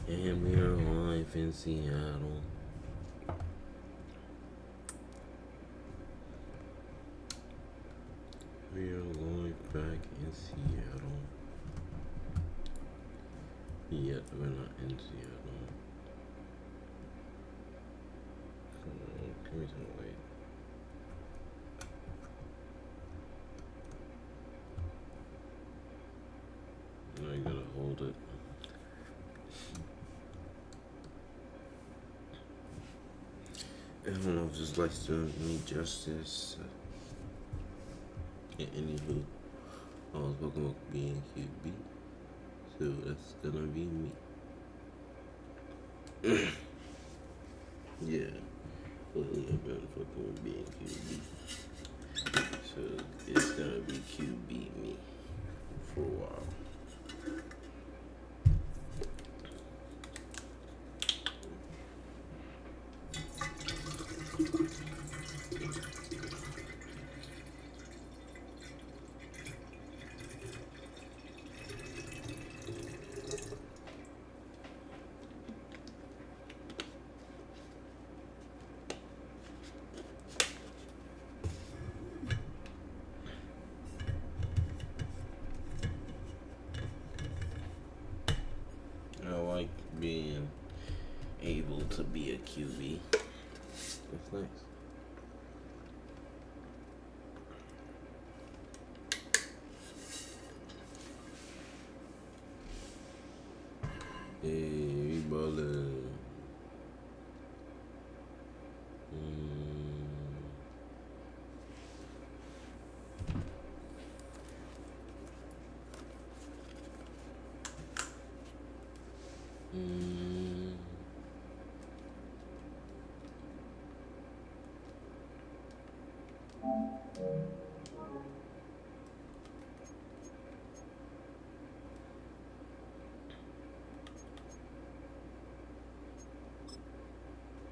And we are live in Seattle. We are live back in Seattle. Yet we're not in Seattle. Give me some light. Now you gotta hold it. I don't know if this light's doing me justice. Anywho, I was welcome to being QB, so that's gonna be me. Yeah, lately I've been fucking with being QB, so it's gonna be QB me for a while. I like being able to be a QB. That's nice. Hey, brother.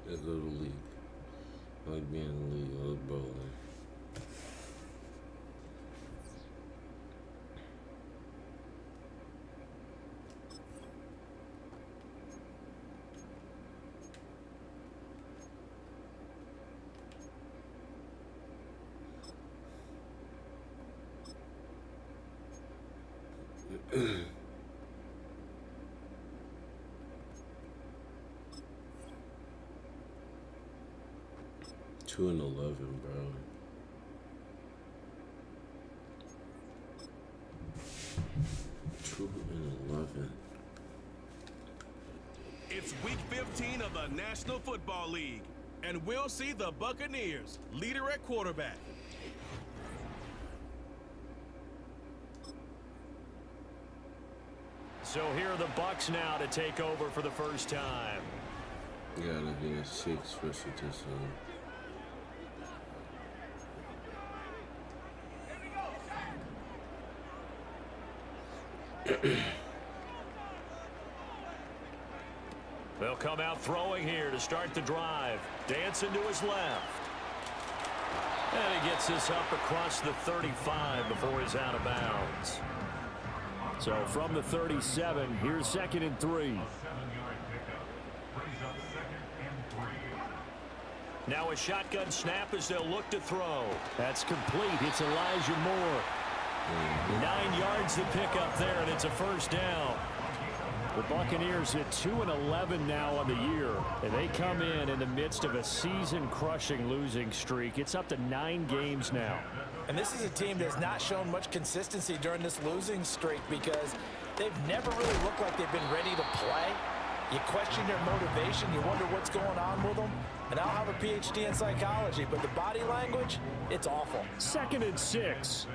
Let's go to the league. I like being in the league. I love bowling. Two and 11, bro. Two and 11. It's week 15 of the National Football League, and we'll see the Buccaneers, leader at quarterback. So here are the Bucs now to take over for the first time. Gotta get a 6 special this one. They'll come out throwing here to start the drive. Dancing to his left. And he gets this up across the 35 before he's out of bounds. So from the 37, here's 2nd and 3. Now a shotgun snap as they'll look to throw. That's complete. It's Elijah Moore. 9 yards to pick up there, and it's a first down. The Buccaneers at 2-11 now on the year, and they come in the midst of a season-crushing losing streak. It's up to 9 games now. And this is a team that's not shown much consistency during this losing streak because they've never really looked like they've been ready to play. You question their motivation. You wonder what's going on with them. And I'll have a PhD in psychology, but the body language, it's awful. 2nd and 6.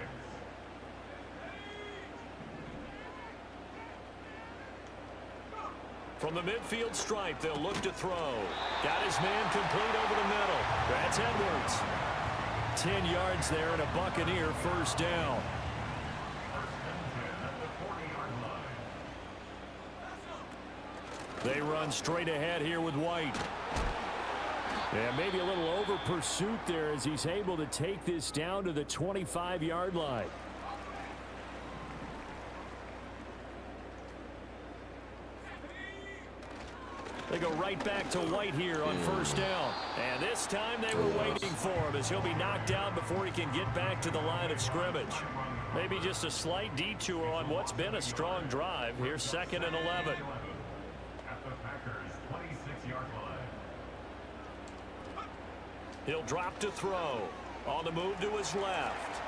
From the midfield stripe, they'll look to throw. Got his man complete over the middle. That's Edwards. 10 yards there and a Buccaneer first down. They run straight ahead here with White. Yeah, maybe a little over pursuit there as he's able to take this down to the 25-yard line. They go right back to White here on first down. And this time they were waiting for him as he'll be knocked down before he can get back to the line of scrimmage. Maybe just a slight detour on what's been a strong drive. Here's 2nd and 11. He'll drop to throw. On the move to his left.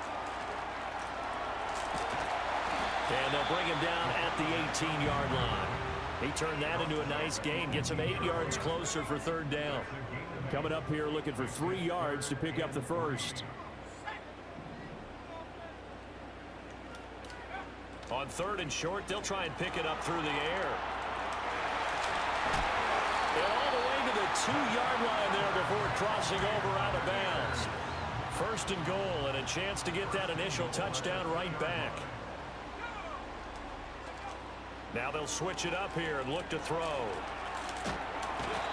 And they'll bring him down at the 18-yard line. He turned that into a nice gain. Gets him 8 yards closer for 3rd down. Coming up here looking for 3 yards to pick up the first. On 3rd and short, they'll try and pick it up through the air. And all the way to the 2-yard line there before crossing over out of bounds. 1st and goal and a chance to get that initial touchdown right back. Now they'll switch it up here and look to throw.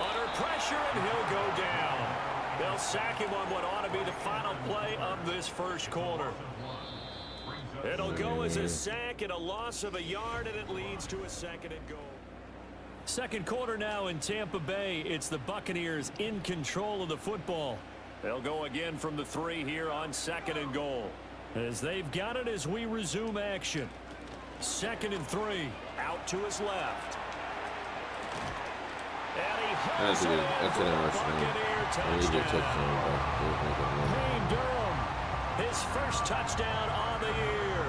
Under pressure, and he'll go down. They'll sack him on what ought to be the final play of this first quarter. It'll go as a sack and a loss of a yard, and it leads to a 2nd and goal. Second quarter now in Tampa Bay. It's the Buccaneers in control of the football. They'll go again from the 3 here on 2nd and goal. As they've got it as we resume action. 2nd and 3. Out to his left. And he hauls it in for a Buccaneer touchdown. Payne Durham, his first touchdown on the year.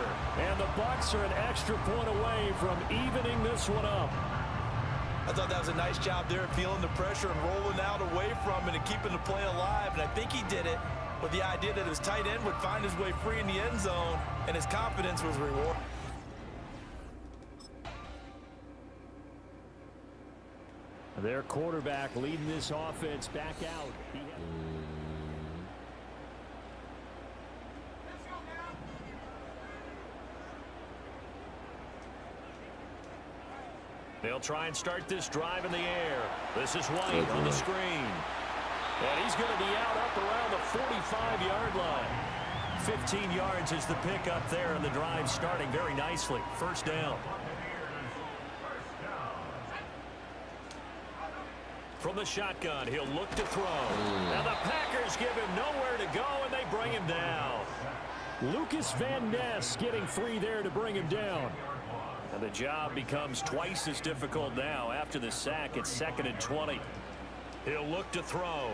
And the Bucs are an extra point away from evening this one up. I thought that was a nice job there, feeling the pressure and rolling out away from it and keeping the play alive. And I think he did it with the idea that his tight end would find his way free in the end zone, and his confidence was rewarded. Their quarterback leading this offense back out. They'll try and start this drive in the air. This is White on the screen. And he's going to be out up around the 45-yard line. 15 yards is the pickup there, and the drive starting very nicely. 1st down. From the shotgun, he'll look to throw. Now the Packers give him nowhere to go, and they bring him down. Lucas Van Ness getting free there to bring him down. And the job becomes twice as difficult now after the sack. It's 2nd and 20. He'll look to throw.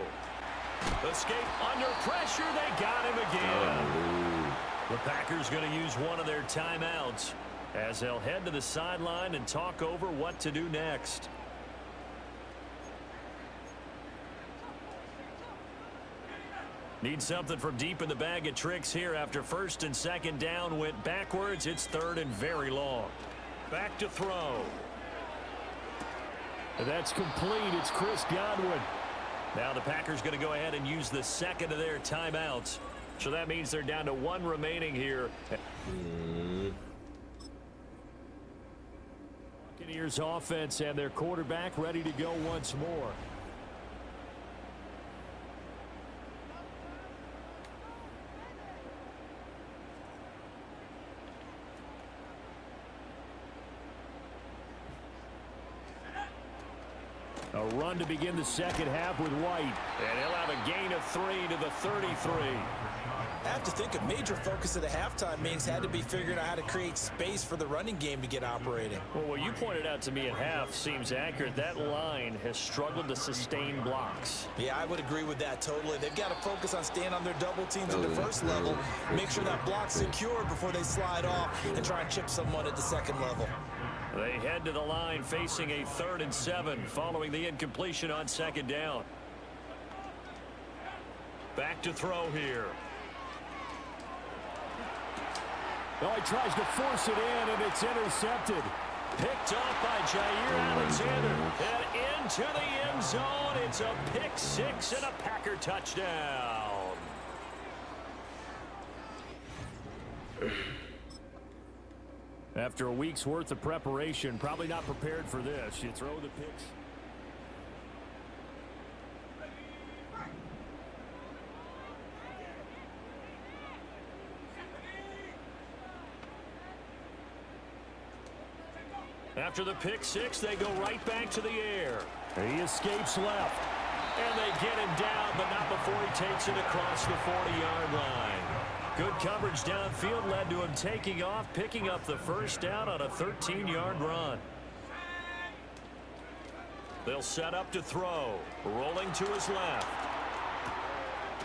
Escape under pressure. They got him again. The Packers going to use one of their timeouts as they'll head to the sideline and talk over what to do next. Need something from deep in the bag of tricks here after 1st and 2nd down went backwards. It's 3rd and very long. Back to throw. And that's complete. It's Chris Godwin. Now the Packers going to go ahead and use the 2nd of their timeouts. So that means they're down to 1 remaining here. Buccaneers offense and their quarterback ready to go once more. A run to begin the 2nd half with White. And he'll have a gain of 3 to the 33. I have to think a major focus of the halftime meetings had to be figuring out how to create space for the running game to get operating. Well, what you pointed out to me at half seems accurate. That line has struggled to sustain blocks. Yeah, I would agree with that totally. They've got to focus on staying on their double teams at the first level, make sure that block's secured before they slide off and try and chip someone at the 2nd level. They head to the line facing a 3rd and 7 following the incompletion on 2nd down. Back to throw here. Oh, he tries to force it in, and it's intercepted. Picked off by Jair Alexander. And into the end zone. It's a pick 6 and a Packer touchdown. After a week's worth of preparation, probably not prepared for this. You throw the picks. After the pick six, they go right back to the air. He escapes left. And they get him down, but not before he takes it across the 40-yard line. Good coverage downfield led to him taking off, picking up the first down on a 13-yard run. They'll set up to throw. Rolling to his left.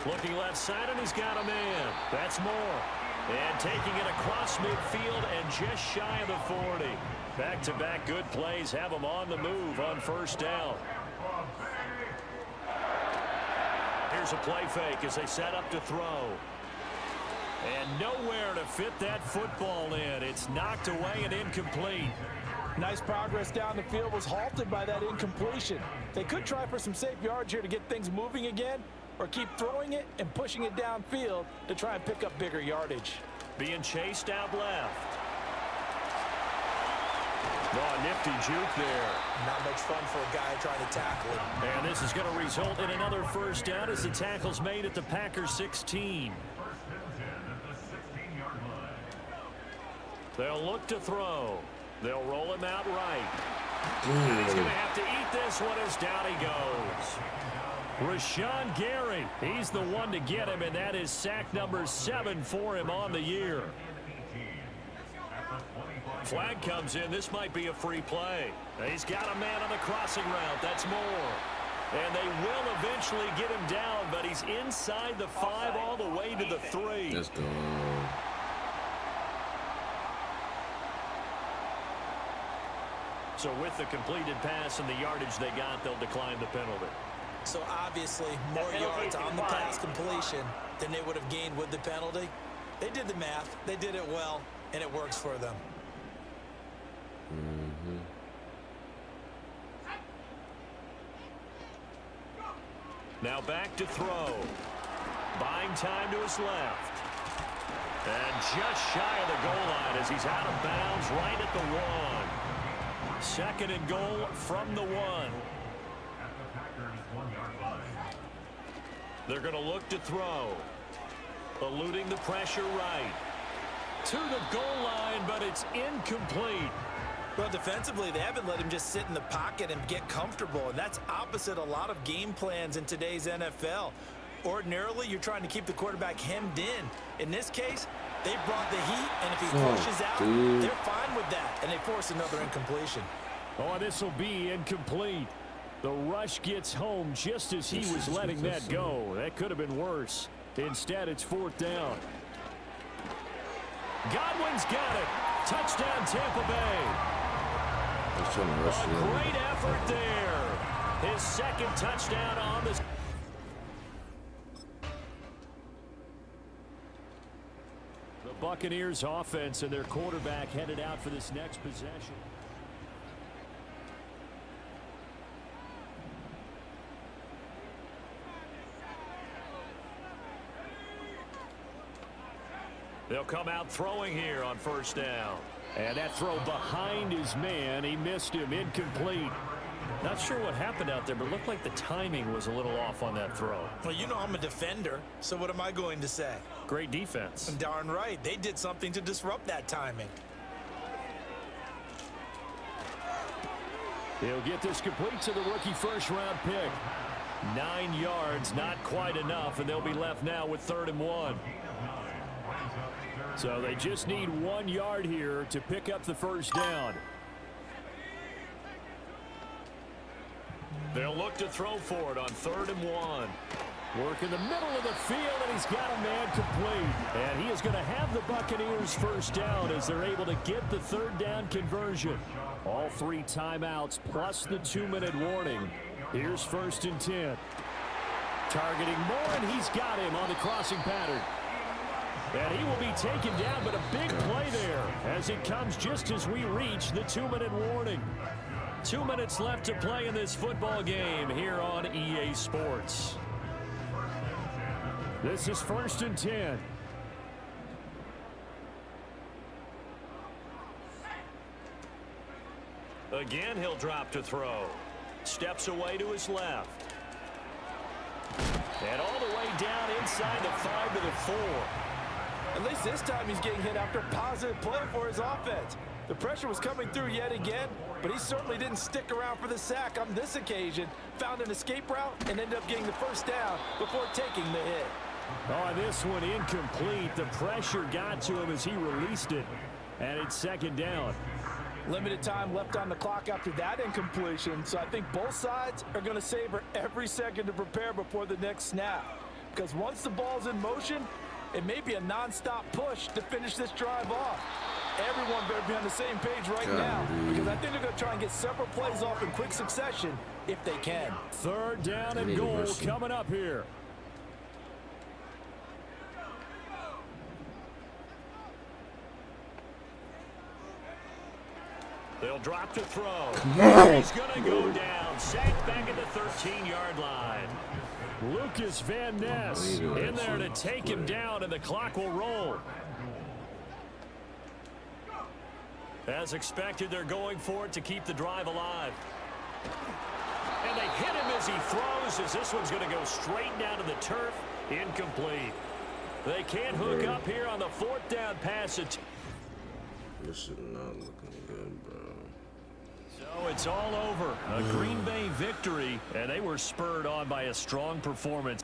Looking left side, and he's got a man. That's Moore. And taking it across midfield and just shy of the 40. Back-to-back good plays have him on the move on first down. Here's a play fake as they set up to throw. And nowhere to fit that football in. It's knocked away and incomplete. Nice progress down the field was halted by that incompletion. They could try for some safe yards here to get things moving again, or keep throwing it and pushing it downfield to try and pick up bigger yardage. Being chased out left. Oh, nifty juke there. Not much fun for a guy trying to tackle it. And this is going to result in another first down as the tackle's made at the Packers 16. They'll look to throw. They'll roll him out right. And he's going to have to eat this one as down he goes. Rashawn Gary, he's the one to get him, and that is sack number 7 for him on the year. Flag comes in. This might be a free play. He's got a man on the crossing route. That's Moore. And they will eventually get him down, but he's inside the 5 all the way to the 3. Let's go. So with the completed pass and the yardage they got, they'll decline the penalty. So obviously more yards on the pass completion than they would have gained with the penalty. They did the math. They did it well, and it works for them. Now back to throw. Buying time to his left. And just shy of the goal line as he's out of bounds right at the 1. Second and goal from the 1. They're going to look to throw. Eluding the pressure right. To the goal line, but it's incomplete. Well, defensively, they haven't let him just sit in the pocket and get comfortable, and that's opposite a lot of game plans in today's NFL. Ordinarily, you're trying to keep the quarterback hemmed in. In this case, they brought the heat, and if he pushes out, they're fine with that, and they force another incompletion. Oh, this will be incomplete. The rush gets home just as he was letting that go. That could have been worse. Instead, it's 4th down. Godwin's got it. Touchdown, Tampa Bay. Great effort there. His second touchdown on the... The Buccaneers offense and their quarterback headed out for this next possession. They'll come out throwing here on first down. And that throw behind his man. He missed him. Incomplete. Not sure what happened out there, but looked like the timing was a little off on that throw. Well, you know I'm a defender, so what am I going to say? Great defense. Darn right. They did something to disrupt that timing. He'll get this complete to the rookie first-round pick. 9 yards, not quite enough, and they'll be left now with 3rd and 1. So they just need 1 yard here to pick up the first down. They'll look to throw for it on 3rd and 1. Work in the middle of the field, and he's got a man complete. And he is going to have the Buccaneers first down as they're able to get the 3rd down conversion. All 3 timeouts plus the 2-minute warning. Here's 1st and 10. Targeting Moore, and he's got him on the crossing pattern. And he will be taken down, but a big play there as it comes just as we reach the 2-minute warning. 2 minutes left to play in this football game here on EA Sports. This is 1st and 10. Again, he'll drop to throw. Steps away to his left. And all the way down inside the 5 to the 4. At least this time he's getting hit after a positive play for his offense. The pressure was coming through yet again, but he certainly didn't stick around for the sack on this occasion. Found an escape route and ended up getting the first down before taking the hit. Oh, this one incomplete. The pressure got to him as he released it, and it's second down. Limited time left on the clock after that incompletion, so I think both sides are going to savor every second to prepare before the next snap. Because once the ball's in motion, it may be a non-stop push to finish this drive off. Everyone better be on the same page right now, because I think they're going to try and get several plays off in quick succession if they can. Third down and goal coming up here. They'll drop to throw. He's going to go down. Sacked back at the 13-yard line. Lucas Van Ness in there to take him down, and the clock will roll. As expected, they're going for it to keep the drive alive. And they hit him as he throws, as this one's going to go straight down to the turf. Incomplete. They can't hook up here on the fourth down passage. This is not looking good, bro. So it's all over. A Green Bay victory, and they were spurred on by a strong performance.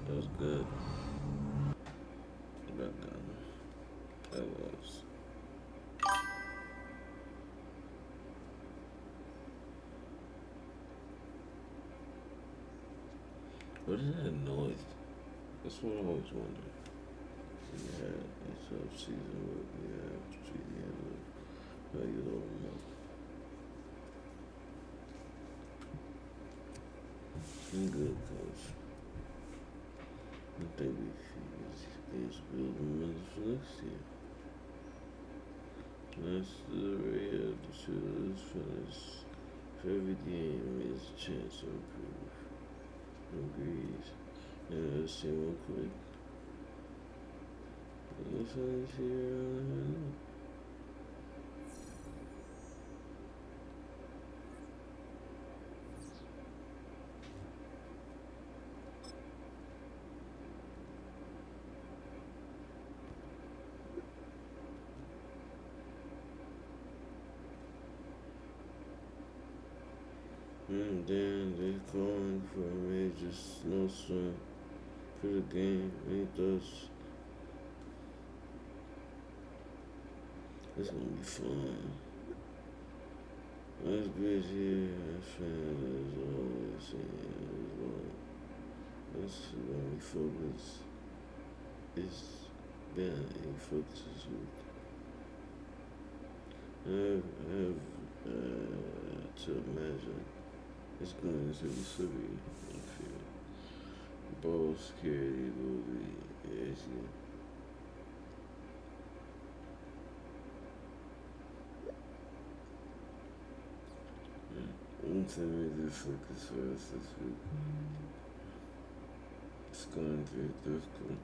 That was good. But that was. What is that noise? That's what I always wonder. Yeah, it's off season work. Yeah, how you know. Good coach. I think it's building for next year. That's the rate of the shooters finish. For every game is a chance to improve. Agrees. And let's see real quick. Let's finish here. Then they calling for a major snowstorm for the game. Any thoughts? It's gonna be fun. That's good here. Fan is always saying as well. That's gonna be focused. It's been a focus this week. I have to imagine. It's going to be slippery in the field. Ball security will be easy. One time we do focus for us this week. It's going to be difficult.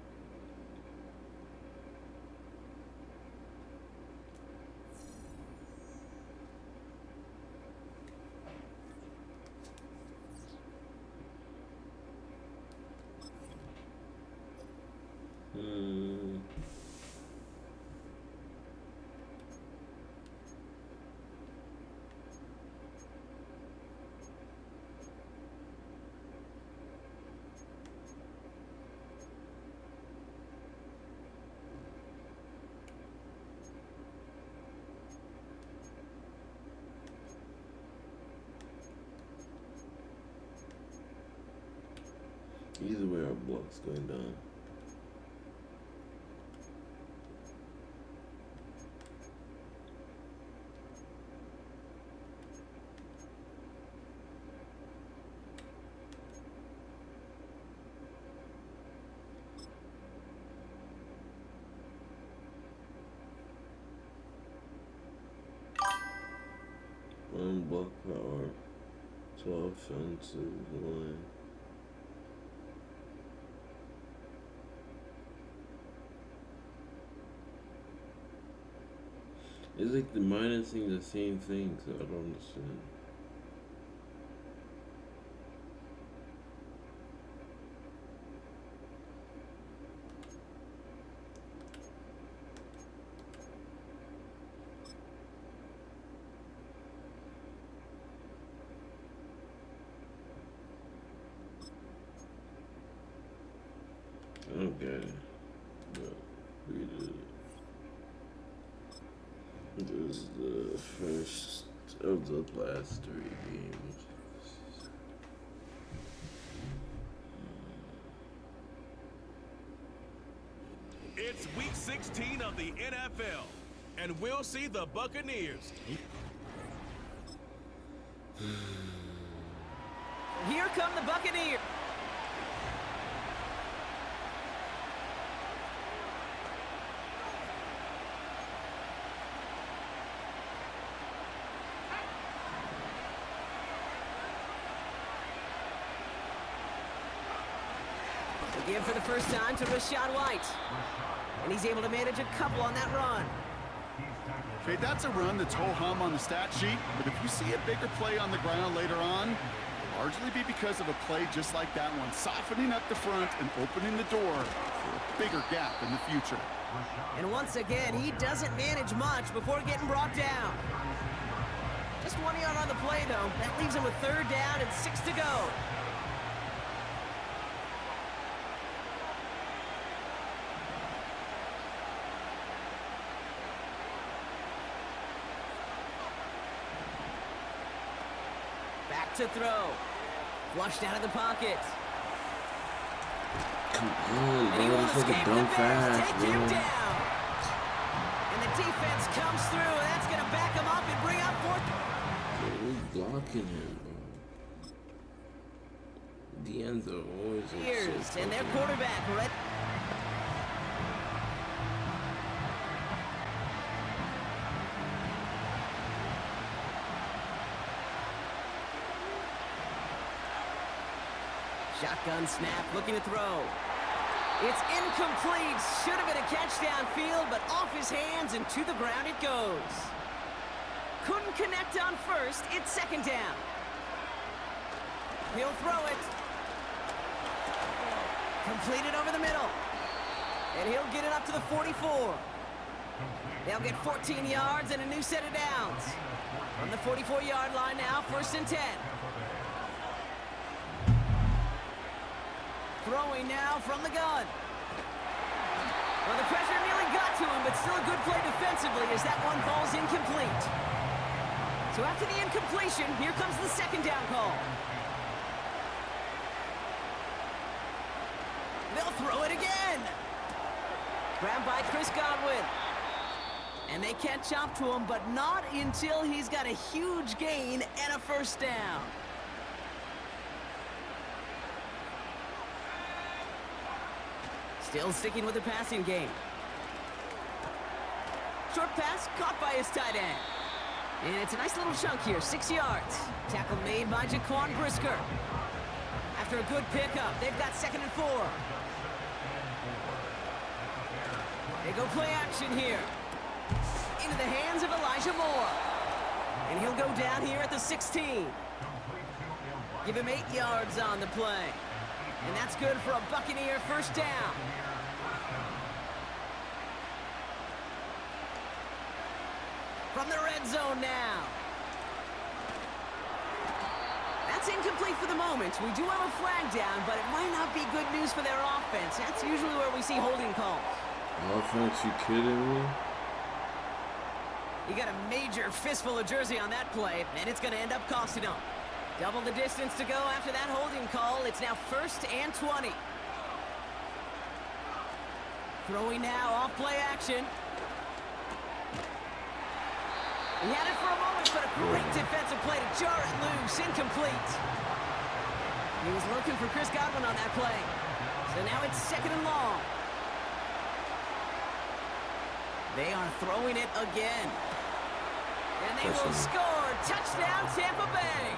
Either way, our block's going down. block power to offensive line. It's like the minusing the same thing, so I don't understand. I don't get it, but read it. This is the first of the last 3 games. It's week 16 of the NFL, and we'll see the Buccaneers. Here come the Buccaneers. Again for the first time to Rashad White. And he's able to manage a couple on that run. Okay, that's a run that's ho-hum on the stat sheet, but if you see a bigger play on the ground later on, it'll largely be because of a play just like that one, softening up the front and opening the door for a bigger gap in the future. And once again, he doesn't manage much before getting brought down. Just 1 yard on the play, though. That leaves him with 3rd down and 6 to go. Back to throw. Flushed out of the pocket. Come on, And he bro. will It's like escape a the dumb Bears. fast, Take bro. him down. And the defense comes through. And that's going to back him up and bring up 4th. Who's blocking him, bro? The ends are always like Years, so and their fucking- quarterback, Red. Shotgun snap, looking to throw. It's incomplete. Should have been a catch downfield, but off his hands and to the ground it goes. Couldn't connect on first. It's 2nd down. He'll throw it. Completed over the middle. And he'll get it up to the 44. They'll get 14 yards and a new set of downs. On the 44-yard line now, 1st and 10. Throwing now from the gun. Well, the pressure nearly got to him, but still a good play defensively as that one falls incomplete. So after the incompletion, here comes the 2nd down call. They'll throw it again. Grabbed by Chris Godwin. And they can't chop to him, but not until he's got a huge gain and a 1st down. Still sticking with the passing game. Short pass caught by his tight end. And it's a nice little chunk here, 6 yards. Tackle made by Jaquan Brisker. After a good pickup, they've got 2nd and 4. They go play action here. Into the hands of Elijah Moore. And he'll go down here at the 16. Give him 8 yards on the play. And that's good for a Buccaneer 1st down. From the red zone now. That's incomplete for the moment. We do have a flag down, but it might not be good news for their offense. That's usually where we see holding calls. Offense, you kidding me? You got a major fistful of jersey on that play, and it's going to end up costing them. Double the distance to go after that holding call. It's now 1st and 20. Throwing now off play action. He had it for a moment, but a great defensive play to jar it loose. Incomplete. He was looking for Chris Godwin on that play. So now it's 2nd and long. They are throwing it again. And they will score Touchdown, Tampa Bay.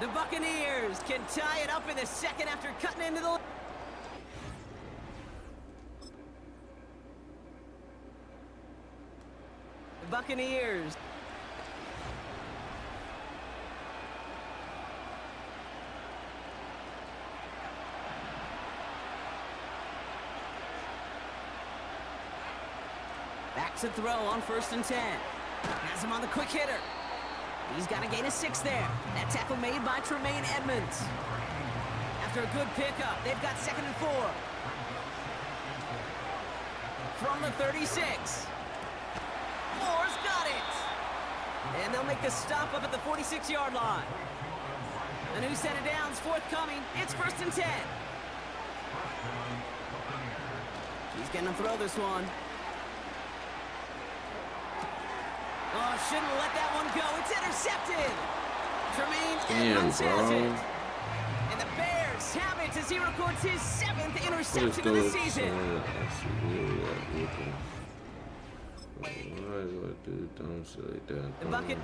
The Buccaneers can tie it up in the second after cutting into the... The Buccaneers. Back to throw on 1st and 10. Has him on the quick hitter. He's got to gain a 6 there. That tackle made by Tremaine Edmonds. After a good pickup, they've got 2nd and 4. From the 36. Moore's got it. And they'll make the stop up at the 46-yard line. A new set of downs forthcoming. It's 1st and 10. He's going to throw this one. Oh, shouldn't let that one go. It's intercepted. Tremaine Edmonds has it. And the Bears have it as he records his 7th interception of the season. Why do I do dumb shit like that? The bucket.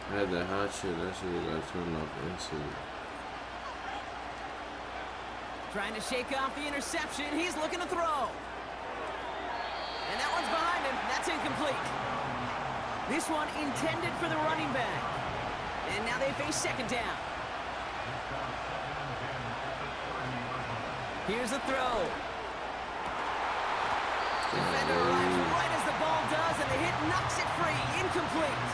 I had that hot shit. That shit got turned off instantly. Trying to shake off the interception. He's looking to throw. And that one's behind him. That's incomplete. This one intended for the running back. And now they face 2nd down. Here's a throw. Defender arrives right as the ball does, and the hit knocks it free. Incomplete.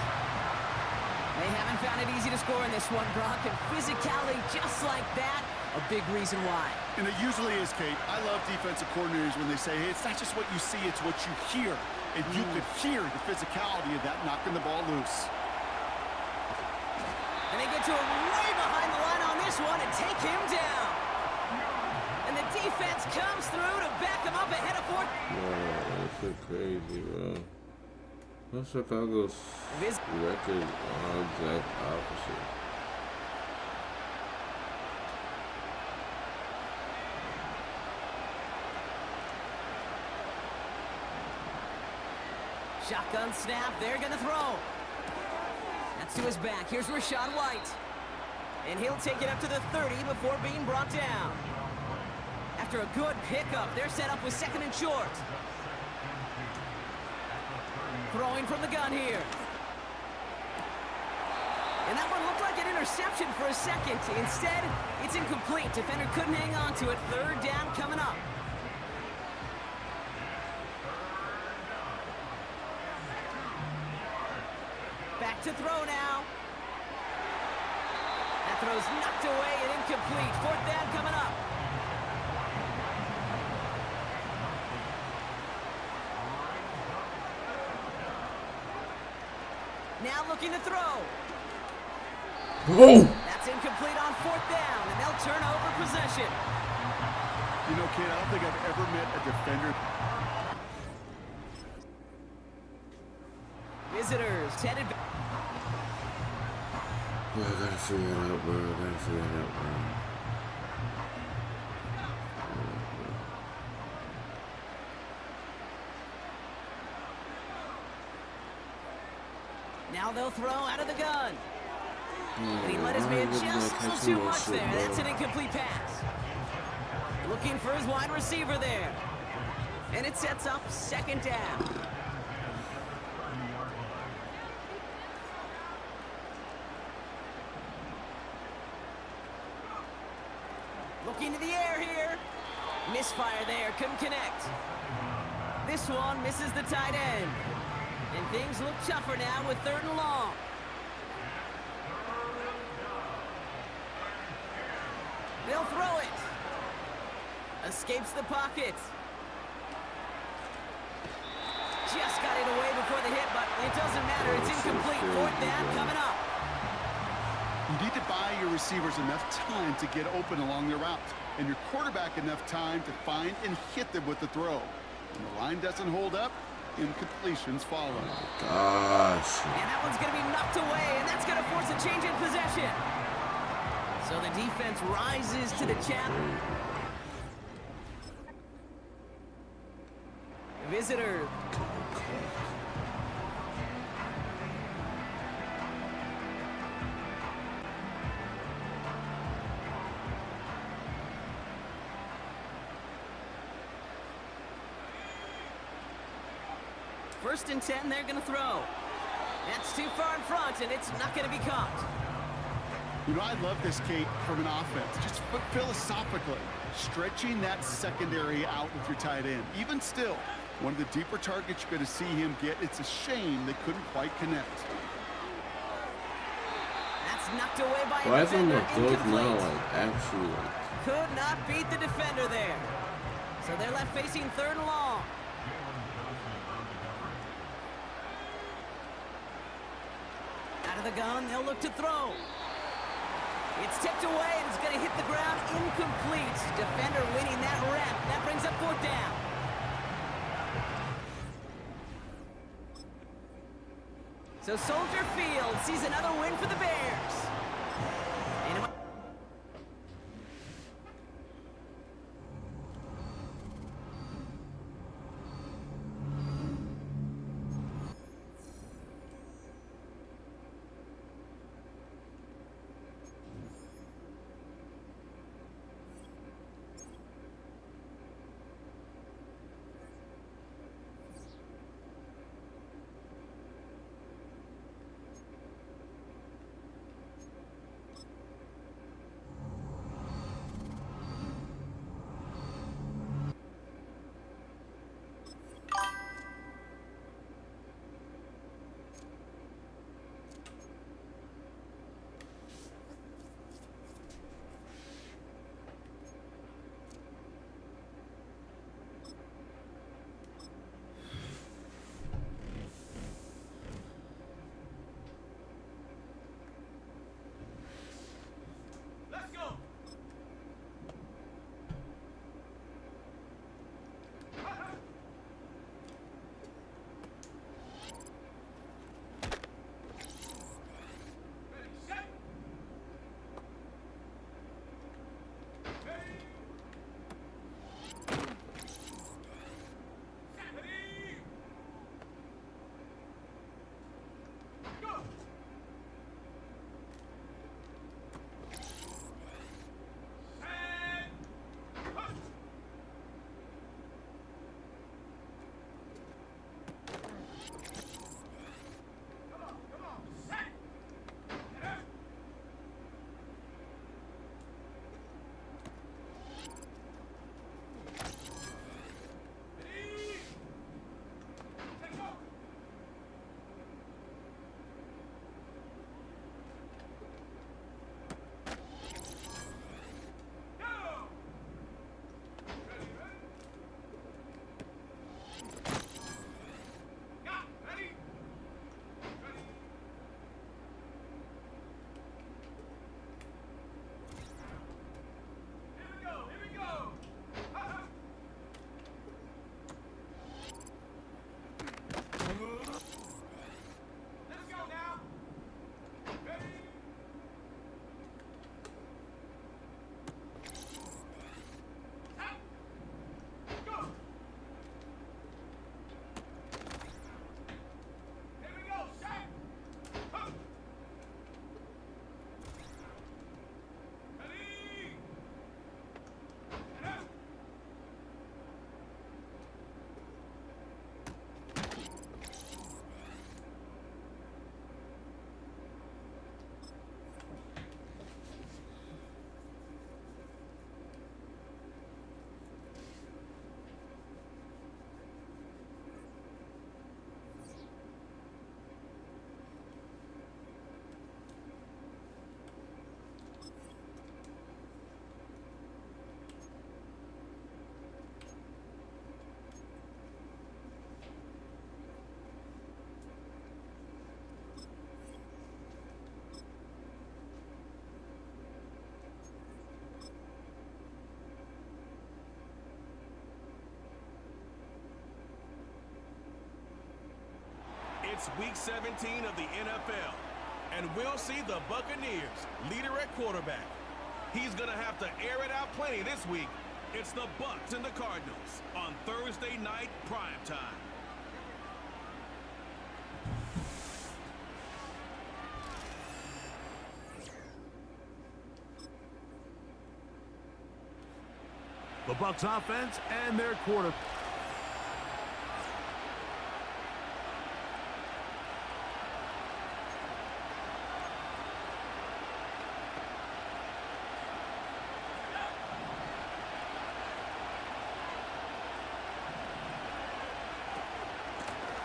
They haven't found it easy to score in this one, Brock, and physicality just like that, a big reason why. And it usually is, Kate. I love defensive coordinators when they say, hey, it's not just what you see, it's what you hear. And you could hear the physicality of that knocking the ball loose. And they get to him way behind the line on this one and take him down. And the defense comes through to back him up ahead of 4th. Yeah, that's so crazy, bro. What's Chicago's record on exact opposite? Shotgun snap, they're gonna throw. That's to his back, here's Rachaad White. And he'll take it up to the 30 before being brought down. After a good pickup, they're set up with 2nd and short. Throwing from the gun here. And that one looked like an interception for a second. Instead, it's incomplete. Defender couldn't hang on to it. 3rd down coming up. Back to throw now. That throw's knocked away and incomplete. 4th down coming up. Now looking to throw. Oh! That's incomplete on 4th down, and they'll turn over possession. You know, Kate, I don't think I've ever met a defender. Visitors headed back. Bro, I gotta figure it out, bro. I gotta figure it out, bro. Now they'll throw out of the gun. And he let his man just a little too much there. That's an incomplete pass. Looking for his wide receiver there. And it sets up 2nd down. Looking to the air here. Misfire there, couldn't connect. This one misses the tight end. And things look tougher now with 3rd and long. They'll throw it. Escapes the pocket. Just got it away before the hit, but it doesn't matter. It's incomplete. 4th down coming up. You need to buy your receivers enough time to get open along their route, and your quarterback enough time to find and hit them with the throw. When the line doesn't hold up, incompletions follow. Gosh. And that one's going to be knocked away, and that's going to force a change in possession. So the defense rises to the challenge. visitors. First and 10, they're going to throw. That's too far in front, and it's not going to be caught. You know, I love this, Kate, from an offense. Just philosophically, stretching that secondary out with your tight end. Even still, one of the deeper targets you're going to see him get. It's a shame they couldn't quite connect. That's knocked away by Why a is on the defender. field now, Incomplete. like, actually, like... Could not beat the defender there. So they're left facing 3rd and long. Out of the gun, they'll look to throw. It's tipped away and it's going to hit the ground incomplete. Defender winning that rep. That brings up 4th down. So Soldier Field sees another win for the Bears. And It's week 17 of the NFL, and we'll see the Buccaneers leader at quarterback. He's going to have to air it out plenty this week It's the Bucks and the Cardinals on Thursday night primetime. The Bucks offense and their quarter.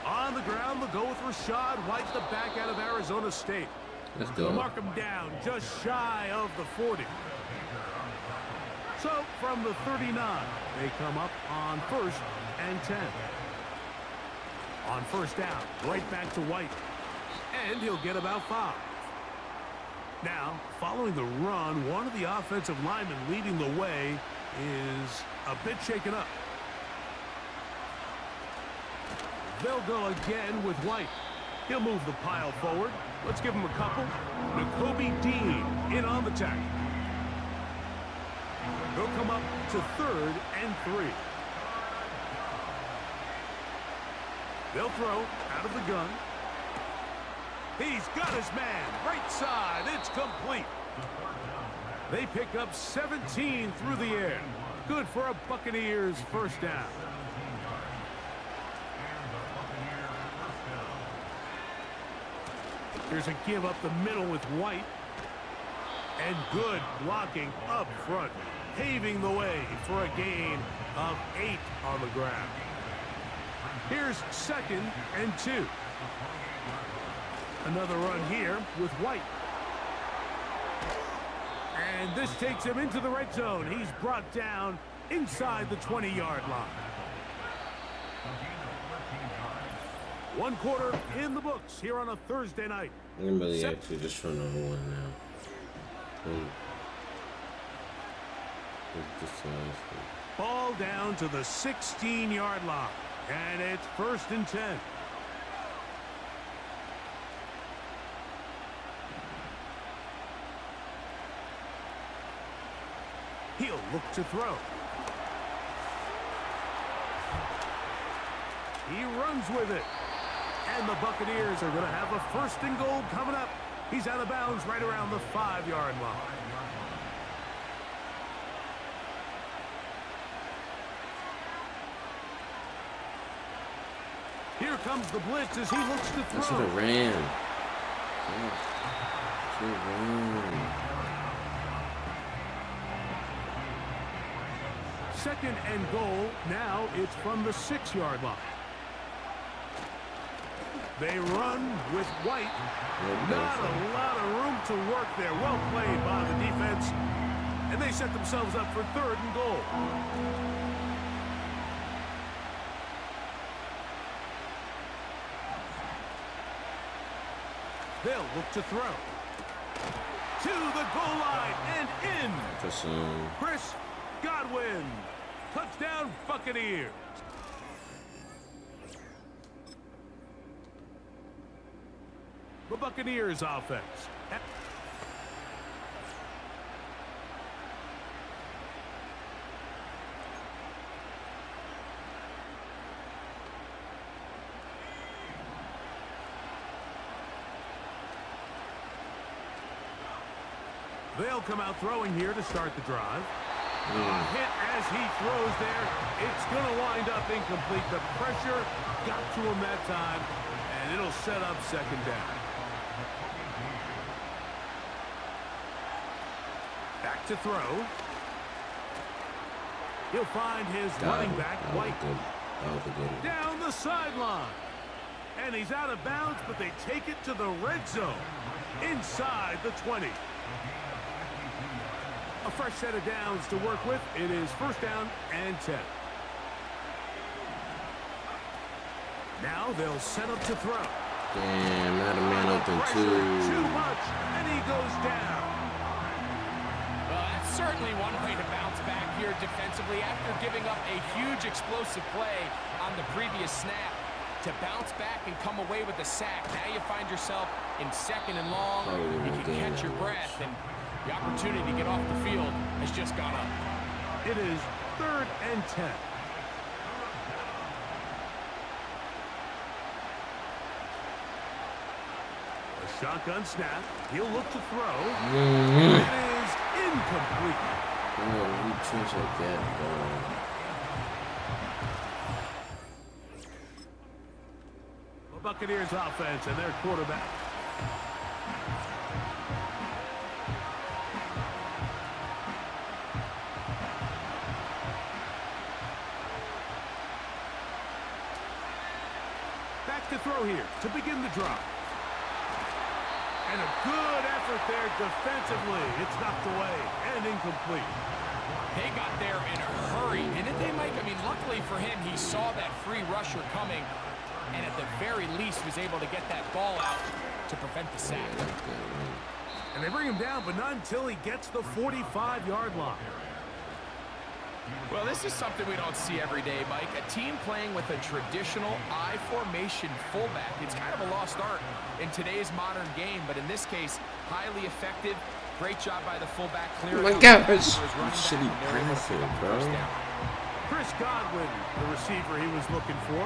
On the ground, they'll go with Rashad White, the back out of Arizona State. Let's They'll go. mark him down just shy of the 40. So, from the 39, they come up on 1st and 10. On 1st down, right back to White. And he'll get about 5. Now, following the run, one of the offensive linemen leading the way is a bit shaken up. They'll go again with White. He'll move the pile forward. Let's give him a couple. QB'ing in on the tackle. They'll come up to 3rd and 3. They'll throw out of the gun. He's got his man. Right side. It's complete. They pick up 17 through the air. Good for a Buccaneers first down. Here's a give up the middle with White. And good blocking up front, paving the way for a gain of 8 on the ground. Here's 2nd and 2. Another run here with White. And this takes him into the red zone. He's brought down inside the 20-yard line. 1 quarter in the books here on a Thursday night. I'm really actually just trying to one now. Ball down to the 16-yard line. And it's 1st and 10. He'll look to throw. He runs with it. And the Buccaneers are going to have a 1st and goal coming up. He's out of bounds right around the 5-yard line. Here comes the blitz as he looks to throw. I should have ran. Should have ran. 2nd and goal. Now it's from the 6-yard line. They run with White. Not a lot of room to work there. Well played by the defense. And they set themselves up for 3rd and goal. They'll look to throw. To the goal line and in. Chris Godwin. Touchdown Buccaneers. The Buccaneers offense. They'll come out throwing here to start the drive. A hit as he throws there. It's going to wind up incomplete. The pressure got to him that time, and it'll set up 2nd down. Back to throw. He'll find his running back, White. Down the sideline. And he's out of bounds, but they take it to the red zone. Inside the 20. A fresh set of downs to work with. It is 1st down and 10. Now they'll set up to throw. Damn, not a man open Too much, and he goes down. Well, that's certainly one way to bounce back here defensively after giving up a huge explosive play on the previous snap. To bounce back and come away with a sack. Now you find yourself in 2nd and long. You can catch your breath, and the opportunity to get off the field has just gone up. It is 3rd and 10. A shotgun snap. He'll look to throw. It is incomplete. Oh, we change like that, bro. The Buccaneers offense and their quarterback. Back to throw here to begin the drive. And a good effort there defensively. It's knocked away and incomplete. They got there in a hurry, didn't they, Mike? I mean, luckily for him, he saw that free rusher coming, and at the very least was able to get that ball out to prevent the sack. And they bring him down, but not until he gets the 45-yard line. Well, this is something we don't see every day, Mike. A team playing with a traditional I formation fullback. It's kind of a lost art in today's modern game, but in this case, highly effective. Great job by the fullback clearing. Oh my God, that's shitty passing, bro. Chris Godwin, the receiver he was looking for,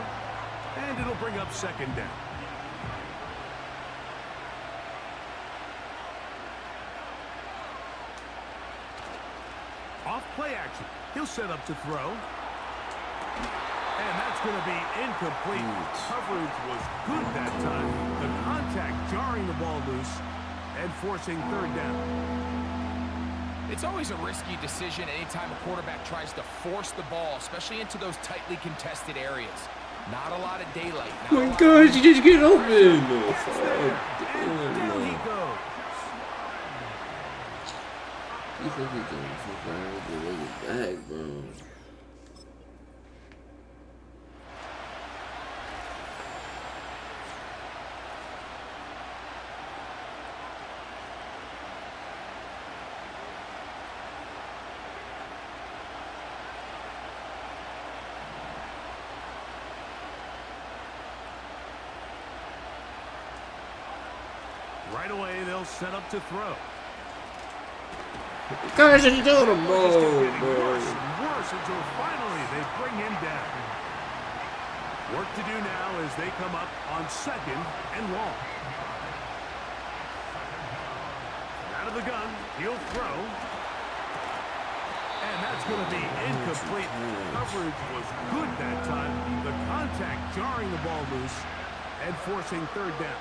and it'll bring up 2nd down. Off play action. He'll set up to throw. And that's going to be incomplete. Coverage was good that time. The contact jarring the ball loose and forcing 3rd down. It's always a risky decision anytime a quarterback tries to force the ball, especially into those tightly contested areas. Not a lot of daylight. Oh my gosh, you just get open. Down he goes. You think he can fuck around with your back, bro? Right away, they'll set up to throw. Guys, are you doing a ball, Worse and worse until finally they bring him down. Work to do now as they come up on 2nd and long. Out of the gun, he'll throw. And that's going to be incomplete. Coverage was good that time. The contact jarring the ball loose and forcing 3rd down.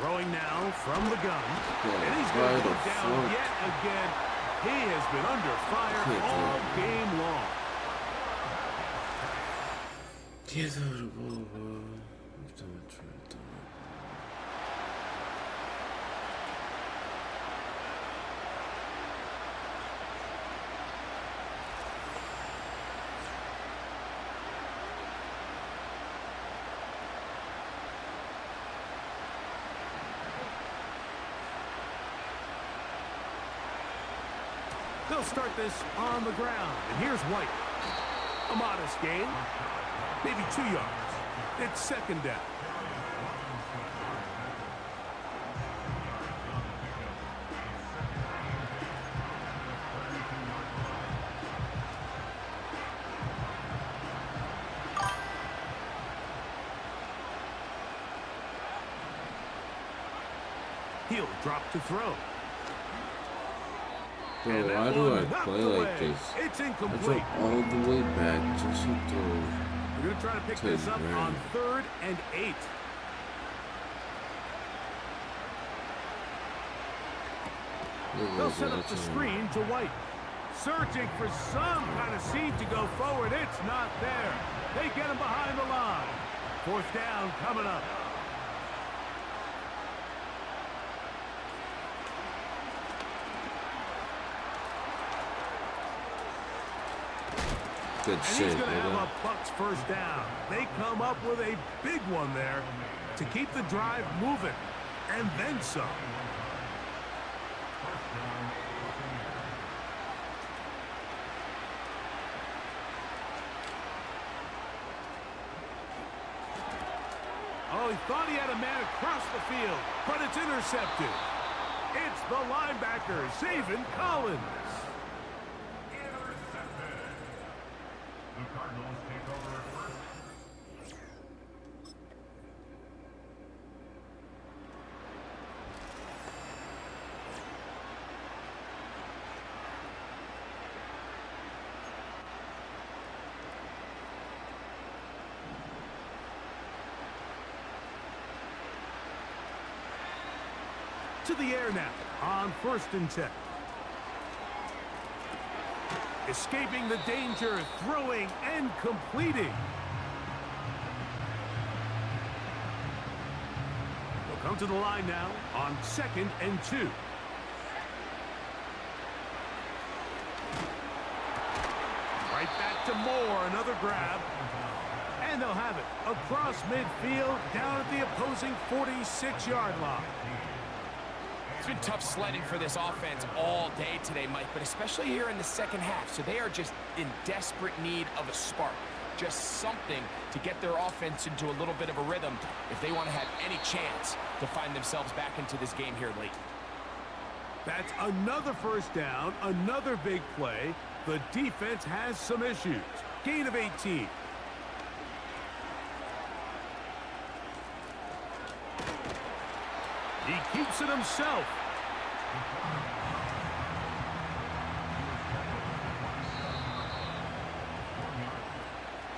Throwing now from the gun. And he's going to go down yet again. He has been under fire all game long. Get out of the ball, bro. They'll start this on the ground. And here's White. A modest gain. Maybe 2 yards. It's 2nd down. He'll drop to throw. Bro, why do I play like this? It's I incomplete. jump all the way back just to throw. We're going to try to pick this up on 3rd and 8. They'll set up the screen to White. Searching for some kind of seam to go forward. It's not there. They get him behind the line. 4th down coming up. Good shit, he's going to have a Bucs 1st down. They come up with a big one there to keep the drive moving. And then some. Oh, he thought he had a man across the field, but it's intercepted. It's the linebacker, Zaven Collins. The Cardinals take over at first. To the air now on 1st and 10. Escaping the danger, throwing and completing. We'll come to the line now on 2nd and 2. Right back to Moore, another grab. And they'll have it across midfield down at the opposing 46-yard line. It's been tough sledding for this offense all day today, Mike, but especially here in the second half. So they are just in desperate need of a spark, just something to get their offense into a little bit of a rhythm if they want to have any chance to find themselves back into this game here late. That's another first down, another big play. The defense has some issues. Gain of 18. He keeps it himself.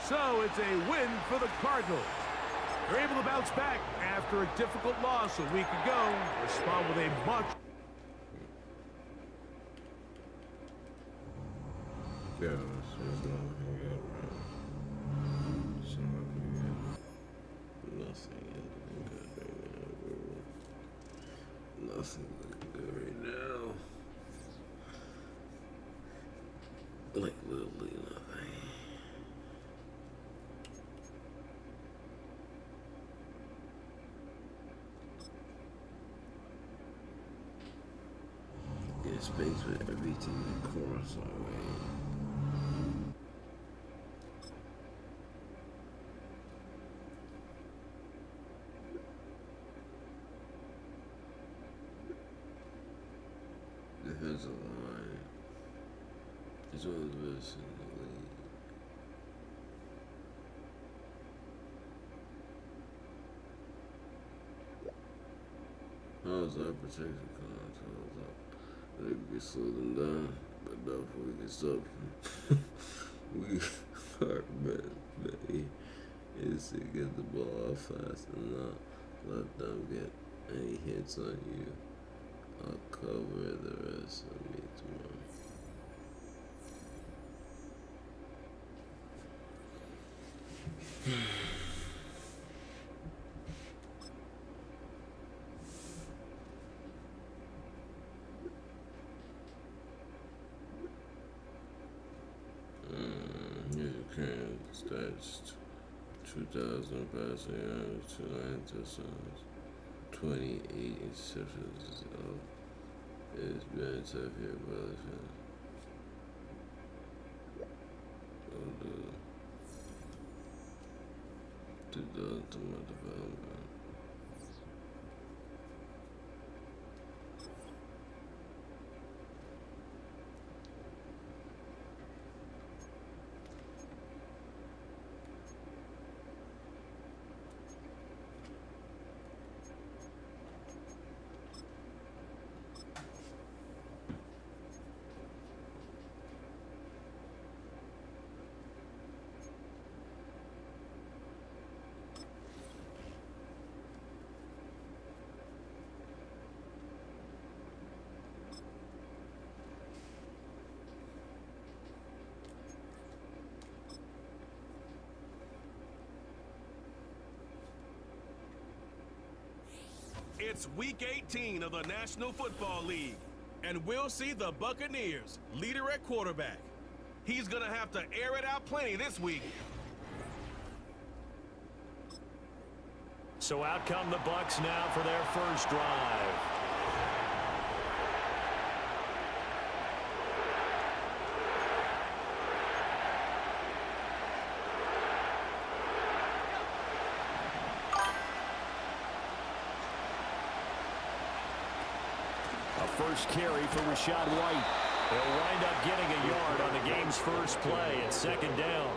So it's a win for the Cardinals. They're able to bounce back after a difficult loss a week ago. Respond with a much... Yeah, it's not here, man. It's not here. Nothing is good right now, bro. Nothing looking good right now. Like literally nothing. Yeah, space with everything that cross our way. Defensive line is one of the best in the league. How's our protection content? I think we can slow them down, but not before we can stop them. Our best bet is to get the ball out fast and not let them get any hits on you. I'll cover the rest of me tomorrow. Here's your current stats. 2,000 passing yards, 2 touchdowns, 28 interceptions. It's been tough here, brother. I'll do 2,000 to my development. It's Week 18 of the National Football League, and we'll see the Buccaneers, leader at quarterback. He's going to have to air it out plenty this week. So out come the Bucs now for their first drive. first carry for Rachaad White. He'll wind up getting a yard on the game's first play at second down.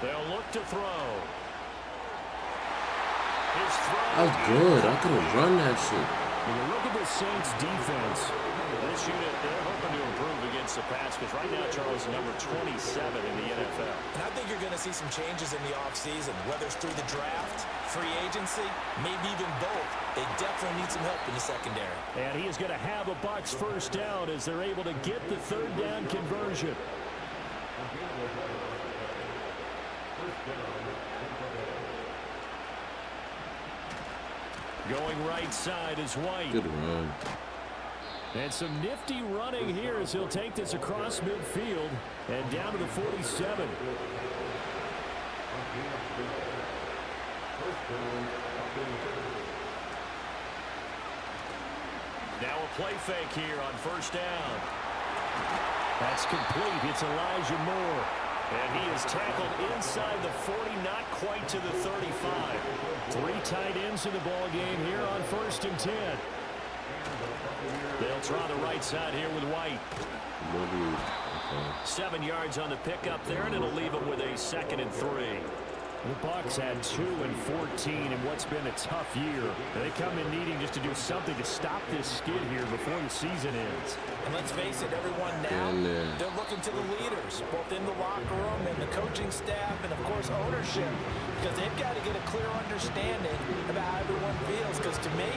They'll look to throw. His throw. That was good. I could have run that shit. When you look at the Saints defense, this unit, they're hoping to improve against the pass because right now Charles is number 27 in the NFL. And I think you're going to see some changes in the offseason, whether it's through the draft, free agency, maybe even both. They definitely need some help in the secondary. And he is going to have a Bucs first down as they're able to get the third down conversion. Going right side is White. Good run. And some nifty running here as he'll take this across midfield and down to the 47. Now a play fake here on first down. That's complete. It's Elijah Moore. And he is tackled inside the 40, not quite to the 35. 3 tight ends in the ball game here on 1st and 10. They'll try the right side here with White. Okay. 7 yards on the pickup there, and it'll leave them with a 2nd and 3. The Bucs had 2 and 14 in what's been a tough year. They come in needing just to do something to stop this skid here before the season ends. And let's face it, everyone now, they're looking to the leaders, both in the locker room and the coaching staff and, of course, ownership, because they've got to get a clear understanding about how everyone feels. Because to me,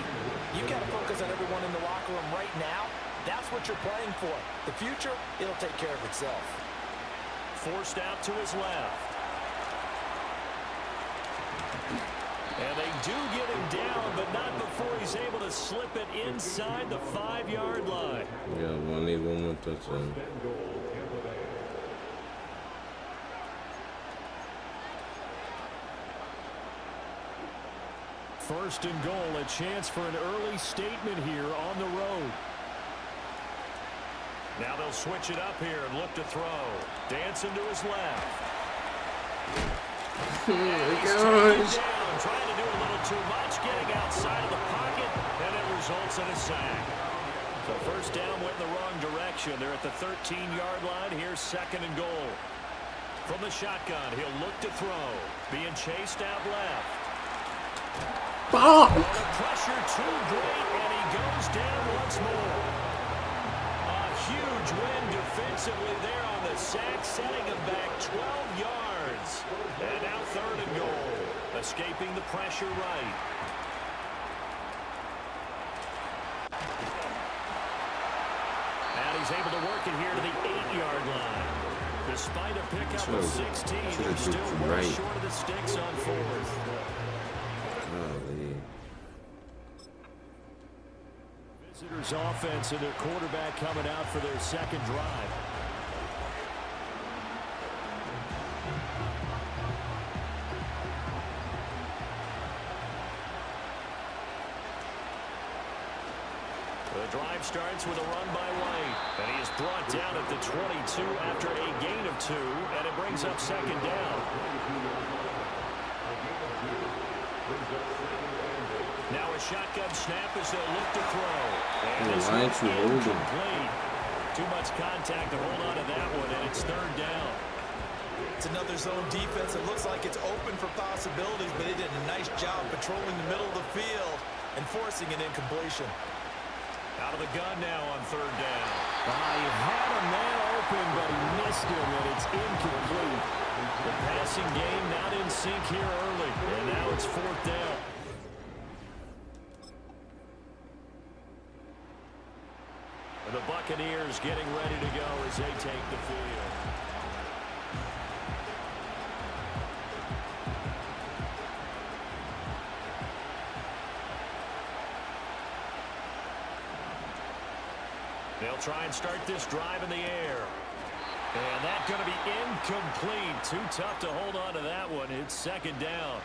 you've got to focus on everyone in the locker room right now. That's what you're playing for. The future, it'll take care of itself. Forced out to his left. And they do get him down, but not before he's able to slip it inside the 5-yard line. Yeah, one more touchdown. First and goal, a chance for an early statement here on the road. Now they'll switch it up here and look to throw. Dancing to his left. Oh my gosh. Trying to do a little too much, getting outside of the pocket, and it results in a sack. So first down went in the wrong direction. They're at the 13-yard line. Here's 2nd and goal. From the shotgun, he'll look to throw. Being chased out left. Oh. The pressure too great, and he goes down once more. A huge win defensively there on the sack, setting him back 12 yards. And now 3rd and goal. Escaping the pressure right. And he's able to work it here to the 8-yard line. Despite a pickup of 16, they're still well short of the sticks on 4th. Visitors offense and their quarterback coming out for their 2nd drive. The drive starts with a run by White, and he is brought down at the 22 after a gain of 2, and it brings up 2nd down. Now a shotgun snap as they'll look to throw. And this why aren't you holding? Incomplete. Too much contact to hold on to that one, and it's 3rd down. It's another zone defense. It looks like it's open for possibilities, but they did a nice job patrolling the middle of the field and forcing an incompletion. Out of the gun now on 3rd down. He had a man open, but he missed him, and it's incomplete. The passing game not in sync here early, and now it's 4th down. And the Buccaneers getting ready to go as they take the field. They'll try and start this drive in the air. And that's going to be incomplete. Too tough to hold on to that one. It's 2nd down.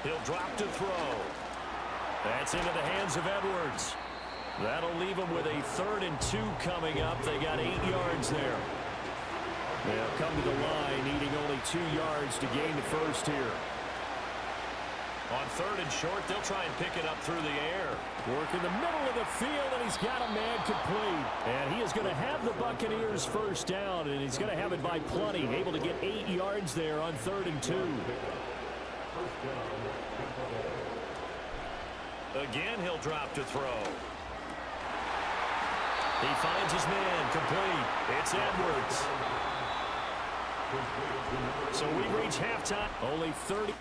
He'll drop to throw. That's into the hands of Edwards. That'll leave them with a 3rd and 2 coming up. They got 8 yards there. They'll come to the line, needing only 2 yards to gain the first here. On 3rd and short, they'll try and pick it up through the air. Work in the middle of the field, and he's got a man complete. And he is going to have the Buccaneers first down, and he's going to have it by plenty. Able to get 8 yards there on 3rd and 2. Again, he'll drop to throw. He finds his man complete. It's Edwards. So we reach halftime. Only 30.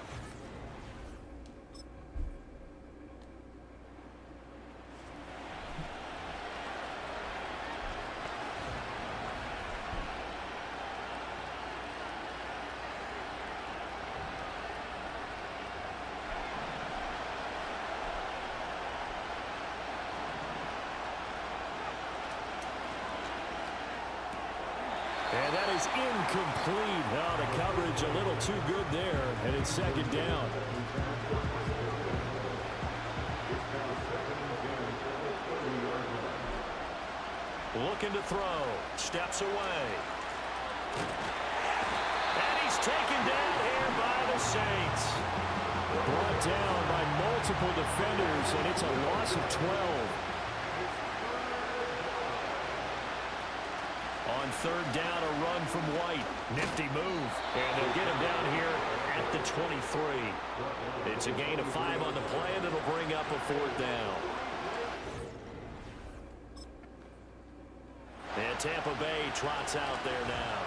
And that is incomplete. Oh, the coverage a little too good there, and it's 2nd down. Looking to throw. Steps away. And he's taken down here by the Saints. Brought down by multiple defenders, and it's a loss of 12. On 3rd down, a run from White. Nifty move. And they'll get him down here at the 23. It's a gain of 5 on the play, and it'll bring up a 4th down. And Tampa Bay trots out there now.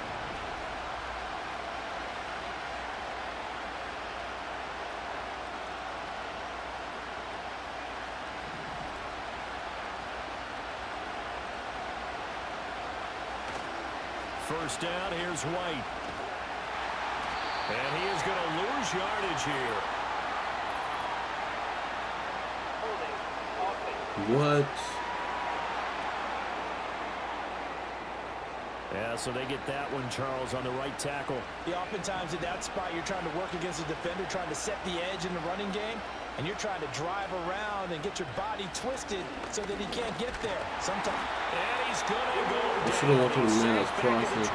First down, here's White. And he is going to lose yardage here. What? Yeah, so they get that one, Charles, on the right tackle. Yeah, oftentimes at that spot, you're trying to work against a defender, trying to set the edge in the running game, and you're trying to drive around and get your body twisted so that he can't get there. Sometimes. And he's going to go down. You should have went to the man's crossing.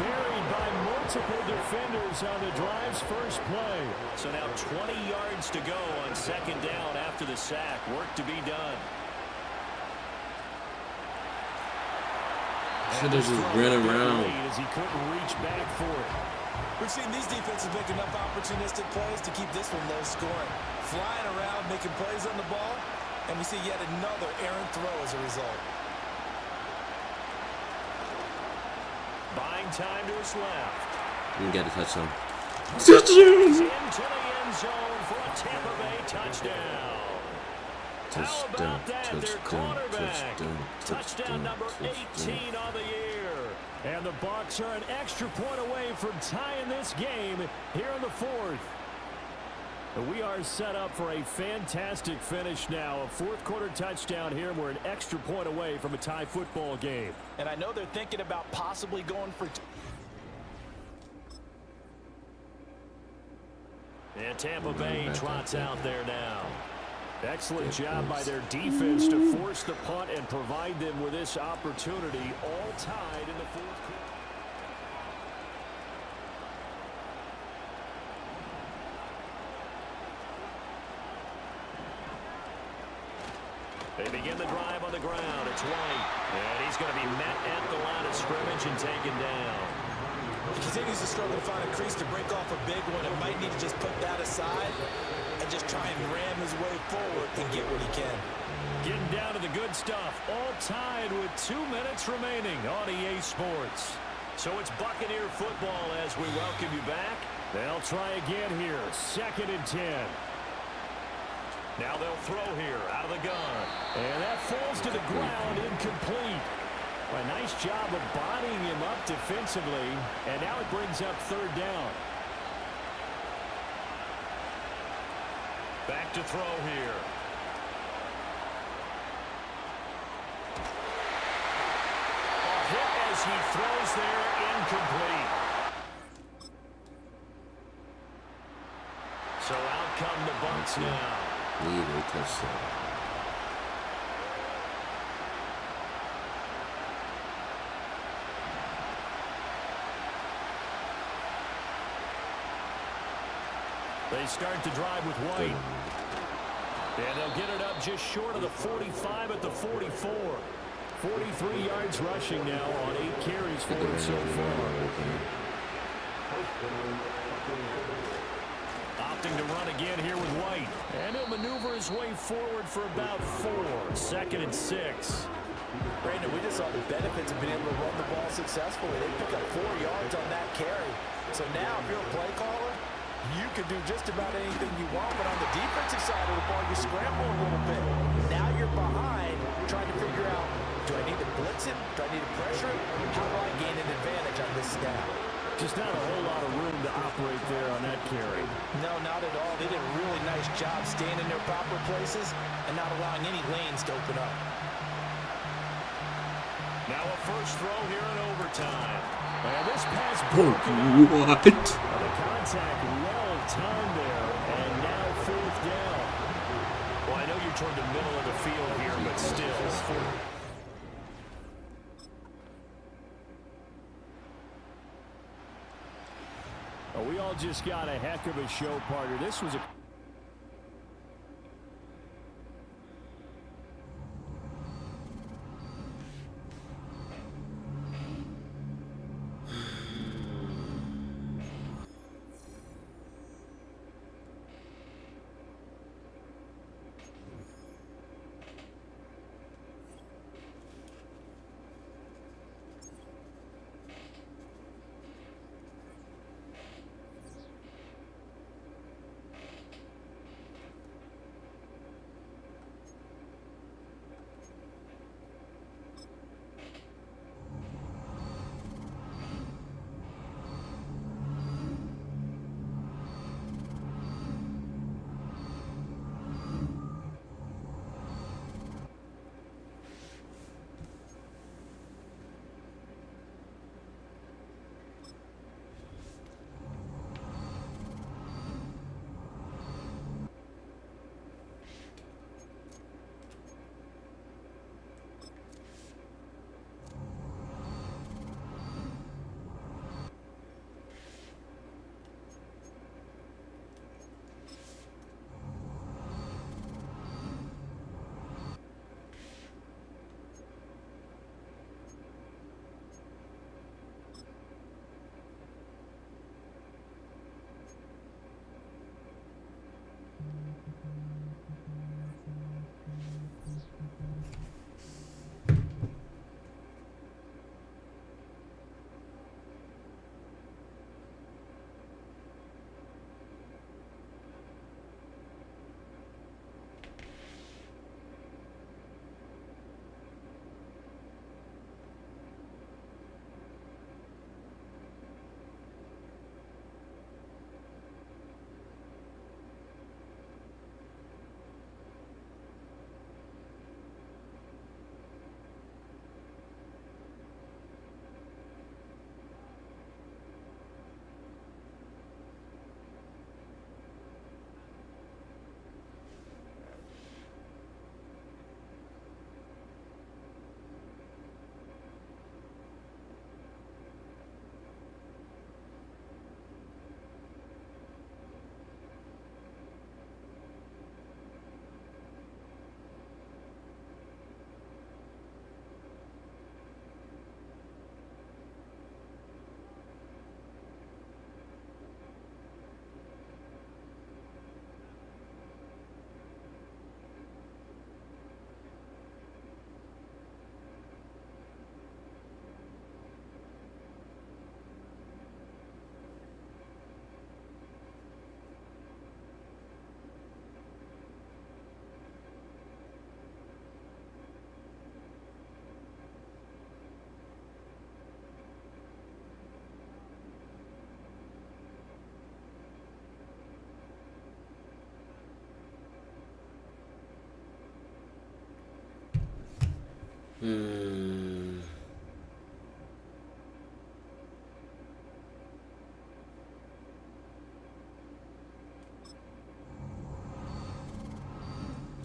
Buried by multiple defenders on the drive's first play. So now 20 yards to go on 2nd down after the sack. Work to be done. Should have just ran around. As he couldn't reach back for it. We've seen these defenses make enough opportunistic plays to keep this one low scoring. Flying around, making plays on the ball, and we see yet another errant throw as a result. Buying time to his left. You get a touchdown. Into the end zone for a Tampa Bay touchdown. Touchdown, touchdown number 18 on the year. And the Bucs are an extra point away from tying this game here in the 4th. We are set up for a fantastic finish now. A 4th quarter touchdown here. We're an extra point away from a tie football game. And I know they're thinking about possibly going for... And Tampa Bay trots out there now. Excellent job by their defense to force the punt and provide them with this opportunity, all tied in the 4th quarter. They begin the drive on the ground. It's White. And he's going to be met at the line of scrimmage and taken down. He continues to struggle to find a crease to break off a big one and might need to just put that aside and just try and ram his way forward and get what he can. Getting down to the good stuff. All tied with 2 minutes remaining on EA Sports. So it's Buccaneer football as we welcome you back. They'll try again here. 2nd and 10. Now they'll throw here out of the gun. And that falls to the ground, incomplete. A nice job of bodying him up defensively. And now it brings up 3rd down. Back to throw here. A hit as he throws there, incomplete. So out come the Bucks now. Need a touchdown. They start to drive with White. And they'll get it up just short of the 45 at the 44. 43 yards rushing now on 8 carries for him so far. Opting to run again here with White. And he'll maneuver his way forward for about 4. 2nd and 6. Brandon, we just saw the benefits of being able to run the ball successfully. They pick up 4 yards on that carry. So now if you're a play caller, you can do just about anything you want, but on the defensive side of the ball, you scramble a little bit. Now you're behind, trying to figure out, do I need to blitz it? Do I need to pressure it? How do I gain an advantage on this snap? Just not a whole lot of room to operate there on that carry. No, not at all. They did a really nice job staying in their proper places and not allowing any lanes to open up. Now a first throw here in overtime. And this pass What? the contact well timed there, and now 4th down. Well, I know you're toward the middle of the field here, but still. Well, we all just got a heck of a show, partner. This was a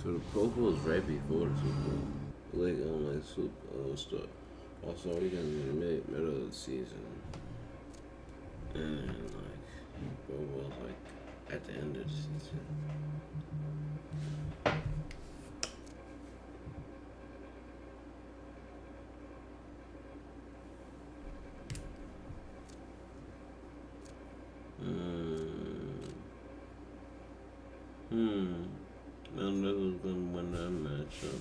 So the Pro Bowl is right before the Super Bowl. Like Super stuff. Also, we got in the middle of the season. And like Pro Bowl's like at the end of the season. And that was gonna win that matchup.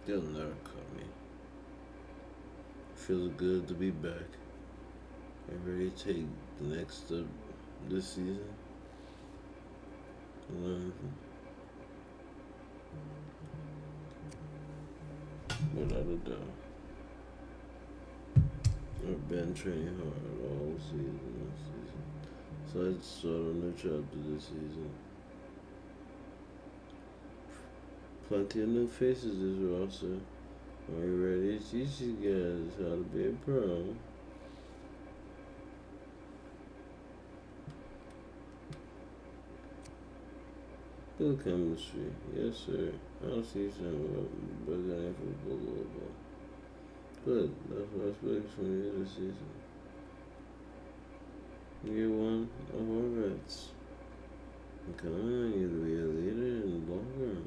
They'll never cut me. Feels good to be back. I'm ready to take the next step this season. Without a doubt. I've been training hard all season. So I start a new chapter this season. Plenty of new faces this roster. Are you ready to teach you guys how to be a pro? Good chemistry, yes sir. I'll see some bigger than football. Good, that's what I expect from you this season. Year one of our vets. Come on, you to be a leader in the long run.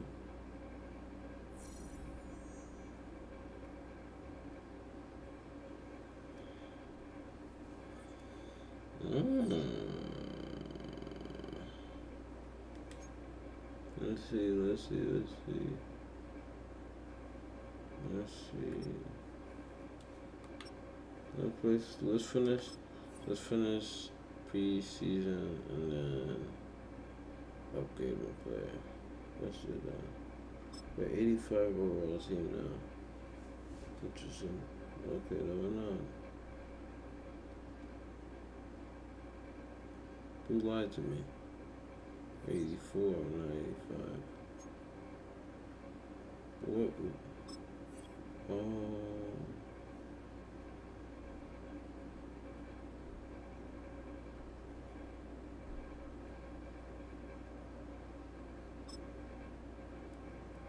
Let's see. Let's finish pre-season and then upgrade my player. Let's do that. We're 85 overall team now. Interesting. Okay, no, we're not. Who lied to me? 84, not 85. What? Oh.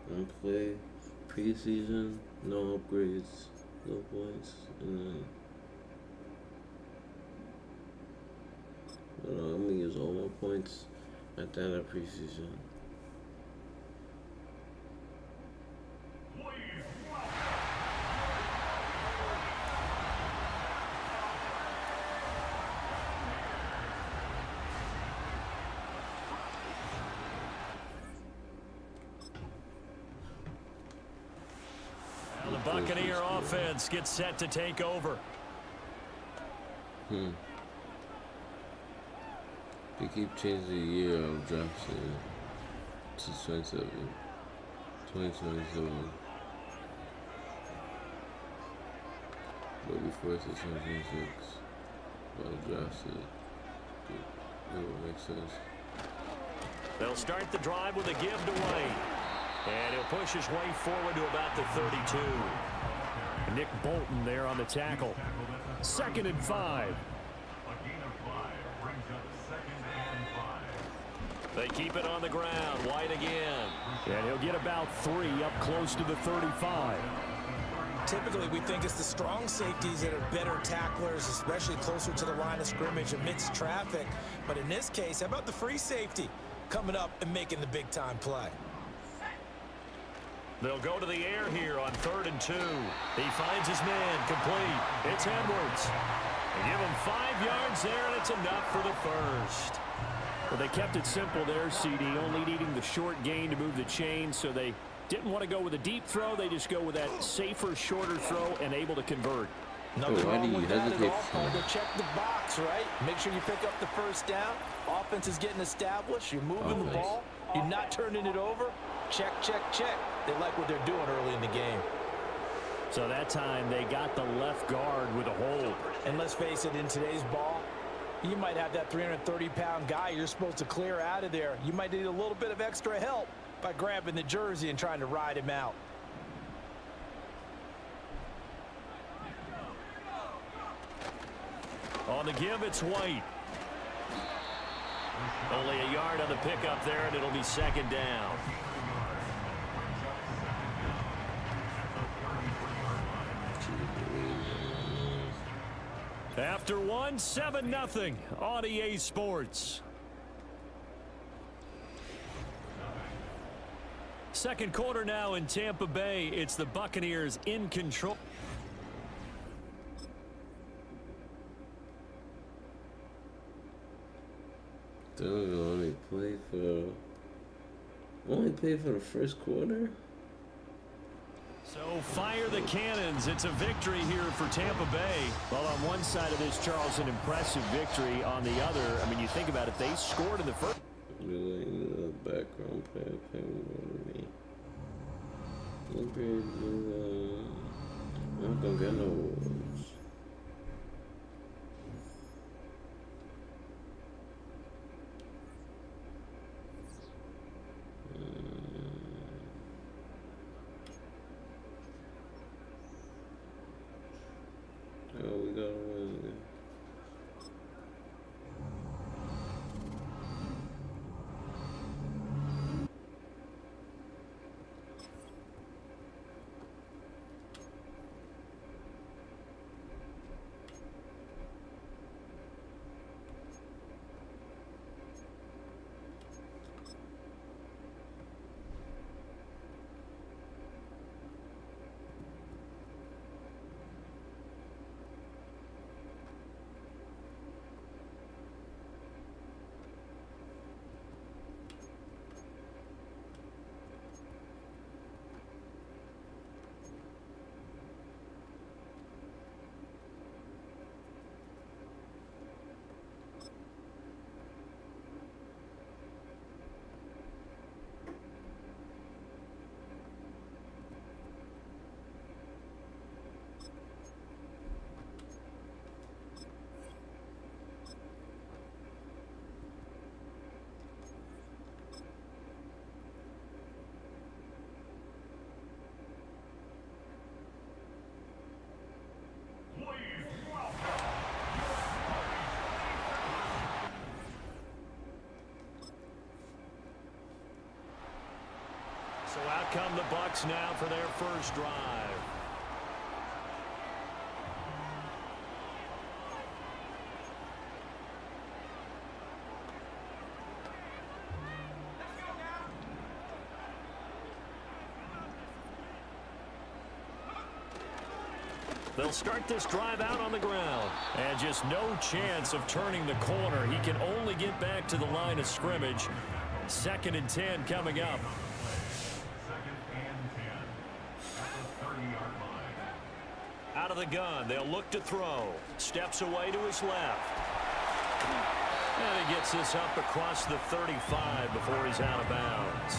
And play preseason, no upgrades, no points, and then I'm gonna use all my points at the end of preseason. Now the Buccaneer offense gets set to take over. They keep changing the year of drafts to 2027. But before it's 2026, I'll draft it. It will make sense. They'll start the drive with a give to Wayne. And he'll push his way forward to about the 32. Nick Bolton there on the tackle. 2nd and 5. A gain of 5 brings up 2nd and 5. They keep it on the ground. White again. And he'll get about 3 up close to the 35. Typically, we think it's the strong safeties that are better tacklers, especially closer to the line of scrimmage amidst traffic. But in this case, how about the free safety coming up and making the big-time play? They'll go to the air here on 3rd and 2. He finds his man, complete. It's Edwards. They give him 5 yards there, and it's enough for the first. Well, they kept it simple there, CD, only needing the short gain to move the chain, so they didn't want to go with a deep throw. They just go with that safer, shorter throw and able to convert. Nothing wrong with that at all. Hard to check the box, right? Make sure you pick up the first down. Offense is getting established. You're moving the ball. You're not turning it over. Check, check, check. They like what they're doing early in the game. So that time they got the left guard with a hold. And let's face it, in today's ball, you might have that 330-pound guy you're supposed to clear out of there. You might need a little bit of extra help by grabbing the jersey and trying to ride him out. On the give, it's White. Only a yard on the pickup there, and it'll be 2nd down. After 1, 7-0 on EA Sports. Second quarter now in Tampa Bay. It's the Buccaneers in control. Only play for the first quarter. So fire the cannons. It's a victory here for Tampa Bay. Well, on one side of this, Charles, an impressive victory. On the other, I mean, you think about it, they scored in the first. Really, background player playing with me. I'm not gonna get no awards. Oh, we gotta win. So out come the Bucs now for their first drive. They'll start this drive out on the ground. And just no chance of turning the corner. He can only get back to the line of scrimmage. 2nd and 10 coming up. 2nd and 10 at the 30-yard line. Out of the gun, they'll look to throw. Steps away to his left. And he gets this up across the 35 before he's out of bounds.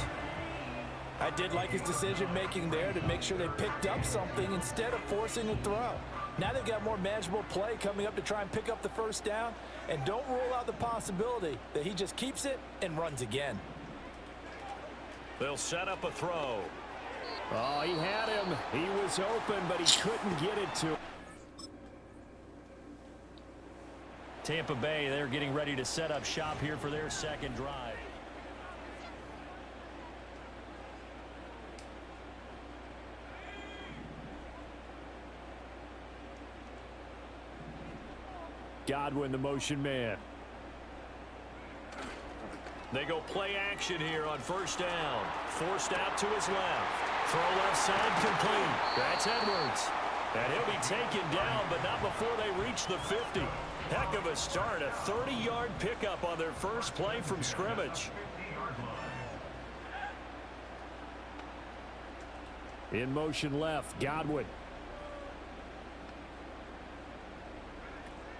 I did like his decision-making there to make sure they picked up something instead of forcing a throw. Now they've got more manageable play coming up to try and pick up the first down. And don't rule out the possibility that he just keeps it and runs again. They'll set up a throw. Oh, he had him. He was open, but he couldn't get it to him. Tampa Bay, they're getting ready to set up shop here for their second drive. Godwin, the motion man. They go play action here on first down. Forced out to his left. Throw left side complete. That's Edwards. And he'll be taken down, but not before they reach the 50. Heck of a start. A 30-yard pickup on their first play from scrimmage. In motion left, Godwin.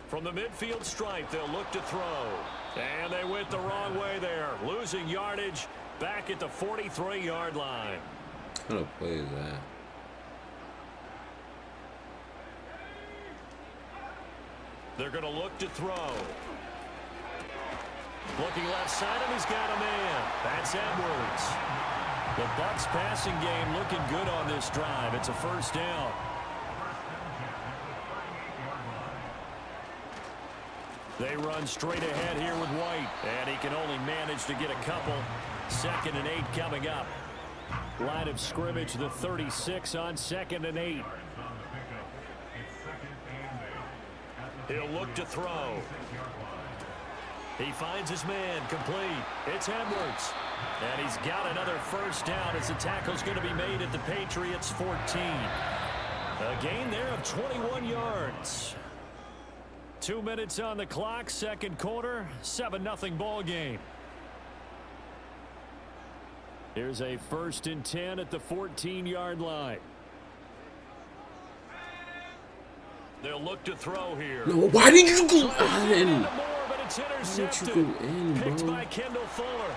From the midfield stripe, they'll look to throw. And they went the wrong way there. Losing yardage back at the 43-yard line. What kind of play is that? They're going to look to throw. Looking left side, and he's got a man. That's Edwards. The Bucs passing game looking good on this drive. It's a first down. They run straight ahead here with White, and he can only manage to get a couple. 2nd and 8 coming up. Line of scrimmage, the 36 on 2nd and 8. He'll look to throw. He finds his man complete. It's Edwards. And he's got another first down as the tackle's going to be made at the Patriots 14. A gain there of 21 yards. 2 minutes on the clock, second quarter, 7-0 ball game. Here's a 1st and 10 at the 14-yard line. They'll look to throw here. No, why did you go in? But it's intercepted. Why did you go in, bro? Picked by Kendall Fuller.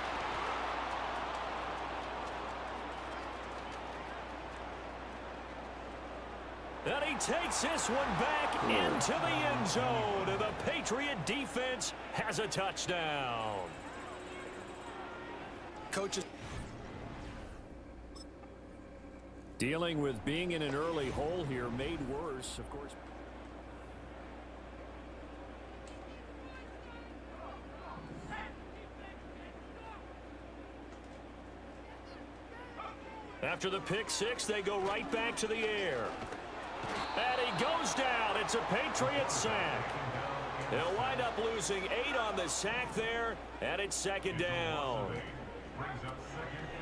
And he takes this one back into the end zone. And the Patriot defense has a touchdown. Coaches. Dealing with being in an early hole here, made worse, of course. After the pick six, they go right back to the air. And he goes down. It's a Patriot sack. They'll wind up losing 8 on the sack there, and it's 2nd down.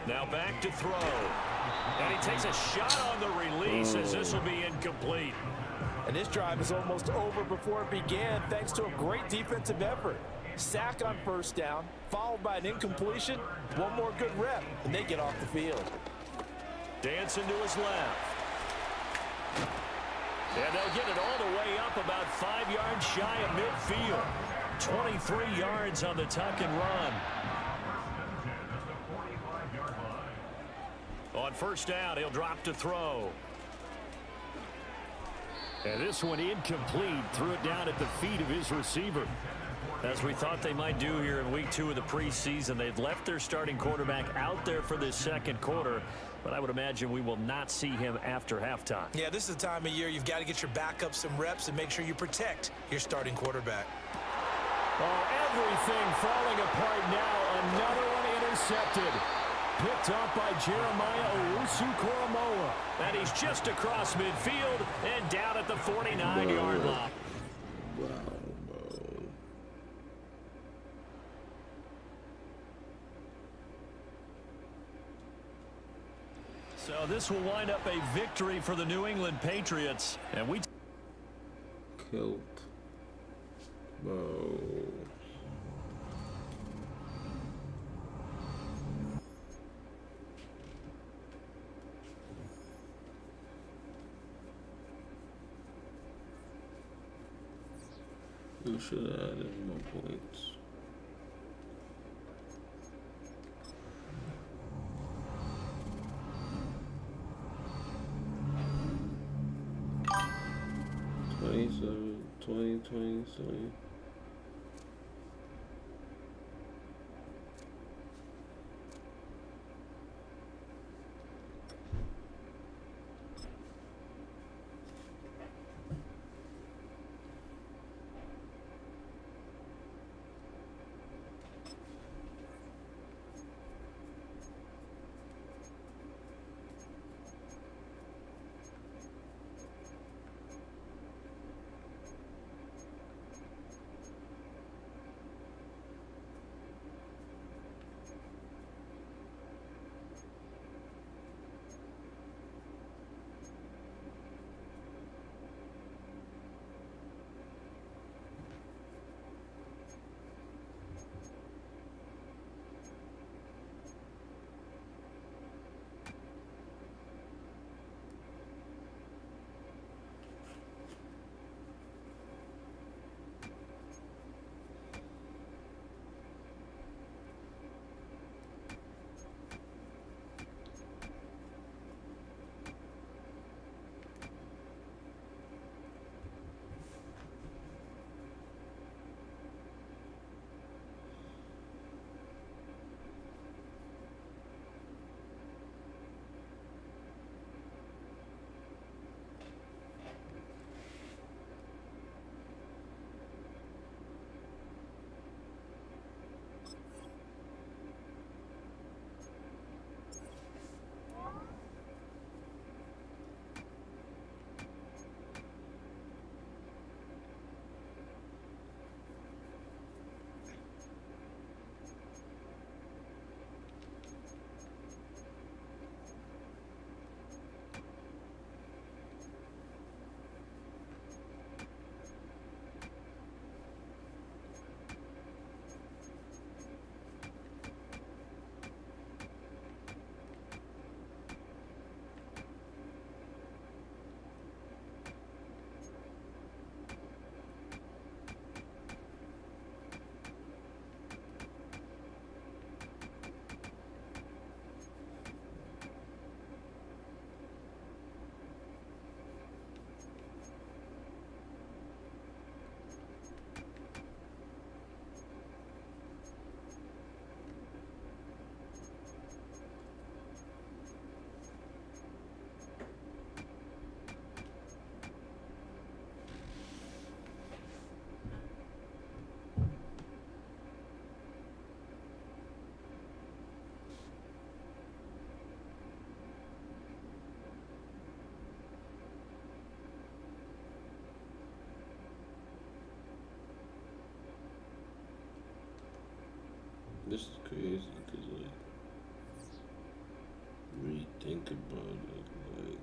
Now back to throw. And he takes a shot on the release as this will be incomplete. And this drive is almost over before it began thanks to a great defensive effort. Sack on first down, followed by an incompletion. One more good rep, and they get off the field. Dancing to his left. And they'll get it all the way up about 5 yards shy of midfield. 23 yards on the tuck and run. On first down, he'll drop to throw. And this one incomplete. Threw it down at the feet of his receiver. As we thought they might do here in week 2 of the preseason, they've left their starting quarterback out there for this second quarter. But I would imagine we will not see him after halftime. Yeah, this is the time of year you've got to get your backup some reps and make sure you protect your starting quarterback. Oh, everything falling apart now. Another one intercepted. Picked up by Jeremiah Owusu-Koramoah. And he's just across midfield and down at the 49-yard line. Wow, bro. So this will wind up a victory for the New England Patriots. And we Killed. Bro. We should have added more points. 27. this is crazy because, like, really think about it, like,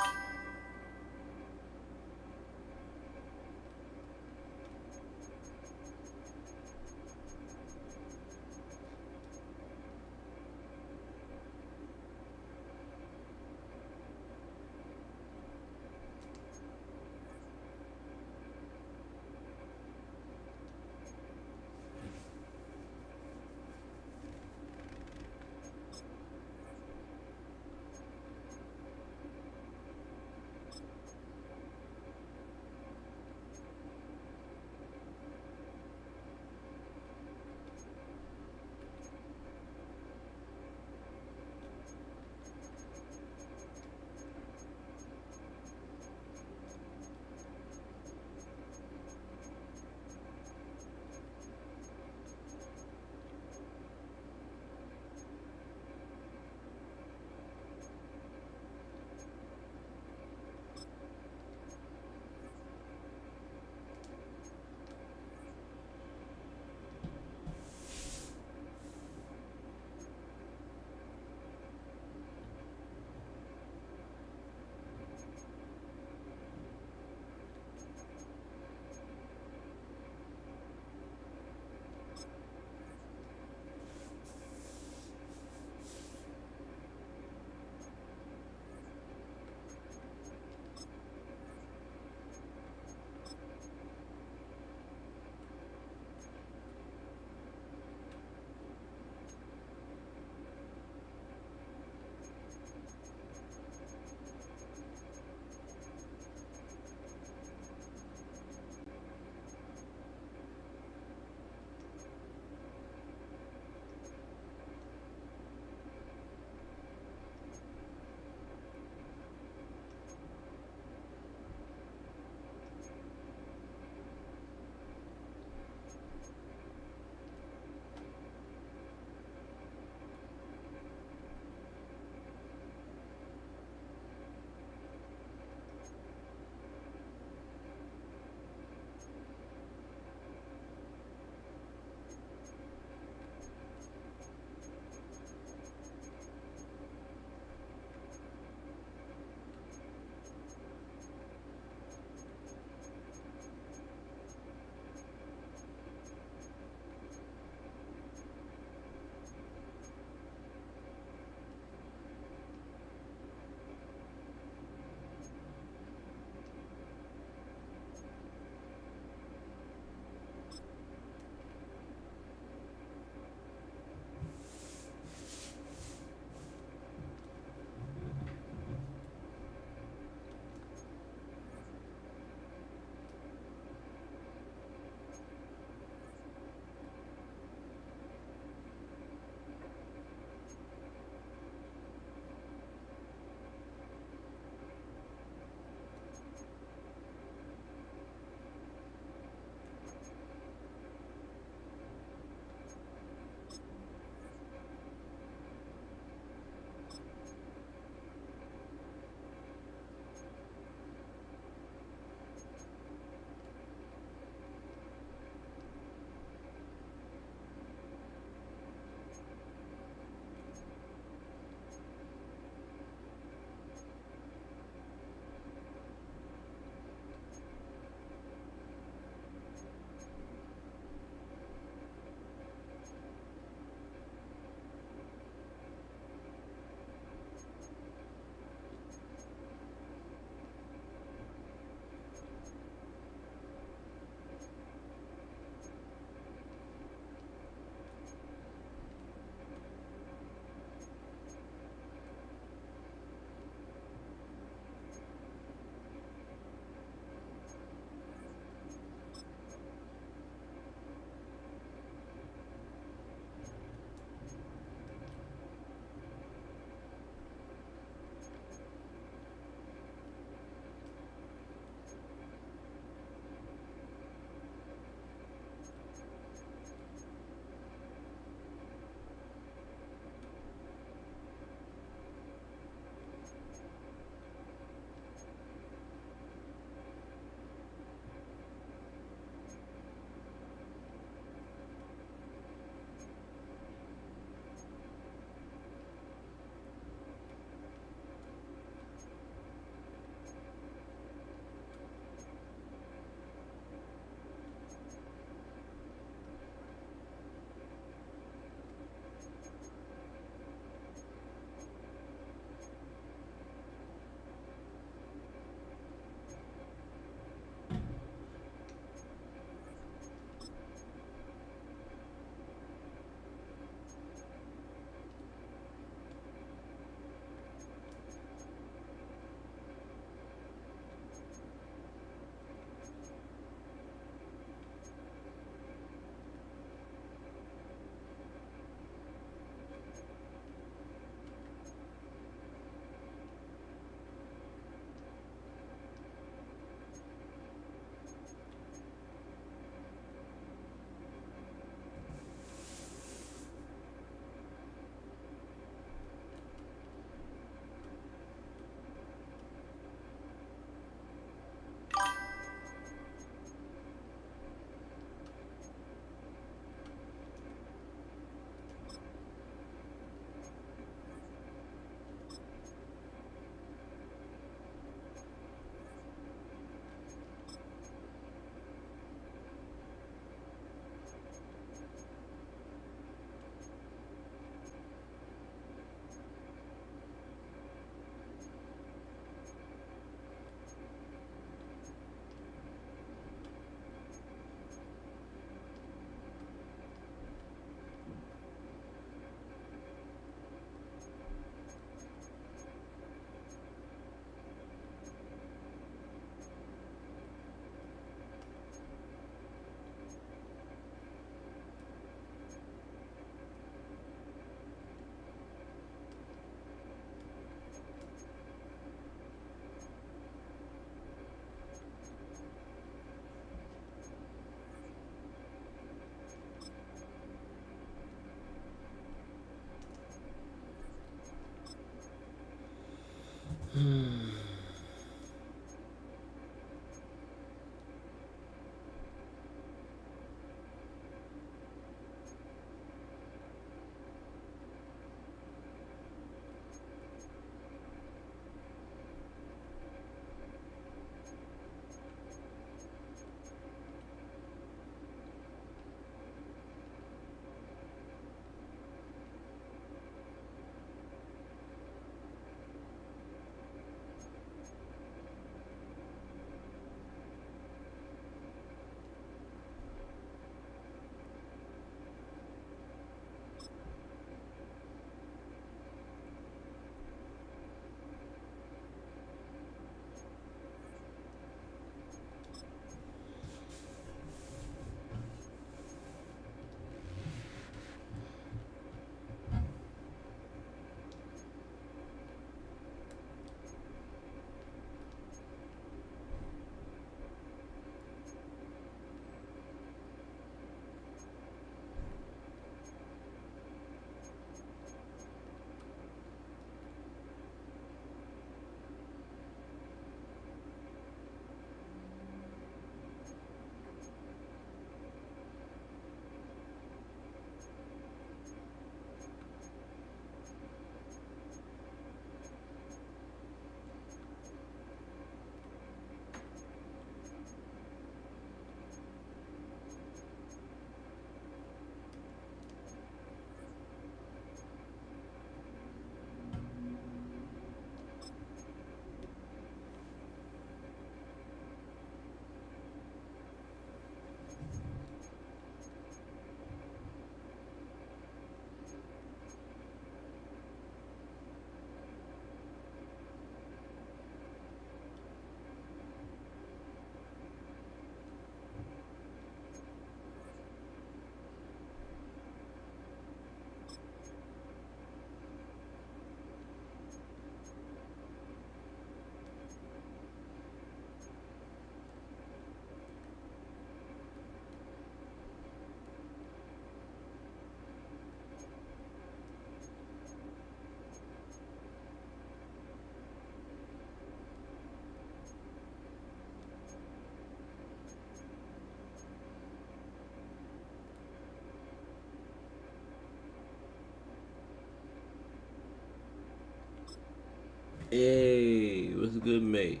Hey, what's good, mate?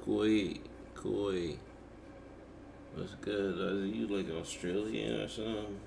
Koi. What's good? Are you like Australian or something?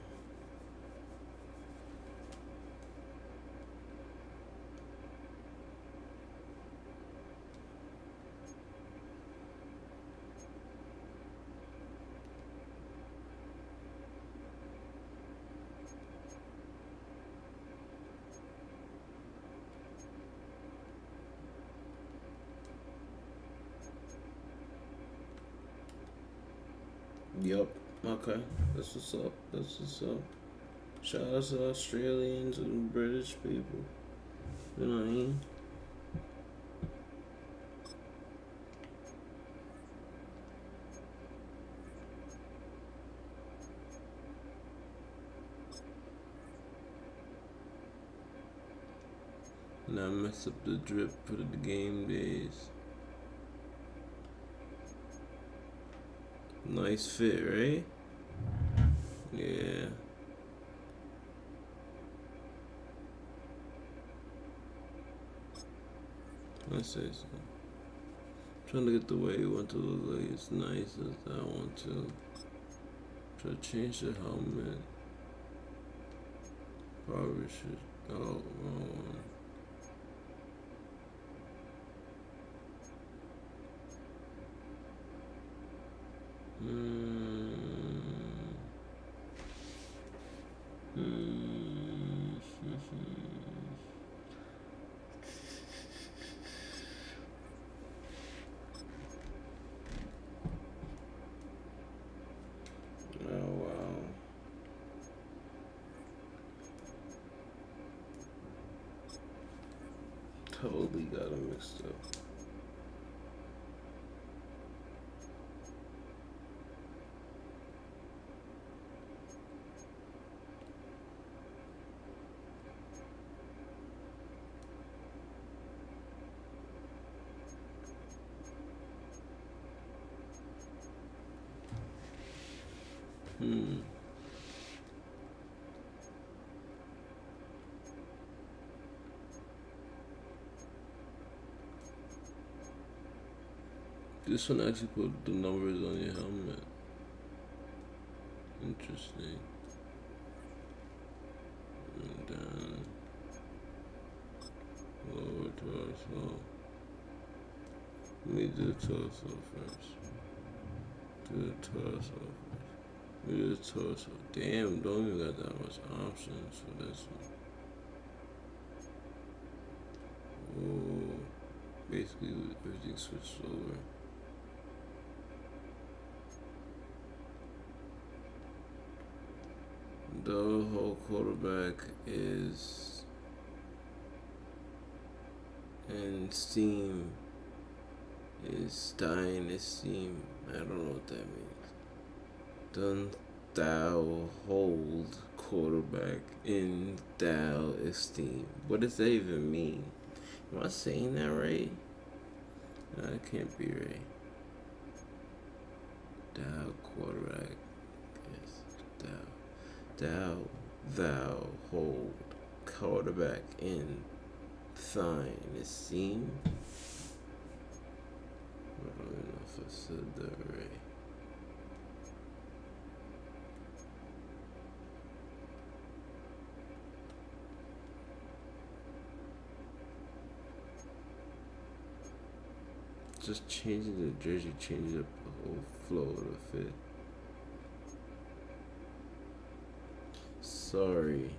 Yup. Okay. That's what's up. That's what's up. Shout out to Australians and British people. You know what I mean? Now mess up the drip for the game days. Nice fit, right? Yeah. I say so. Trying to get the way you want to look like as nice as I want to. Try to change the helmet. Probably should. Oh, wrong one. Oh wow. Totally got them mixed up. This one actually put the numbers on your helmet. Interesting. And then lower torso. Let me do the torso first. Do the torso first. Do the torso. Damn, don't even got that much options for this one. Oh, basically everything switched over. The whole quarterback is in Steam is dying esteem. I don't know what that means. Don't thou hold quarterback in thou esteem. What does that even mean? Am I saying that right? No, it can't be right. Thou quarterback is thou. Thou hold quarterback in thine esteem. I don't even know if I said that right. Just changing the jersey changes up the whole flow of the fit. Sorry,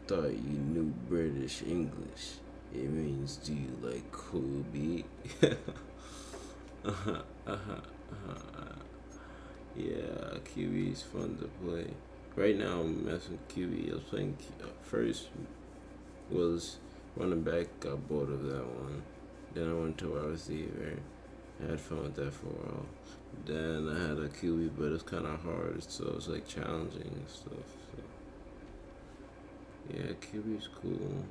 thought you knew British English. It means, do you like QB? Yeah, QB is fun to play. Right now I'm messing with QB. I was playing first was running back. Got bored of that one. Then I went to wide receiver. I had fun with that for a while. Then I had a QB, but it's kind of hard, so it's like challenging and stuff. So. Yeah, QB's cool.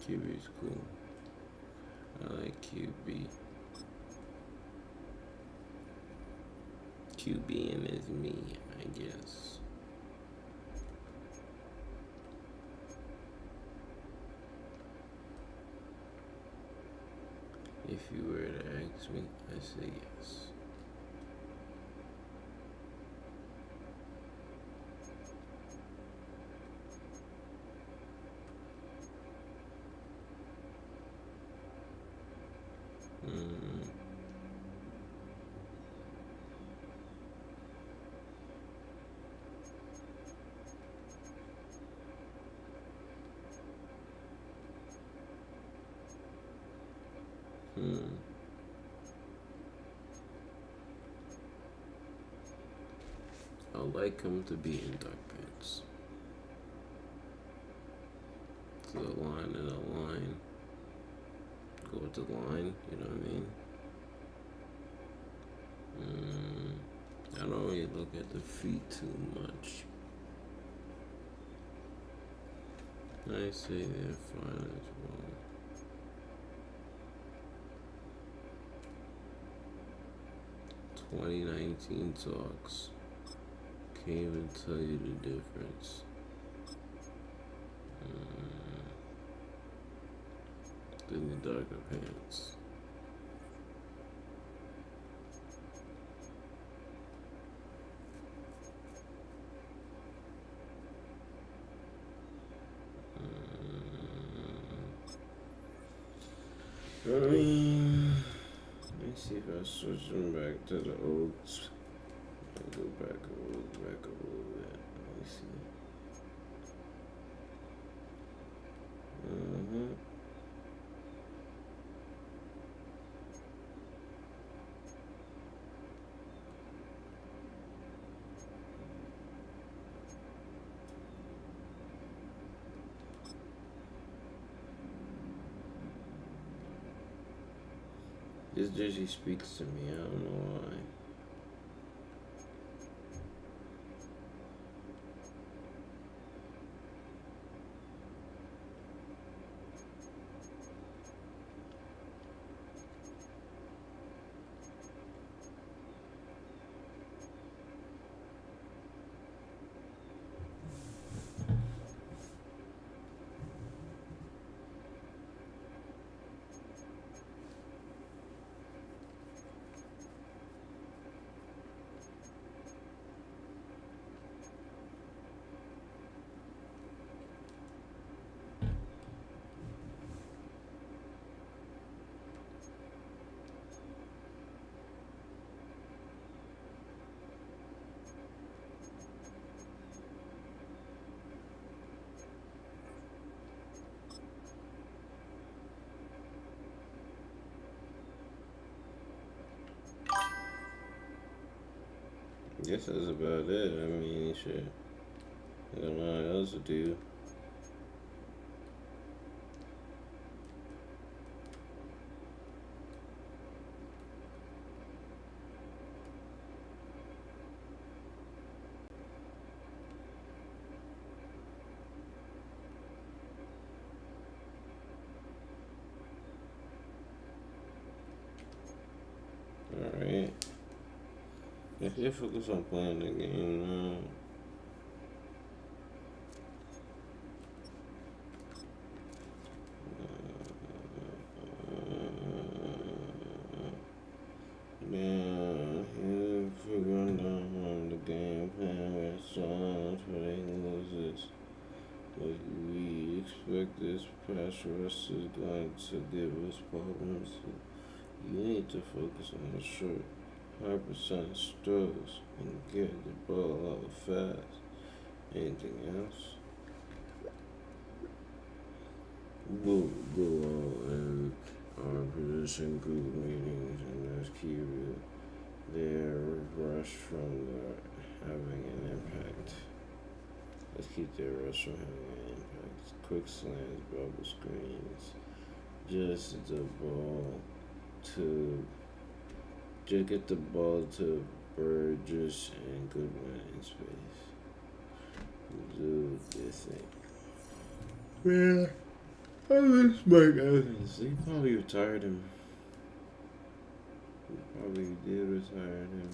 QB's cool. I like QB. QB'ing is me, I guess. If you were to ask me, I say yes. I like him to be in dark pants. To the line and a line. Go with the line, you know what I mean? I don't really look at the feet too much. I say they're fine as well. "2019 talks. Can't even tell you the difference. In the darker pants. Let me see if I switch them back to the oats. I'll go back a little bit. Let me see. This jersey speaks to me, I don't know why. Guess that's about it. I mean, shit. I don't know what else to do. Alright. If they focus on playing the game now. He's figuring out on the game plan where songs where they lose this. But we expect this pass rush is going to give us problems. You need to focus on the short 100% struggles and get the ball out fast. Anything else? We'll go out in our position group meetings and let's keep their rush from having an impact. Let's keep their rush from having an impact. Quick slants, bubble screens, just get the ball to Burgess and Goodwin in space. Do this thing. Man, I miss Mike Evans. He probably retired him. He probably did retire him.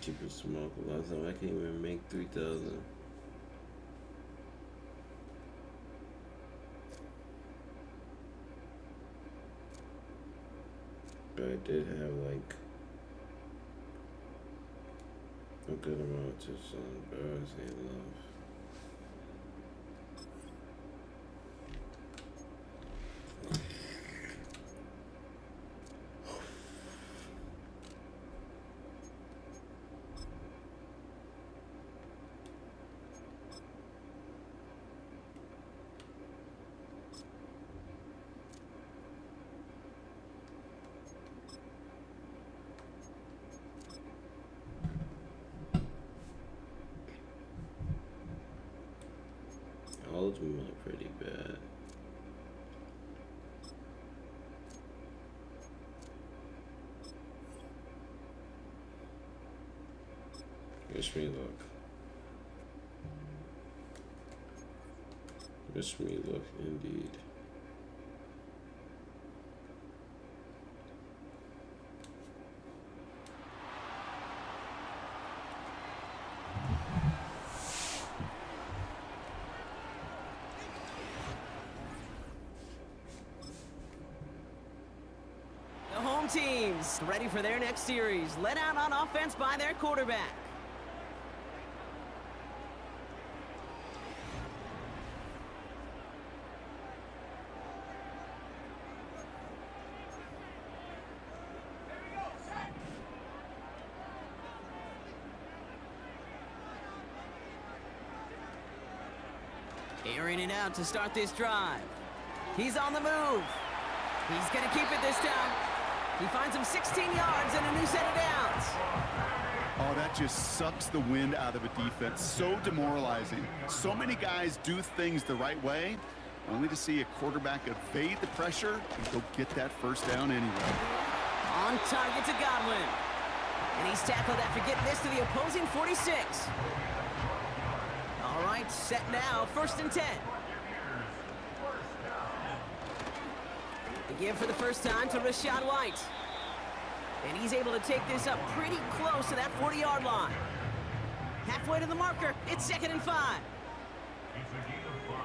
cheapest smoke. Last time I can't even make 3,000. But I did have like a good amount to some birds and love. All of them are pretty bad. Wish me luck. Wish me luck indeed. Teams ready for their next series, led out on offense by their quarterback. Airing it out to start this drive. He's on the move. He's going to keep it this time. He finds him 16 yards and a new set of downs. Oh, that just sucks the wind out of a defense. So demoralizing. So many guys do things the right way, only to see a quarterback evade the pressure and go get that first down anyway. On target to Godwin. And he's tackled after getting this to the opposing 46. All right, set now, 1st and 10. Give for the first time to Rashad White. And he's able to take this up pretty close to that 40-yard line. Halfway to the marker, it's 2nd and 5. It's a gain of 5.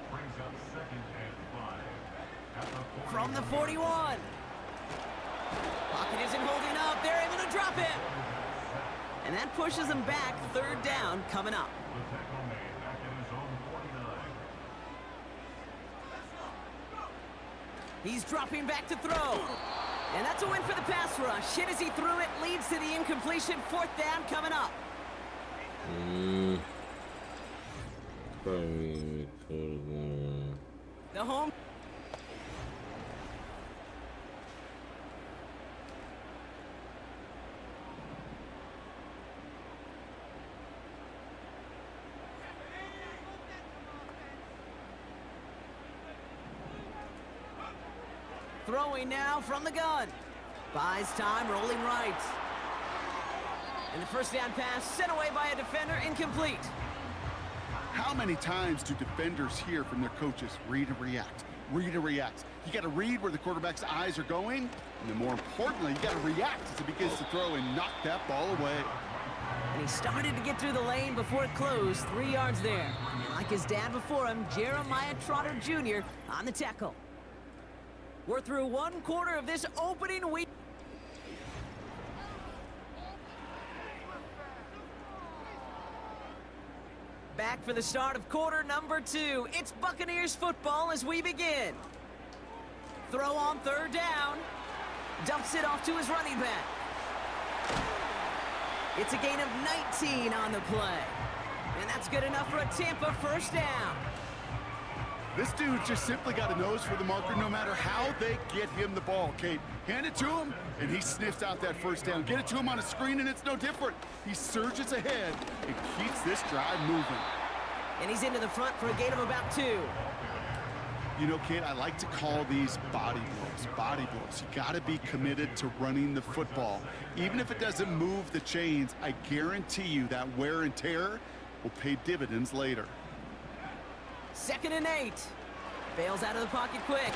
Brings up 2nd and 5. At the 40. From the 41. Pocket isn't holding up. They're able to drop it. And that pushes them back. 3rd down coming up. The tackle made back in his own 49. He's dropping back to throw. And that's a win for the pass rush. Hit as he threw it, leads to the incompletion. 4th down coming up. Probably The home. Throwing now from the gun. Buys time, rolling right. And the first down pass sent away by a defender, incomplete. How many times do defenders hear from their coaches, read and react, read and react? You got to read where the quarterback's eyes are going, and then more importantly, you got to react as it begins to throw and knock that ball away. And he started to get through the lane before it closed, 3 yards there. And like his dad before him, Jeremiah Trotter Jr. on the tackle. We're through 1 quarter of this opening week. Back for the start of quarter number 2. It's Buccaneers football as we begin. Throw on 3rd down. Dumps it off to his running back. It's a gain of 19 on the play. And that's good enough for a Tampa 1st down. This dude just simply got a nose for the marker no matter how they get him the ball, Kate. Hand it to him, and he sniffs out that 1st down. Get it to him on a screen, and it's no different. He surges ahead and keeps this drive moving. And he's into the front for a gain of about 2. You know, Kate, I like to call these body blows. Body blows. You got to be committed to running the football. Even if it doesn't move the chains, I guarantee you that wear and tear will pay dividends later. 2nd and 8. Bails out of the pocket quick.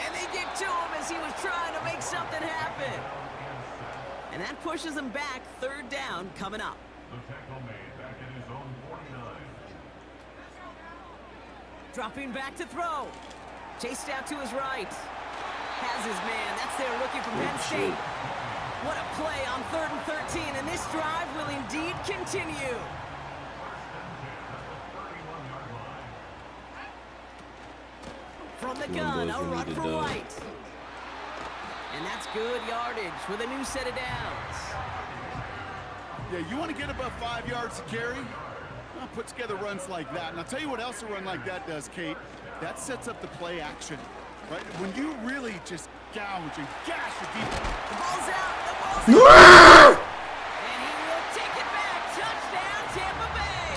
And they get to him as he was trying to make something happen. And that pushes them back. Third down coming up. The tackle made back at his own 49. Dropping back to throw. Chased out to his right. Has his man. That's their rookie from Penn State. What a play on 3rd and 13. And this drive will indeed continue. From the gun, a run for White. And that's good yardage with a new set of downs. Yeah, you want to get above 5 yards to carry? Well, put together runs like that. And I'll tell you what else a run like that does, Kate. That sets up the play action, right? When you really just gouge and gash your defense. The ball's out. The ball's out. And he will take it back. Touchdown, Tampa Bay.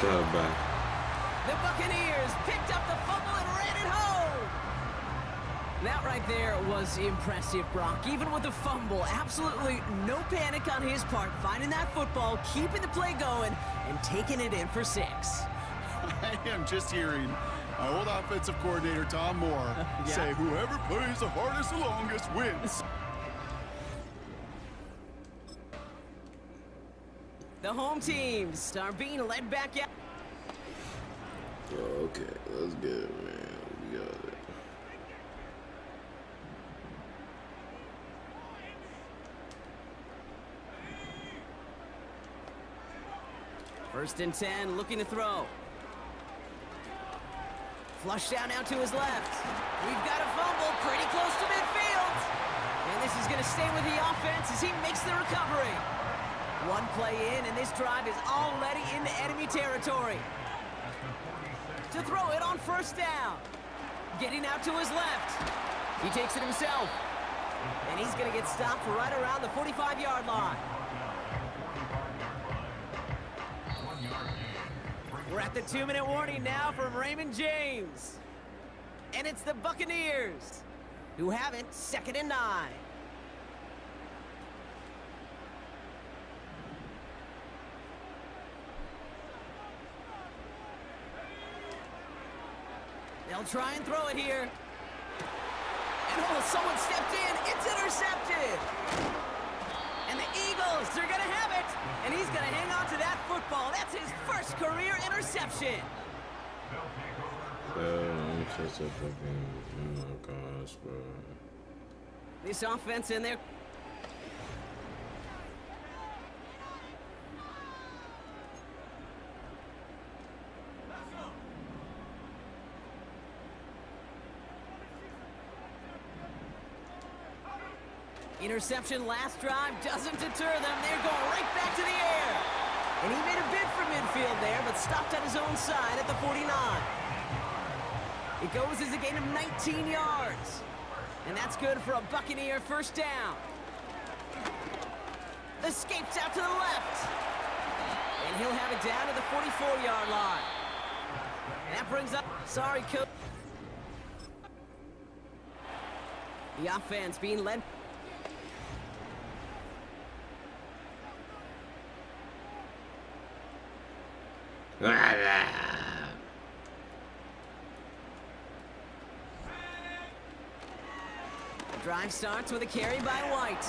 The Buccaneers picked up the fumble and ran it home. That right there was impressive, Brock. Even with the fumble, absolutely no panic on his part. Finding that football, keeping the play going, and taking it in for 6. I am just hearing my old offensive coordinator, Tom Moore, say, whoever plays the hardest and longest wins. The home teams are being led back out. Oh, okay, that's good, man. We got it. First and 10, looking to throw. Flush down now to his left. We've got a fumble pretty close to midfield. And this is going to stay with the offense as he makes the recovery. One play in, and this drive is already into enemy territory. To throw it on first down. Getting out to his left. He takes it himself. And he's going to get stopped right around the 45-yard line. We're at the 2-minute warning now from Raymond James. And it's the Buccaneers who have it, 2nd and 9. They'll try and throw it here. And oh, someone stepped in. It's intercepted. And the Eagles are going to have it. And he's going to hang on to that football. That's his first career interception. I'm such a fucking, oh my gosh, bro. This offense in there. Interception last drive doesn't deter them. They're going right back to the air. And he made a bid for midfield there, but stopped on his own side at the 49. It goes as a gain of 19 yards. And that's good for a Buccaneer first down. Escapes out to the left. And he'll have it down to the 44-yard line. And that brings up, sorry, coach. The offense being led. Drive starts with a carry by White.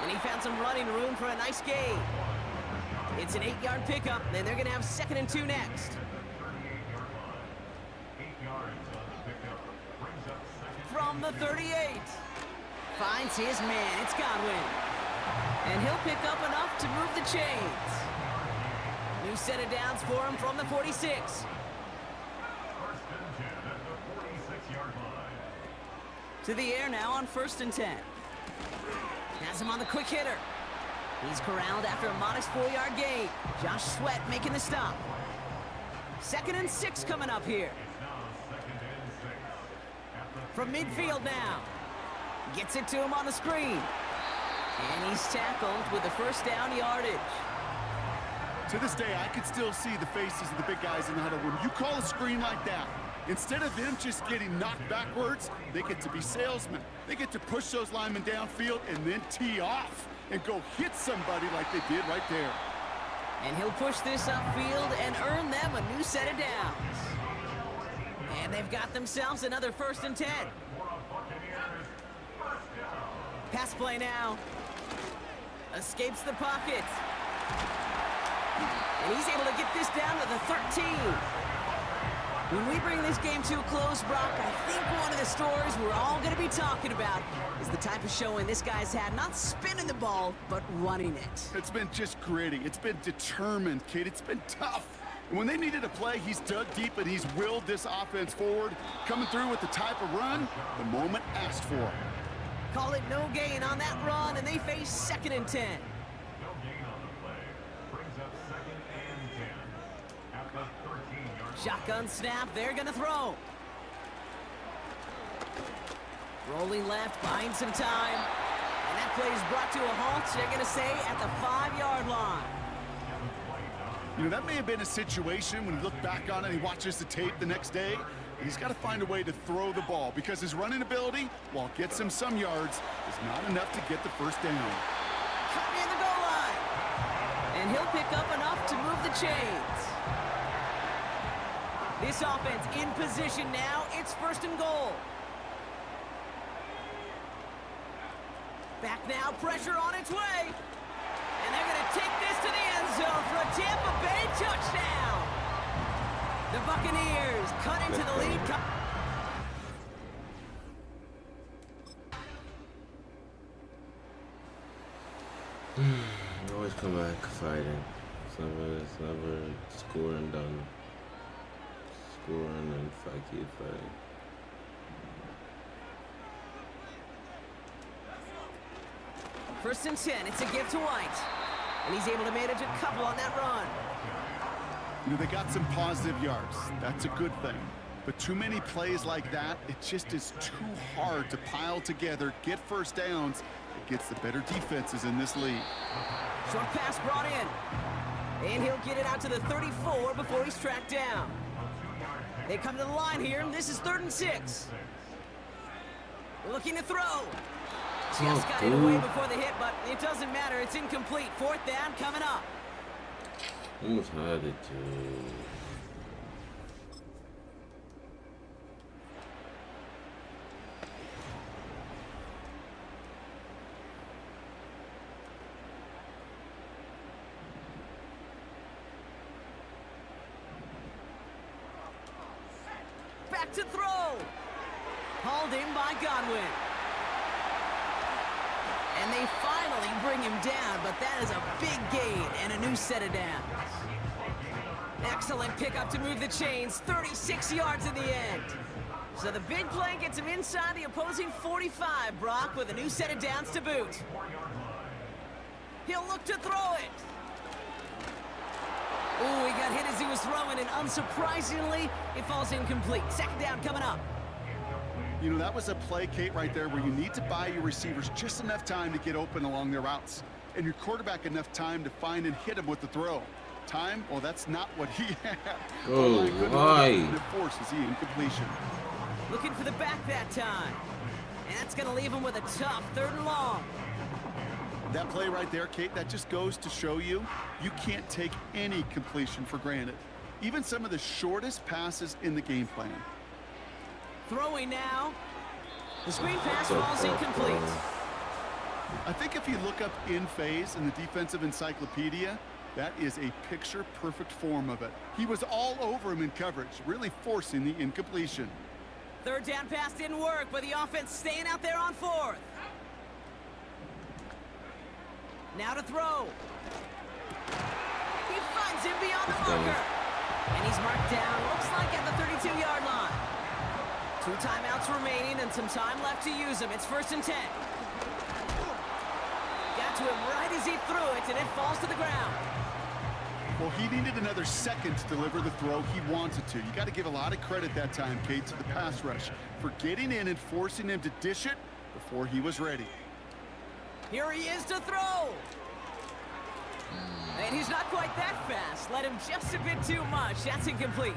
And he found some running room for a nice gain. It's an 8-yard pickup, and they're going to have 2nd and 2 next. From the 38. Finds his man. It's Godwin. And he'll pick up enough to move the chains. New set of downs for him from the 46. To the air now on 1st and 10. Has him on the quick hitter. He's corralled after a modest 4-yard gain. Josh Sweat making the stop. 2nd and 6 coming up here. From midfield now. Gets it to him on the screen. And he's tackled with the first down yardage. To this day, I can still see the faces of the big guys in the huddle. When you call a screen like that, instead of them just getting knocked backwards, they get to be salesmen. They get to push those linemen downfield and then tee off and go hit somebody like they did right there. And he'll push this upfield and earn them a new set of downs. And they've got themselves another 1st and 10. Pass play now. Escapes the pocket. And he's able to get this down to the 13. When we bring this game to a close, Brock, I think one of the stories we're all going to be talking about is the type of showing this guy's had, not spinning the ball, but running it. It's been just gritty. It's been determined, Kate. It's been tough. And when they needed a play, he's dug deep and he's willed this offense forward, coming through with the type of run the moment asked for. Call it no gain on that run, and they face 2nd and 10. No gain on the play. Brings up 2nd and 10. At the 13-yard line. Shotgun snap, they're gonna throw. Rolling left, buying some time. And that play is brought to a halt, they're gonna say, at the 5-yard line. You know, that may have been a situation when you look back on it and he watches the tape the next day. He's got to find a way to throw the ball because his running ability, while it gets him some yards, is not enough to get the first down. Cut near the goal line. And he'll pick up enough to move the chains. This offense in position now. It's 1st and goal. Back now, pressure on its way. And they're going to take this to the end zone for a Tampa Bay touchdown. The Buccaneers cut into the lead. Always come back fighting. It's never score and done. Scoring and keep fighting. First and 10, it's a give to White. And he's able to manage a couple on that run. You know, they got some positive yards. That's a good thing. But too many plays like that, it just is too hard to pile together, get first downs against the better defenses in this league. Short pass brought in. And he'll get it out to the 34 before he's tracked down. They come to the line here, and this is 3rd and 6. Looking to throw. Just got it away before the hit, but it doesn't matter. It's incomplete. 4th down coming up. Almost had it too. Back to throw. Hauled in by Godwin. And they finally bring him down, but that is a big gain and a new set of downs. Excellent pickup to move the chains, 36 yards in the end. So the big play gets him inside the opposing 45, Brock, with a new set of downs to boot. He'll look to throw it. Ooh, he got hit as he was throwing, and unsurprisingly, it falls incomplete. 2nd down coming up. You know, that was a play, Kate, right there where you need to buy your receivers just enough time to get open along their routes. And your quarterback enough time to find and hit him with the throw. Time? Well, that's not what he had. Oh, why? It forces the incompletion. Looking for the back that time. And that's going to leave him with a tough 3rd and long. That play right there, Kate, that just goes to show you can't take any completion for granted. Even some of the shortest passes in the game plan. Throwing now. The screen pass falls incomplete. I think if you look up in phase in the defensive encyclopedia, that is a picture-perfect form of it. He was all over him in coverage, really forcing the incompletion. 3rd down pass didn't work, but the offense staying out there on 4th. Now to throw. He finds him beyond the marker. And he's marked down, looks like at the 32-yard line. 2 timeouts remaining and some time left to use them. It's 1st and 10. Got to him right as he threw it, and it falls to the ground. Well, he needed another second to deliver the throw he wanted to. You got to give a lot of credit that time, Kate, to the pass rush for getting in and forcing him to dish it before he was ready. Here he is to throw. And he's not quite that fast. Let him just a bit too much. That's incomplete.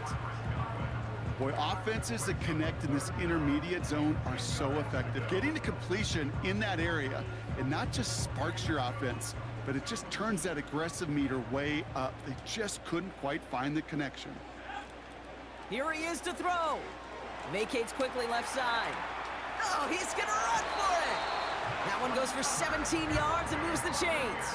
Boy, offenses that connect in this intermediate zone are so effective. Getting to completion in that area, it not just sparks your offense, but it just turns that aggressive meter way up. They just couldn't quite find the connection. Here he is to throw. Vacates quickly left side. Oh, he's going to run for it. That one goes for 17 yards and moves the chains.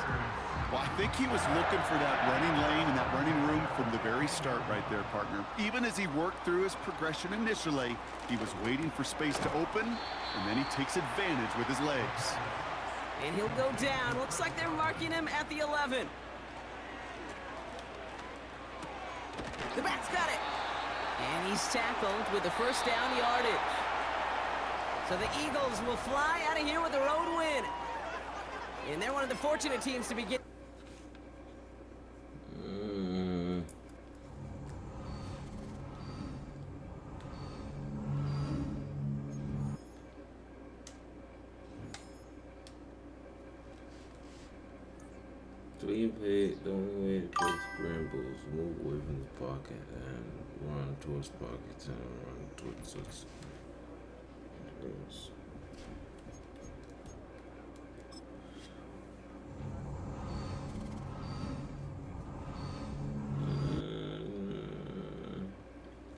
Well, I think he was looking for that running lane and that running room from the very start right there, partner. Even as he worked through his progression initially, he was waiting for space to open, and then he takes advantage with his legs. And he'll go down. Looks like they're marking him at the 11. The back's got it. And he's tackled with the first down yardage. So the Eagles will fly out of here with a road win. And they're one of the fortunate teams to be getting. The only way to play scrambles, move away from the pocket and run towards pockets and run towards us.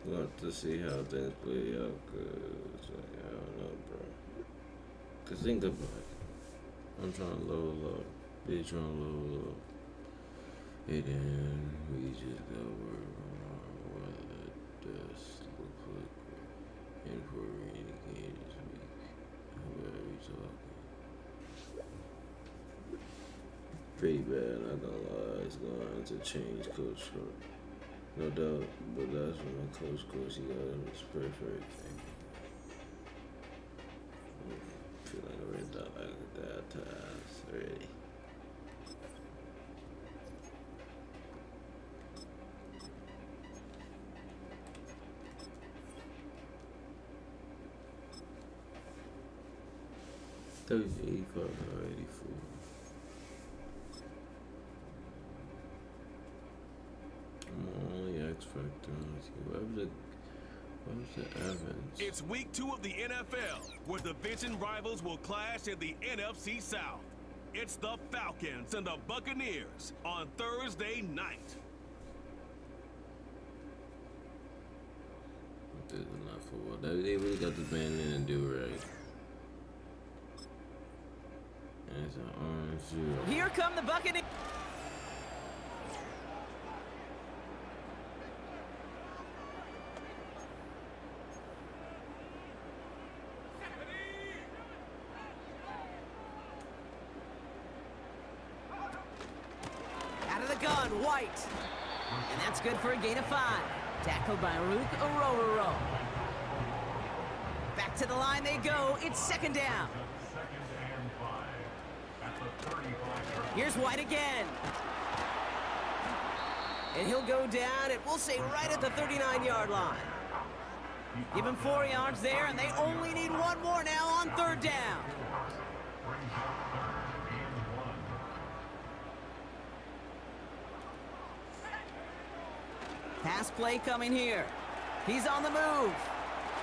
We'll have to see how things play out, cause I don't know, bro. Cause think about it. I'm trying to level up. They trying to level up. And then we just got work on what the dust looks like. And for a rainy game this week. How about we talking? Pretty bad, not gonna lie. It's gonna have to change coach. No doubt, but that's when my coach, he got him to spray for everything. Feeling red dot like that times already. $85 or 84. Only X Factor. What was the Evans? It's week 2 of the NFL, where division rivals will clash in the NFC South. It's the Falcons and the Buccaneers on Thursday night. This is not football. They really got this band in and do right. And it's an orange zero. Here come the Buccaneers. Out of the gun, White. And that's good for a gain of 5. Tackled by Rook Orororo. Back to the line they go. It's second down. Here's White again. And he'll go down, and we'll say right at the 39-yard line. Give him 4 yards there, and they only need 1 more now on third down. Pass play coming here. He's on the move.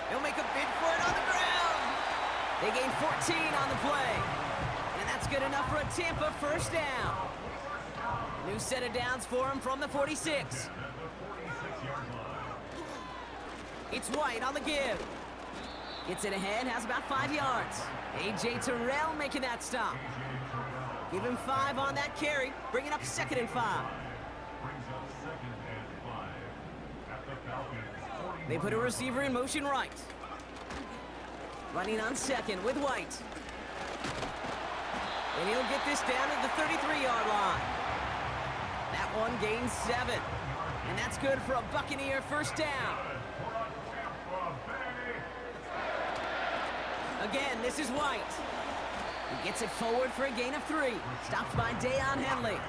He'll make a bid for it on the ground. They gain 14 on the play. And that's good enough for a Tampa first down. New set of downs for him from the 46. It's White on the give. Gets it ahead, has about 5 yards. A.J. Terrell making that stop. Give him 5 on that carry, bring it up 2nd and 5. They put a receiver in motion right. Running on 2nd with White. And he'll get this down to the 33-yard line. That one gains 7. And that's good for a Buccaneer first down. Again, this is White. He gets it forward for a gain of 3. Stopped by Deion Henley.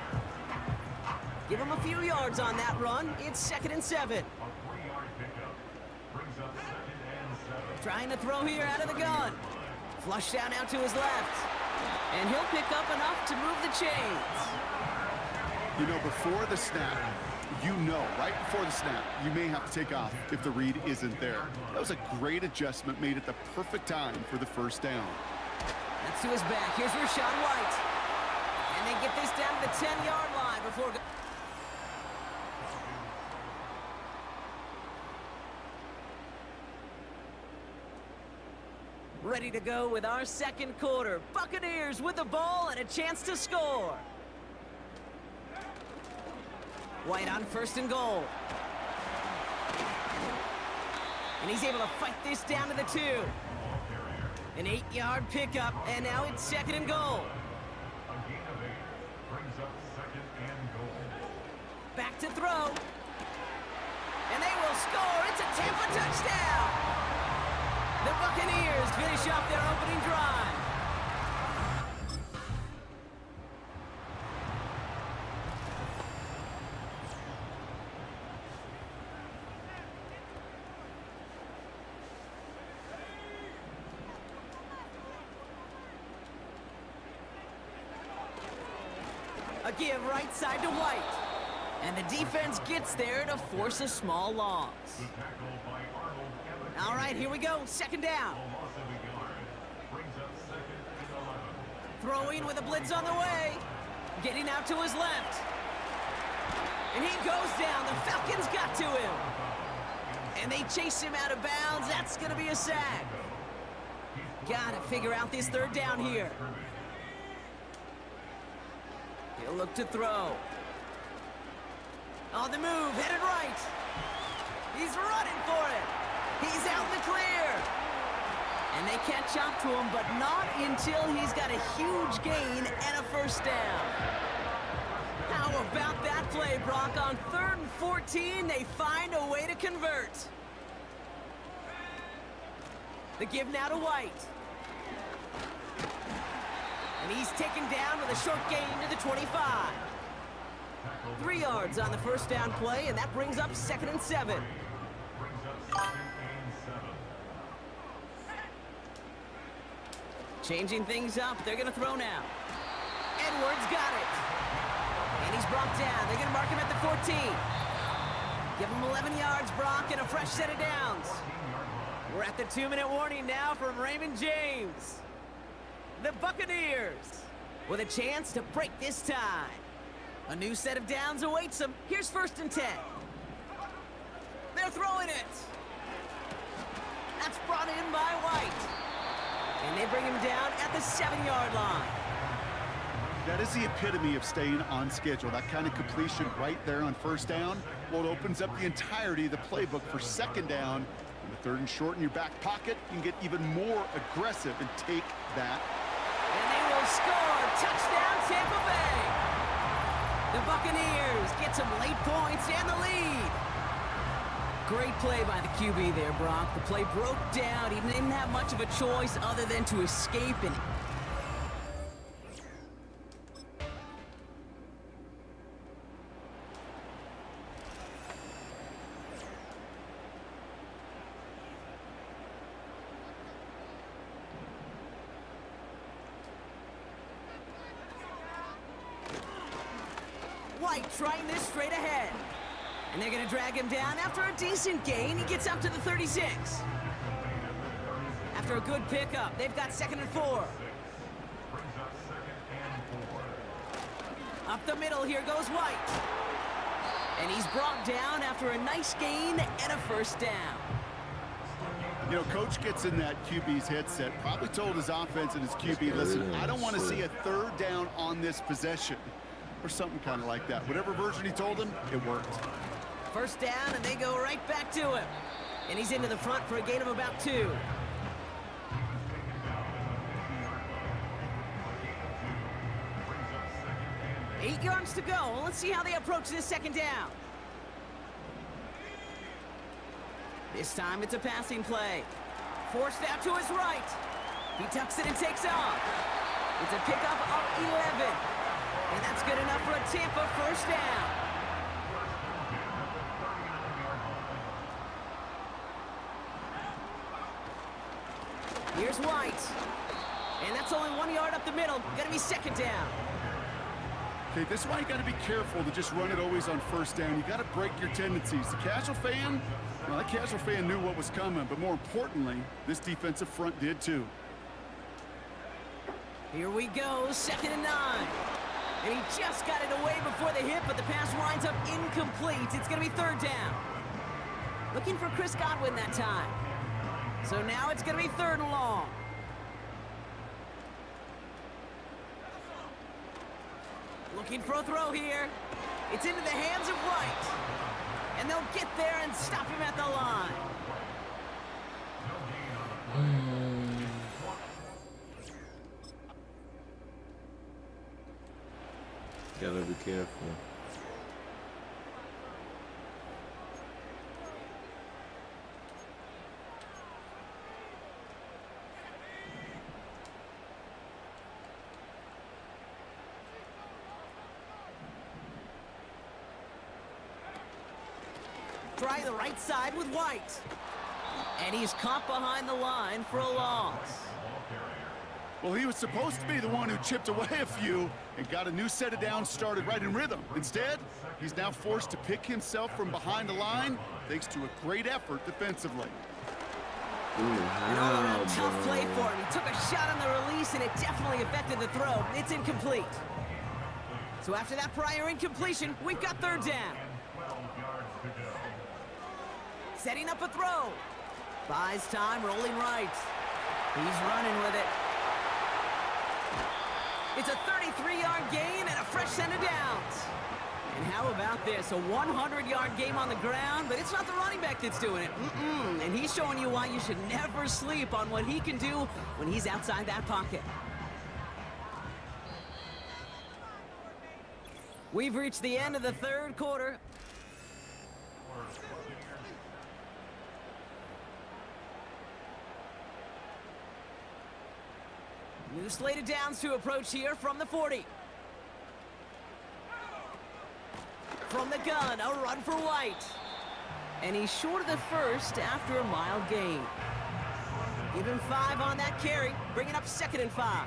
Give him a few yards on that run. It's 2nd and 7. Trying to throw here out of the gun. Flush down out to his left. And he'll pick up enough to move the chains. You know, before the snap, right before the snap, you may have to take off if the read isn't there. That was a great adjustment made at the perfect time for the first down. That's to his back. Here's Rachaad White. And they get this down to the 10-yard line before... Ready to go with our second quarter. Buccaneers with the ball and a chance to score. White on 1st and goal. And he's able to fight this down to the 2. An 8-yard pickup, and now it's 2nd and goal. A gain of 8 brings up 2nd and goal. Back to throw. And they will score. It's a Tampa touchdown. The Buccaneers finish off their opening drive. A give right side to White. And the defense gets there to force a small loss. The tackle by Arnold and the All right, here we go. 2nd down. loss of a yard brings up 2nd and 11. Throwing with a blitz on the way. Getting out to his left. And he goes down. The Falcons got to him. And they chase him out of bounds. That's going to be a sack. Got to figure out this 3rd down here. He'll look to throw. On the move, headed right. He's running for it. He's out in the clear. And they catch up to him, but not until he's got a huge gain and a 1st down. How about that play, Brock? On 3rd and 14, they find a way to convert. The give now to White. And he's taken down with a short gain to the 25. 3 yards on the 1st down play, and that brings up 2nd and 7. Brings up 2nd and 7. Changing things up, they're gonna throw now. Edwards got it. And he's brought down. They're gonna mark him at the 14. Give him 11 yards, Brock, and a fresh set of downs. We're at the 2-minute warning now from Raymond James. The Buccaneers with a chance to break this tie. A new set of downs awaits them. Here's 1st and 10. They're throwing it. That's brought in by White. And they bring him down at the 7-yard line. That is the epitome of staying on schedule. That kind of completion right there on 1st down. Well, it opens up the entirety of the playbook for 2nd down. On the 3rd and short in your back pocket, you can get even more aggressive and take that. And they will score. Touchdown, Tampa Bay. The Buccaneers get some late points and the lead. Great play by the QB there, Brock. The play broke down. He didn't have much of a choice other than to escape and... White trying this straight ahead. And they're going to drag him down after a decent gain. He gets up to the 36. After a good pickup, they've got 2nd and 4. Brings up 2nd and 4. Up the middle, here goes White. And he's brought down after a nice gain and a 1st down. You know, coach gets in that QB's headset, probably told his offense and his QB, listen, I don't want to see a 3rd down on this possession. Or something kind of like that. Whatever version he told him, it worked. 1st down, and they go right back to him. And he's into the front for a gain of about 2. Eight yards to go. Let's see how they approach this 2nd down. This time it's a passing play. Forced out to his right. He tucks it and takes off. It's a pickup of 11. And that's good enough for a Tampa 1st down. Here's White. And that's only 1 yard up the middle. Gonna be 2nd down. Okay, this is why you got to be careful to just run it always on 1st down. You got to break your tendencies. The casual fan, well, that casual fan knew what was coming, but more importantly, this defensive front did too. Here we go, 2nd and 9. And he just got it away before the hit, but the pass winds up incomplete. It's gonna be 3rd down. Looking for Chris Godwin that time. So now it's gonna be 3rd and long. Looking for a throw here. It's into the hands of White. And they'll get there and stop him at the line. Gotta be careful. Try the right side with White. And he's caught behind the line for a loss. Well, he was supposed to be the one who chipped away a few and got a new set of downs started right in rhythm. Instead, he's now forced to pick himself from behind the line thanks to a great effort defensively. An all-around tough play for him. He took a shot on the release, and it definitely affected the throw. It's incomplete. So after that prior incompletion, we've got third down. Setting up a throw. Buys time, rolling right. He's running with it. It's a 33-yard gain and a fresh set of downs. And how about this? A 100-yard game on the ground, but it's not the running back that's doing it. And he's showing you why you should never sleep on what he can do when he's outside that pocket. We've reached the end of the third quarter. New slate of downs to approach here from the 40. From the gun, a run for White. And he's short of the first after a mild gain. Give him 5 on that carry, bringing up 2nd and 5.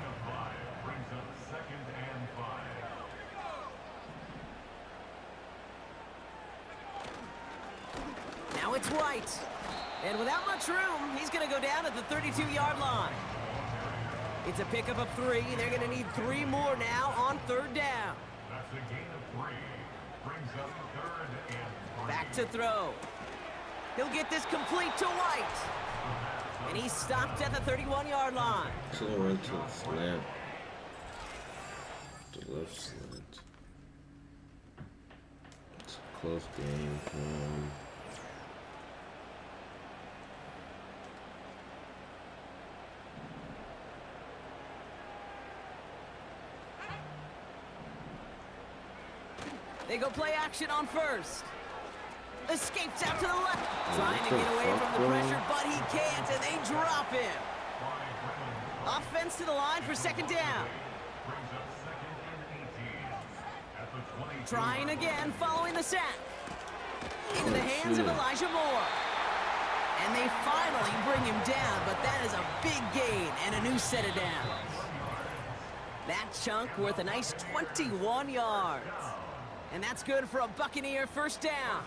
Now it's White. And without much room, he's going to go down at the 32-yard line. It's a pickup of 3. They're going to need 3 more now on third down. That's a gain of 3. Brings up 3rd and 3. Back to throw. He'll get this complete to White. And he's stopped at the 31-yard line. So run to the slant. The left slant. It's a close game for him. They go play action on first. Escapes out to the left. Trying to get away from the pressure, but he can't, and they drop him. Offense to the line for 2nd down. Trying again, following the sack. Into the hands of Elijah Moore. And they finally bring him down, but that is a big gain and a new set of downs. That chunk worth a nice 21 yards. And that's good for a Buccaneer first down.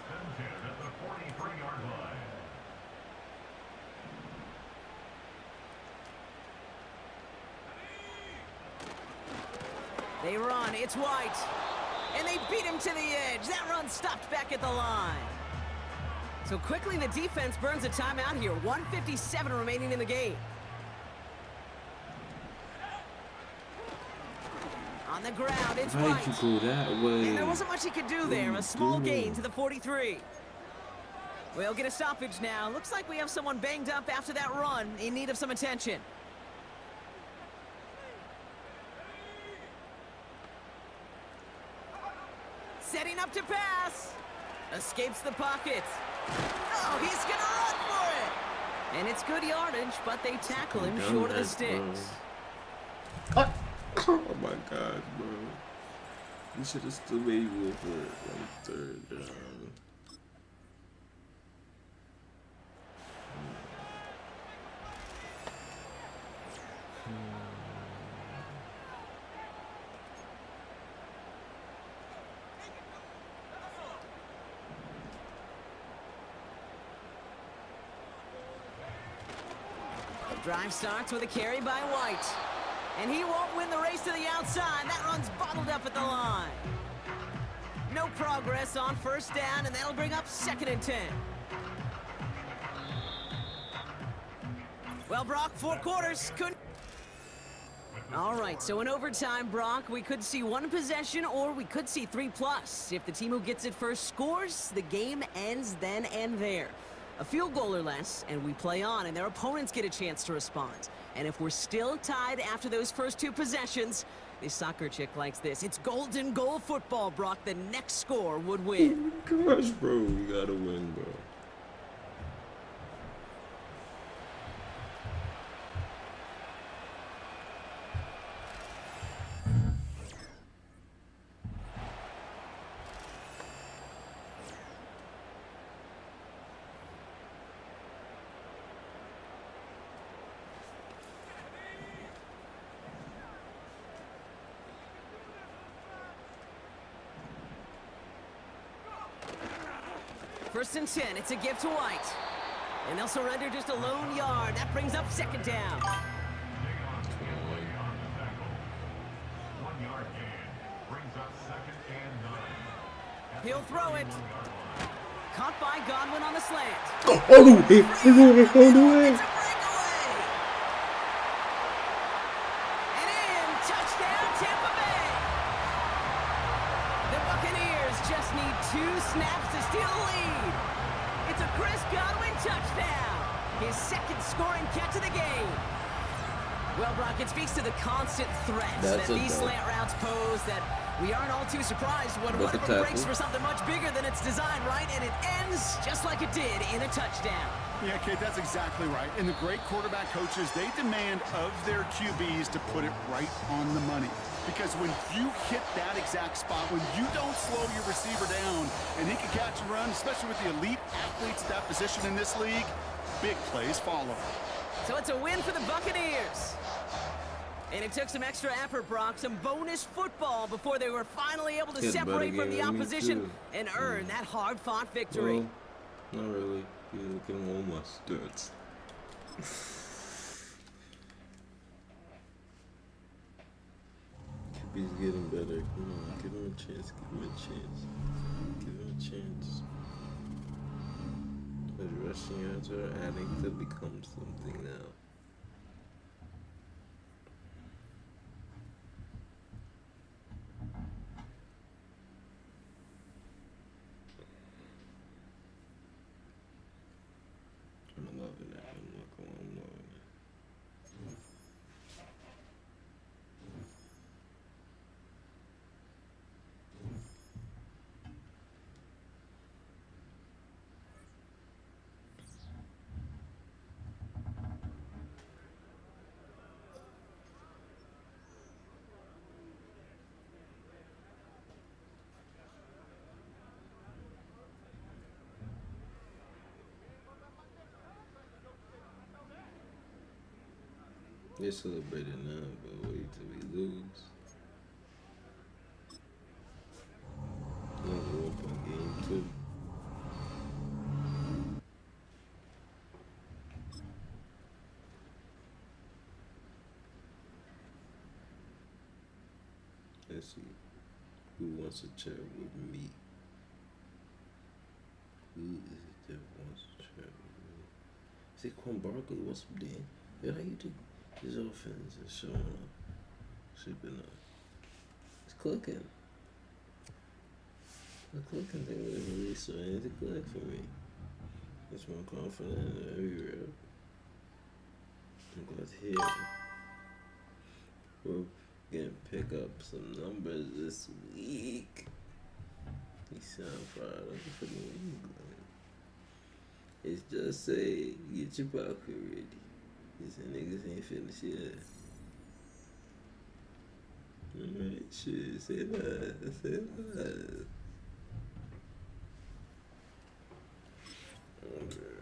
They run, it's White. And they beat him to the edge. That run stopped back at the line. So quickly the defense burns a timeout here. 1:57 remaining in the game. On the ground, it's White. Why'd you go that way? And there wasn't much he could do there. A small gain to the 43. We'll get a stoppage now. Looks like we have someone banged up after that run, in need of some attention. Setting up to pass. Escapes the pocket. Oh, he's going to run for it. And it's good yardage, but they tackle him short of the sticks. Oh my God, bro. You should have still made me for like 3rd down. Drive starts with a carry by White. And he won't win the race to the outside. That run's bottled up at the line. No progress on first down, and that'll bring up 2nd and 10. Well, Brock, 4 quarters couldn't... All right, so in overtime, Brock, we could see one possession or we could see 3+. If the team who gets it first scores, the game ends then and there. A field goal or less, and we play on, and their opponents get a chance to respond. And if we're still tied after those first 2 possessions, this soccer chick likes this. It's golden goal football, Brock. The next score would win. Gosh, bro, we gotta win, bro. First and 10, it's a give to White. And they'll surrender just a lone yard. That brings up second down. 1 yard gain brings up 2nd and 9. He'll throw it. Caught by Godwin on the slant. Oh, he found a way. It's a breakaway. And in, touchdown, Tampa Bay. The Buccaneers just need 2 snaps to steal the lead. It's a Chris Godwin touchdown. His 2nd scoring catch of the game. Well, Brock, it speaks to the constant threats that these slant routes pose, that we aren't all too surprised when one of them breaks for something much bigger than its design, right? And it ends just like it did in a touchdown. Yeah, Kate, that's exactly right. And the great quarterback coaches, they demand of their QBs to put it right on the money. Because when you hit that exact spot, when you don't slow your receiver down and he can catch and run, especially with the elite athletes at that position in this league, big plays follow. So it's a win for the Buccaneers. And it took some extra effort, Brock, some bonus football before they were finally able to separate from the opposition and earn that hard-fought victory. Well, not really. You're looking at all my stats. QB's getting better. Come on, give him a chance. Give him a chance. Give him a chance. The rushing yards are adding to become something now. I'm loving it. I'm loving it. They're celebrating now, but wait till we lose. Another 1-point game, too. Let's see. Who wants to chat with me? Who is it that wants to chat with me? Saquon Barkley, what's up, Dan? Yo, how you doing? His offense is showing up, shipping up. It's clicking. The clicking thing was really starting to click for me. It's more confident in every rep. I'm glad to hear we're gonna pick up some numbers this week. You sound proud of for New England. It's just say, get your pocket ready. These niggas ain't finished yet. Alright, shit, say that, say that. Okay.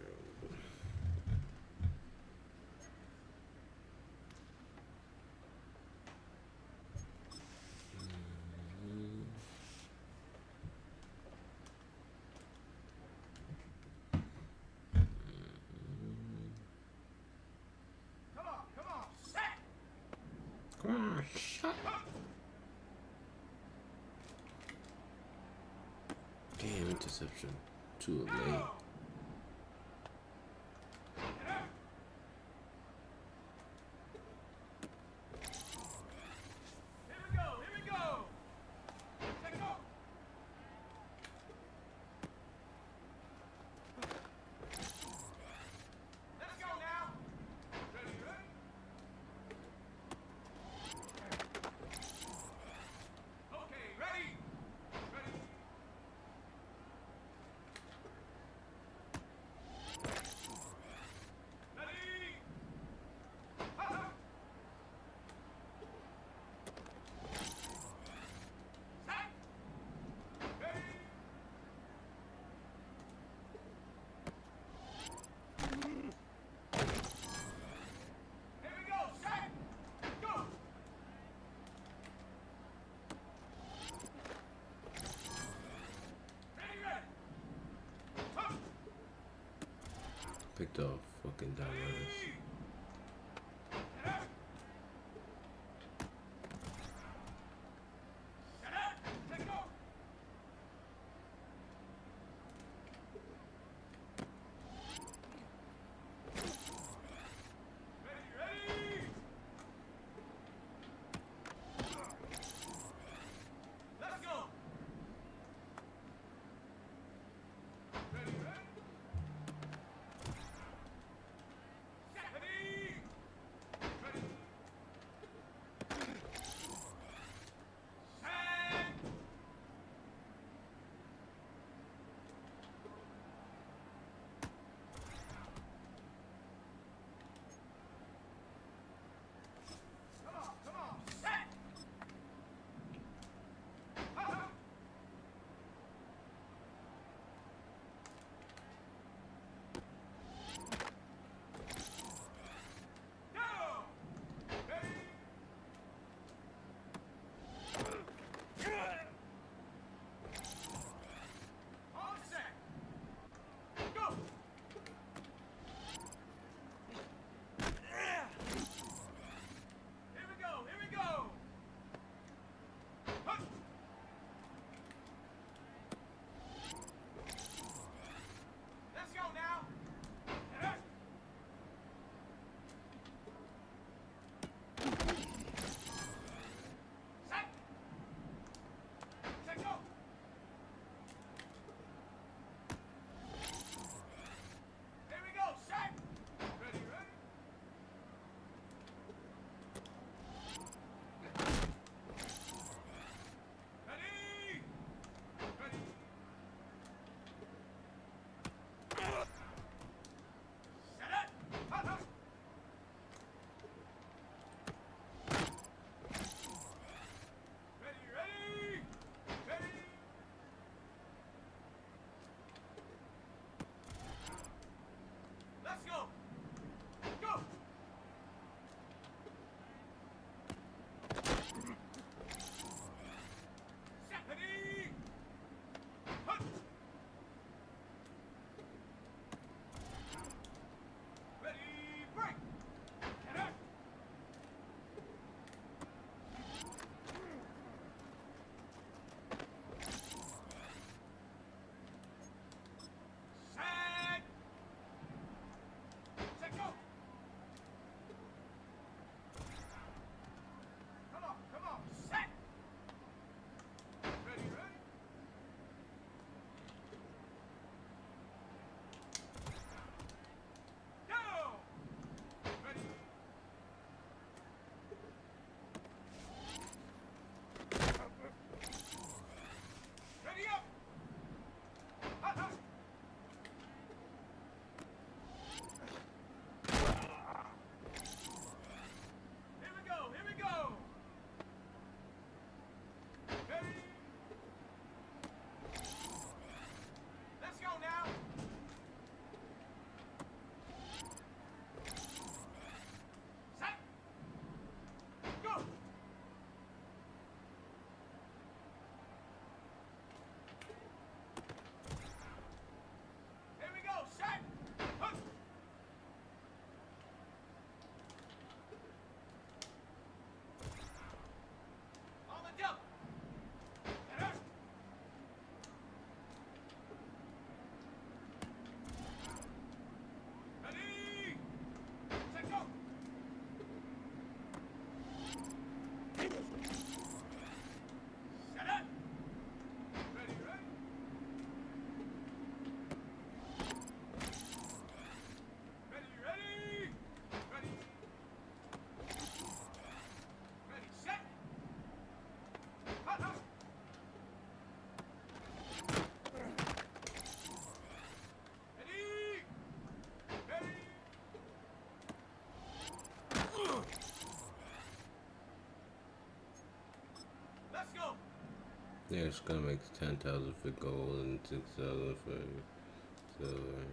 Damn, interception. Too late. picked off fucking dumbass. Yeah, it's gonna make 10,000 for gold and 6,000 for silver.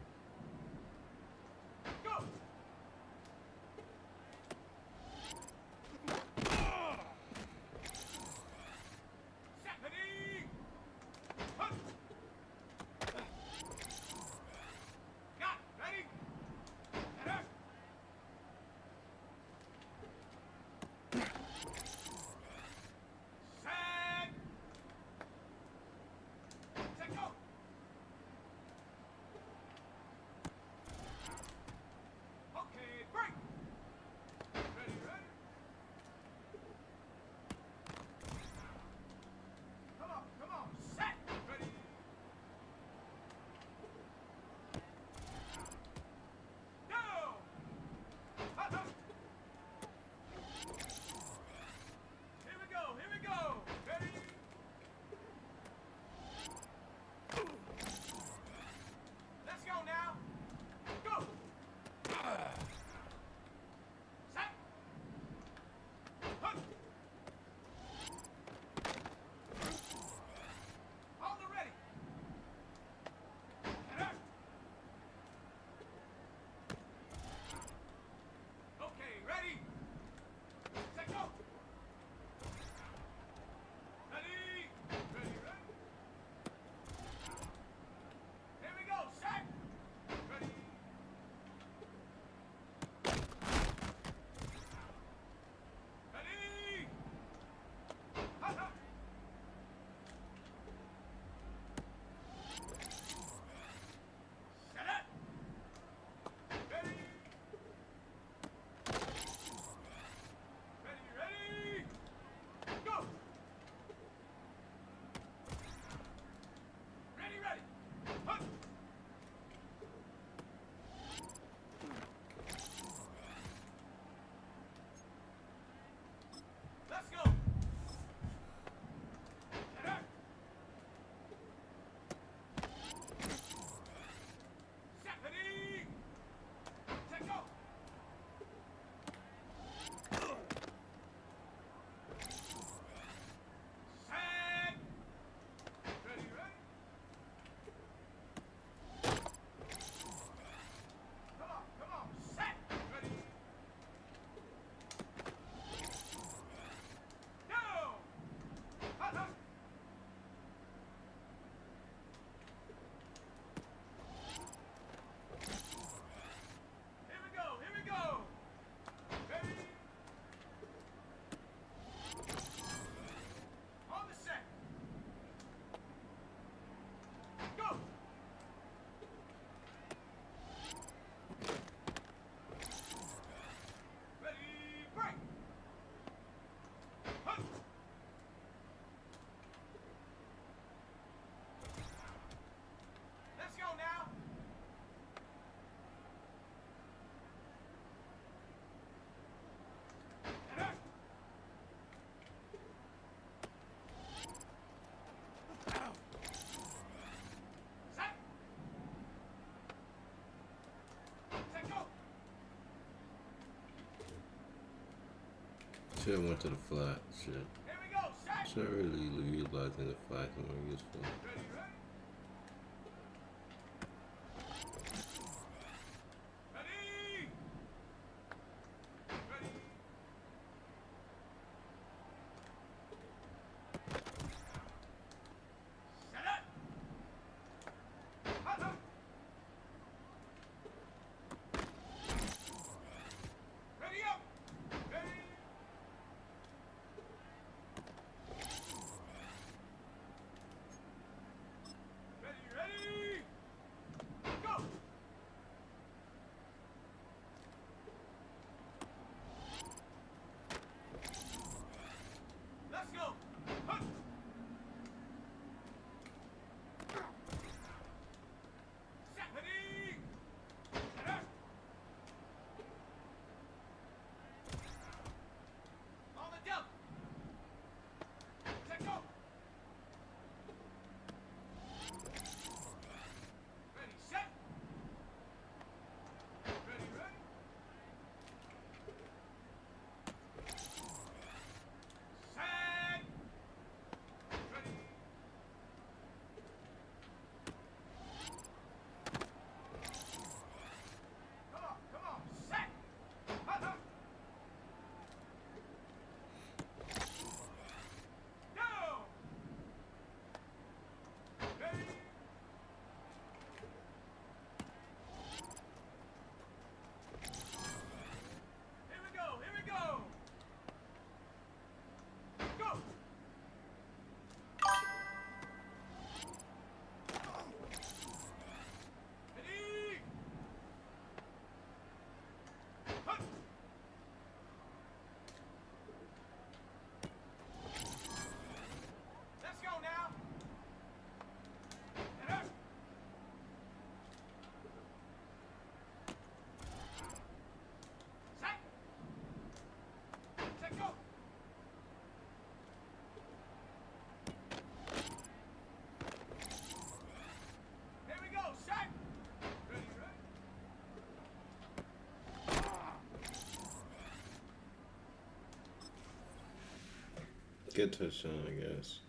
Should have went to the flat. Should really utilizing the flat more useful. Good touchdown, I guess.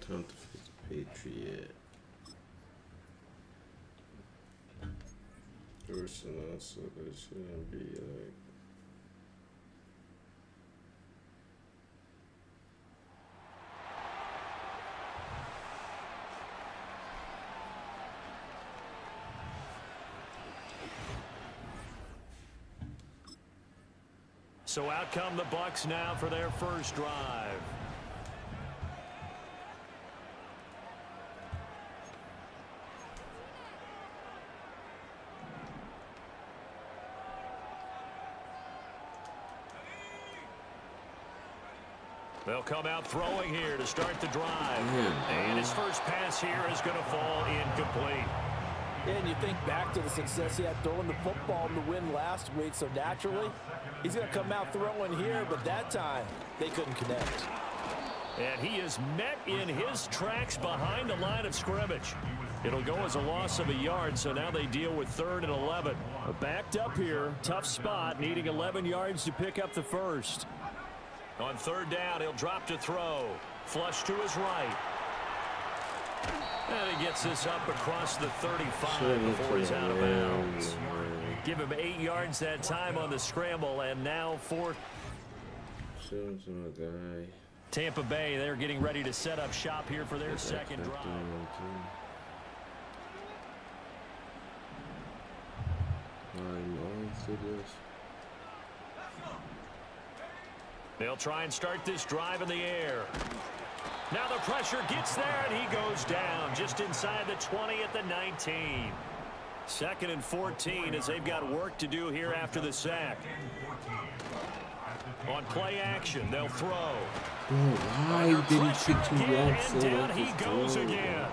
Time to face Patriot. Person also, there shouldn't be like. So out come the Bucs now for their first drive. They'll come out throwing here to start the drive. And his first pass here is going to fall incomplete. And you think back to the success he had throwing the football in the win last week, so naturally, he's going to come out throwing here, but that time, they couldn't connect. And he is met in his tracks behind the line of scrimmage. It'll go as a loss of a yard, so now they deal with 3rd and 11. Backed up here, tough spot, needing 11 yards to pick up the first. On 3rd down, he'll drop to throw. Flush to his right. And he gets this up across the 35 before he's out of bounds. Give him 8 yards that time on the scramble, and now 4th. Tampa Bay, they're getting ready to set up shop here for their second drive. They'll try and start this drive in the air. Now the pressure gets there, and he goes down just inside the 20 at the 19. 2nd and 14 as they've got work to do here after the sack. On play action, they'll throw. Why did he take too long? And down he goes again.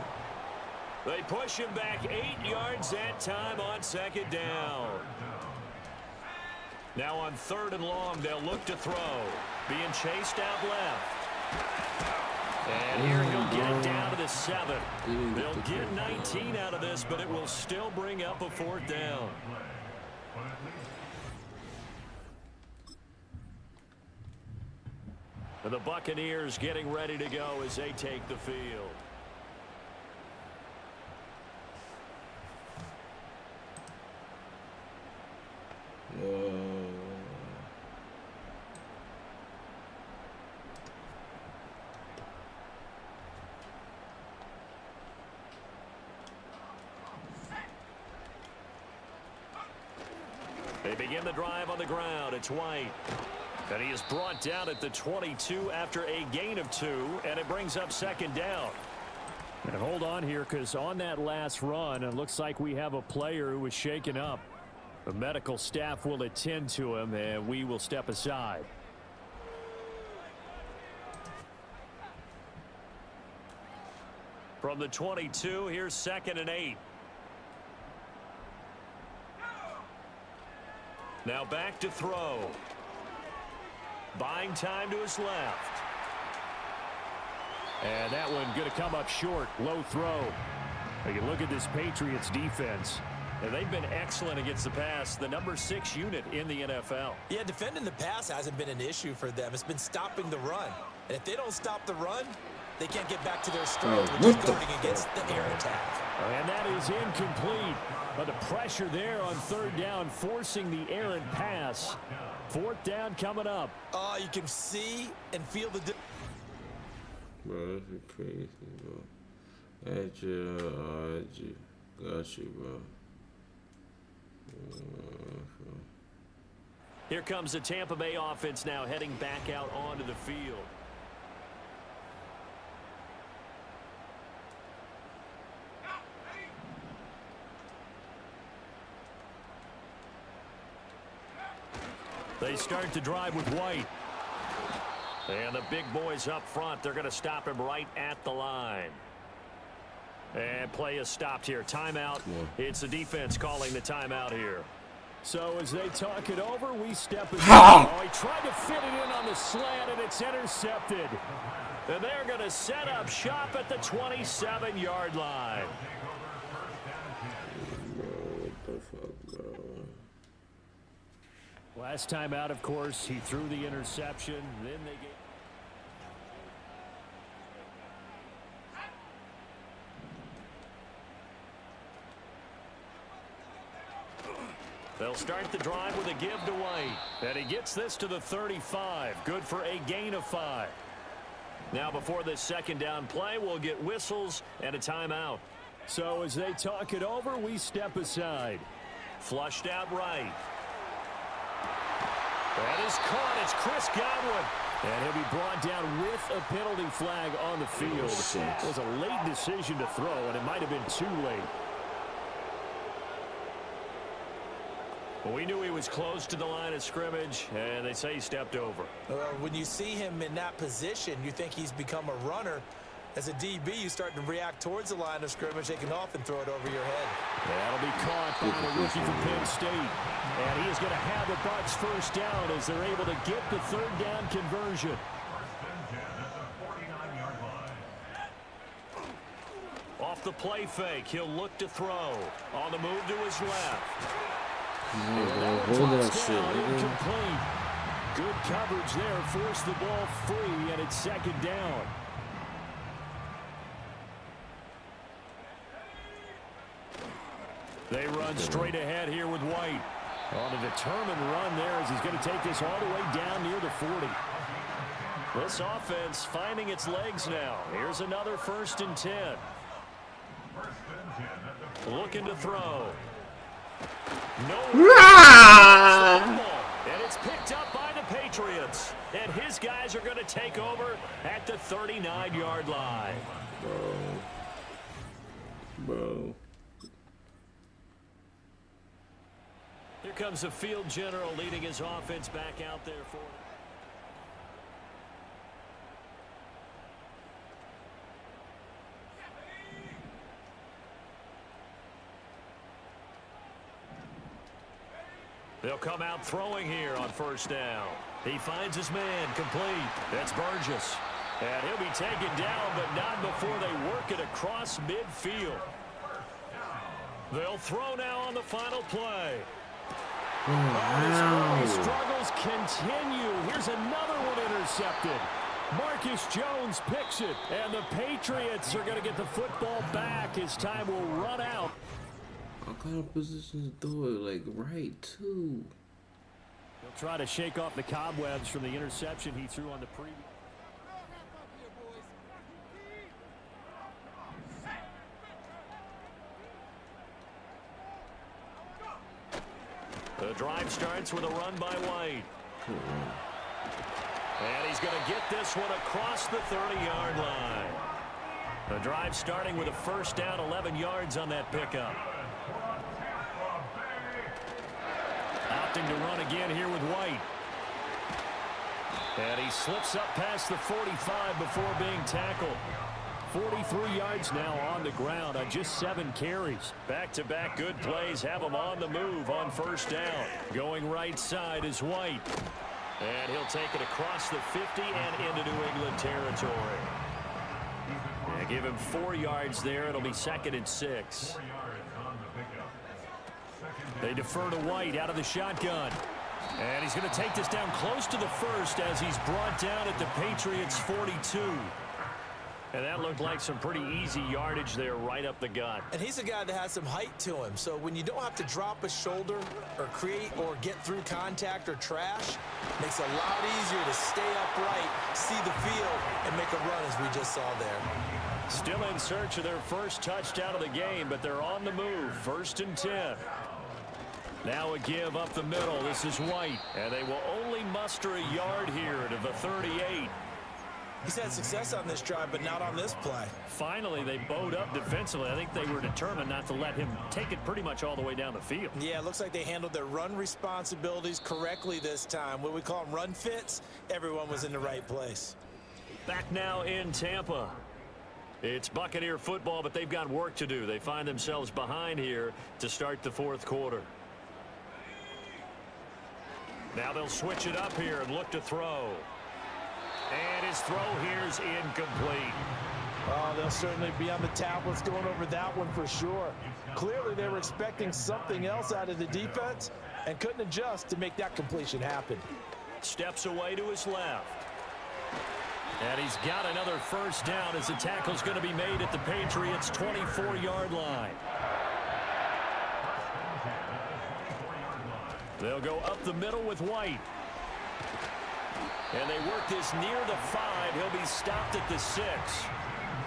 They push him back 8 yards that time on 2nd down. Now on 3rd and long, they'll look to throw. Being chased out left. And here he'll get it down to the 7. They'll get 19 out of this, but it will still bring up a 4th down. And the Buccaneers getting ready to go as they take the field. They begin the drive on the ground. It's White. And he is brought down at the 22 after a gain of 2, and it brings up 2nd down. And hold on here, because on that last run, it looks like we have a player who was shaken up. The medical staff will attend to him, and we will step aside. From the 22, here's 2nd and 8. Now back to throw. Buying time to his left. And that one going to come up short. Low throw. You look at this Patriots defense. And they've been excellent against the pass. The number 6 unit in the NFL. Yeah, defending the pass hasn't been an issue for them. It's been stopping the run. And if they don't stop the run, they can't get back to their strength, which is going against the air attack. And that is incomplete. But the pressure there on 3rd down, forcing the errant pass. 4th down coming up. Oh, you can see and feel the... Bro, that's crazy, bro. Got you, bro. Here comes the Tampa Bay offense now heading back out onto the field. They start to drive with White. And the big boys up front, they're going to stop him right at the line. And play is stopped here. Timeout. Yeah. It's the defense calling the timeout here. So as they talk it over, we step aside. Oh, he tried to fit it in on the slant, and it's intercepted. And they're going to set up shop at the 27-yard line. Last time out, of course, he threw the interception. Then they get... They'll start the drive with a give to White. And he gets this to the 35. Good for a gain of 5. Now before this 2nd down play, we'll get whistles and a timeout. So as they talk it over, we step aside. Flushed out right. That is caught. It's Chris Godwin. And he'll be brought down with a penalty flag on the field. It was a late decision to throw, and it might have been too late. Well, we knew he was close to the line of scrimmage, and they say he stepped over. When you see him in that position, you think he's become a runner. As a DB, you start to react towards the line of scrimmage. They can often throw it over your head. That'll be caught by the rookie from Penn State. And he is going to have the Bucs 1st down as they're able to get the 3rd down conversion. Off the play fake, he'll look to throw. On the move to his left. Hold that shit, incomplete. Good coverage there. Forced the ball free, and it's 2nd down. They run straight ahead here with White. On a determined run there as he's going to take this all the way down near the 40. This offense finding its legs now. Here's another 1st and 10. Looking to throw. No. And it's picked up by the Patriots. And his guys are going to take over at the 39-yard line. Bro. Here comes the field general leading his offense back out there for him. They'll come out throwing here on first down. He finds his man, complete. That's Burgess. And he'll be taken down, but not before they work it across midfield. They'll throw now on the final play. His struggles continue. Here's another one intercepted. Marcus Jones picks it, and the Patriots are going to get the football back. His time will run out. What kind of position to throw it? Like right, too. He'll try to shake off the cobwebs from the interception he threw on the previous. The drive starts with a run by White. And he's going to get this one across the 30-yard line. The drive starting with a first down, 11 yards on that pickup. Opting to run again here with White. And he slips up past the 45 before being tackled. 43 yards now on the ground on just 7 carries. Back-to-back good plays have him on the move on first down. Going right side is White. And he'll take it across the 50 and into New England territory. And give him 4 yards there. It'll be 2nd and 6. They defer to White out of the shotgun. And he's going to take this down close to the first as he's brought down at the Patriots' 42. And that looked like some pretty easy yardage there right up the gut. And he's a guy that has some height to him. So when you don't have to drop a shoulder or create or get through contact or trash, makes it a lot easier to stay upright, see the field, and make a run as we just saw there. Still in search of their first touchdown of the game, but they're on the move. 1st and 10. Now a give up the middle. This is White. And they will only muster a yard here to the 38. He's had success on this drive, but not on this play. Finally, they bowed up defensively. I think they were determined not to let him take it pretty much all the way down the field. Yeah, it looks like they handled their run responsibilities correctly this time. What we call them run fits, everyone was in the right place. Back now in Tampa. It's Buccaneer football, but they've got work to do. They find themselves behind here to start the 4th quarter. Now they'll switch it up here and look to throw. And his throw here's incomplete. Oh, they'll certainly be on the tablets going over that one for sure. Clearly, they were expecting something else out of the defense and couldn't adjust to make that completion happen. Steps away to his left. And he's got another first down as the tackle's going to be made at the Patriots' 24-yard line. They'll go up the middle with White. And they work this near the 5. He'll be stopped at the 6.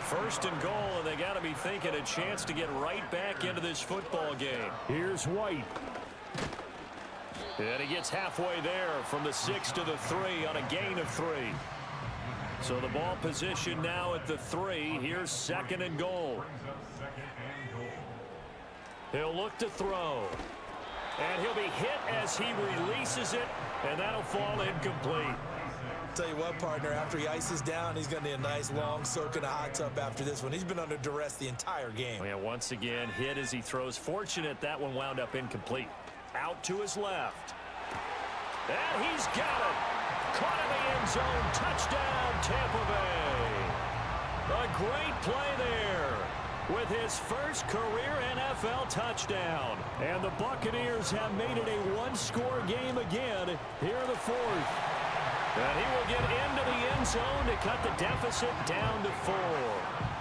1st and goal, and they got to be thinking a chance to get right back into this football game. Here's White. And he gets halfway there from the 6 to the 3 on a gain of 3. So the ball position now at the 3. Here's 2nd and goal. He'll look to throw. And he'll be hit as he releases it, and that'll fall incomplete. Tell you what, partner, after he ices down, he's going to need a nice long soak in a hot tub after this one. He's been under duress the entire game. Oh, yeah, once again, hit as he throws. Fortunate that one wound up incomplete. Out to his left. And he's got it. Caught in the end zone. Touchdown, Tampa Bay. A great play there with his first career NFL touchdown. And the Buccaneers have made it a one-score game again here in the 4th. And he will get into the end zone to cut the deficit down to 4.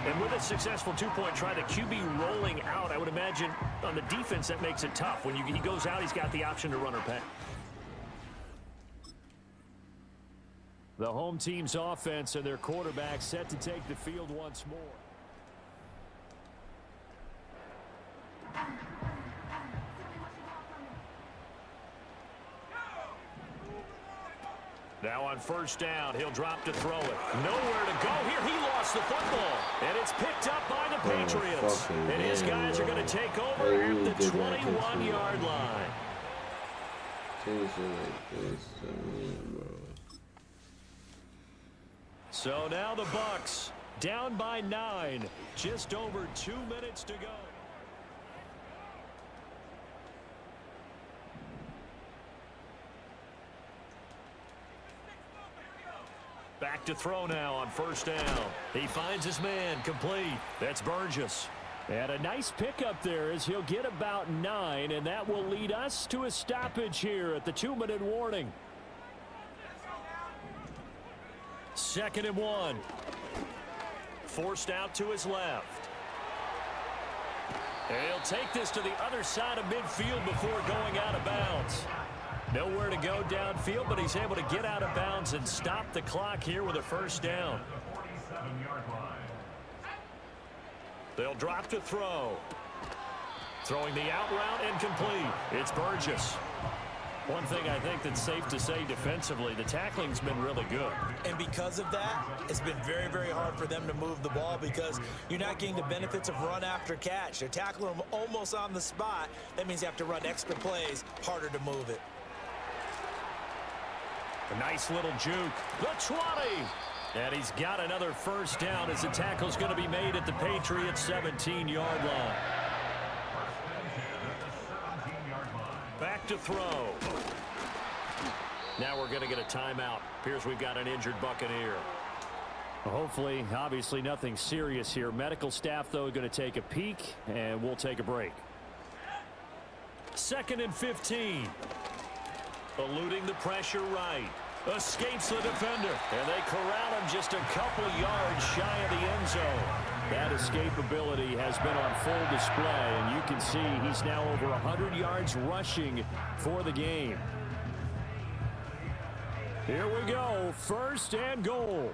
And with a successful 2-point try, the QB rolling out, I would imagine on the defense that makes it tough. When he goes out, he's got the option to run or pass. The home team's offense and their quarterback set to take the field once more. Now on first down, he'll drop to throw it. Nowhere to go here. He lost the football. And it's picked up by the Patriots. And his guys are going to take over at the 21-yard line. So now the Bucs down by 9. Just over 2 minutes to go. Back to throw now on first down. He finds his man, complete. That's Burgess. And a nice pickup there as he'll get about 9, and that will lead us to a stoppage here at the 2-minute warning. 2nd and 1. Forced out to his left. He'll take this to the other side of midfield before going out of bounds. Nowhere to go downfield, but he's able to get out of bounds and stop the clock here with a first down. They'll drop to throw. Throwing the out route incomplete. It's Burgess. One thing I think that's safe to say defensively, the tackling's been really good. And because of that, it's been very, very hard for them to move the ball because you're not getting the benefits of run after catch. They're tackling them almost on the spot. That means you have to run extra plays, harder to move it. A nice little juke. The 20. And he's got another first down as the tackle's going to be made at the Patriots' 17-yard line. Back to throw. Now we're going to get a timeout. Appears we've got an injured Buccaneer. Hopefully, obviously nothing serious here. Medical staff, though, going to take a peek, and we'll take a break. 2nd and 15. Eluding the pressure right. Escapes the defender. And they corral him just a couple yards shy of the end zone. That escapability has been on full display, and you can see he's now over 100 yards rushing for the game. Here we go. 1st and goal.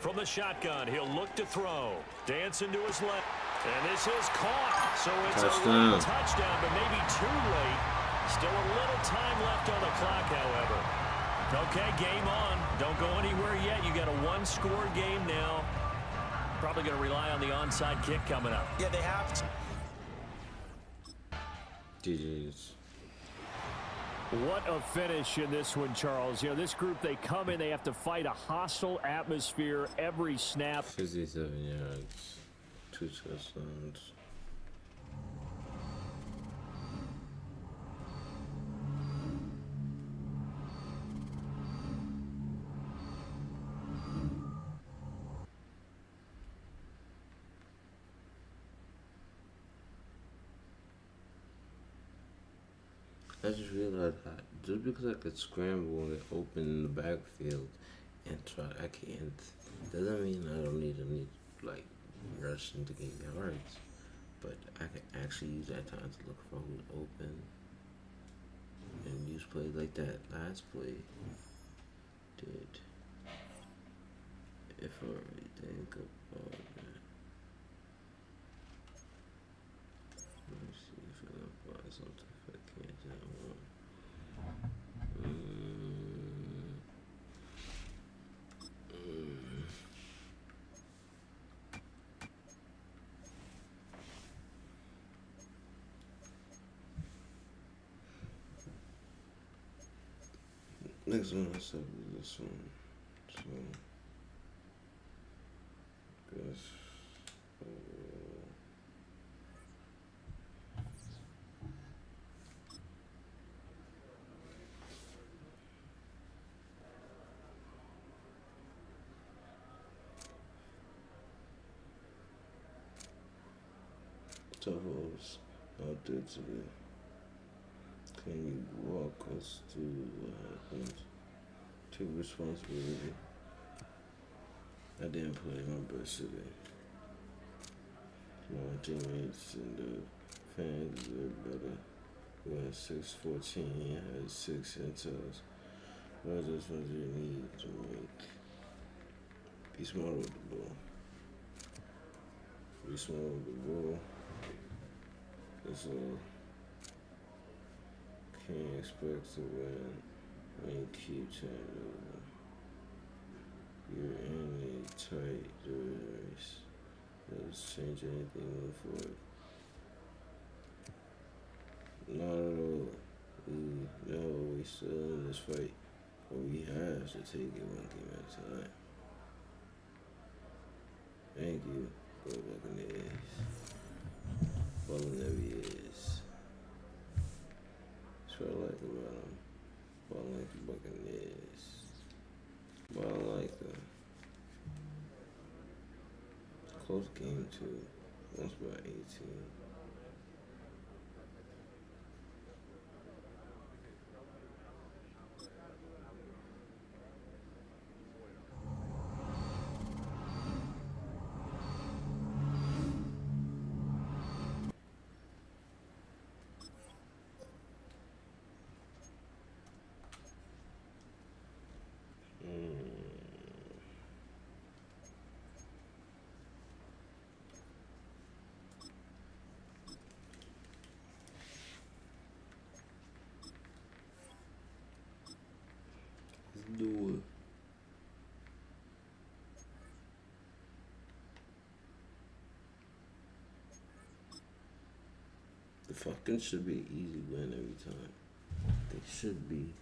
From the shotgun, he'll look to throw. Dancing to his left. And this is caught. So it's Touchdown. a late touchdown, but maybe too late. Still a little time left on the clock, however. Okay, game on. Don't go anywhere yet. You got a one-score game now. Probably going to rely on the onside kick coming up. Yeah, they have to. GG's. What a finish in this one, Charles. You know, this group, they come in, they have to fight a hostile atmosphere every snap. 57 yards, 2 touchdowns. I just realized that just because I could scramble and open in the backfield and try, I can't. Doesn't mean I don't need to like rushing to get yards, but I can actually use that time to look for who's open and use plays like that. Last play did. If I really think about it. Let me see if I can find something. If I can't, that one. Next one I said was this one. So, guess. Tough out there today. Can you walk us through what happened? Take responsibility. I didn't play my best today. My teammates and the fans deserve better. We had 6-14. He had 6 intels. But I just want you need to be smart with the ball. Be smart with the ball. That's all. Can't expect to win when you keep turning over. You're in a tight race. Doesn't change anything moving forward. Not at all. We know we still in this fight, but we have to take it one game at a time. Thank you, go Buccaneers. Balling every is. That's what I like about them. Balling like the Buccaneers. But I like close game too. Once by 18. Do it. The fucking should be an easy win every time. They should be.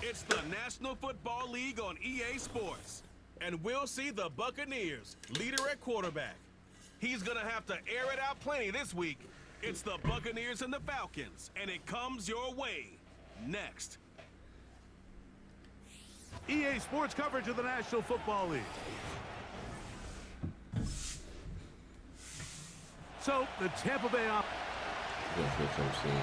It's the National Football League on EA Sports. And we'll see the Buccaneers, leader at quarterback. He's gonna have to air it out plenty this week. It's the Buccaneers and the Falcons, and it comes your way. Next. EA Sports coverage of the National Football League. So, the Tampa Bay That's what I'm saying.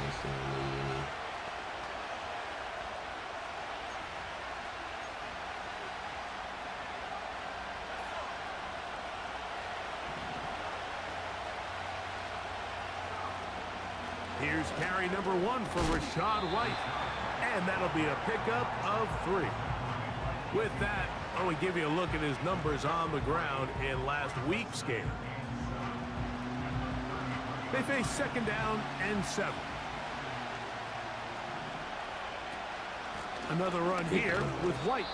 Here's carry number 1 for Rashad White. And that'll be a pickup of 3. With that, I want to give you a look at his numbers on the ground in last week's game. They face 2nd down and 7. Another run here with White.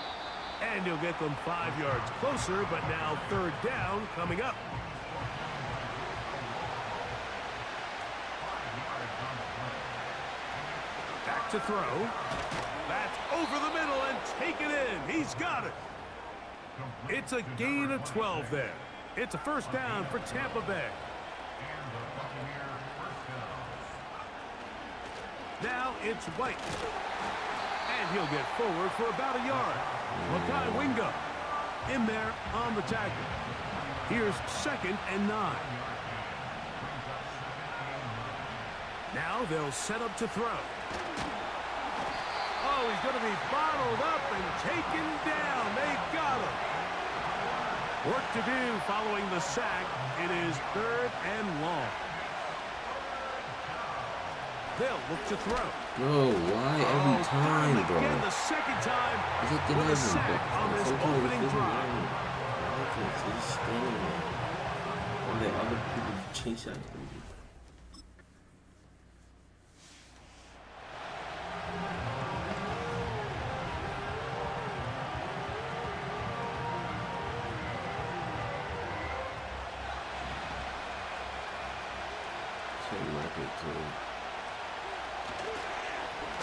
And he'll get them 5 yards closer, but now 3rd down coming up. Back to throw. That's over the middle and taken in. He's got it. It's a gain of 12 there. It's a 1st down for Tampa Bay. Now it's White. And he'll get forward for about a yard. Makai Wingo in there on the tackle. Here's 2nd and 9. Now they'll set up to throw. Oh, he's going to be bottled up and taken down. They got him. Work to do following the sack. It is 3rd and long. They'll look to throw. Bro, why every time, bro? Again, the 2nd time with a sack on this opening drive. And then other people chase after me.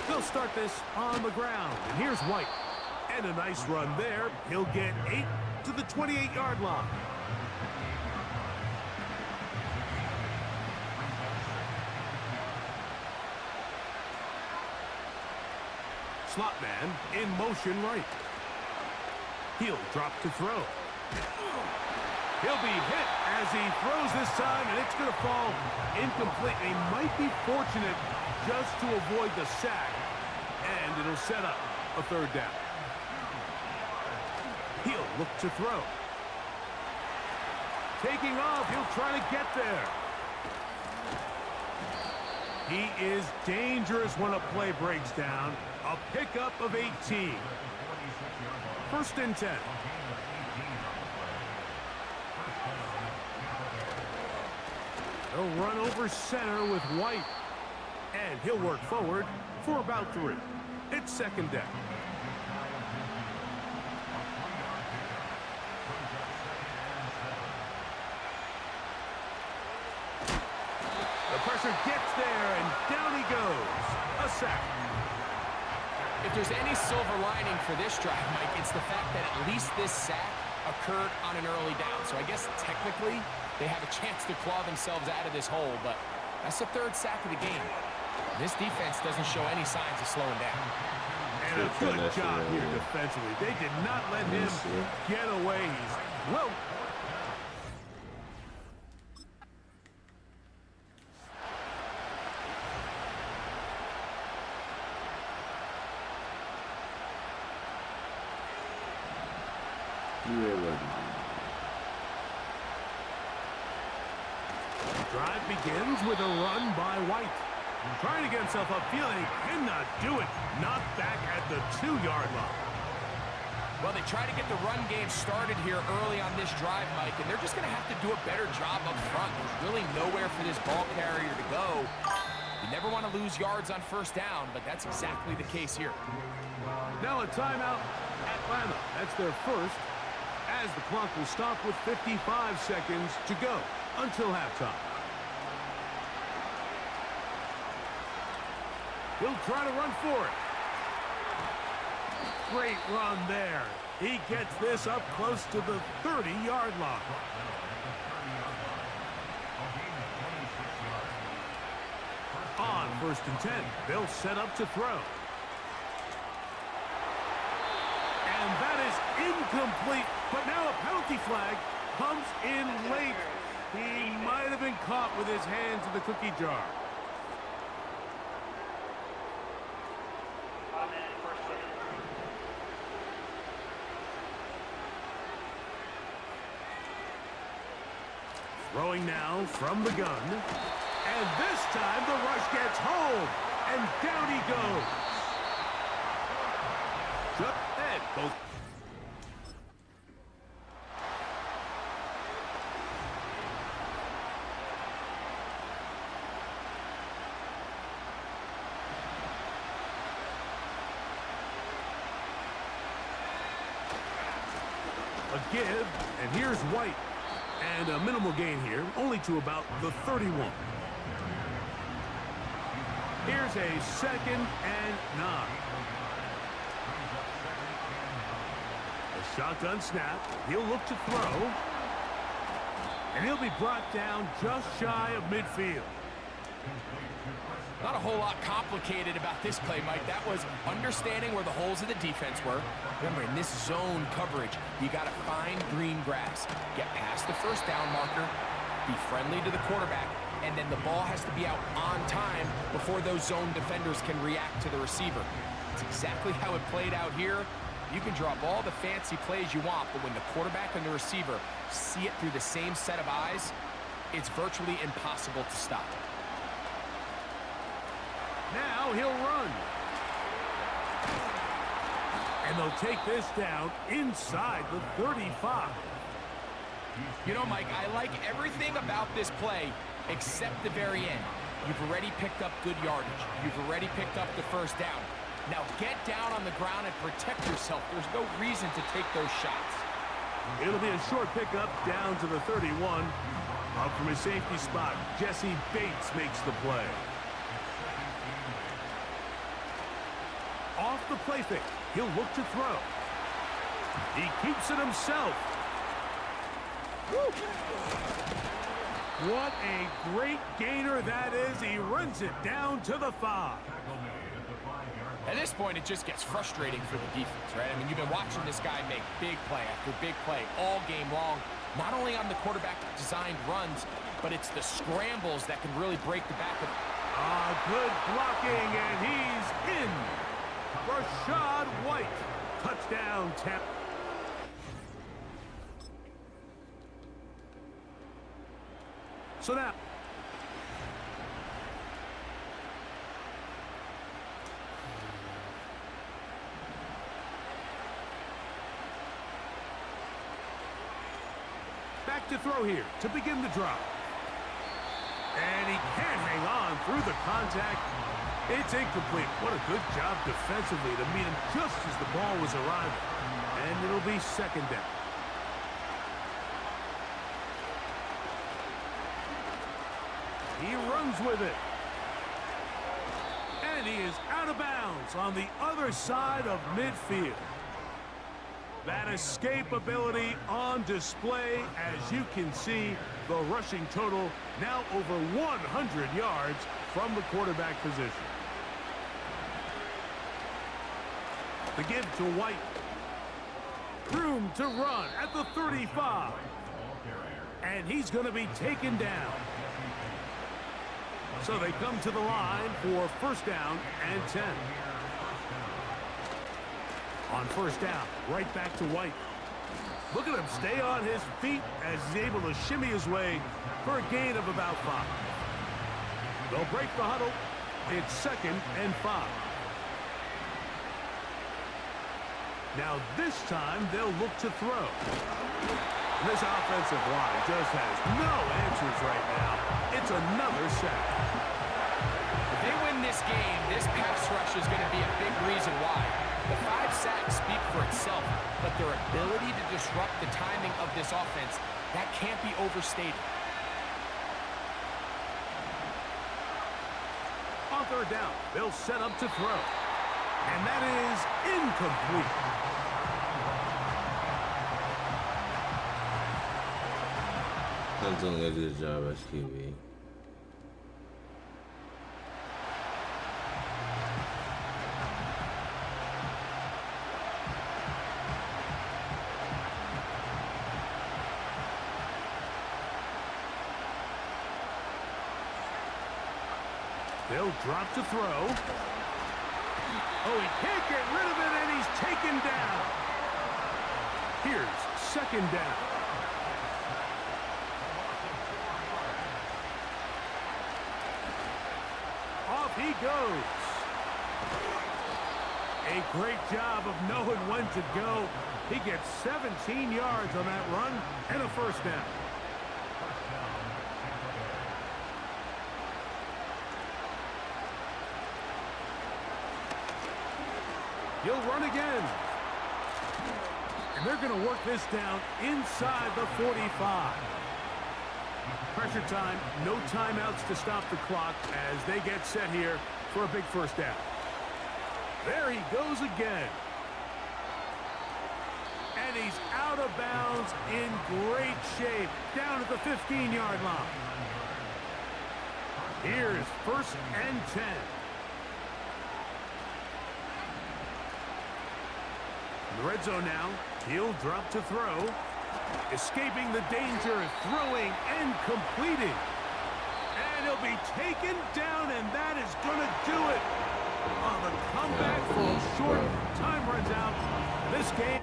They'll start this on the ground. And here's White. And a nice run there. He'll get 8 to the 28-yard line. Slot man in motion right. He'll drop to throw. He'll be hit as he throws this time, and it's going to fall incomplete. He might be fortunate just to avoid the sack, and it'll set up a 3rd down. He'll look to throw. Taking off, he'll try to get there. He is dangerous when a play breaks down. A pickup of 18. 1st and 10. They'll run over center with White. And he'll work forward for about 3. It's 2nd down. The pressure gets there, and down he goes. A sack. If there's any silver lining for this drive, Mike, it's the fact that at least this sack occurred on an early down. So I guess technically they have a chance to claw themselves out of this hole, but that's the 3rd sack of the game. This defense doesn't show any signs of slowing down. And a good job here defensively. They did not let him get away. He's well. Drive begins with a run by White. Trying to get himself upfield, and he cannot do it. Knocked back at the 2-yard line. Well, they try to get the run game started here early on this drive, Mike, and they're just going to have to do a better job up front. There's really nowhere for this ball carrier to go. You never want to lose yards on first down, but that's exactly the case here. Now a timeout, Atlanta. That's their first, as the clock will stop with 55 seconds to go until halftime. He'll try to run for it. Great run there. He gets this up close to the 30-yard line. On 1st and 10, they'll set up to throw. And that is incomplete. But now a penalty flag comes in late. He might have been caught with his hands in the cookie jar. Throwing now from the gun. And this time the rush gets home. And down he goes. Just ahead, both. A give, and here's White. And a minimal gain here, only to about the 31. Here's a 2nd and 9. A shotgun snap. He'll look to throw. And he'll be brought down just shy of midfield. Not a whole lot complicated about this play, Mike. That was understanding where the holes of the defense were. Remember, in this zone coverage, you got to find green grass. Get past the first down marker, be friendly to the quarterback, and then the ball has to be out on time before those zone defenders can react to the receiver. It's exactly how it played out here. You can draw up all the fancy plays you want, but when the quarterback and the receiver see it through the same set of eyes, it's virtually impossible to stop. Now he'll run. And they'll take this down inside the 35. You know, Mike, I like everything about this play except the very end. You've already picked up good yardage. You've already picked up the first down. Now get down on the ground and protect yourself. There's no reason to take those shots. It'll be a short pickup down to the 31. Up from his safety spot, Jesse Bates makes the play. Off the play fake, he'll look to throw. He keeps it himself. Woo. What a great gainer that is. He runs it down to the 5. At this point, it just gets frustrating for the defense, right? I mean, you've been watching this guy make big play after big play all game long, not only on the quarterback-designed runs, but it's the scrambles that can really break the back of it. Good blocking, and he's in. Rashad White, touchdown tap. So now, back to throw here to begin the drive. And he can't hang on through the contact. It's incomplete. What a good job defensively to meet him just as the ball was arriving. And it'll be 2nd down. He runs with it. And he is out of bounds on the other side of midfield. That escapability on display. As you can see, the rushing total now over 100 yards from the quarterback position. The give to White. Room to run at the 35. And he's going to be taken down. So they come to the line for first down and 10. On first down, right back to White. Look at him stay on his feet as he's able to shimmy his way for a gain of about 5. They'll break the huddle. It's 2nd and 5. Now this time they'll look to throw. This offensive line just has no answers right now. It's another sack. If they win this game, this pass rush is going to be a big reason why. The 5 sacks speak for itself, but their ability to disrupt the timing of this offense, that can't be overstated. On third down, they'll set up to throw. And that is incomplete. I'm doing a good job as QB. They'll drop to throw. Oh, he can't get rid of it, and he's taken down. Here's 2nd down. Off he goes. A great job of knowing when to go. He gets 17 yards on that run and a first down. He'll run again. And they're going to work this down inside the 45. Pressure time, no timeouts to stop the clock as they get set here for a big first down. There he goes again. And he's out of bounds in great shape down at the 15-yard line. Here's 1st and 10. In the red zone now, he'll drop to throw. Escaping the danger, throwing and completing. And he'll be taken down, and that is going to do it. On the comeback falls short. Time runs out. This game.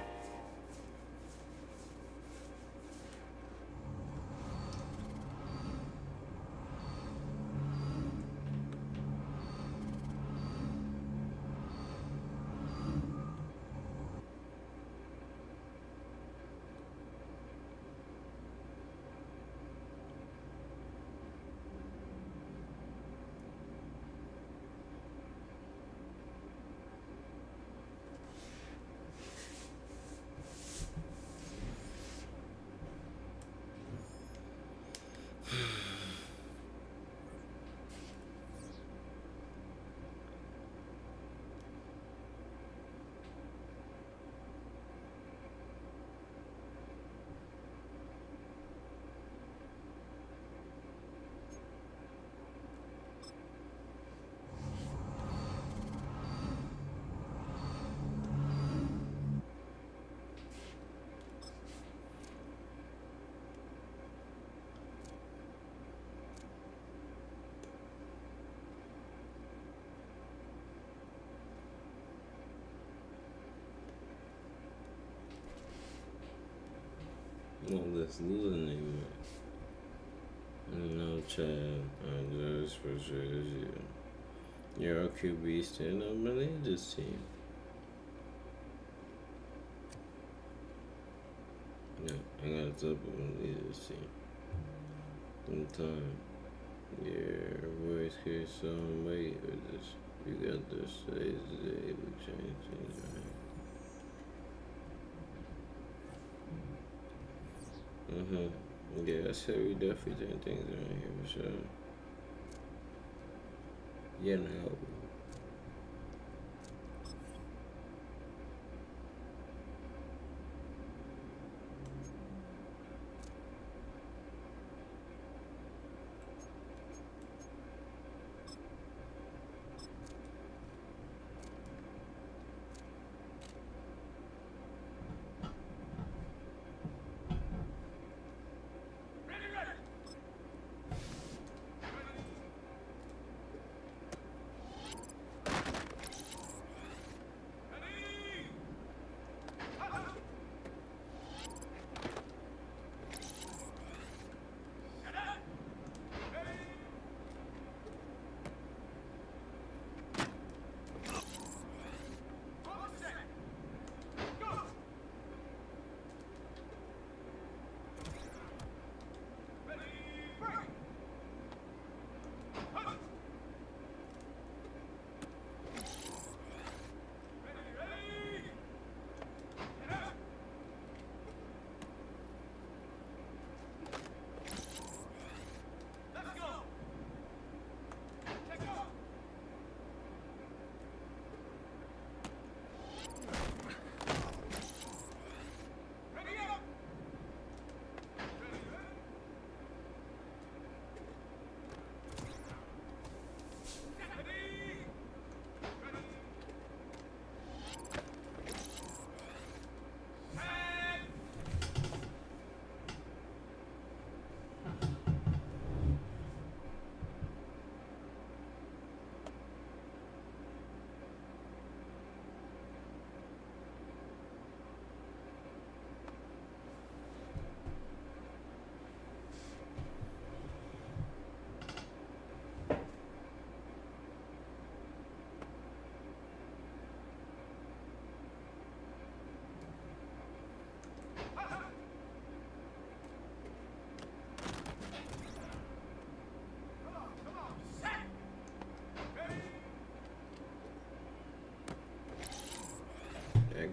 Well, this losing anymore. No, Chad. I just for sure is you. You're a QB stand up and lead this team. Yeah, I gotta step up and lead this team. Sometime. Yeah, voice carry some weight with this. You got this. Today's the day we change things, right? Yeah, I said we definitely doing things around here for sure. Yeah, no.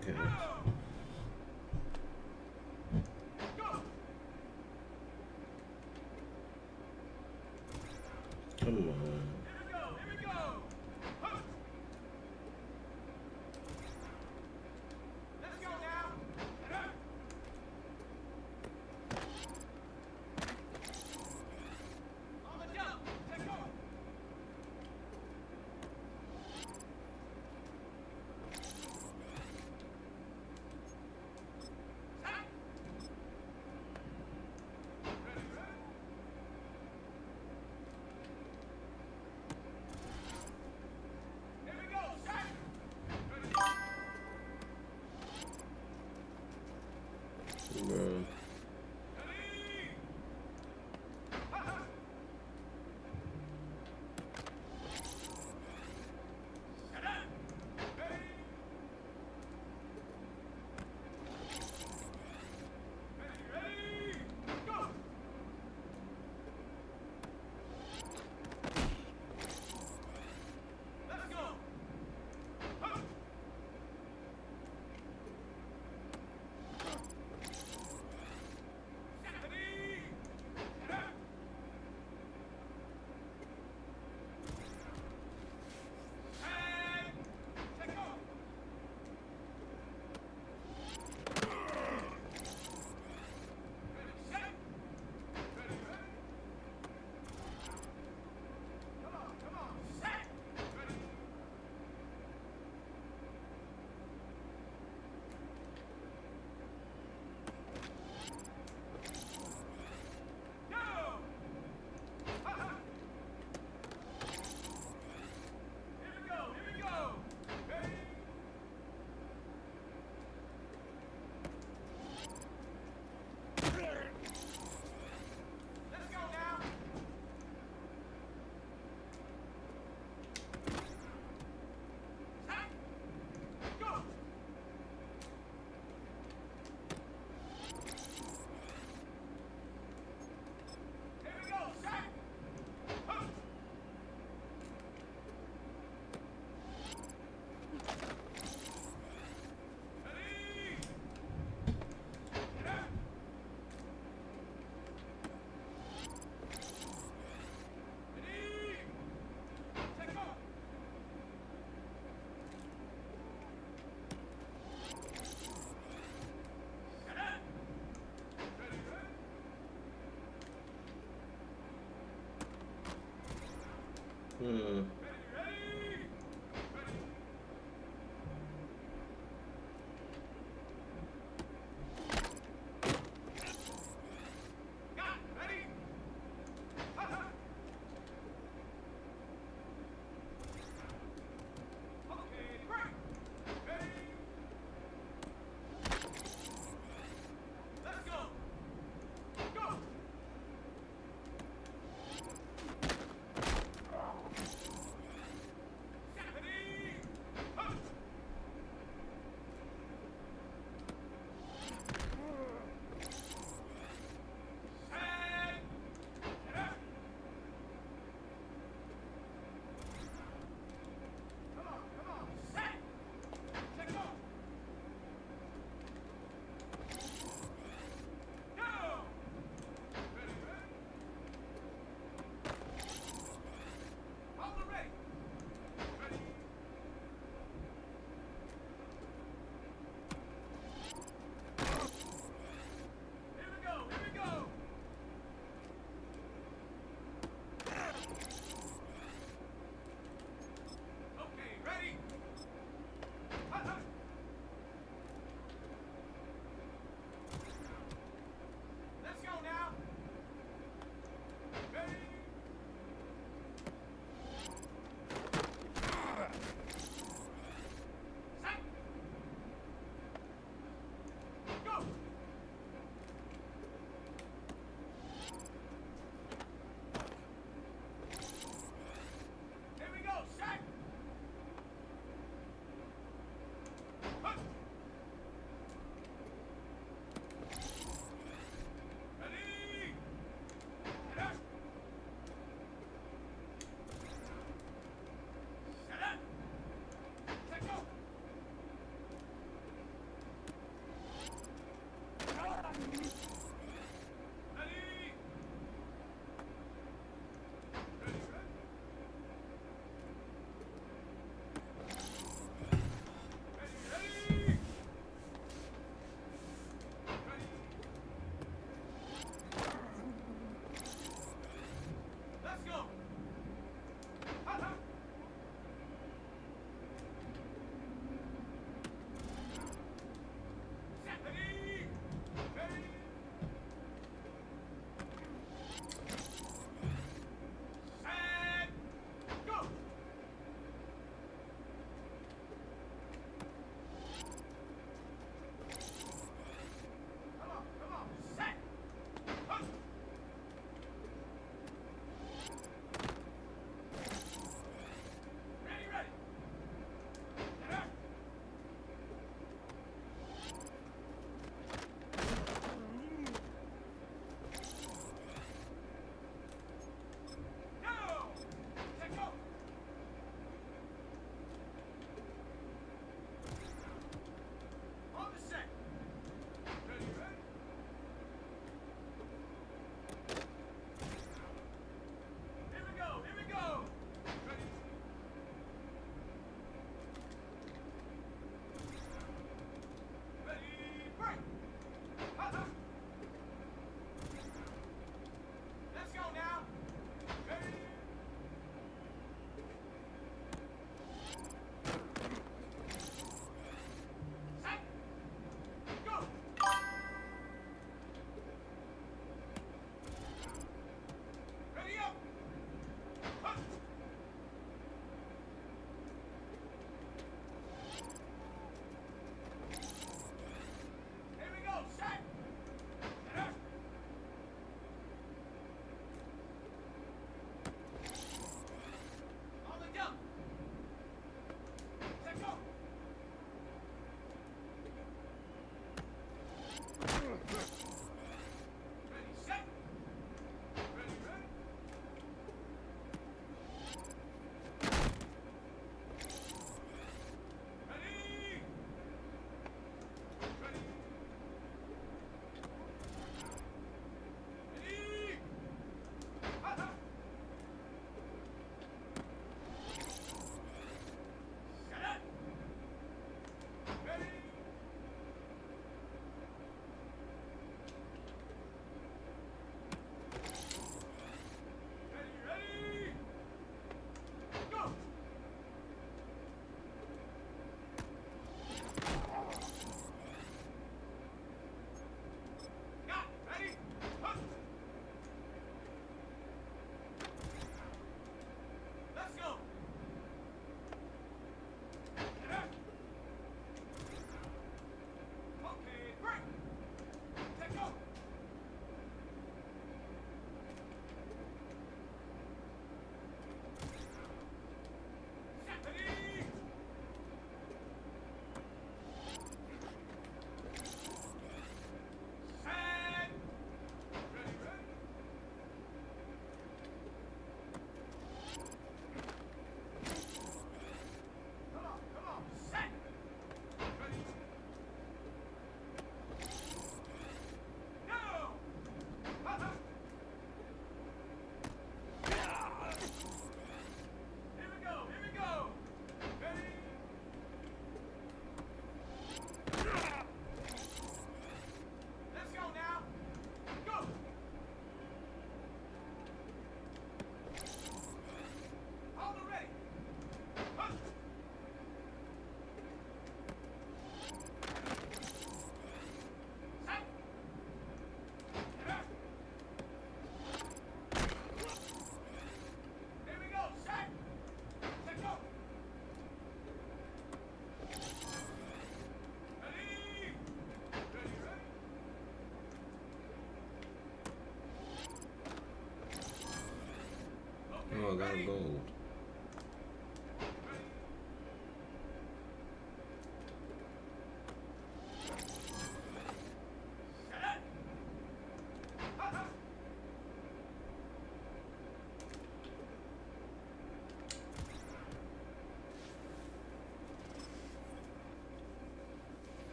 that counts. Come on. Bro.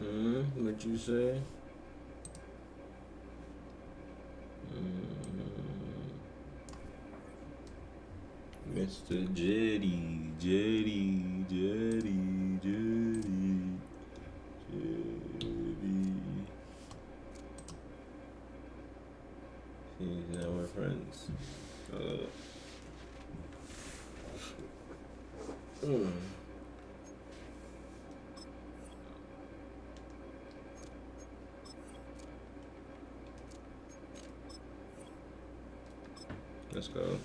What you say? Mr. Jetty. See, now we're friends. Let's go.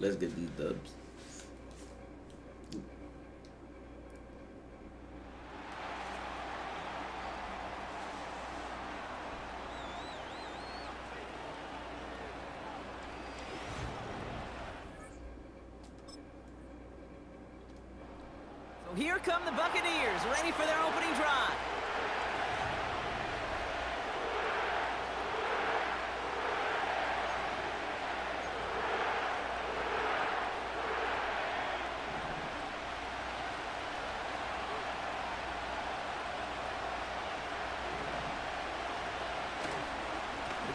Let's get these dubs. So here come the Buccaneers, ready for their opening drive.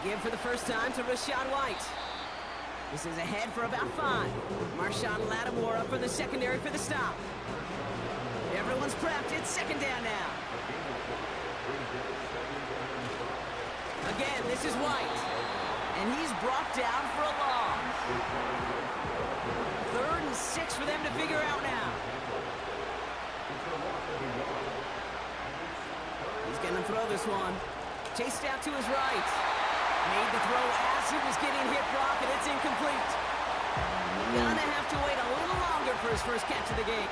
Give for the first time to Rachaad White. This is ahead for about 5. Marshawn Lattimore up for the secondary for the stop. Everyone's prepped. It's second down now. Again, this is White. And he's brought down for a loss. 3rd and 6 for them to figure out now. He's going to throw this one. Chased out to his right. Made the throw as he was getting hit, Brock, and it's incomplete. Gonna have to wait a little longer for his first catch of the game.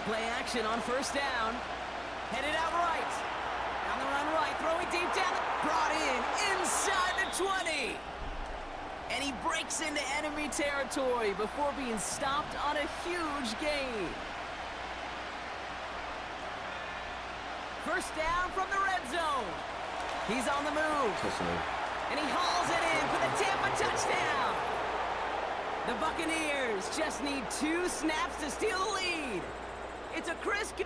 Play action on first down. Headed out right. On the run right, throwing deep down. Brought in inside the 20. And he breaks into enemy territory before being stopped on a huge gain. First down from the red zone. He's on the move. And he hauls it in for the Tampa touchdown. The Buccaneers just need 2 snaps to steal the lead. It's a crisp...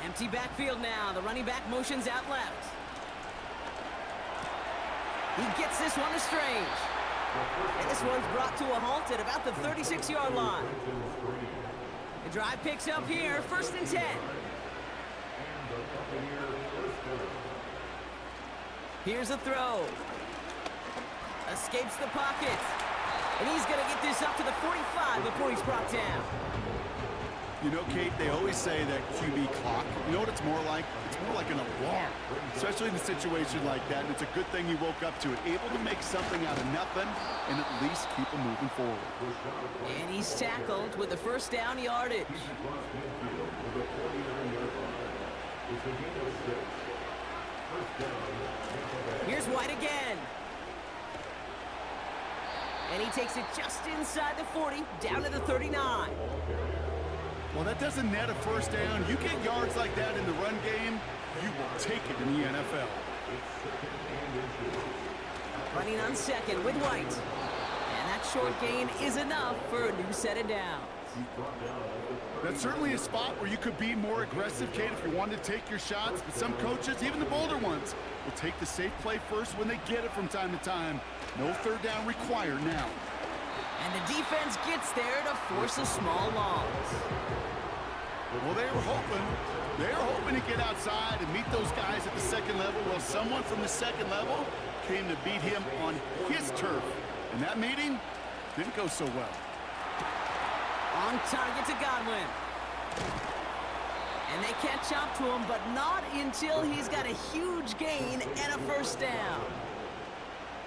Empty backfield now. The running back motions out left. He gets this one to Strange. And this one's brought to a halt at about the 36-yard line. The drive picks up here, 1st and 10. Here's a throw. Escapes the pocket. And he's going to get this up to the 45 before he's brought down. You know, Kate, they always say that QB clock. You know what it's more like? It's more like an alarm, especially in a situation like that. And it's a good thing he woke up to it, able to make something out of nothing and at least keep him moving forward. And he's tackled with the first down yardage. Here's White again. And he takes it just inside the 40, down to the 39. Well, that doesn't net a first down. You get yards like that in the run game, you will take it in the NFL. Running on second with White. And that short gain is enough for a new set of downs. That's certainly a spot where you could be more aggressive, Kate, if you wanted to take your shots. But some coaches, even the bolder ones, will take the safe play first when they get it from time to time. No third down required now. And the defense gets there to force a small loss. Well, they were hoping to get outside and meet those guys at the second level. Well, someone from the second level came to beat him on his turf. And that meeting didn't go so well. On target to Godwin. And they catch up to him, but not until he's got a huge gain and a first down.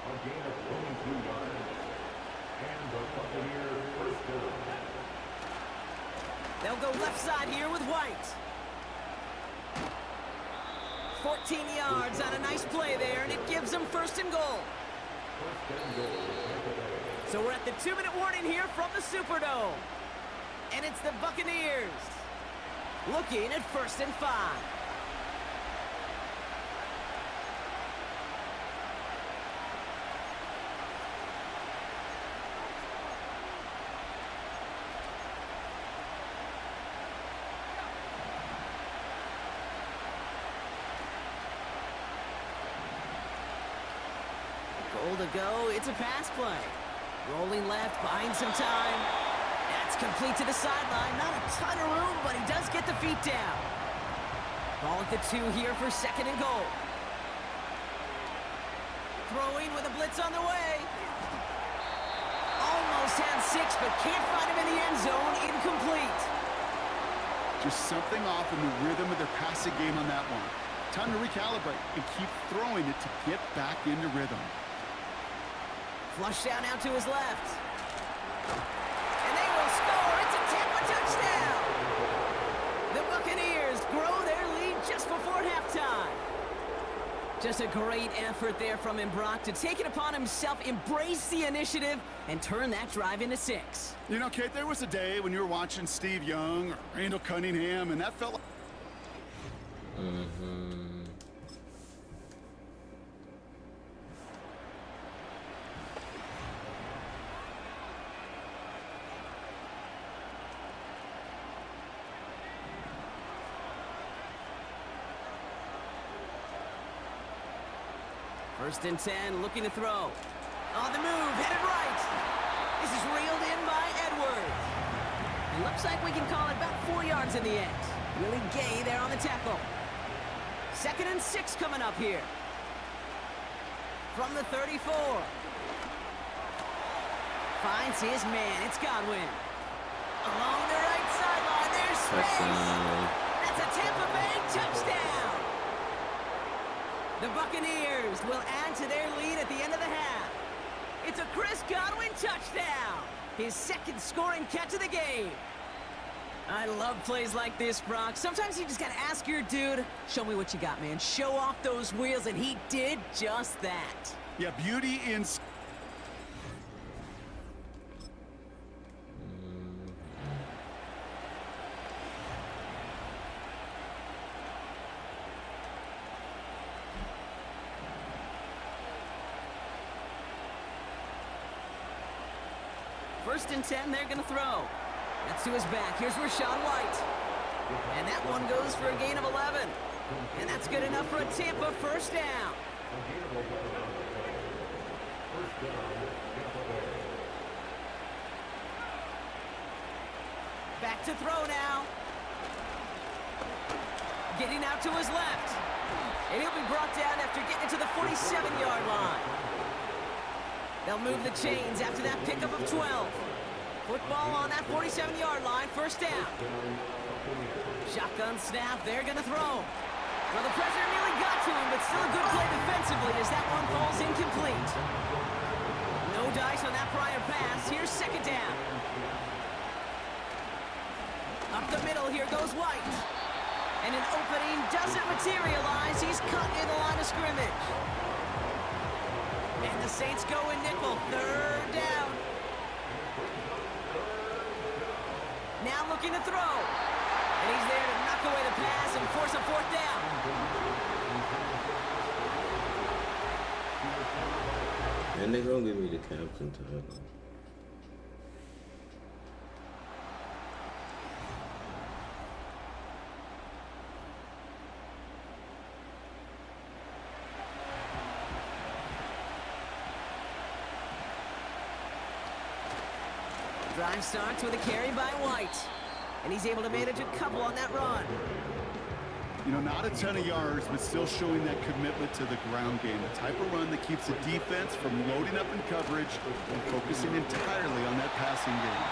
A gain of 22 yards. And the Buccaneers first down. They'll go left side here with White. 14 yards on a nice play there, and it gives them first and goal. So we're at the 2-minute warning here from the Superdome. And it's the Buccaneers looking at 1st and 5. Goal to go. It's a pass play. Rolling left, buying some time. That's complete to the sideline. Not a ton of room, but he does get the feet down. Ball at the 2 here for 2nd and goal. Throwing with a blitz on the way. Almost had 6, but can't find him in the end zone. Incomplete. Just something off in the rhythm of their passing game on that one. Time to recalibrate and keep throwing it to get back into rhythm. Flush down out to his left. And they will score. It's a Tampa touchdown. The Buccaneers grow their lead just before halftime. Just a great effort there from him, Brock, to take it upon himself, embrace the initiative, and turn that drive into 6. You know, Kate, there was a day when you were watching Steve Young or Randall Cunningham, and that felt like... First and 10, looking to throw. On the move, headed right. This is reeled in by Edwards. It looks like we can call it about 4 yards in the end. Really gay there on the tackle. 2nd and 6 coming up here. From the 34. Finds his man, it's Godwin. Along the right sideline, there's space. That's a Tampa Bay touchdown. The Buccaneers will add to their lead at the end of the half. It's a Chris Godwin touchdown. His 2nd scoring catch of the game. I love plays like this, Brock. Sometimes you just got to ask your dude, show me what you got, man. Show off those wheels, and he did just that. Yeah, beauty in... First and 10, they're going to throw. That's to his back. Here's Rachaad White. And that one goes for a gain of 11. And that's good enough for a Tampa first down. Back to throw now. Getting out to his left. And he'll be brought down after getting to the 47-yard line. They'll move the chains after that pickup of 12. Football on that 47-yard line, first down. Shotgun snap, they're going to throw. Well, the pressure nearly got to him, but still a good play defensively as that one falls incomplete. No dice on that prior pass. Here's 2nd down. Up the middle, here goes White. And an opening doesn't materialize. He's cut in the line of scrimmage. And the Saints go in nickel, 3rd down. Now looking to throw. And he's there to knock away the pass and force a 4th down. And they're gonna give me the captain title. Drive starts with a carry by White. And he's able to manage a couple on that run. You know, not a ton of yards, but still showing that commitment to the ground game. The type of run that keeps the defense from loading up in coverage and focusing entirely on that passing game.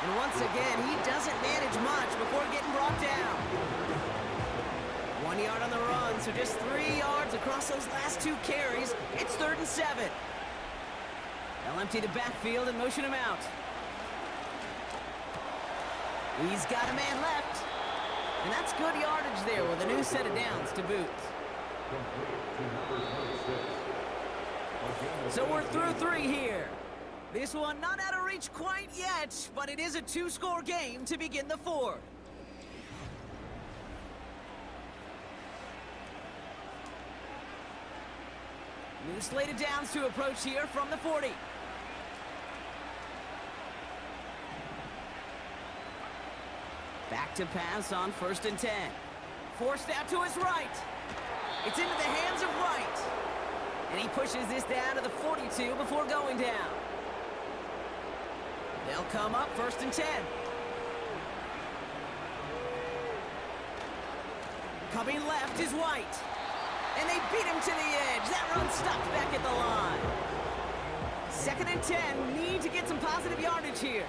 And once again, he doesn't manage much before getting brought down. 1 yard on the run, so just 3 yards across those last 2 carries. It's 3rd and 7. They'll empty the backfield and motion him out. He's got a man left. And that's good yardage there with a new set of downs to boot. So we're through 3 here. This one not out of reach quite yet, but it is a 2-score game to begin the 4th. New slate of downs to approach here from the 40. Back to pass on 1st and 10. Forced out to his right. It's into the hands of Wright. And he pushes this down to the 42 before going down. They'll come up 1st and 10. Coming left is White. And they beat him to the edge. That run stopped back at the line. 2nd and 10. Need to get some positive yardage here.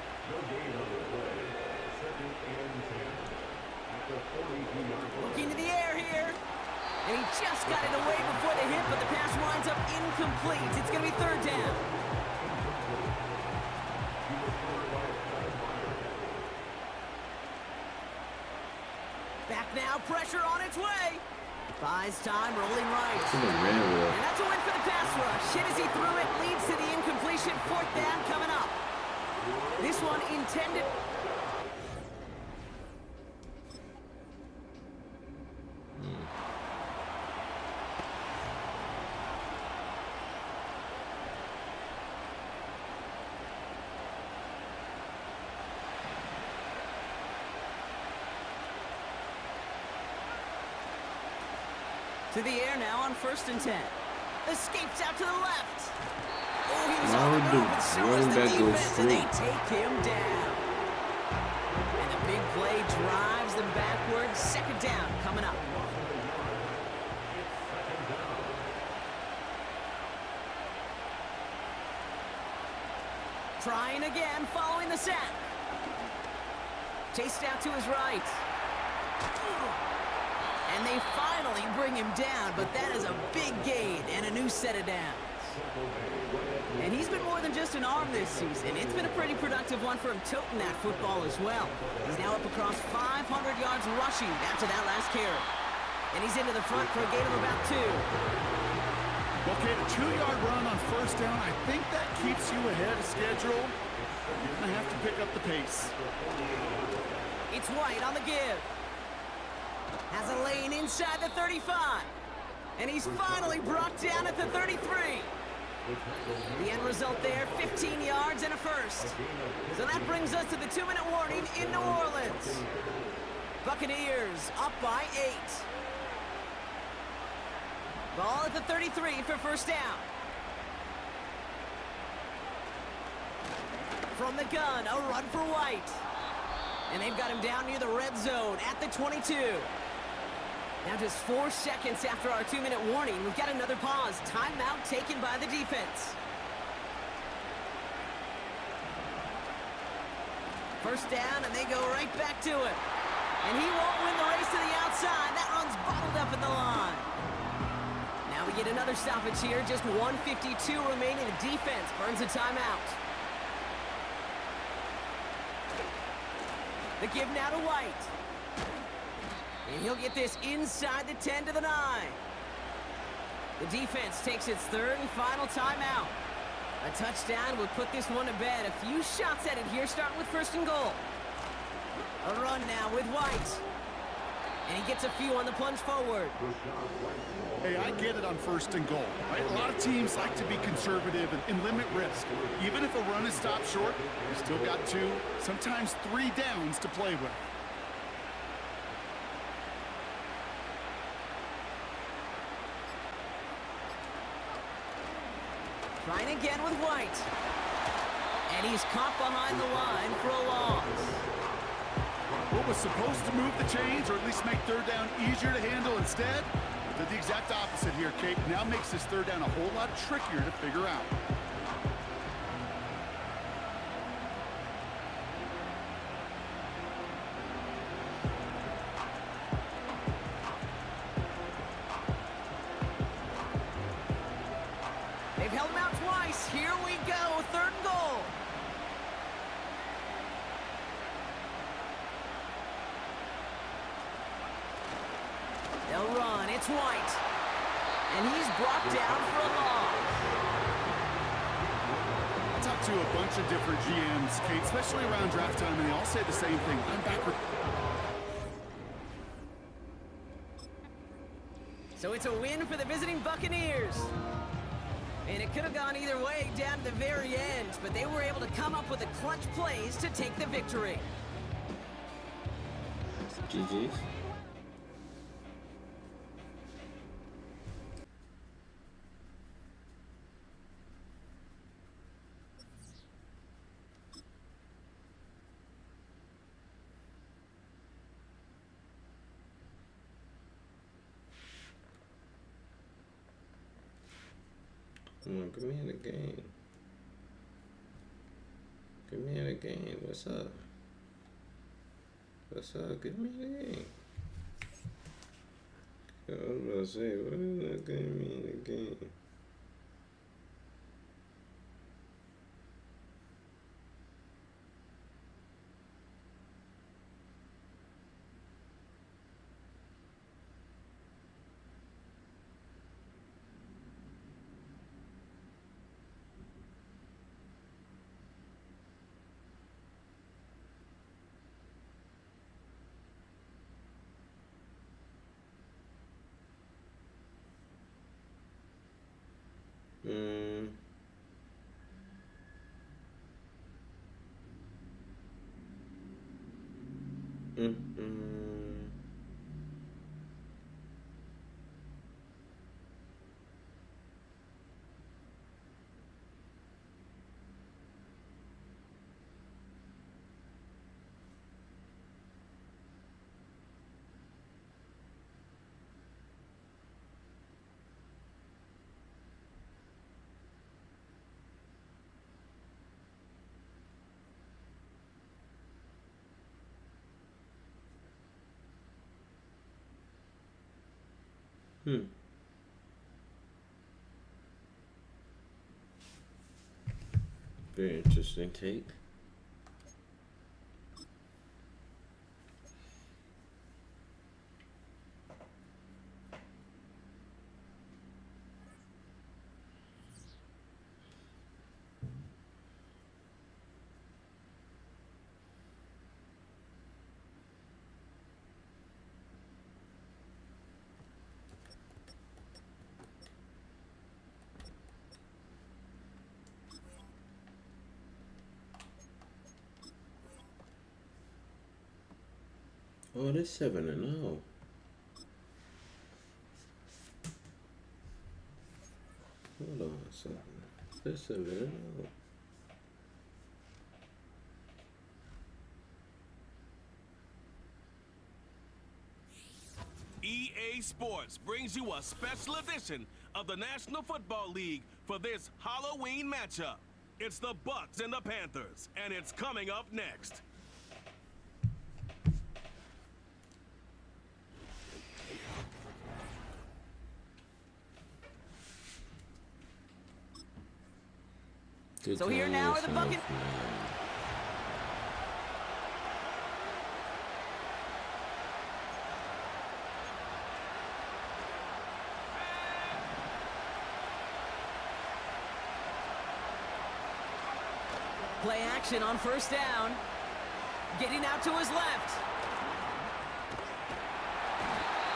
Looking to the air here. And he just got it away before the hit, but the pass winds up incomplete. It's going to be 3rd down. Back now, pressure on its way. Buys time, rolling right. And that's a win for the pass rush. Hit as he threw it, leads to the incompletion. 4th down coming up. This one intended... To the air now on 1st and 10. Escapes out to the left. Oh, he was on the move, and so was the defense, and they take him down. And the big play drives them backwards. 2nd down coming up. Trying again, following the sack. Chased out to his right. And they finally bring him down, but that is a big gain and a new set of downs. And he's been more than just an arm this season. It's been a pretty productive one for him toting that football as well. He's now up across 500 yards rushing after that last carry. And he's into the front for a gain of about 2. Okay, the 2-yard run on 1st down, I think that keeps you ahead of schedule. You're going to have to pick up the pace. It's White on the give. Has a lane inside the 35. And he's finally brought down at the 33. The end result there, 15 yards and a first. So that brings us to the 2-minute warning in New Orleans. Buccaneers up by 8. Ball at the 33 for 1st down. From the gun, a run for White. And they've got him down near the red zone at the 22. Now just 4 seconds after our 2-minute warning, we've got another pause. Timeout taken by the defense. 1st down, and they go right back to it. And he won't win the race to the outside. That run's bottled up at the line. Now we get another stoppage here. Just 1:52 remaining. The defense burns a timeout. The give now to White. And he'll get this inside the 10 to the 9. The defense takes its 3rd and final timeout. A touchdown would put this one to bed. A few shots at it here, starting with 1st and goal. A run now with White. And he gets a few on the plunge forward. Hey, I get it on 1st and goal, right? A lot of teams like to be conservative and limit risk. Even if a run is stopped short, you still got 2, sometimes 3 downs to play with. Trying again with White. And he's caught behind the line for a loss. What was supposed to move the chains, or at least make 3rd down easier to handle instead, did the exact opposite here, Kate. Now makes this 3rd down a whole lot trickier to figure out. It's White. And he's brought down for a loss. I talked to a bunch of different GMs, Kate, especially around draft time, and they all say the same thing. I'm backward. So it's a win for the visiting Buccaneers. And it could have gone either way down to the very end, but they were able to come up with the clutch plays to take the victory. GG's. Come on, give me the game. Give me the game. What's up? What's up? Give me the game. I was about to say, what is that game mean the game? Very interesting take. Oh, it is 7-0. Hold on a second. That's 7-0. EA Sports brings you a special edition of the National Football League for this Halloween matchup. It's the Bucks and the Panthers, and it's coming up next. Good So here now are the Buccaneers. Play action on first down. Getting out to his left.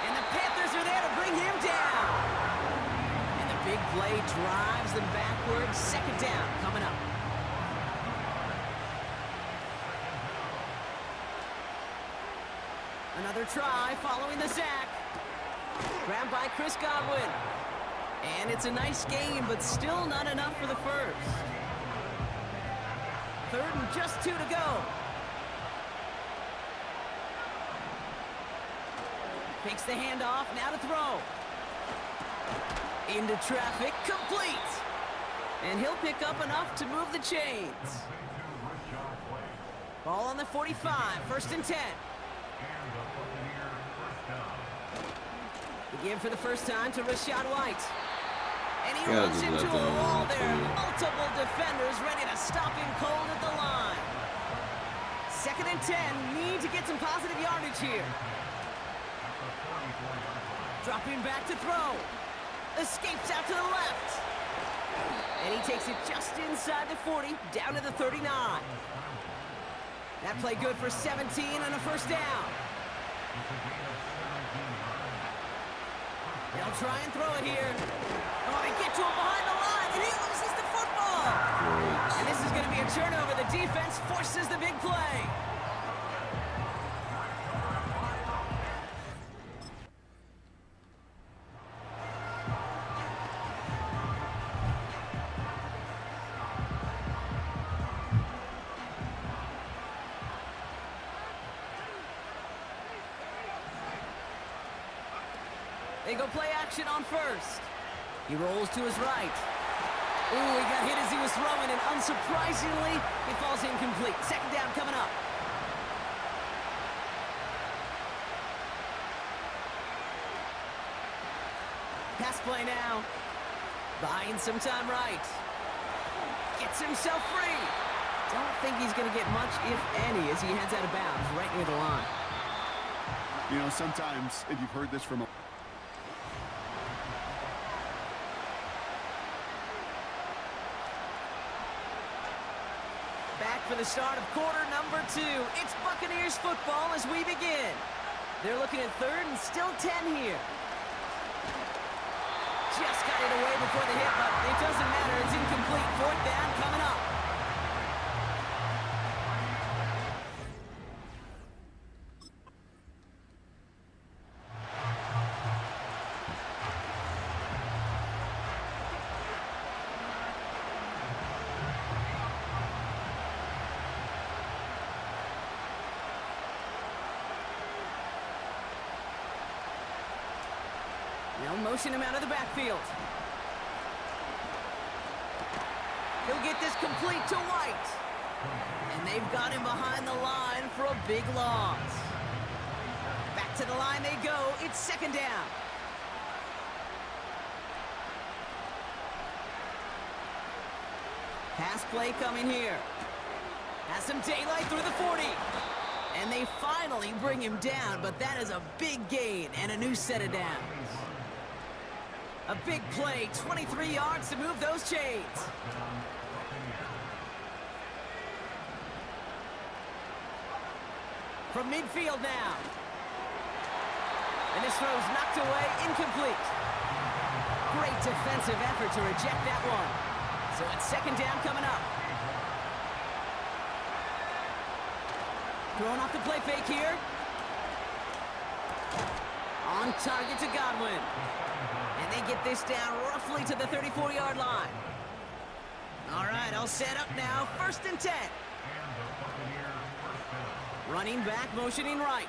And the Panthers are there to bring him down. And the big play drives them backwards. Second down coming up. Another try following the sack. Grabbed by Chris Godwin. And it's a nice game, but still not enough for the first. Third and just 2 to go. Takes the handoff, now to throw. Into traffic, complete. And he'll pick up enough to move the chains. Ball on the 45, first and 10. The give for the first time to Rachaad White. And he runs into a wall there. Multiple defenders ready to stop him cold at the line. Second and 10, need to get some positive yardage here. Dropping back to throw. Escapes out to the left. And he takes it just inside the 40, down to the 39. That play good for 17 and a first down. They'll try and throw it here. Oh, they get to him behind the line, and he loses the football. Great. And this is going to be a turnover. The defense forces the big play. They go play action on first. He rolls to his right. Ooh, he got hit as he was throwing, and unsurprisingly, he falls incomplete. Second down coming up. Pass play now. Buying some time right. Gets himself free. Don't think he's going to get much, if any, as he heads out of bounds right near the line. You know, sometimes, and you've heard this from a For the start of quarter number 2. It's Buccaneers football as we begin. They're looking at third and still 10 here. Just got it away before the hit, but it doesn't matter. It's incomplete. Fourth down coming up. They'll motion him out of the backfield. He'll get this complete to White. And they've got him behind the line for a big loss. Back to the line they go. It's second down. Pass play coming here. Has some daylight through the 40. And they finally bring him down, but that is a big gain and a new set of downs. A big play, 23 yards to move those chains. From midfield now. And this throw's knocked away, incomplete. Great defensive effort to reject that one. So it's second down coming up. Throwing off the play fake here. On target to Godwin. And they get this down roughly to the 34-yard line. All right, all set up now. First and 10. Running back, motioning right.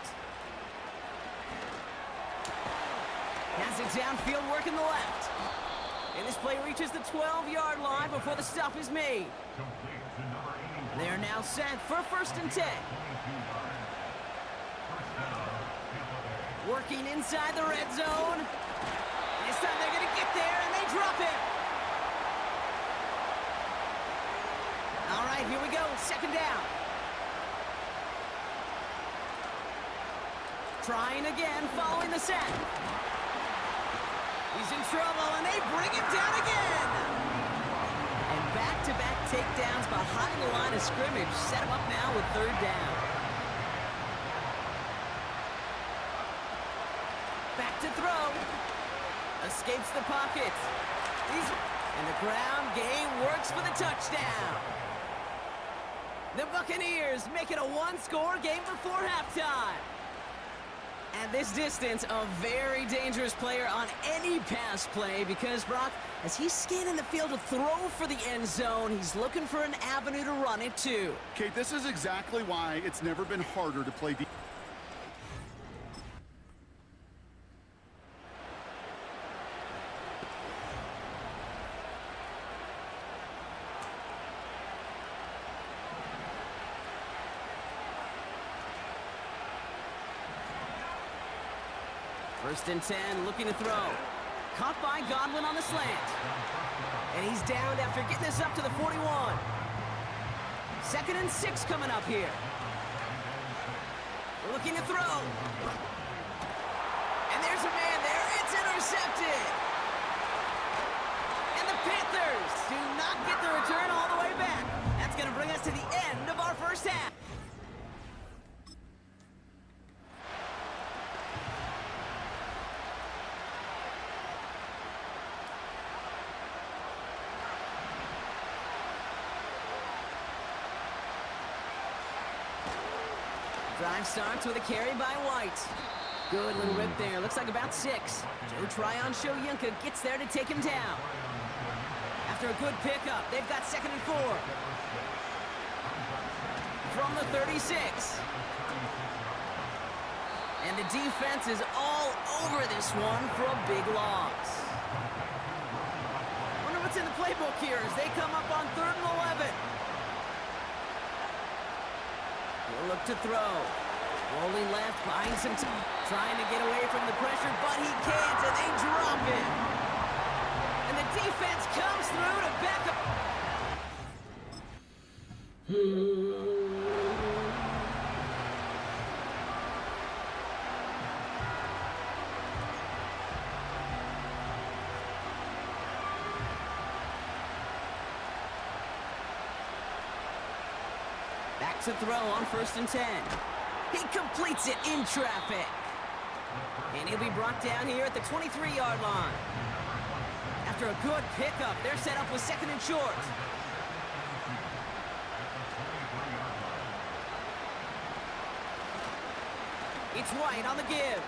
Has it downfield, working the left. And this play reaches the 12-yard line before the stop is made. They are now set for first and 10. Working inside the red zone. This time they're going to get there, and they drop him. All right, here we go. Second down. Trying again, following the sack. He's in trouble, and they bring him down again. And back-to-back takedowns behind the line of scrimmage set him up now with third down. Back to throw. Escapes the pocket. And the ground game works for the touchdown. The Buccaneers make it a one-score game before halftime. At this distance, a very dangerous player on any pass play because, Brock, as he's scanning the field to throw for the end zone, he's looking for an avenue to run it too. Kate, this is exactly why it's never been harder to play defense. First and 10, looking to throw. Caught by Godwin on the slant. And he's downed after getting this up to the 41. Second and 6 coming up here. Looking to throw. And there's a man there in It's intercepted. And the Panthers do not get the return all the way back. That's going to bring us to the end of our first half. Drive starts with a carry by White. Good little rip there. Looks like about 6. Joe Tryon-Shoyinka gets there to take him down. After a good pickup, they've got 2nd and 4. From the 36. And the defense is all over this one for a big loss. Wonder what's in the playbook here as they come up on 3rd and 11. He'll look to throw. Rolling left, buying some time. Trying to get away from the pressure, but he can't, and they drop it. And the defense comes through to back up. Back to throw on 1st and 10. He completes it in traffic. And he'll be brought down here at the 23-yard line. After a good pickup, they're set up with 2nd and short. It's White on the give.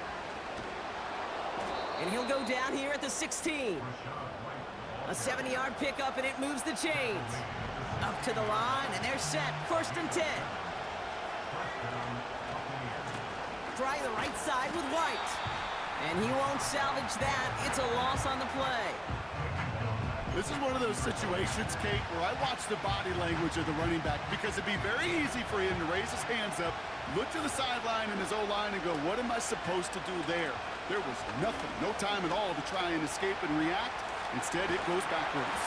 And he'll go down here at the 16. A 70-yard pickup, and it moves the chains. Up to the line, and they're set. 1st and 10. Try the right side with White. And he won't salvage that. It's a loss on the play. This is one of those situations, Kate, where I watch the body language of the running back because it'd be very easy for him to raise his hands up, look to the sideline in his O-line and go, what am I supposed to do there? There was nothing, no time at all to try and escape and react. Instead, it goes backwards.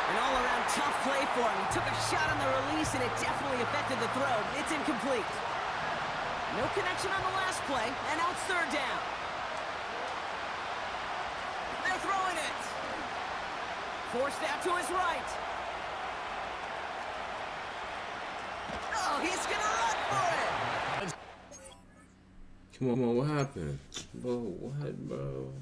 An all-around tough play for him. He took a shot on the release, and it definitely affected the throw, but it's incomplete. No connection on the last play, and now it's 3rd down. They're throwing it. Forced out to his right. Oh, he's gonna run for it. Come on, what happened? Bro, what, bro?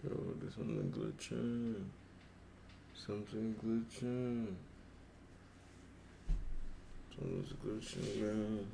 Yo, there's something glitching. Something glitching. Something's glitching, man.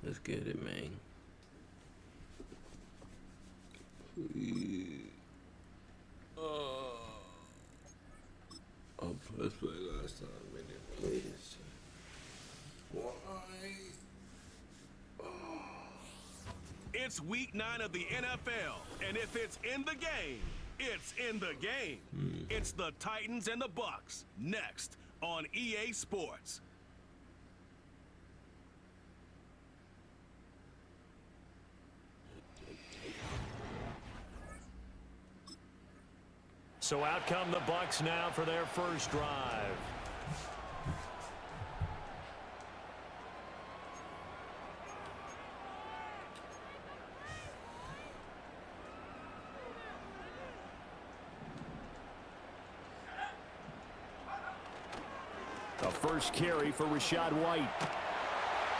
Let's get it, man. Oh, let's play last time. We didn't play this time. Why? It's week 9 of the NFL, and if it's in the game, it's in the game. It's the Titans and the Bucks next on EA Sports. So out come the Bucks now for their first drive. A first carry for Rachaad White.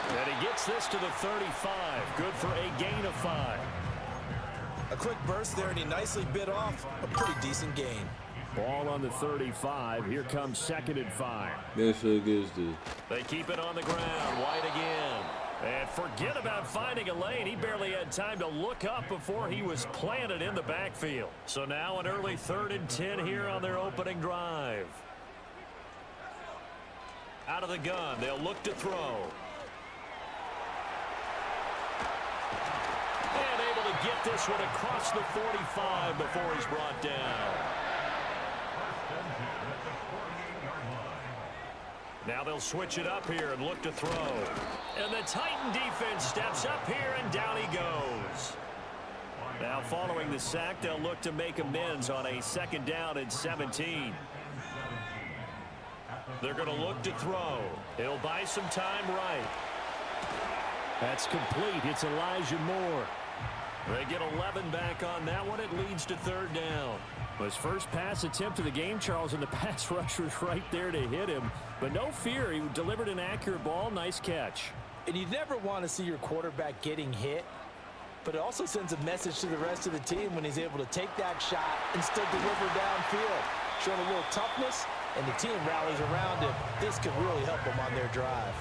And he gets this to the 35. Good for a gain of 5. A quick burst there, and he nicely bit off a pretty decent gain. Ball on the 35. Here comes 2nd and 5. Make sure it gets this. They keep it on the ground. White again. And forget about finding a lane. He barely had time to look up before he was planted in the backfield. So now an early 3rd and 10 here on their opening drive. Out of the gun. They'll look to throw. And able to get this one across the 45 before he's brought down. Now they'll switch it up here and look to throw. And the Titan defense steps up here, and down he goes. Now following the sack, they'll look to make amends on a 2nd down and 17. They're going to look to throw. He'll buy some time right. That's complete. It's Elijah Moore. They get 11 back on that one. It leads to 3rd down. His first pass attempt of the game, Charles, and the pass rusher's right there to hit him. But no fear, he delivered an accurate ball. Nice catch. And you never want to see your quarterback getting hit, but it also sends a message to the rest of the team when he's able to take that shot and still deliver downfield. Showing a little toughness, and the team rallies around him. This could really help them on their drive.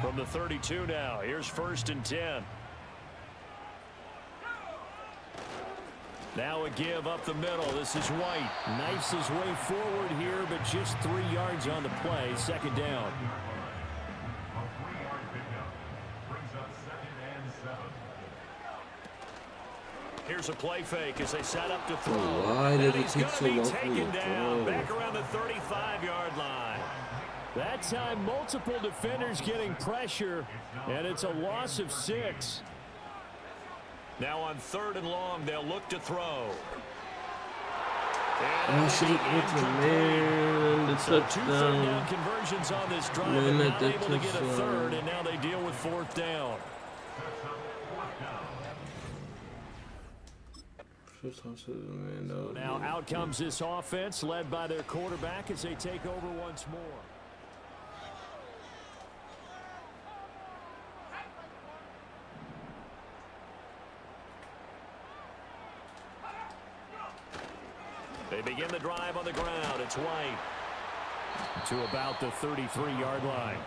From the 32 now, here's 1st and 10. Now a give up the middle. This is White. Knifes his way forward here, but just 3 yards on the play. 2nd down. Here's a play fake as they set up to throw. Why did it take so long for taken you to down throw? back around the 35-yard line. That time, multiple defenders getting pressure, and it's a loss of 6. Now on 3rd and long, they'll look to throw. I should have put him in the touchdown. 2 third down conversions on this drive, Man, and that not able to get a touchdown. 3rd, and now they deal with 4th down. Now out comes this offense, led by their quarterback as they take over once more. They begin the drive on the ground. It's White to about the 33-yard line.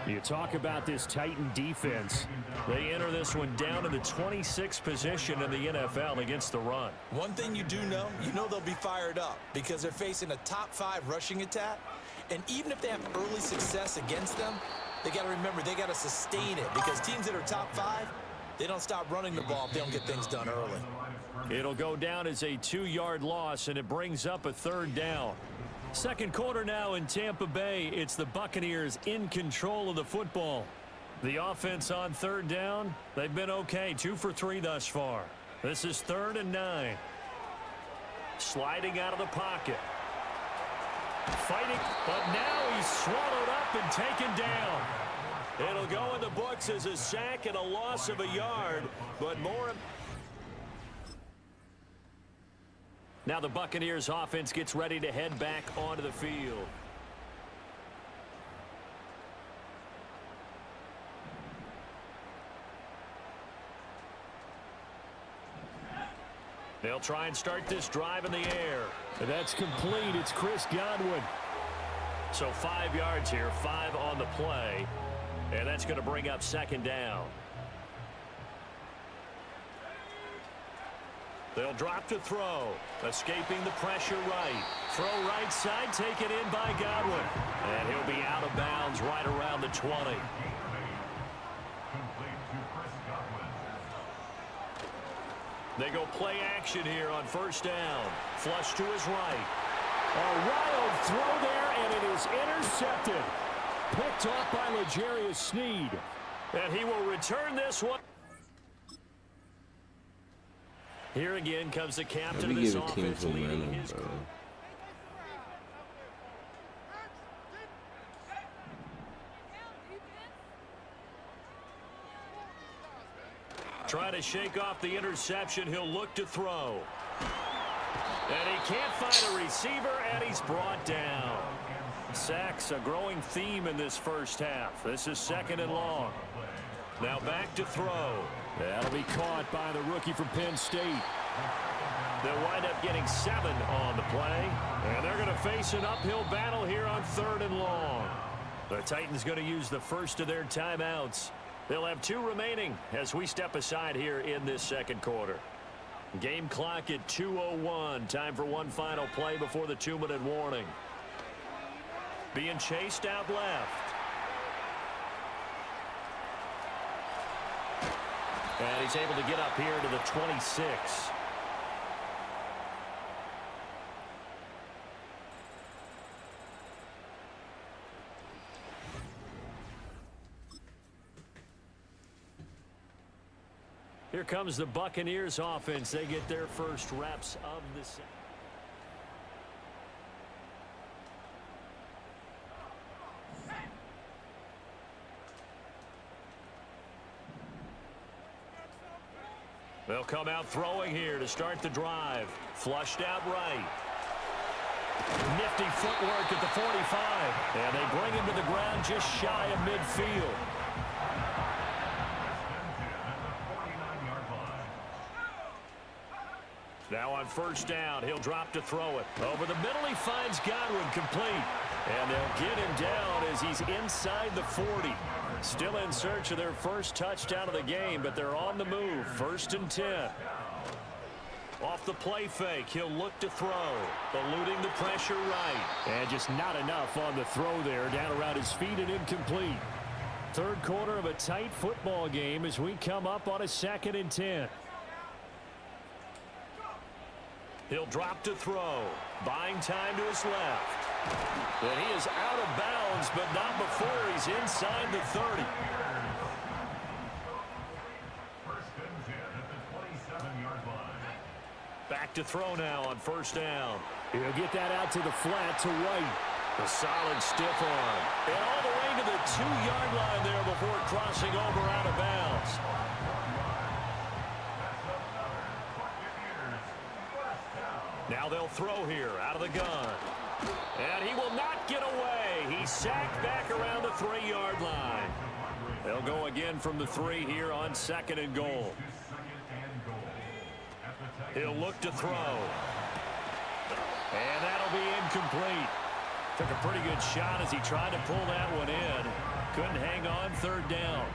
You talk about this Titan defense. They enter this one down in the 26th position in the NFL against the run. One thing you do know, they'll be fired up because they're facing a top 5 rushing attack. And even if they have early success against them, they got to remember they got to sustain it because teams that are top 5, they don't stop running the ball if they don't get things done early. It'll go down as a 2-yard loss, and it brings up a 3rd down. Second quarter now in Tampa Bay. It's the Buccaneers in control of the football. The offense on 3rd down, they've been okay. 2 for 3 thus far. This is 3rd and 9. Sliding out of the pocket. Fighting, but now he's swallowed up and taken down. It'll go in the books as a sack and a loss of a yard, but more. Now the Buccaneers offense gets ready to head back onto the field. They'll try and start this drive in the air. And that's complete. It's Chris Godwin. So 5 yards here, 5 on the play. And that's going to bring up 2nd down. They'll drop to throw. Escaping the pressure right. Throw right side, taken in by Godwin. And he'll be out of bounds right around the 20. They go play action here on 1st down. Flush to his right. A wild throw there, and it is intercepted. Picked off by L'Jarius Sneed. And he will return this one. Here again comes the captain of this offense leading his group. Trying to shake off the interception. He'll look to throw. And he can't find a receiver, and he's brought down. Sacks, a growing theme in this first half. This is 2nd and long. Now back to throw. That'll be caught by the rookie from Penn State. They'll wind up getting 7 on the play. And they're going to face an uphill battle here on 3rd and long. The Titans going to use the first of their timeouts. They'll have 2 remaining as we step aside here in this 2nd quarter. Game clock at 2:01. Time for one final play before the 2-minute warning. Being chased out left. And he's able to get up here to the 26. Here comes the Buccaneers offense. They get their first reps of the set. They'll come out throwing here to start the drive. Flushed out right. Nifty footwork at the 45. And they bring him to the ground just shy of midfield. Now on 1st down, he'll drop to throw it. Over the middle, he finds Godwin complete. And they'll get him down as he's inside the 40. Still in search of their first touchdown of the game, but they're on the move. 1st and 10. Off the play fake, he'll look to throw. Eluding the pressure right. And just not enough on the throw there. Down around his feet and incomplete. 3rd quarter of a tight football game as we come up on a 2nd and 10. He'll drop to throw. Buying time to his left. And he is out of bounds, but not before he's inside the 30. Back to throw now on 1st down. He'll get that out to the flat to White. A solid stiff arm. And all the way to the 2-yard line there before crossing over out of bounds. Now they'll throw here out of the gun. And he will not get away. He's sacked back around the 3-yard line. They'll go again from the 3 here on 2nd and goal. He'll look to throw. And that'll be incomplete. Took a pretty good shot as he tried to pull that one in. Couldn't hang on 3rd down.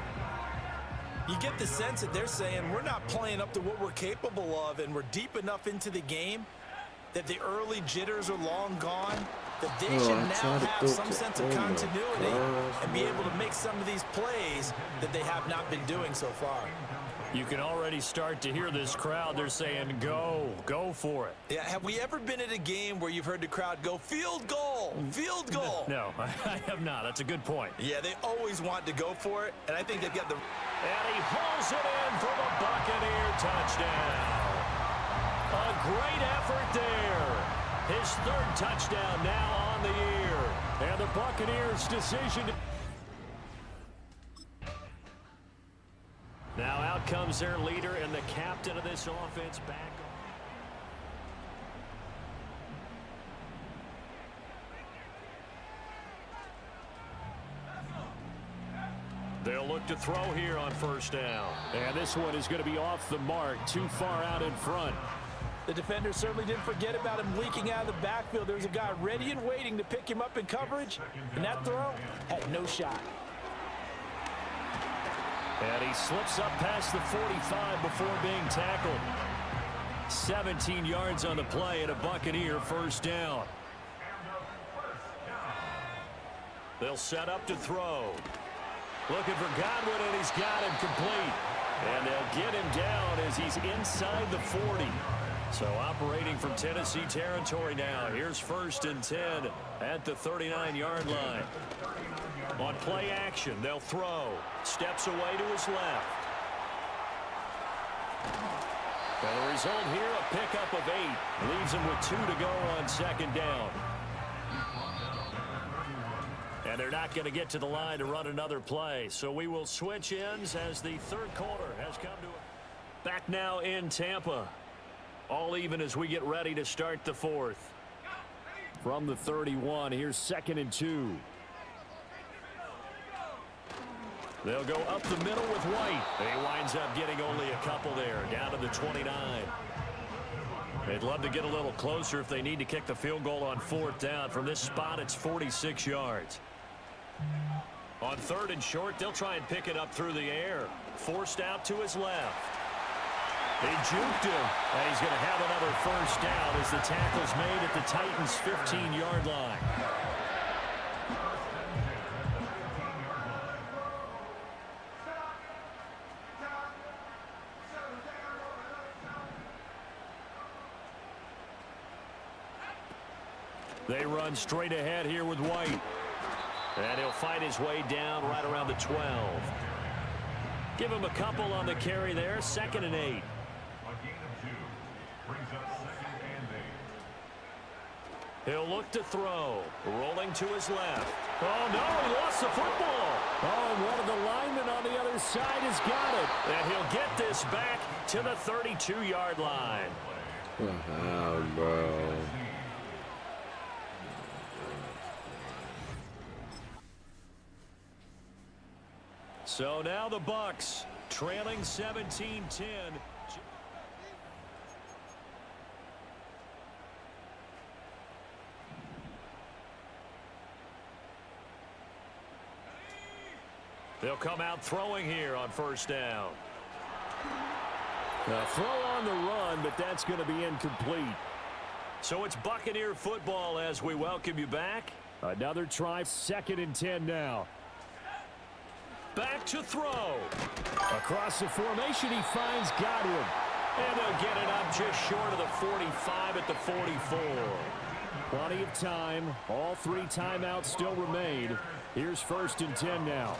You get the sense that they're saying we're not playing up to what we're capable of, and we're deep enough into the game that the early jitters are long gone, that they should now have some sense of continuity and be able to make some of these plays that they have not been doing so far. You can already start to hear this crowd. They're saying, go for it. Yeah, have we ever been at a game where you've heard the crowd go, field goal, field goal? No, I have not. That's a good point. Yeah, they always want to go for it, and I think they've got the... And he hauls it in for the Buccaneer touchdown. A great effort there. His 3rd touchdown now on the year. And the Buccaneers' decision. Now out comes their leader and the captain of this offense back. They'll look to throw here on 1st down. And this one is going to be off the mark, too far out in front. The defender certainly didn't forget about him leaking out of the backfield. There's a guy ready and waiting to pick him up in coverage, and that throw had no shot. And he slips up past the 45 before being tackled. 17 yards on the play and a Buccaneer 1st down. They'll set up to throw. Looking for Godwin, and he's got him complete. And they'll get him down as he's inside the 40. So operating from Tennessee territory now. Here's 1st and 10 at the 39-yard line. On play action, they'll throw. Steps away to his left. And the result here, a pickup of 8. Leaves him with 2 to go on 2nd down. And they're not going to get to the line to run another play. So we will switch ends as the 3rd quarter has come to a... Back now in Tampa. All even as we get ready to start the fourth. From the 31, here's 2nd and 2. They'll go up the middle with White. He winds up getting only a couple there, down to the 29. They'd love to get a little closer if they need to kick the field goal on 4th down. From this spot, it's 46 yards. On 3rd and short, they'll try and pick it up through the air. Forced out to his left. He juked him, and he's going to have another first down as the tackle's made at the Titans' 15-yard line. They run straight ahead here with White. And he'll fight his way down right around the 12. Give him a couple on the carry there. 2nd and 8. He'll look to throw. Rolling to his left. Oh, no, he lost the football. Oh, and one of the linemen on the other side has got it. And he'll get this back to the 32-yard line. Wow, bro. So now the Bucs trailing 17-10. They'll come out throwing here on 1st down. A throw on the run, but that's going to be incomplete. So it's Buccaneer football as we welcome you back. Another try, 2nd and 10 now. Back to throw. Across the formation, he finds Godwin. And they'll get it up just short of the 45 at the 44. Plenty of time. All 3 timeouts still remain. Here's 1st and 10 now.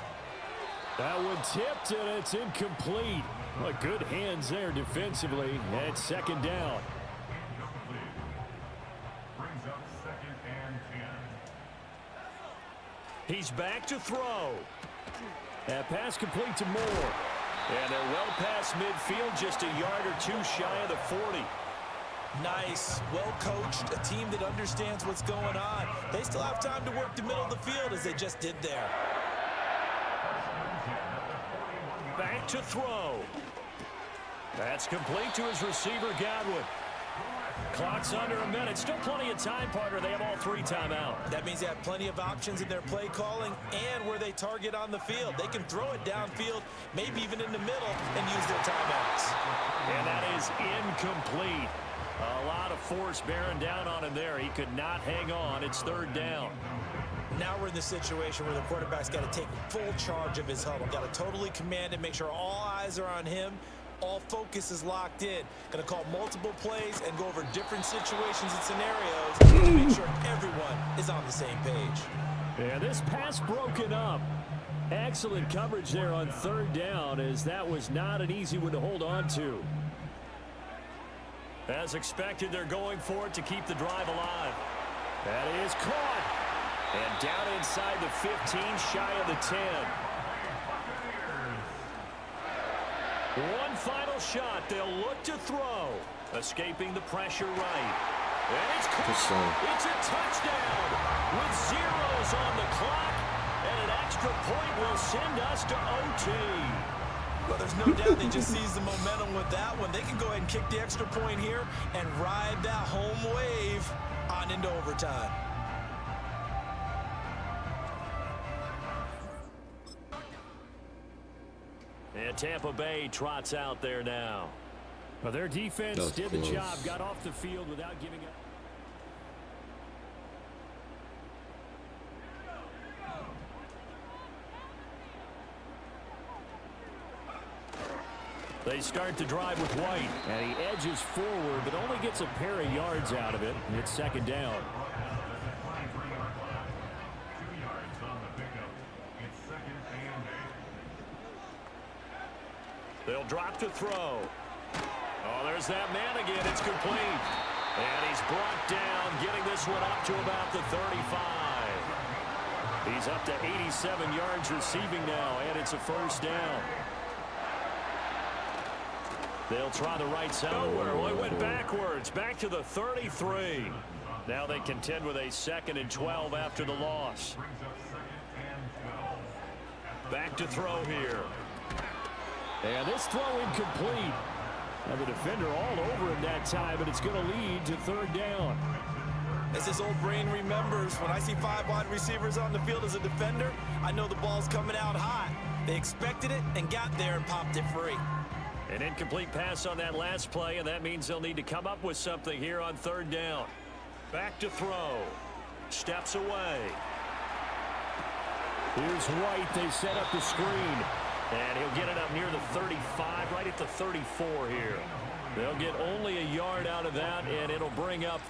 That one tipped, and it's incomplete. Well, good hands there defensively. And 2nd down. Brings up 2nd and 10. He's back to throw. That pass complete to Moore. And they're well past midfield, just a yard or 2 shy of the 40. Nice, well coached, a team that understands what's going on. They still have time to work the middle of the field as they just did there. Back to throw. That's complete to his receiver, Godwin. Clock's under a minute. Still plenty of time, partner. They have all 3 timeouts. That means they have plenty of options in their play calling and where they target on the field. They can throw it downfield, maybe even in the middle, and use their timeouts. And that is incomplete. A lot of force bearing down on him there. He could not hang on. It's 3rd down. Now we're in the situation where the quarterback's got to take full charge of his huddle. Got to totally command it, make sure all eyes are on him. All focus is locked in. Going to call multiple plays and go over different situations and scenarios to make sure everyone is on the same page. And this pass broken up. Excellent coverage there on 3rd down, as that was not an easy one to hold on to. As expected, they're going for it to keep the drive alive. That is caught. And down inside the 15, shy of the 10. One final shot. They'll look to throw. Escaping the pressure right. And it's caught. It's a touchdown with zeros on the clock. And an extra point will send us to OT. Well, there's no doubt they just seized the momentum with that one. They can go ahead and kick the extra point here and ride that home wave on into overtime. And Tampa Bay trots out there now. Well, their defense did the job, got off the field without giving up. They start the drive with White, and he edges forward, but only gets a pair of yards out of it. It's 2nd down. They'll drop to throw. Oh, there's that man again. It's complete. And he's brought down, getting this one up to about the 35. He's up to 87 yards receiving now, and it's a 1st down. They'll try the right side. Nowhere. Well, he went backwards. Back to the 33. Now they contend with a 2nd and 12 after the loss. Back to throw here. And this throw incomplete. Now the defender all over him that time, but it's going to lead to 3rd down. As this old brain remembers, when I see 5 wide receivers on the field as a defender, I know the ball's coming out hot. They expected it and got there and popped it free. An incomplete pass on that last play, and that means they'll need to come up with something here on 3rd down. Back to throw. Steps away. Here's White. They set up the screen. And he'll get it up near the 35, right at the 34 here. They'll get only a yard out of that, and it'll bring up.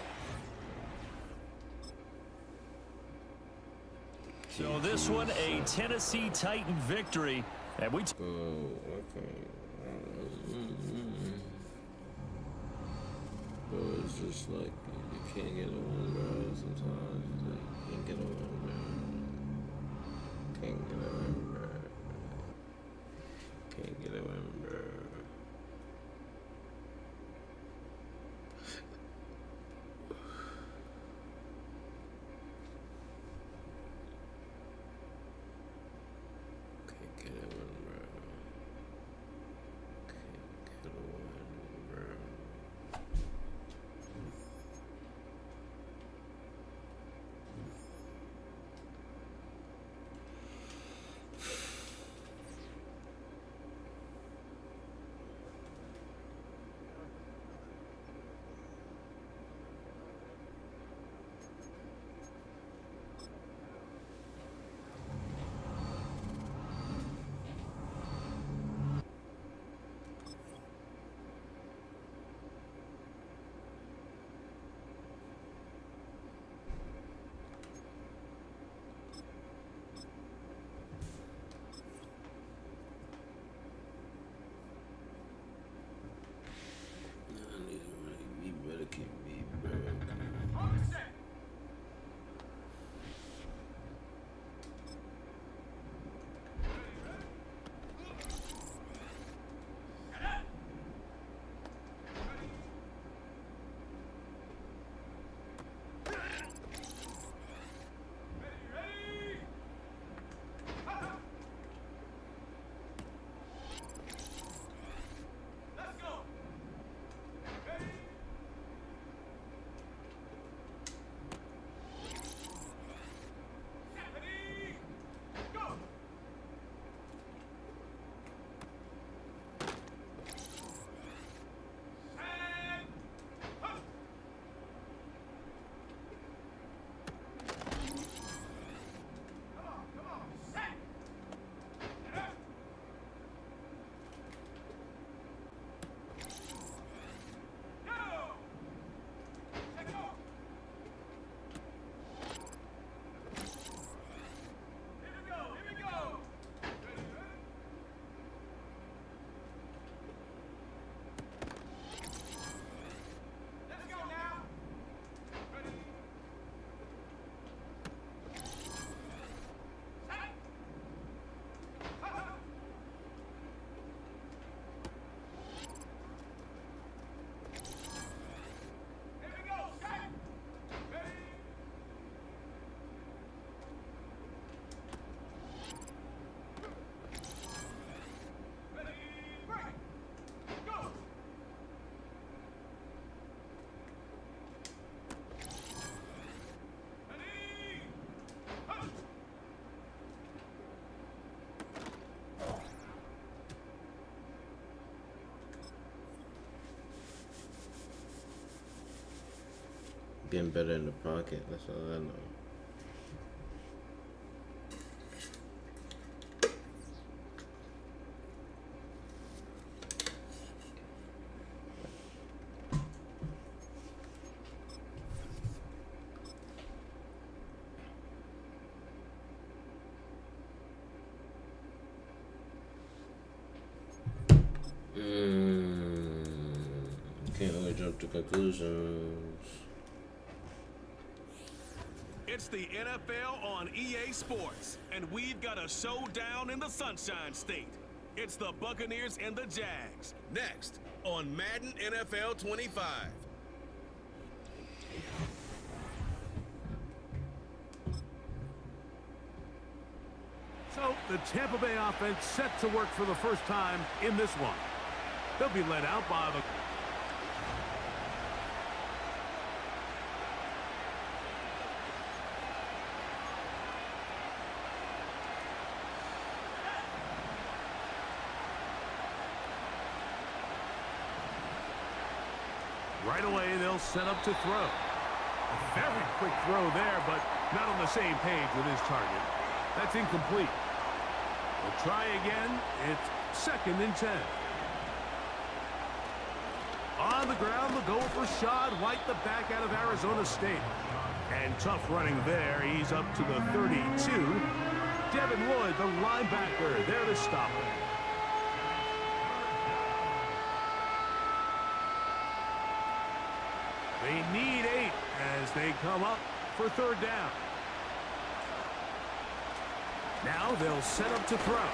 So this one, a Tennessee Titan victory. And we. Oh, okay. But it's just like you can't get on, bro. Sometimes you can't get on, bro. Can't get on, bro. Can't get on, bro. Can't get on, bro. Can't get on, bro. Getting better in the pocket, that's all I know. Can't only jump to conclusions. It's the NFL on EA Sports, and we've got a showdown in the Sunshine State. It's the Buccaneers and the Jags. Next on Madden NFL 25. So the Tampa Bay offense set to work for the first time in this one. They'll be led out by the... Right away, they'll set up to throw. A very quick throw there, but not on the same page with his target. That's incomplete. We'll try again. It's 2nd and 10. On the ground, the goal for Shad White, the back out of Arizona State. And tough running there. He's up to the 32. Devin Lloyd, the linebacker, there to stop him. They need 8 as they come up for 3rd down. Now they'll set up to throw.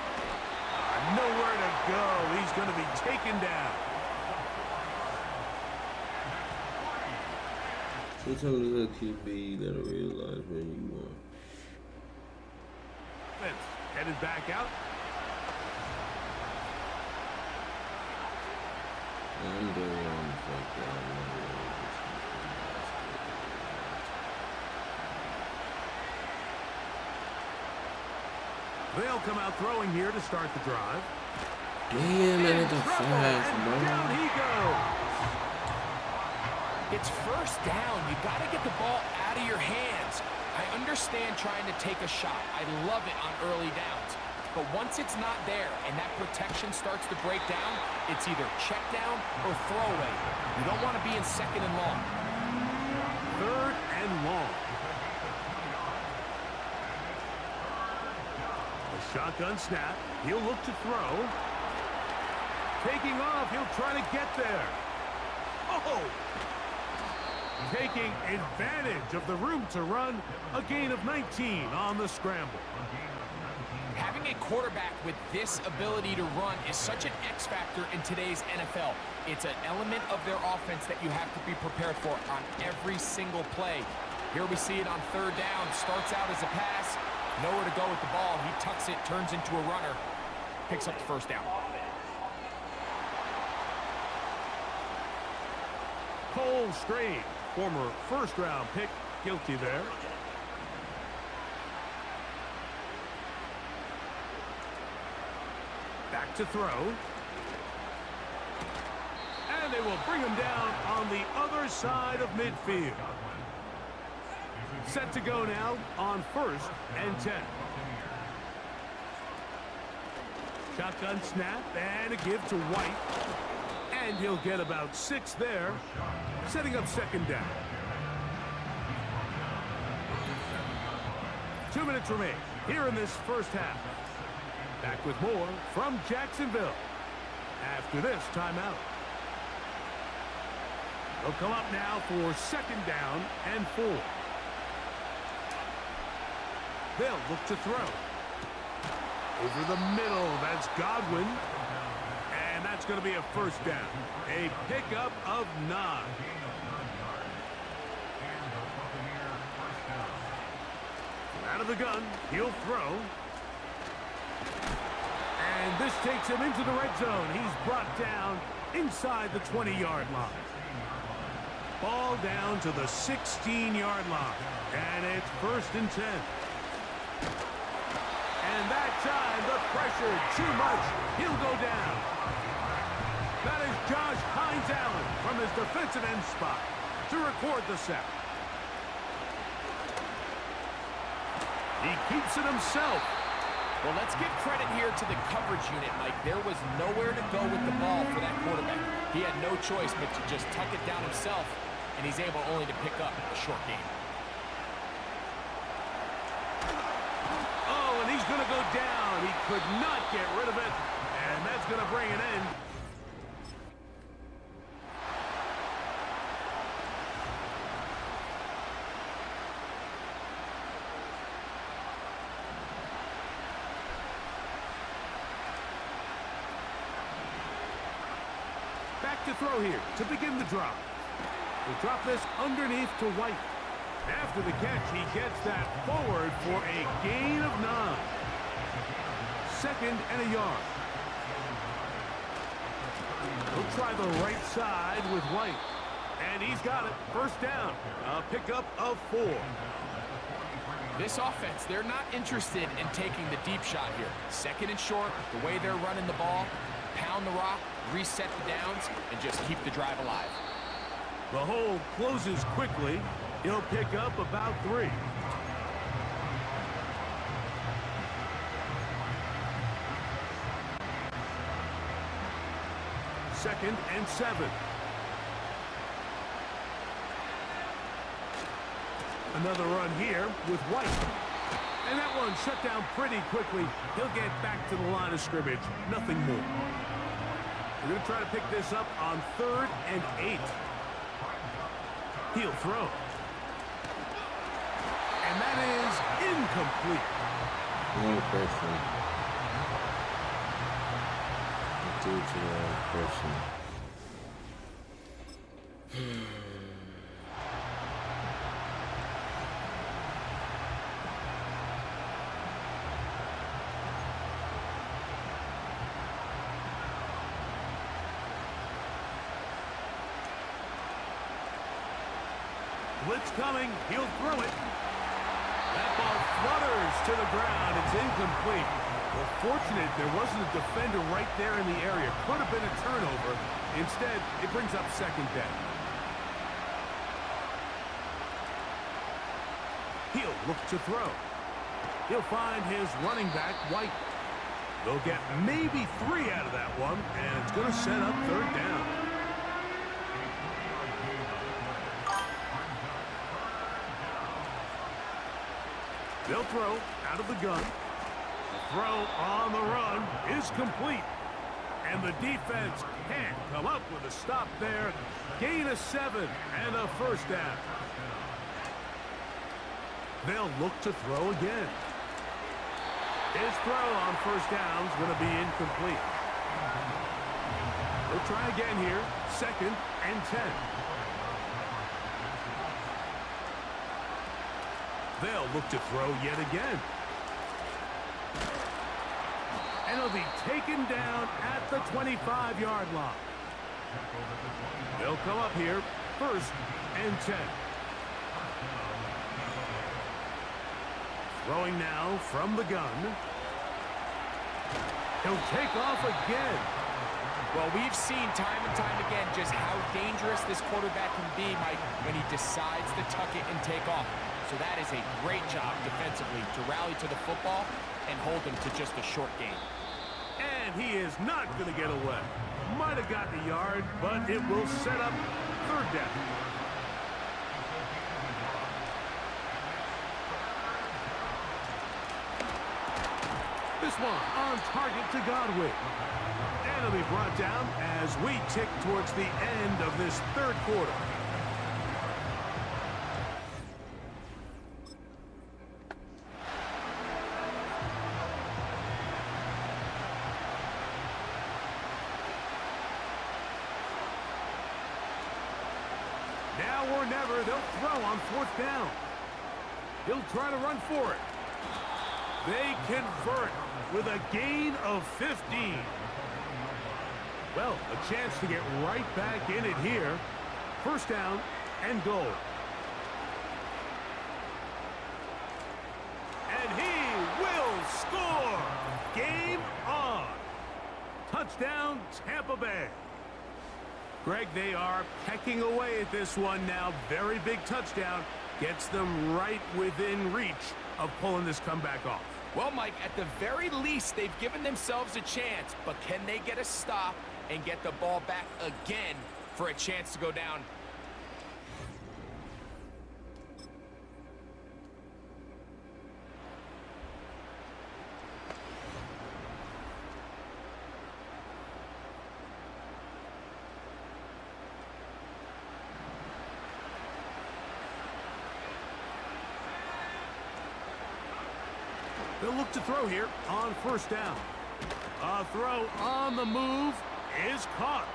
Nowhere to go. He's going to be taken down. Sometimes as a QB, you gotta realize when you are. Headed back out. I'm doing one fuck that. They'll come out throwing here to start the drive. Damn, man, it's a fast, bro. Down he goes. It's 1st down. You got to get the ball out of your hands. I understand trying to take a shot. I love it on early downs. But once it's not there and that protection starts to break down, it's either check down or throwaway. You don't want to be in 2nd and long. 3rd and long. A shotgun snap. He'll look to throw. Taking off. He'll try to get there. Oh! Taking advantage of the room to run. A gain of 19 on the scramble. Having a quarterback with this ability to run is such an X factor in today's NFL. It's an element of their offense that you have to be prepared for on every single play. Here we see it on 3rd down. Starts out as a pass. Nowhere to go with the ball. He tucks it, turns into a runner. Picks up the 1st down. Cole Strange, former 1st-round pick, guilty there. Back to throw. And they will bring him down on the other side of midfield. Set to go now on 1st and 10. Shotgun snap and a give to White. And he'll get about 6 there, setting up 2nd down. 2 minutes remain here in this 1st half. Back with more from Jacksonville after this timeout. They'll come up now for 2nd down and 4. They'll look to throw. Over the middle, that's Godwin. And that's going to be a 1st down. A pickup of 9. Out of the gun, he'll throw. And this takes him into the red zone. He's brought down inside the 20-yard line. Ball down to the 16-yard line. And it's 1st and 10. And that time, the pressure too much. He'll go down. That is Josh Hines Allen from his defensive end spot to record the sack. He keeps it himself. Well, let's give credit here to the coverage unit, Mike. There was nowhere to go with the ball for that quarterback. He had no choice but to just tuck it down himself, and he's able only to pick up a short gain. Oh, and he's going to go down. He could not get rid of it, and that's going to bring an end. to throw here to begin the drop. He'll drop this underneath to White. After the catch, he gets that forward for a gain of 9. 2nd and a yard. He'll try the right side with White. And he's got it. 1st down. A pickup of 4. This offense, they're not interested in taking the deep shot here. 2nd and short, the way they're running the ball, pound the rock, reset the downs, and just keep the drive alive. The hole closes quickly. He'll pick up about 3. Second and 7. Another run here with White. And that one shut down pretty quickly. He'll get back to the line of scrimmage. Nothing more. We're going to try to pick this up on 3rd and 8. He'll throw. And that is incomplete. One person. Do it to the wrong person. Blitz coming. He'll throw it. That ball flutters to the ground. It's incomplete. Well, fortunate there wasn't a defender right there in the area. Could have been a turnover. Instead, it brings up 2nd down. He'll look to throw. He'll find his running back, White. They'll get maybe 3 out of that one, and it's going to set up 3rd down. They'll throw out of the gun. The throw on the run is complete. And the defense can't come up with a stop there. Gain of 7 and a 1st down. They'll look to throw again. His throw on 1st down is going to be incomplete. They'll try again here. 2nd and 10. They'll look to throw yet again. And he'll be taken down at the 25-yard line. They'll come up here, 1st and 10. Throwing now from the gun. He'll take off again. Well, we've seen time and time again just how dangerous this quarterback can be, Mike, when he decides to tuck it and take off. So that is a great job defensively to rally to the football and hold him to just a short gain. And he is not going to get away. Might have gotten a yard, but it will set up 3rd down. This one on target to Godwin. And it'll be brought down as we tick towards the end of this 3rd quarter. Now or never, they'll throw on 4th down. He'll try to run for it. They convert with a gain of 15. Well, a chance to get right back in it here. 1st down and goal. And he will score. Game on. Touchdown, Tampa Bay. Greg, they are pecking away at this one now. Very big touchdown. Gets them right within reach of pulling this comeback off. Well, Mike, at the very least, they've given themselves a chance, but can they get a stop and get the ball back again for a chance to go down? They'll look to throw here on 1st down. A throw on the move is caught.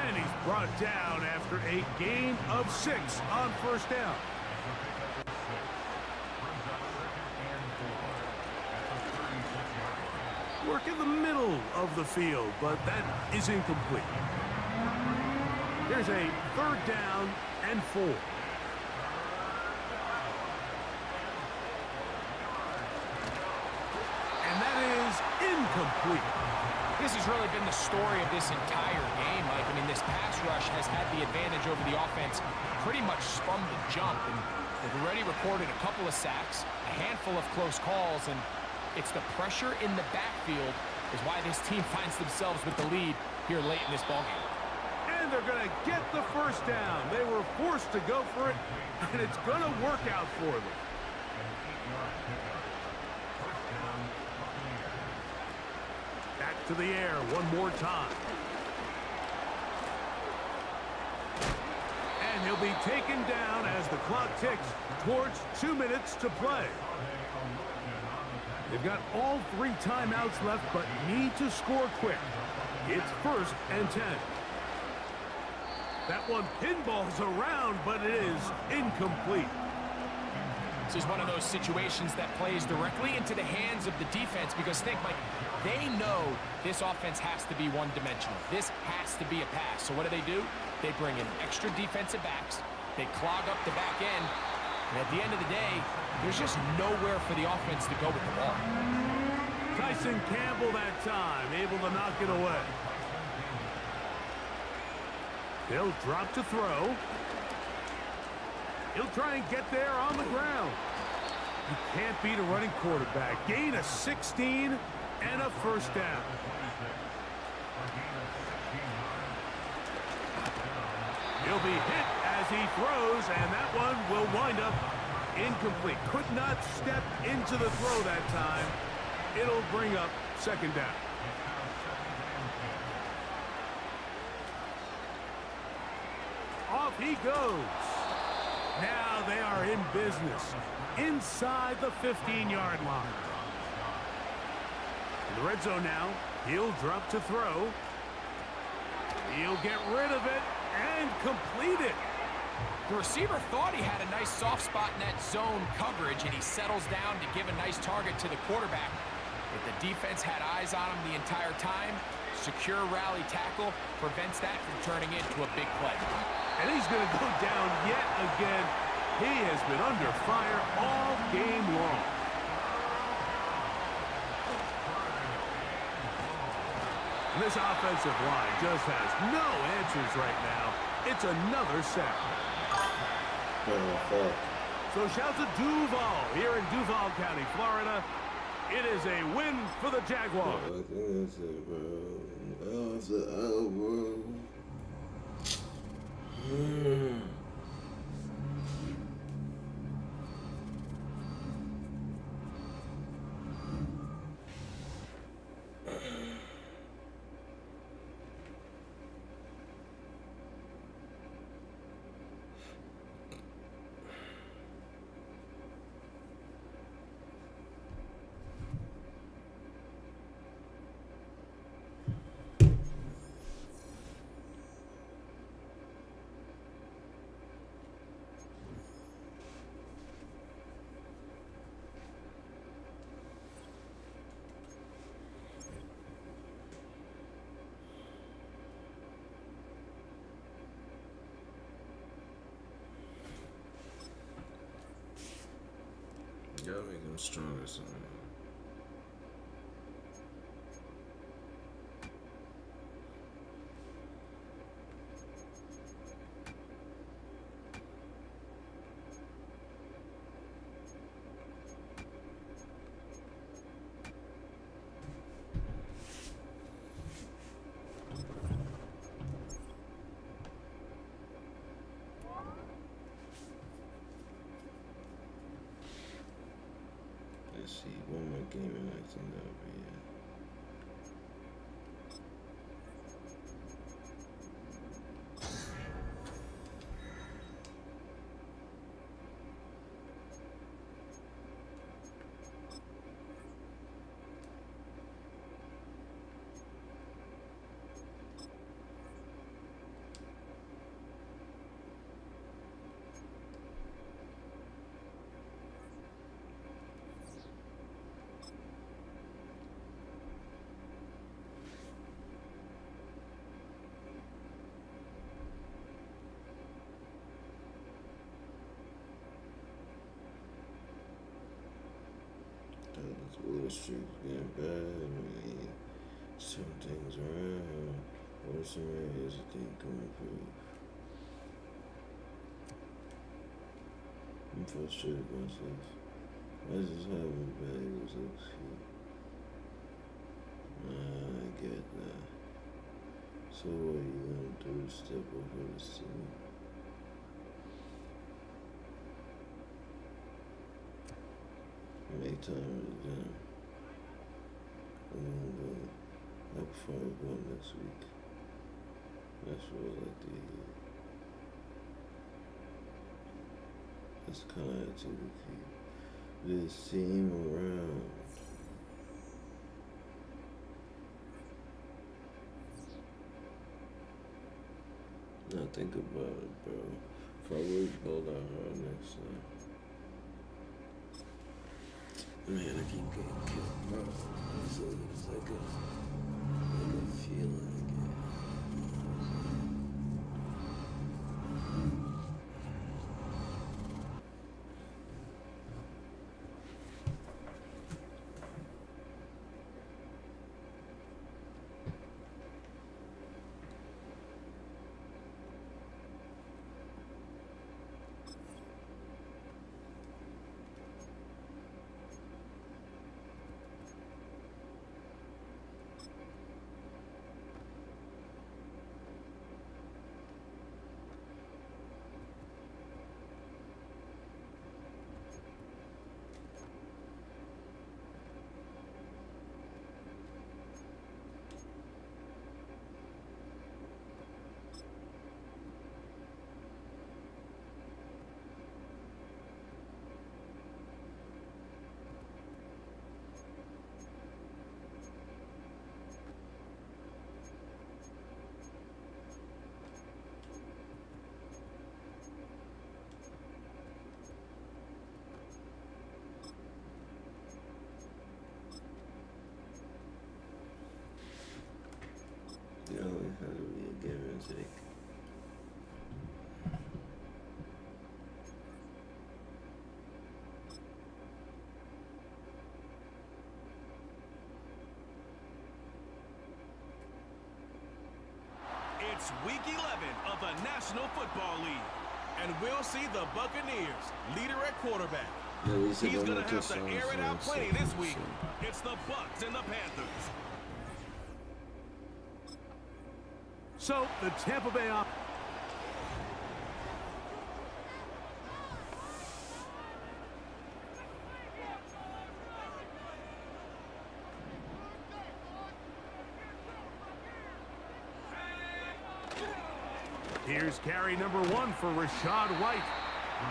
And he's brought down after a gain of 6 on first down. Work in the middle of the field, but that is incomplete. Here's a 3rd down and 4. And that is incomplete. This has really been the story of this entire game, Mike. I mean, this pass rush has had the advantage over the offense pretty much from the jump. And they've already recorded a couple of sacks, a handful of close calls, and it's the pressure in the backfield is why this team finds themselves with the lead here late in this ballgame. And they're going to get the first down. They were forced to go for it, and it's going to work out for them. Back to the air one more time. And he'll be taken down as the clock ticks towards 2 minutes to play. They've got all 3 timeouts left, but need to score quick. It's 1st and 10. That one pinballs around, but it is incomplete. This is one of those situations that plays directly into the hands of the defense because think, Mike, they know this offense has to be one-dimensional. This has to be a pass. So what do? They bring in extra defensive backs. They clog up the back end. And at the end of the day, there's just nowhere for the offense to go with the ball. Tyson Campbell that time, able to knock it away. They'll drop to throw. He'll try and get there on the ground. You can't beat a running quarterback. Gain of 16 and a first down. He'll be hit as he throws, and that one will wind up incomplete. Could not step into the throw that time. It'll bring up 2nd down. Off he goes. Now they are in business inside the 15-yard line. In the red zone now, he'll drop to throw. He'll get rid of it and complete it. The receiver thought he had a nice soft spot in that zone coverage, and he settles down to give a nice target to the quarterback. But the defense had eyes on him the entire time. Secure rally tackle prevents that from turning into a big play. And he's going to go down yet again. He has been under fire all game long. And this offensive line just has no answers right now. It's another sack. So shout to Duval here in Duval County, Florida. It is a win for the Jaguars. I think that's it, bro. After hour. Gotta make them stronger somehow. Let's see, one more game and I think that'll be it. The little streak's getting bad. I mean, turn things around. What's the man? Here's the thing coming through. I'm frustrated with myself. I just haven't been able to see. I get that. So what you gonna do? Step over the scene. Make time with them. I'm gonna go up before I go next week. That's what I like to hear. That's the kind of attitude to keep this team around. Now think about it, bro. If I really go that hard next time. Man, I keep getting killed, bro. It's like a feeling again. You know, it has to be a give and take. It's week 11 of the National Football League, and we'll see the Buccaneers, leader at quarterback. He's going to have to air it out plenty this week. It's the Bucs and the Panthers. So the Tampa Bay up. Here's carry number 1 for Rashad White.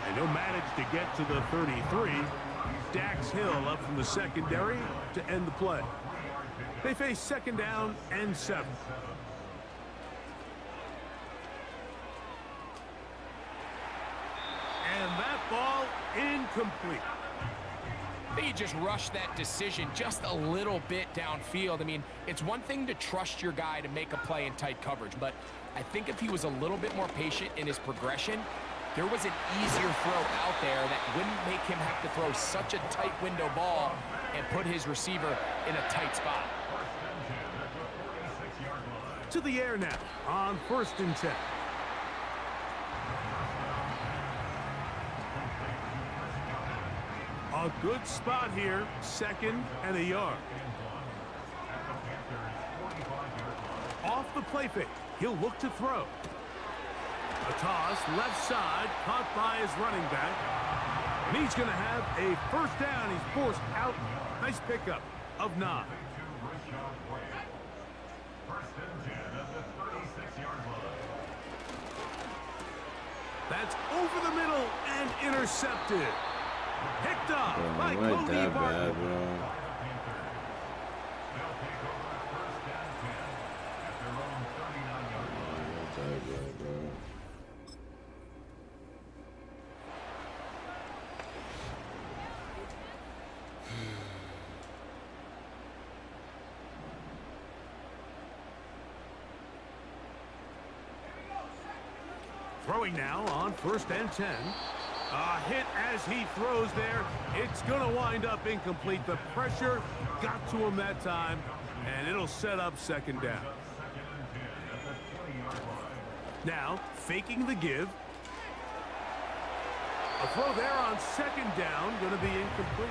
And he'll manage to get to the 33. Dax Hill up from the secondary to end the play. They face second down and 7. And that ball incomplete. I think he just rushed that decision just a little bit downfield. I mean, it's one thing to trust your guy to make a play in tight coverage, but I think if he was a little bit more patient in his progression, there was an easier throw out there that wouldn't make him have to throw such a tight window ball and put his receiver in a tight spot. To the air now on 1st and 10. A good spot here, 2nd and a yard. Off the play fake, he'll look to throw. A toss, left side, caught by his running back. And he's going to have a 1st down. He's forced out. Nice pickup of 9. That's over the middle and intercepted. Picked up by Cody Barton. Throwing now on 1st and 10. A hit as he throws there. It's going to wind up incomplete. The pressure got to him that time, and it'll set up second down. Now, faking the give. A throw there on second down, going to be incomplete.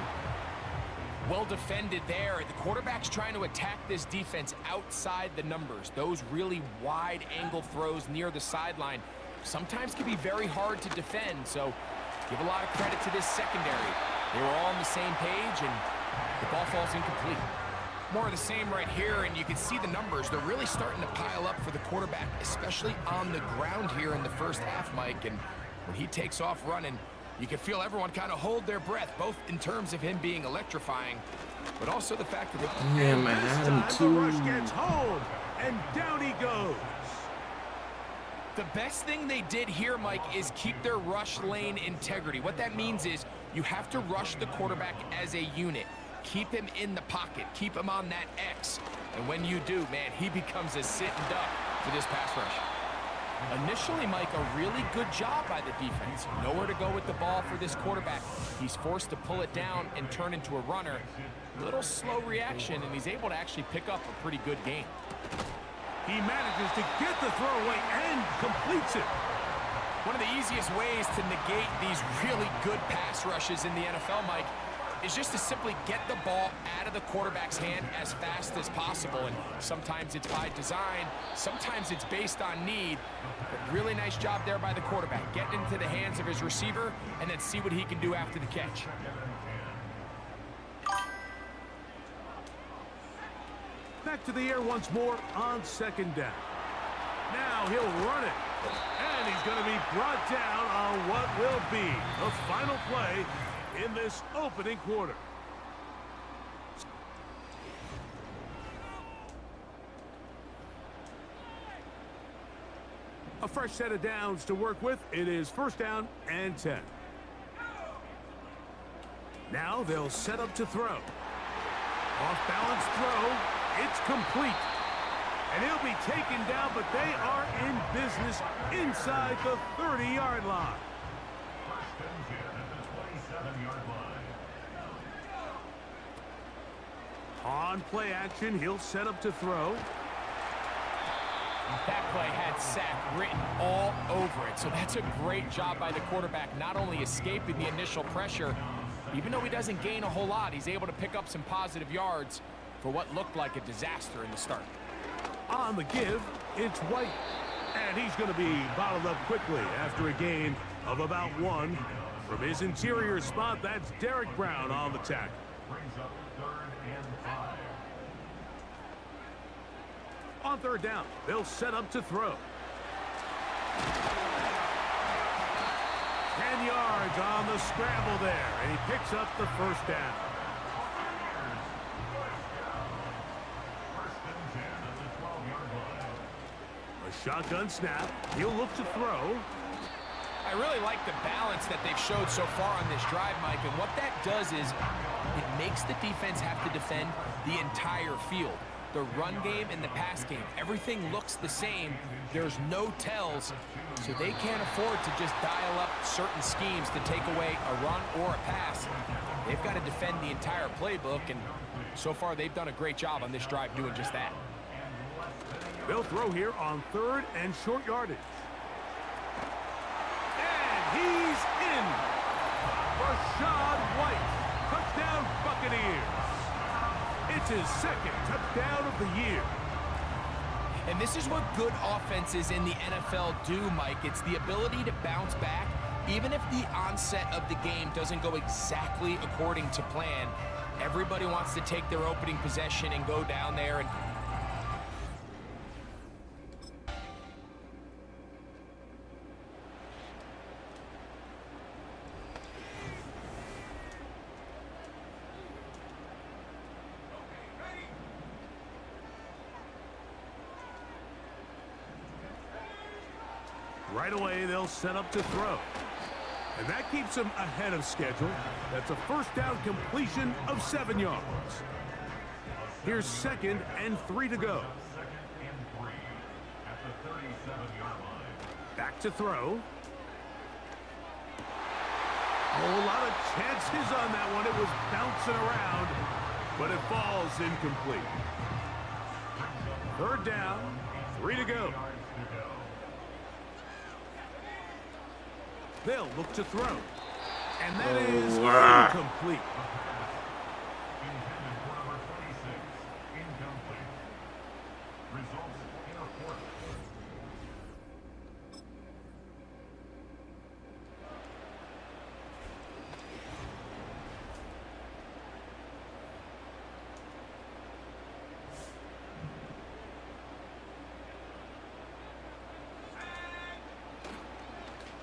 Well defended there. The quarterback's trying to attack this defense outside the numbers. Those really wide angle throws near the sideline sometimes can be very hard to defend, so give a lot of credit to this secondary. They were all on the same page, and the ball falls incomplete. More of the same right here, and you can see the numbers. They're really starting to pile up for the quarterback, especially on the ground here in the first half, Mike. And when he takes off running, you can feel everyone kind of hold their breath, both in terms of him being electrifying, but also the fact that Yeah, man, I had him The rush too. gets home, and down he goes. the best thing they did here, Mike, is keep their rush lane integrity. What that means is you have to rush the quarterback as a unit. Keep him in the pocket. Keep him on that X. And when you do, man, he becomes a sitting duck for this pass rush. Initially, Mike, a really good job by the defense. Nowhere to go with the ball for this quarterback. He's forced to pull it down and turn into a runner. Little slow reaction, and he's able to actually pick up a pretty good game. He manages to get the throwaway and completes it. One of the easiest ways to negate these really good pass rushes in the NFL, Mike, is just to simply get the ball out of the quarterback's hand as fast as possible. And sometimes it's by design, sometimes it's based on need. But really nice job there by the quarterback, getting into the hands of his receiver and then see what he can do after the catch. Back to the air once more on second down. Now he'll run it. And he's going to be brought down on what will be the final play in this opening quarter. A fresh set of downs to work with. It is first down and 10. Now they'll set up to throw. Off balance throw. It's complete. And he'll be taken down, but they are in business inside the 30-yard line. On play action, he'll set up to throw. That play had sack written all over it, so that's a great job by the quarterback, not only escaping the initial pressure, even though he doesn't gain a whole lot, he's able to pick up some positive yards for what looked like a disaster in the start. On the give, it's White. And he's going to be bottled up quickly after a gain of about 1. From his interior spot, that's Derek Brown on the tackle. On third down, they'll set up to throw. 10 yards on the scramble there, and he picks up the first down. A shotgun snap. He'll look to throw. I really like the balance that they've showed so far on this drive, Mike, and what that does is it makes the defense have to defend the entire field. The run game and the pass game, everything looks the same. There's no tells, so they can't afford to just dial up certain schemes to take away a run or a pass. They've got to defend the entire playbook, and so far they've done a great job on this drive doing just that. They'll throw here on third and short yardage. And he's in. Rashad White. Touchdown Buccaneers. It's his second touchdown of the year. And this is what good offenses in the NFL do, Mike. It's the ability to bounce back, even if the onset of the game doesn't go exactly according to plan. Everybody wants to take their opening possession and go down there and right away, they'll set up to throw. And that keeps them ahead of schedule. That's a first down completion of 7 yards. Here's 2nd and 3 to go. Back to throw. Oh, a lot of chances on that one. It was bouncing around, but it falls incomplete. Third down, 3 to go. They'll look to throw. And that is incomplete.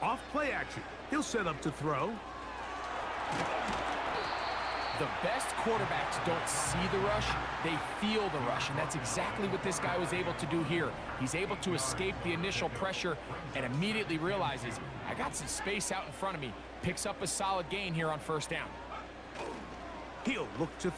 Off play action. He'll set up to throw. The best quarterbacks don't see the rush, they feel the rush, and that's exactly what this guy was able to do here. He's able to escape the initial pressure and immediately realizes, I got some space out in front of me. Picks up a solid gain here on first down. He'll look to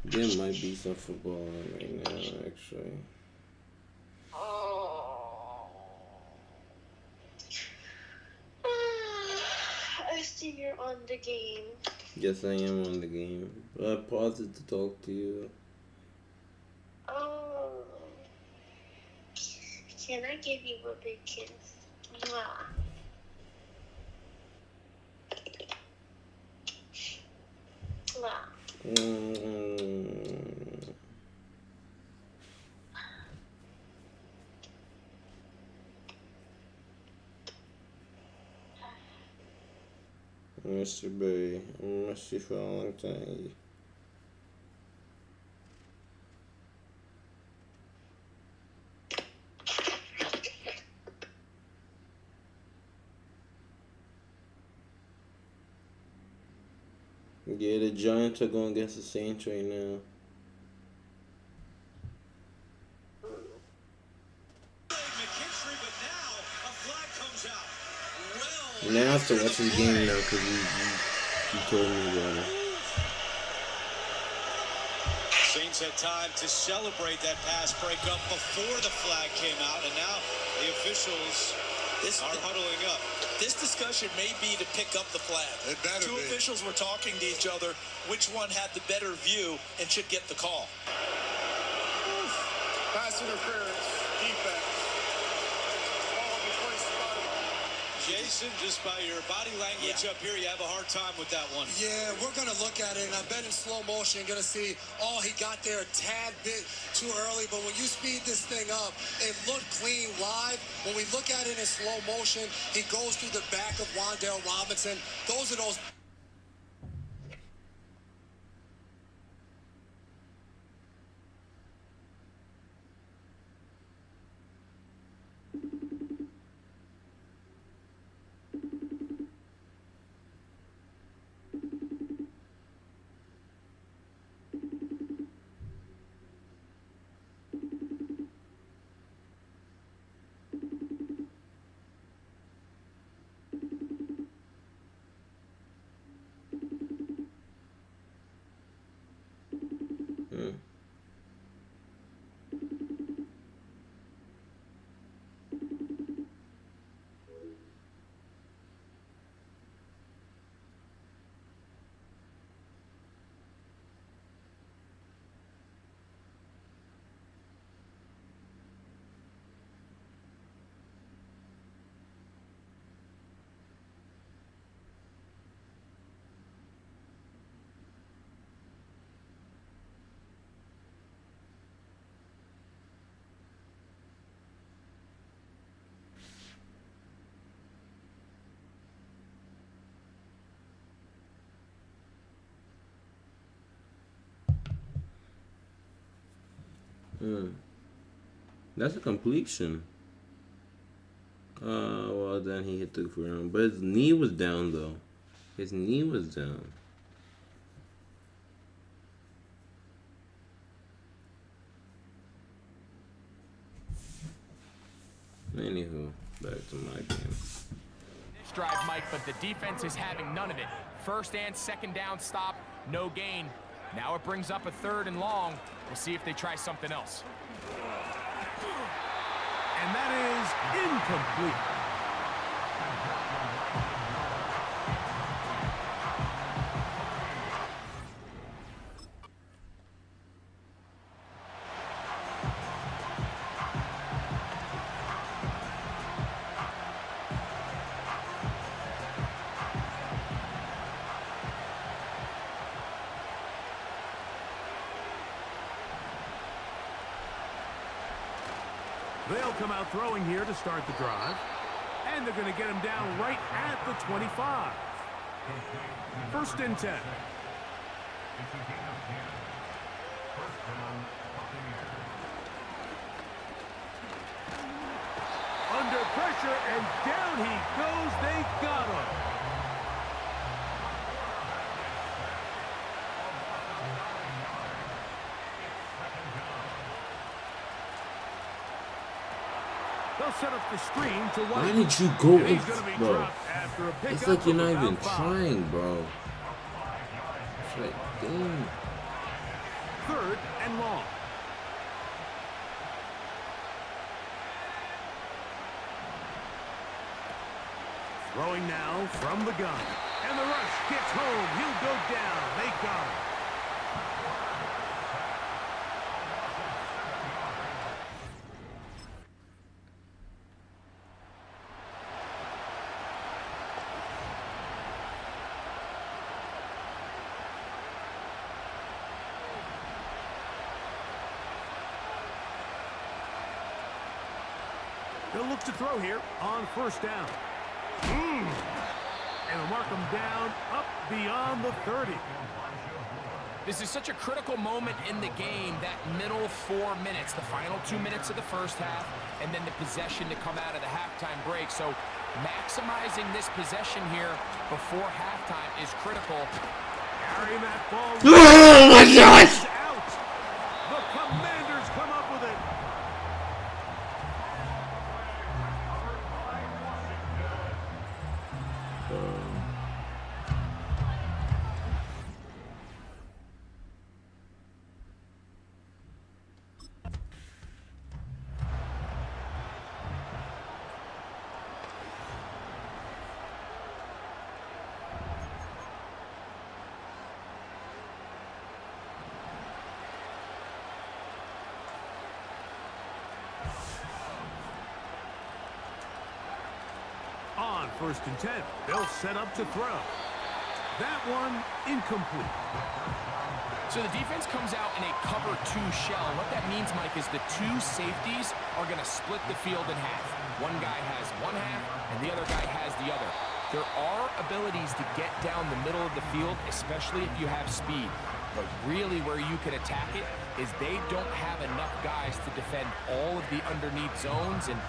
There might be some football on right now, actually. I see you're on the game. Yes, I am on the game. But I paused it to talk to you. Oh. Can I give you a big kiss? Mwah. Mwah. I miss you, baby. I miss you for a long time. Yeah, the Giants are going against the Saints right now. Now I have to watch this game now because you told me about it. Saints had time to celebrate that pass breakup before the flag came out, and now the officials are huddling up. This discussion may be to pick up the flag. It better Two be. officials were talking to each other. Which one had the better view and should get the call? Pass interference, defense. Jason, just by your body language up here, you have a hard time with that one. Yeah, we're going to look at it, and I bet in slow motion, you're going to see, oh, he got there a tad bit too early, but when you speed this thing up, it looked clean live. When we look at it in slow motion, he goes through the back of Wan'Dale Robinson. Those are those... That's a completion. Well, then he hit the ground. But his knee was down, though. His knee was down. Anywho, back to my game. This drive, Mike, but the defense is having none of it. First and second down stop, no gain. Now it brings up a third and long. We'll see if they try something else. And that is incomplete. They'll come out throwing here to start the drive. And they're going to get him down right at the 25. First and 10. Under pressure, and down he goes. They got him. They'll set up the screen to Why did you go in, bro? It's It's like you're not even trying, bro. It's like, damn. Third and long. Throwing now from the gun. And the rush gets home. He'll go down. They got him. They'll look to throw here on first down. And they'll mark them down up beyond the 30. This is such a critical moment in the game, that middle 4 minutes, the final 2 minutes of the first half, and then the possession to come out of the halftime break. So maximizing this possession here before halftime is critical. Carrying that ball. Oh my gosh! Out. The Commanders come up with it. On 1st and 10, they'll set up to throw. That one incomplete. So the defense comes out in a cover 2 shell. And what that means, Mike, is the 2 safeties are going to split the field in half. One guy has one half, and the other guy has the other. There are abilities to get down the middle of the field, especially if you have speed. But really where you can attack it is they don't have enough guys to defend all of the underneath zones. And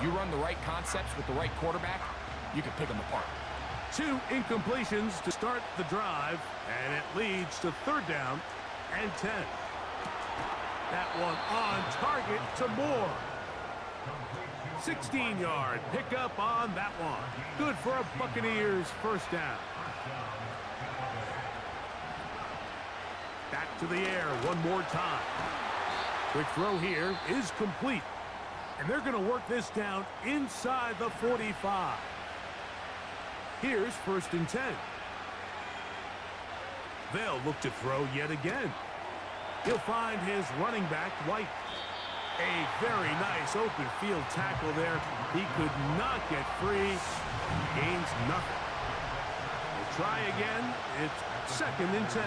you run the right concepts with the right quarterback, you can pick them apart. 2 incompletions to start the drive, and it leads to 3rd down and 10. That one on target to Moore. 16-yard pickup on that one. Good for a Buccaneers 1st down. Back to the air one more time. Quick throw here is complete. And they're going to work this down inside the 45. Here's 1st and 10. They'll look to throw yet again. He'll find his running back, White. A very nice open field tackle there. He could not get free. Gains nothing. We'll try again. It's 2nd and 10.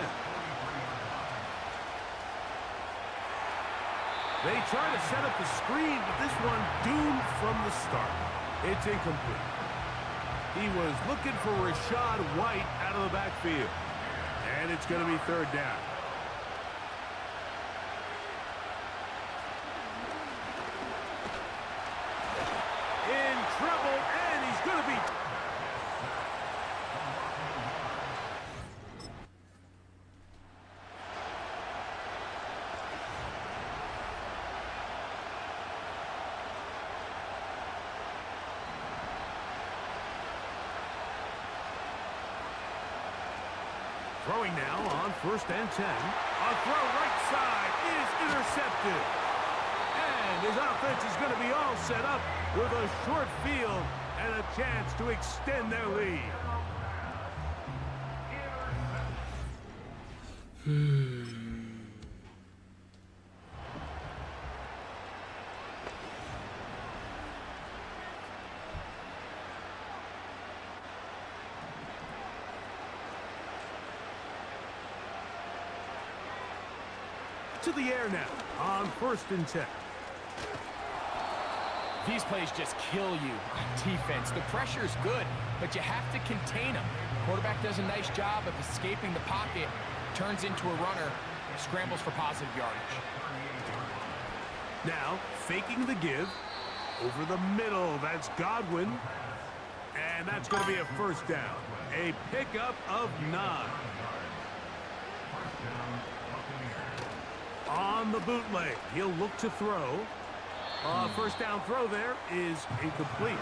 They try to set up the screen, but this one doomed from the start. It's incomplete. He was looking for Rashad White out of the backfield. And it's going to be 3rd down. In trouble, and he's going to be... Throwing now on 1st and 10. A throw right side is intercepted. And his offense is going to be all set up with a short field and a chance to extend their lead. To the air now on 1st and 10. These plays just kill you on defense. The pressure's good, but you have to contain them. Quarterback does a nice job of escaping the pocket, turns into a runner, scrambles for positive yardage. Now, faking the give. Over the middle, that's Godwin. And that's going to be a 1st down. A pickup of 9. On the bootleg, he'll look to throw. 1st down throw there is incomplete.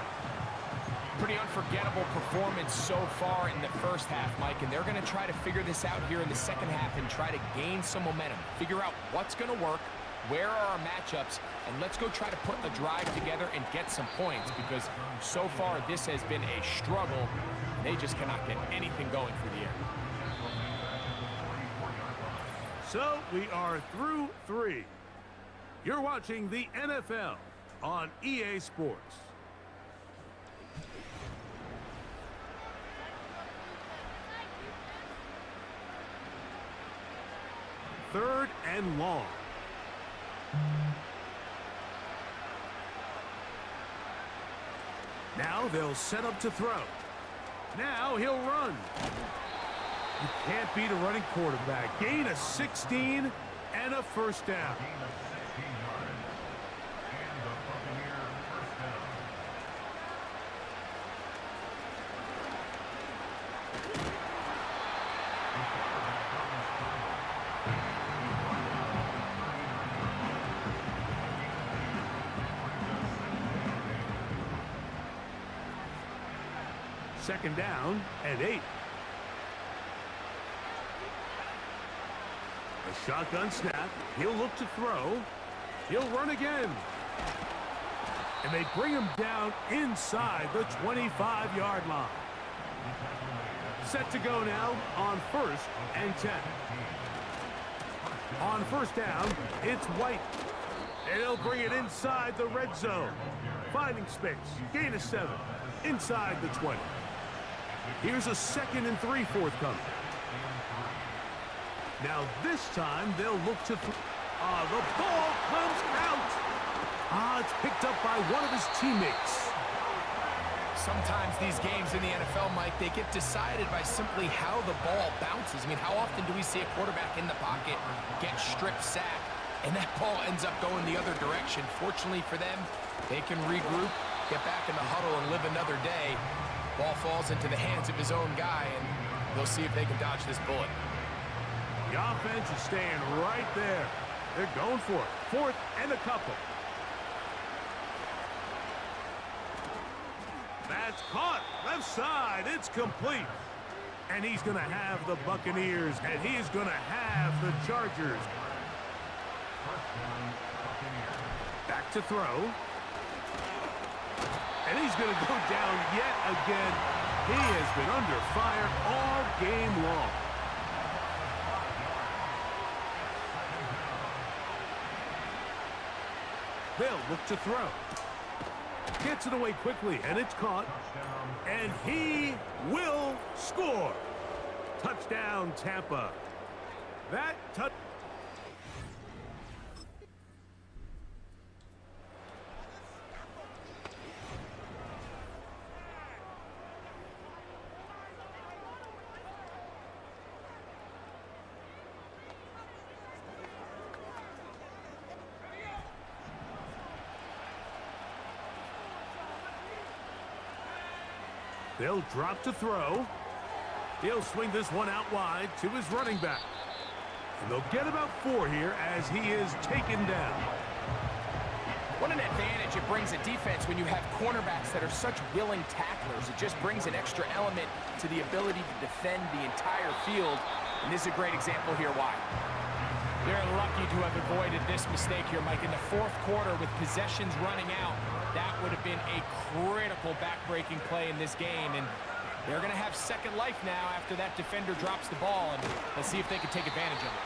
Pretty unforgettable performance so far in the 1st half, Mike, and they're going to try to figure this out here in the 2nd half and try to gain some momentum. Figure out what's going to work, where are our matchups, and let's go try to put a drive together and get some points, because so far this has been a struggle. They just cannot get anything going through the air. So we are through 3. You're watching the NFL on EA Sports. Third and long. Now they'll set up to throw. Now he'll run. You can't beat a running quarterback. Gain of 16 and a 1st down. Second down and 8. A shotgun snap. He'll look to throw. He'll run again. And they bring him down inside the 25-yard line. Set to go now on 1st and 10. On first down, it's White. And he'll bring it inside the red zone. Finding space. Gain of 7. Inside the 20. Here's a 2nd and 3 forthcoming. Now this time they'll look to... the ball comes out. It's picked up by one of his teammates. Sometimes these games in the NFL, Mike, they get decided by simply how the ball bounces. I mean, how often do we see a quarterback in the pocket get strip sacked, and that ball ends up going the other direction? Fortunately for them, they can regroup, get back in the huddle, and live another day. Ball falls into the hands of his own guy, and they'll see if they can dodge this bullet. The offense is staying right there. They're going for it. 4th and a couple. That's caught. Left side. It's complete. And he's going to have the Buccaneers, and he is going to have the Chargers. Back to throw. And he's going to go down yet again. He has been under fire all game long. They'll look to throw. Gets it away quickly, and it's caught. And he will score. Touchdown, Tampa. That touch. They'll drop to throw. He'll swing this one out wide to his running back. And they'll get about 4 here as he is taken down. What an advantage it brings a defense when you have cornerbacks that are such willing tacklers. It just brings an extra element to the ability to defend the entire field. And this is a great example here why. They're lucky to have avoided this mistake here, Mike. In the 4th quarter with possessions running out, that would have been a critical back-breaking play in this game. And they're going to have second life now after that defender drops the ball. And let's see if they can take advantage of it.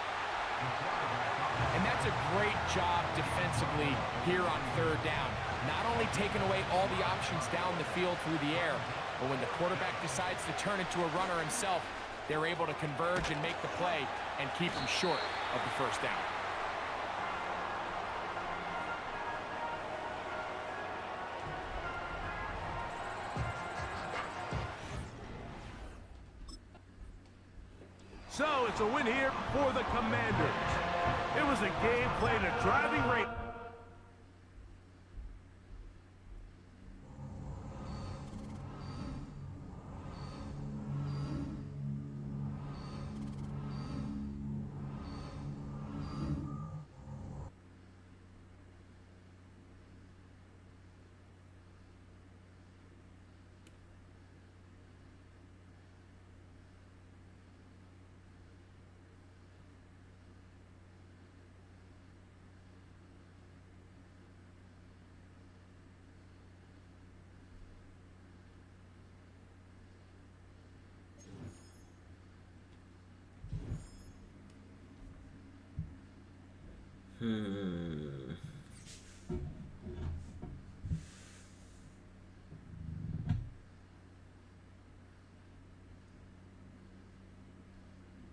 And that's a great job defensively here on 3rd down. Not only taking away all the options down the field through the air, but when the quarterback decides to turn into a runner himself, they're able to converge and make the play and keep him short of the 1st down. So it's a win here for the Commanders. It was a game played at driving rate.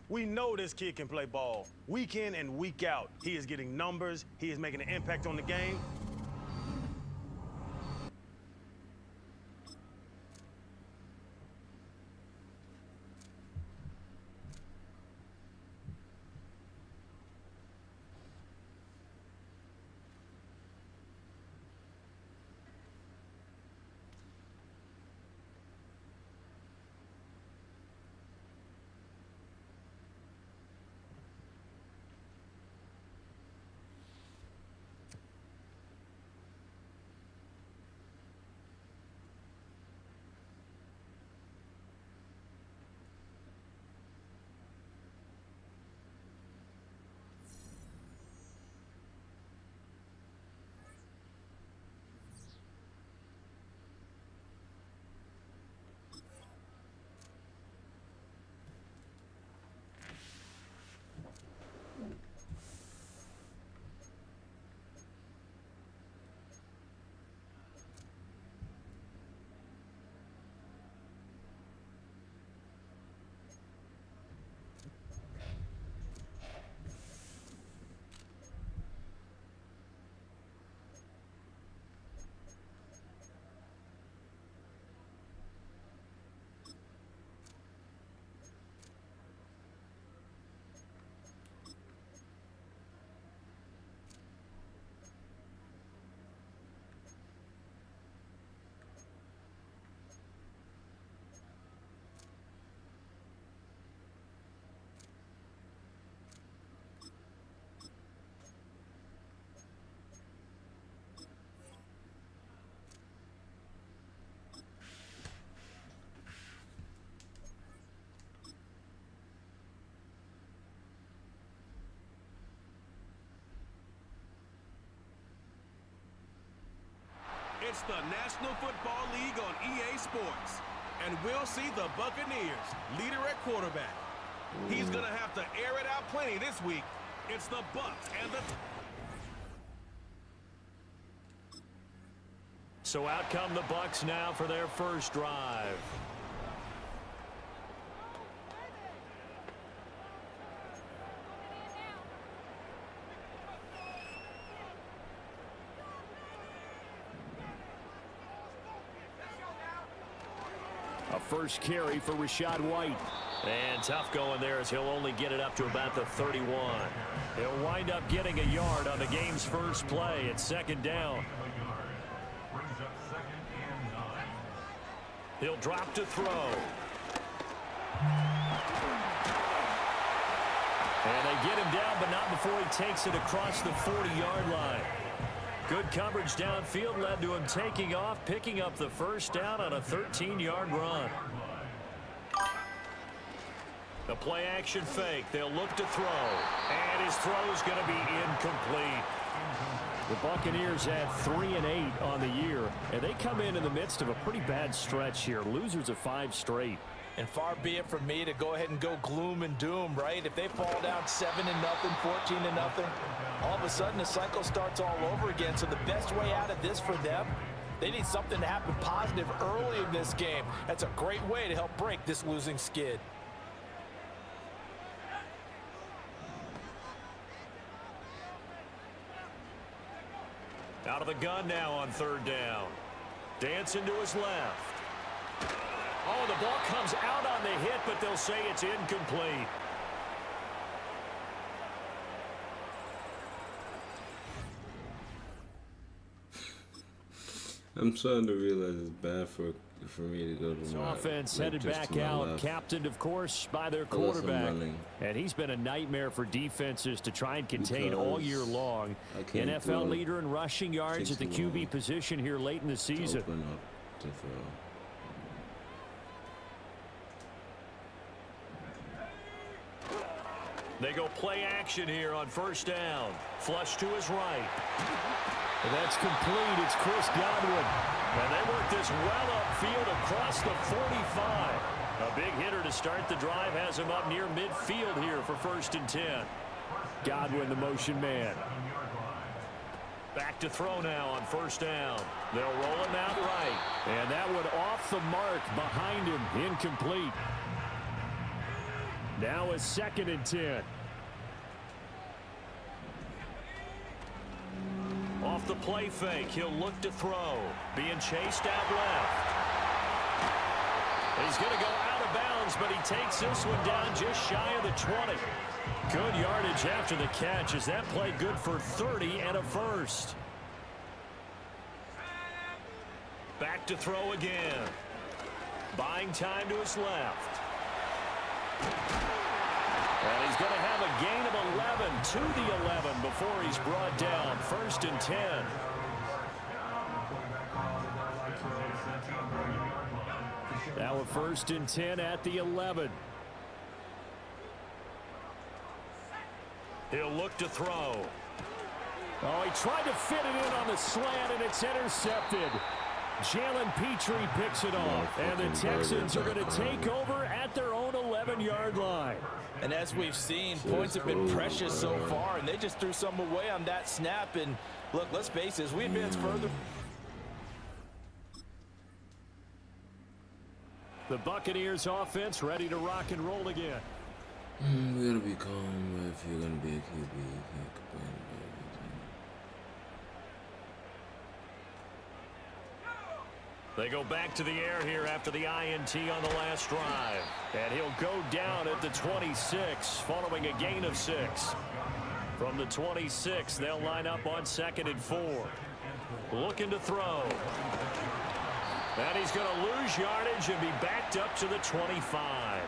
We know this kid can play ball. Week in and week out. He is getting numbers. He is making an impact on the game. It's the National Football League on EA Sports. And we'll see the Buccaneers, leader at quarterback. He's going to have to air it out plenty this week. It's the Bucs and the... So out come the Bucs now for their first drive. A first carry for Rachaad White. And tough going there as he'll only get it up to about the 31. He'll wind up getting a yard on the game's first play. It's second down. He'll drop to throw. And they get him down, but not before he takes it across the 40-yard line. Good coverage downfield led to him taking off, picking up the first down on a 13-yard run. The play action fake. They'll look to throw. And his throw's going to be incomplete. The Buccaneers had 3-8 on the year, and they come in the midst of a pretty bad stretch here. Losers of 5 straight. And far be it from me to go ahead and go gloom and doom, right? If they fall down 7-0, 14-0, all of a sudden the cycle starts all over again. So the best way out of this for them, they need something to happen positive early in this game. That's a great way to help break this losing skid. Out of the gun now on third down. Dancing to his left. Oh, the ball comes out on the hit, but they'll say it's incomplete. I'm starting to realize it's bad for me to go to So my offense like, headed just back to my out, left. captained, of course, by their Unless I'm quarterback. running. And he's been a nightmare for defenses to try and contain Because all year long. I can't NFL throw. leader in rushing yards at the Takes too QB long position here late in the to season. open up to throw. They go play action here on first down. Flush to his right. And that's complete. It's Chris Godwin. And they work this well upfield across the 45. A big hitter to start the drive has him up near midfield here for 1st and 10. Godwin, the motion man. Back to throw now on first down. They'll roll him out right. And that one off the mark behind him. Incomplete. Now a 2nd and 10. Off the play fake, he'll look to throw. Being chased out left. He's going to go out of bounds, but he takes this one down just shy of the 20. Good yardage after the catch as that play good for 30 and a first. Back to throw again. Buying time to his left. And he's going to have a gain of 11 to the 11 before he's brought down. 1st and 10. Now a 1st and 10 at the 11. He'll look to throw. Oh, he tried to fit it in on the slant, and it's intercepted. Jalen Petrie picks it off, and the Texans are going to take over at their own 11-yard line. And as we've seen, points have been precious so far, and they just threw some away on that snap. And look, let's face it, as we advance further. The Buccaneers offense ready to rock and roll again. We gotta be calm if you're gonna be a QB. You can't complain about everything. They go back to the air here after the INT on the last drive. And he'll go down at the 26 following a gain of 6. From the 26, they'll line up on 2nd and 4. Looking to throw. And he's going to lose yardage and be backed up to the 25.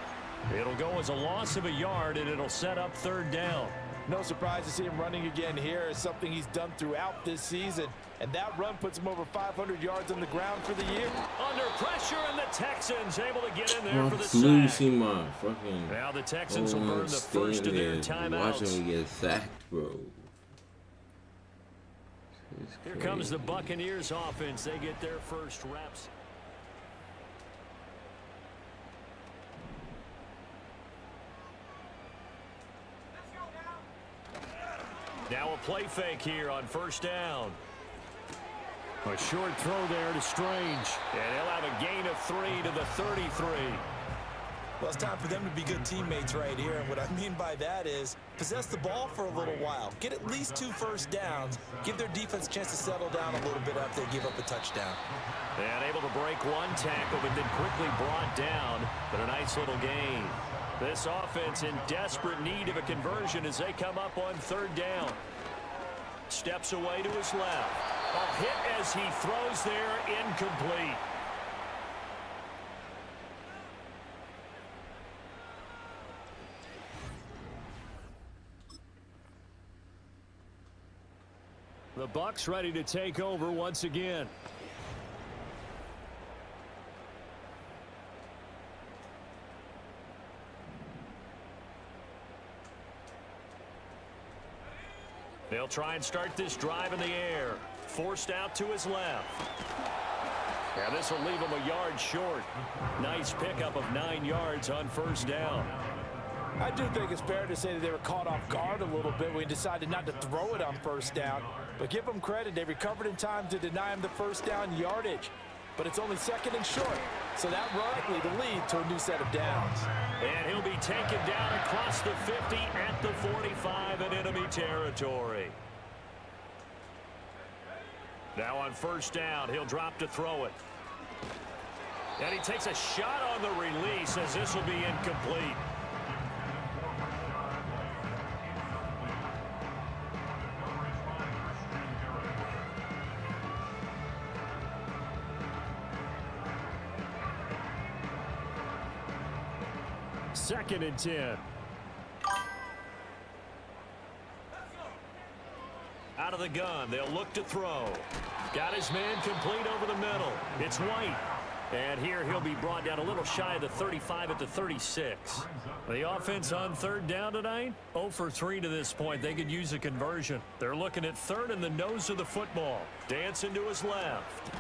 It'll go as a loss of a yard, and it'll set up 3rd down. No surprise to see him running again here. It's something he's done throughout this season. And that run puts him over 500 yards on the ground for the year. Under pressure, and the Texans able to get in there My for the flu, sack. see my fucking. Now the Texans will burn the first of their timeouts. Watching me get sacked, bro. Here comes the Buccaneers offense. They get their first reps. Now a play fake here on first down. A short throw there to Strange. And he'll have a gain of 3 to the 33. Well, it's time for them to be good teammates right here. And what I mean by that is possess the ball for a little while. Get at least 2 first downs. Give their defense a chance to settle down a little bit after they give up a touchdown. And able to break one tackle, but then quickly brought down. But a nice little gain. This offense in desperate need of a conversion as they come up on third down. Steps away to his left. A hit as he throws there, incomplete. The Bucs ready to take over once again. They'll try and start this drive in the air. Forced out to his left. Yeah, this will leave him a yard short. Nice pickup of 9 yards on first down. I do think it's fair to say that they were caught off guard a little bit when he decided not to throw it on first down. But give them credit, they recovered in time to deny him the first down yardage. But it's only second and short, so that likely to lead to a new set of downs. And he'll be taken down across the 50 at the 45 in enemy territory. Now on first down, he'll drop to throw it. And he takes a shot on the release as this will be incomplete. Second and 10. Out of the gun, they'll look to throw. Got his man complete over the middle. It's White. And here he'll be brought down a little shy of the 35 at the 36. The offense on third down tonight, 0 for 3 to this point. They could use a conversion. They're looking at third in the nose of the football. Dancing to his left.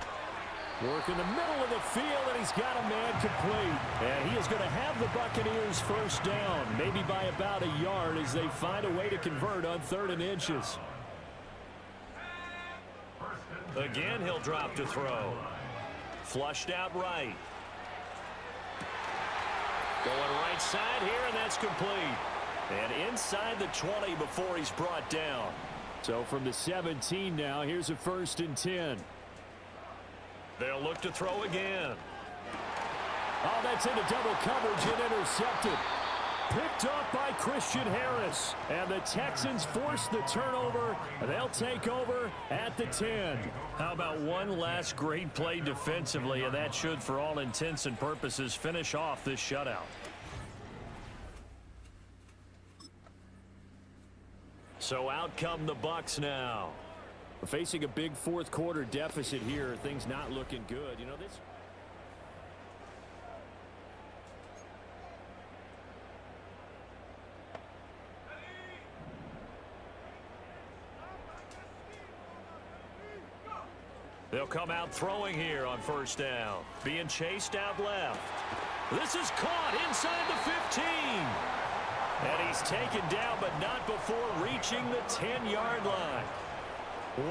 Work in the middle of the field, and he's got a man complete. And he is going to have the Buccaneers first down, maybe by about a yard as they find a way to convert on 3rd and inches. Again, he'll drop to throw. Flushed out right. Going right side here, and that's complete. And inside the 20 before he's brought down. So from the 17 now, here's a 1st and 10. They'll look to throw again. Oh, that's into double coverage and intercepted. Picked off by Christian Harris. And the Texans force the turnover. They'll take over at the 10. How about one last great play defensively, and that should, for all intents and purposes, finish off this shutout. So out come the Bucs now. Facing a big 4th quarter deficit here, things not looking good. You know this. They'll come out throwing here on first down. Being chased out left. This is caught inside the 15. And he's taken down, but not before reaching the 10-yard line.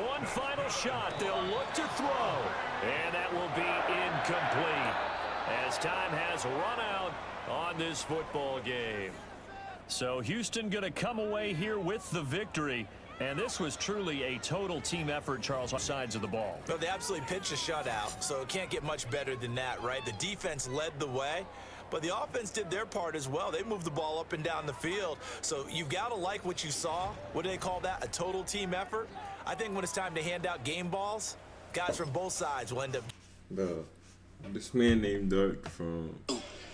One final shot. They'll look to throw. And that will be incomplete as time has run out on this football game. So Houston going to come away here with the victory. And this was truly a total team effort, Charles, on sides of the ball. Well, they absolutely pitched a shutout, so it can't get much better than that, right? The defense led the way, but the offense did their part as well. They moved the ball up and down the field. So you've got to like what you saw. What do they call that? A total team effort? I think when it's time to hand out game balls, guys from both sides will end up. Bro, this man named Dirk from.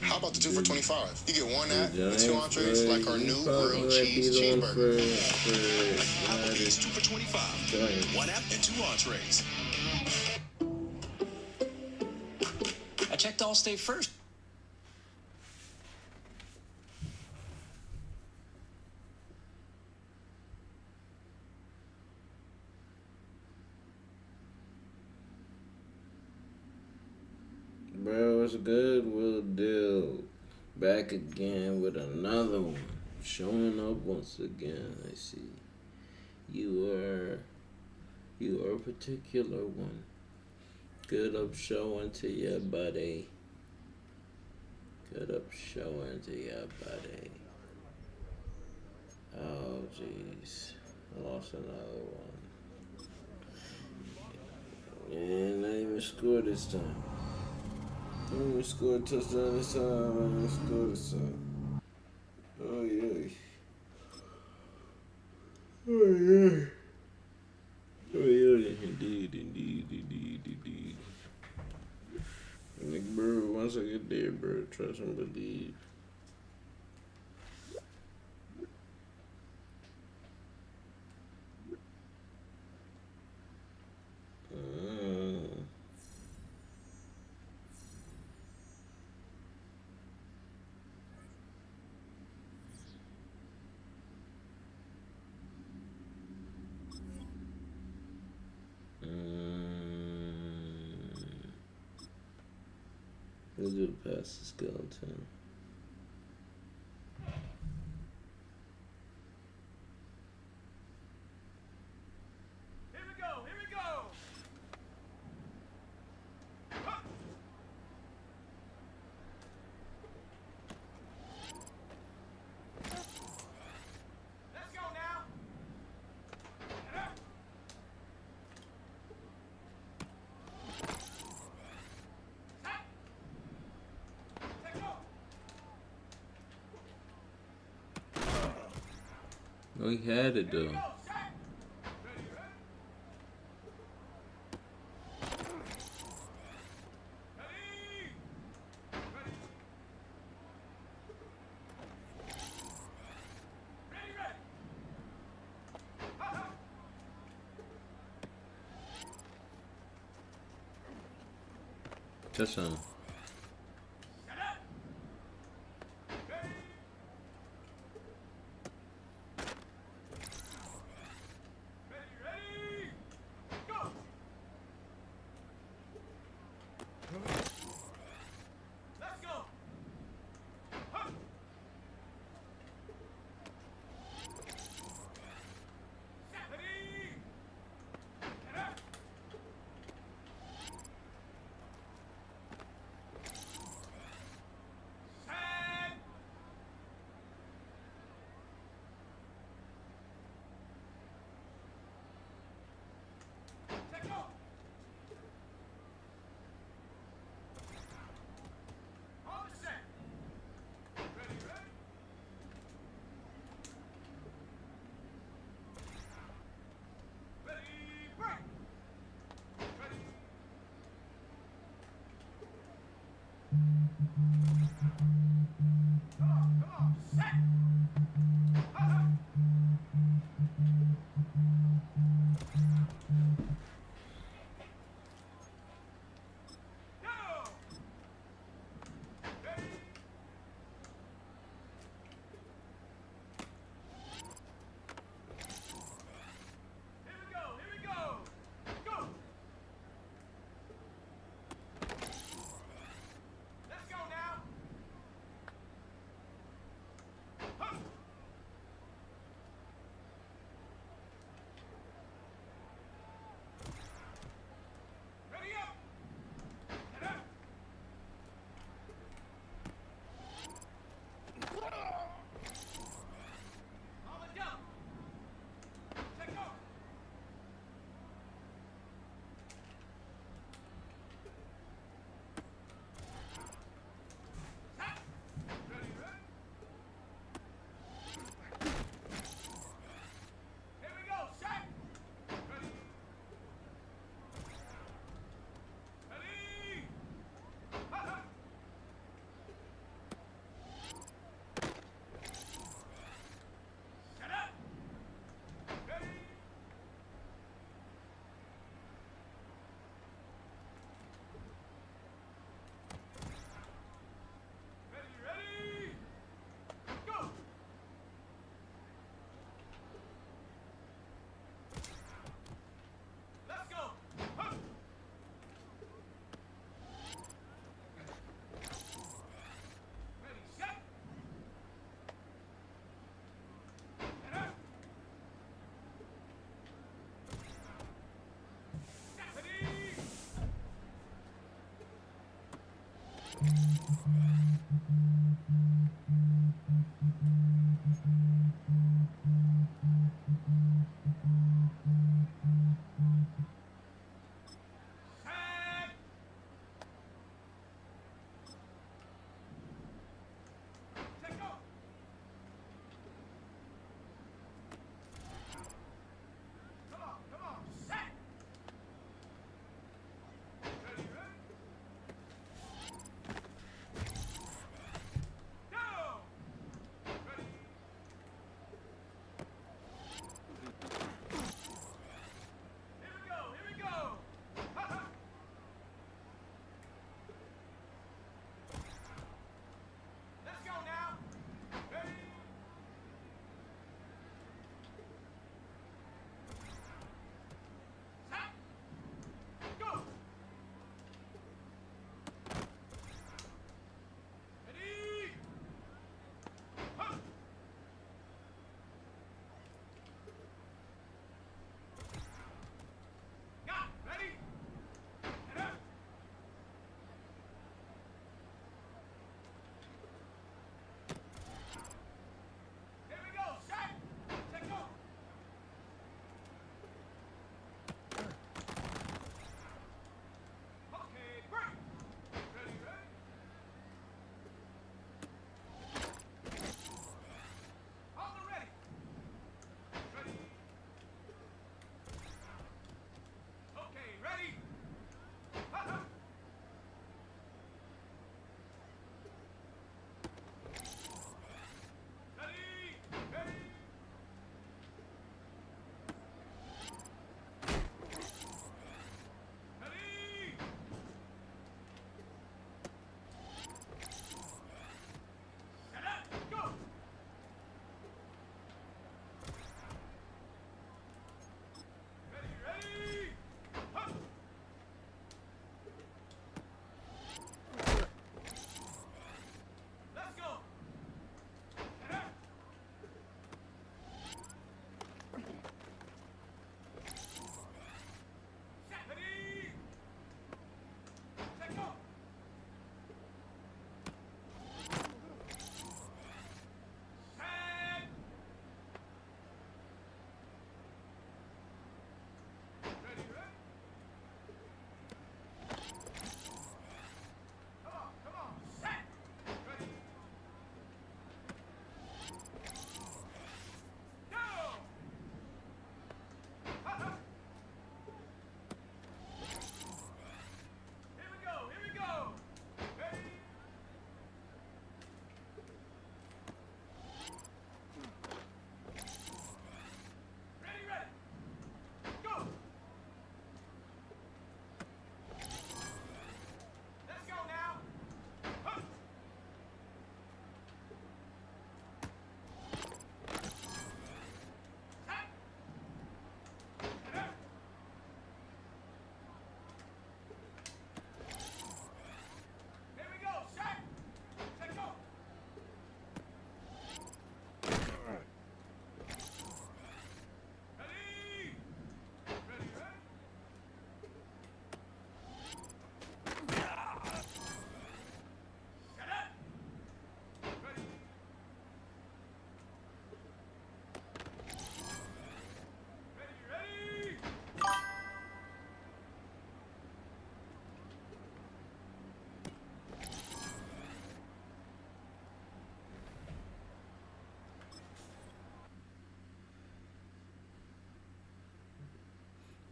How about the 2 for $25? You get one app with 2 entrees, like our new grilled cheese cheeseburger. Applebee's 2 for $25. 1 app and 2 entrees. I checked Allstate first. what's good? Will Dill back again with another one. Showing up once again. I see. You are a particular one. Good up showing to your buddy. Good up showing to your buddy. Oh jeez. I lost another one. And I didn't even score this time. I didn't even score a touchdown this time. I didn't even score this time. Oh yeah. Oh yeah. Oh yeah. Indeed. Like, bro, once I get there, bro, trust and believe. Let's do the pass to skeleton. Here we go. Let's go now. Oh, he had it though. Touchdown.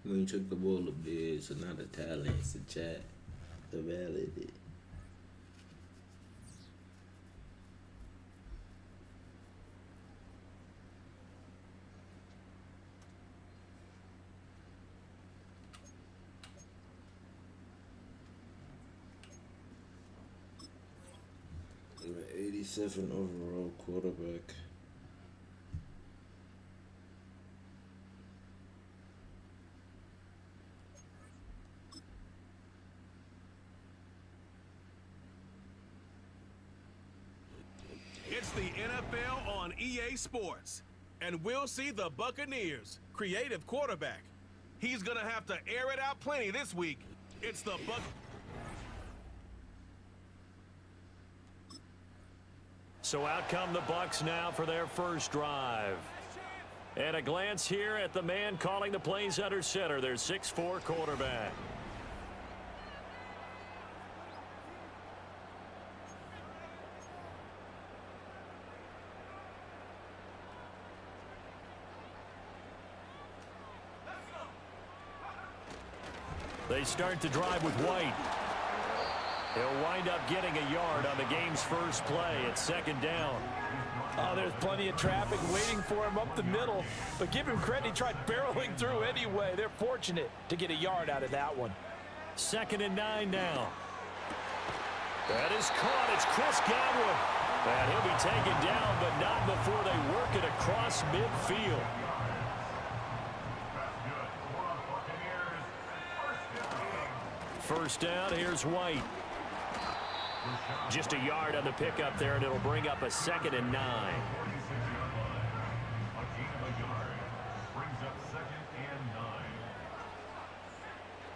We took the ball of Bliz, so now the talents to chat the valid. We're 87 overall quarterback. It's the NFL on EA Sports, and we'll see the Buccaneers' creative quarterback. He's gonna have to air it out plenty this week. It's the So out come the Bucs now for their first drive. And a glance here at the man calling the plays under center, their 6'4" quarterback. They start the drive with White. He'll wind up getting a yard on the game's first play at 2nd down. Oh, there's plenty of traffic waiting for him up the middle. But give him credit, he tried barreling through anyway. They're fortunate to get a yard out of that one. 2nd and 9 now. That is caught. It's Chris Godwin. And he'll be taken down, but not before they work it across midfield. First down, here's White. Just a yard on the pickup there, and it'll bring up a 2nd and 9.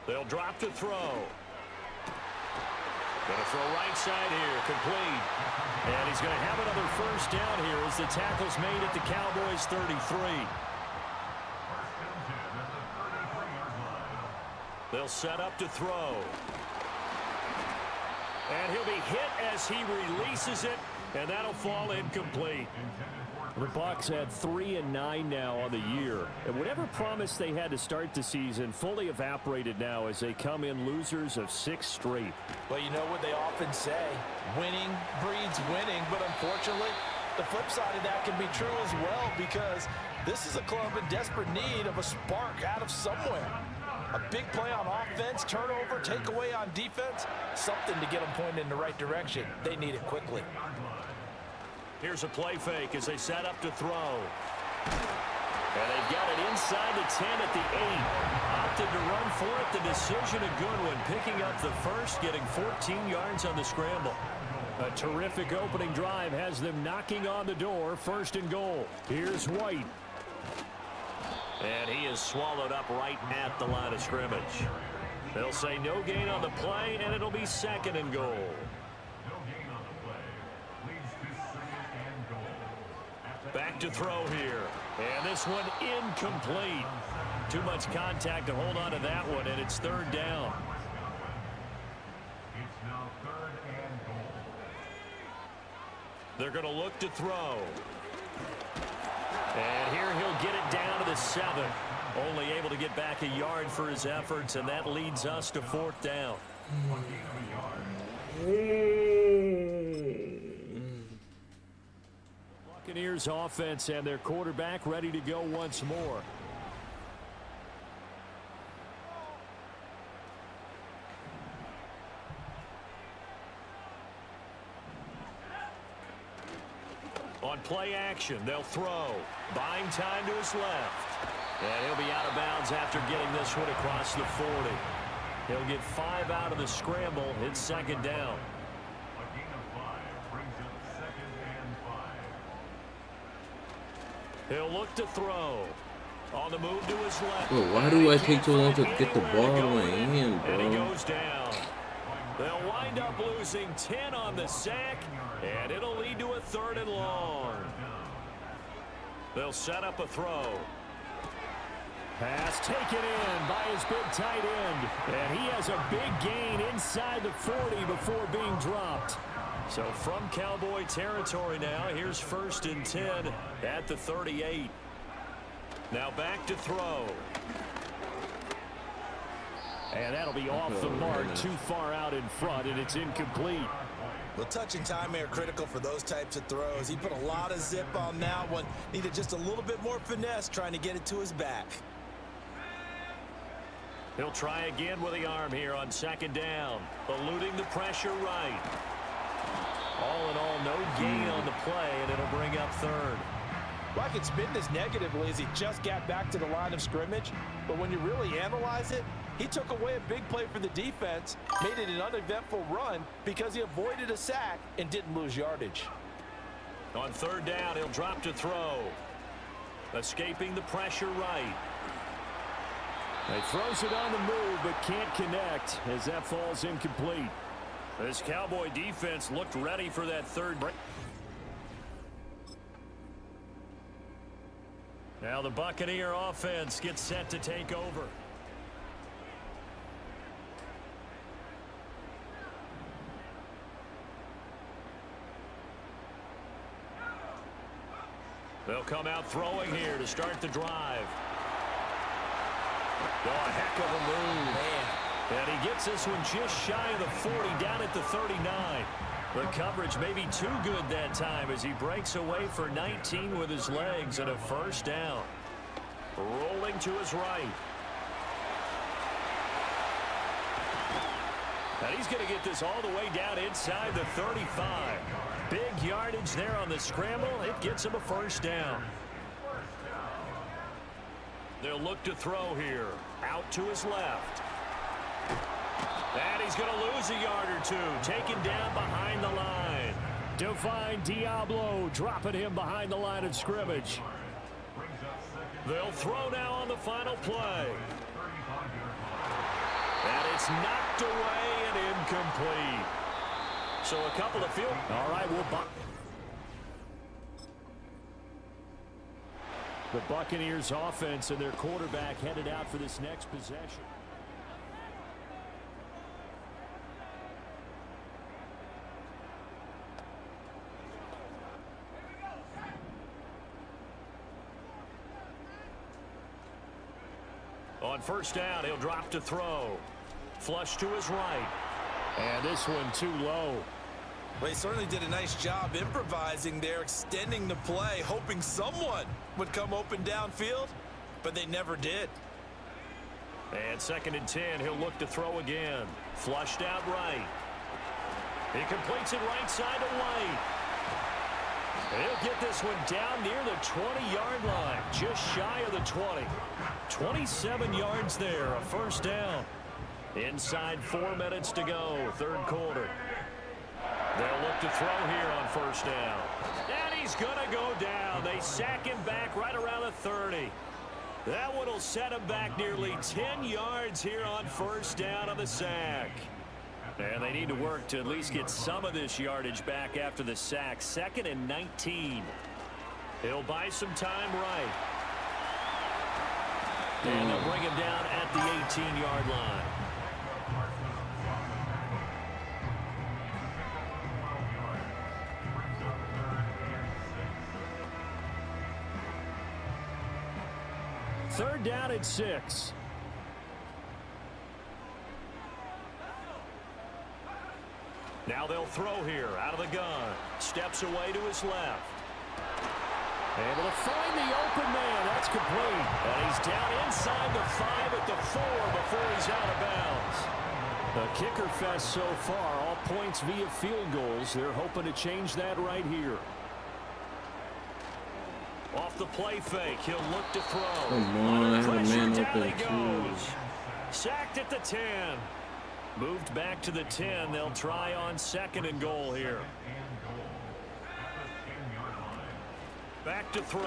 They'll drop to throw. Going to throw right side here, complete. And he's going to have another first down here as the tackle's made at the Cowboys' 33. They'll set up to throw. And he'll be hit as he releases it, and that'll fall incomplete. The Bucs had 3-9 now on the year, and whatever promise they had to start the season fully evaporated now as they come in losers of 6 straight. Well, you know what they often say, winning breeds winning, but unfortunately, the flip side of that can be true as well, because this is a club in desperate need of a spark out of somewhere. A big play on offense, turnover, takeaway on defense, something to get them pointed in the right direction. They need it quickly. Here's a play fake as they set up to throw. And they've got it inside the 10 at the 8. Opted to run for it. The decision a good one. Picking up the first, getting 14 yards on the scramble. A terrific opening drive has them knocking on the door. 1st and goal. Here's White. And he is swallowed up right at the line of scrimmage. They'll say no gain on the play, and it'll be 2nd and goal. Back to throw here. And this one incomplete. Too much contact to hold on to that one, and it's 3rd down. They're going to look to throw. And here he'll get it down to the 7. Only able to get back a yard for his efforts, and that leads us to 4th down. Buccaneers offense and their quarterback ready to go once more. On play action, they'll throw. Buying time to his left. And he'll be out of bounds after getting this one across the 40. He'll get 5 out of the scramble. It's 2nd down. He'll look to throw. On the move to his left. Bro, why do I take so long to get the ball in my hand, bro? And he goes down. They'll wind up losing 10 on the sack, and it'll lead to a 3rd and long. They'll set up a throw. Pass taken in by his big tight end, and he has a big gain inside the 40 before being dropped. So from Cowboy territory now, here's 1st and 10 at the 38. Now back to throw. And that'll be off the mark, too far out in front, and it's incomplete. Well, touch and time are critical for those types of throws. He put a lot of zip on that one. Needed just a little bit more finesse trying to get it to his back. He'll try again with the arm here on 2nd down. Eluding the pressure right. All in all, no gain on the play, and it'll bring up 3rd. Well, I could spin this negatively as he just got back to the line of scrimmage. But when you really analyze it, he took away a big play for the defense, made it an uneventful run because he avoided a sack and didn't lose yardage. On 3rd down, he'll drop to throw. Escaping the pressure right. He throws it on the move but can't connect as that falls incomplete. This Cowboy defense looked ready for that 3rd break. Now the Buccaneer offense gets set to take over. They'll come out throwing here to start the drive. Oh, a heck of a move. Man. And he gets this one just shy of the 40, down at the 39. The coverage may be too good that time as he breaks away for 19 with his legs and a first down. Rolling to his right. And he's going to get this all the way down inside the 35. Big yardage there on the scramble. It gets him a first down. They'll look to throw here. Out to his left. And he's going to lose a yard or two. Taken down behind the line. Divine Diablo dropping him behind the line of scrimmage. They'll throw now on the final play. And it's knocked away and incomplete. So a couple of field. All right, the Buccaneers offense and their quarterback headed out for this next possession. On first down, he'll drop to throw. Flush to his right. And this one too low. Well, he certainly did a nice job improvising there, extending the play, hoping someone would come open downfield, but they never did. And 2nd and 10, he'll look to throw again. Flushed out right. He completes it right side to White. He'll get this one down near the 20-yard line, just shy of the 20. 27 yards there, a first down. Inside 4 minutes to go, 3rd quarter. They'll look to throw here on first down. And he's going to go down. They sack him back right around the 30. That one will set him back nearly 10 yards here on first down on the sack. And they need to work to at least get some of this yardage back after the sack. 2nd and 19. He'll buy some time right. And they'll bring him down at the 18-yard line. Third down at 6. Now they'll throw here out of the gun. Steps away to his left. Able to find the open man. That's complete. And he's down inside the 5 at the 4 before he's out of bounds. The kicker fest so far, all points via field goals. They're hoping to change that right here. Off the play fake, he'll look to throw. Come on, I had a man open too. Sacked at the 10. Moved back to the 10. They'll try on 2nd and goal here. Back to throw.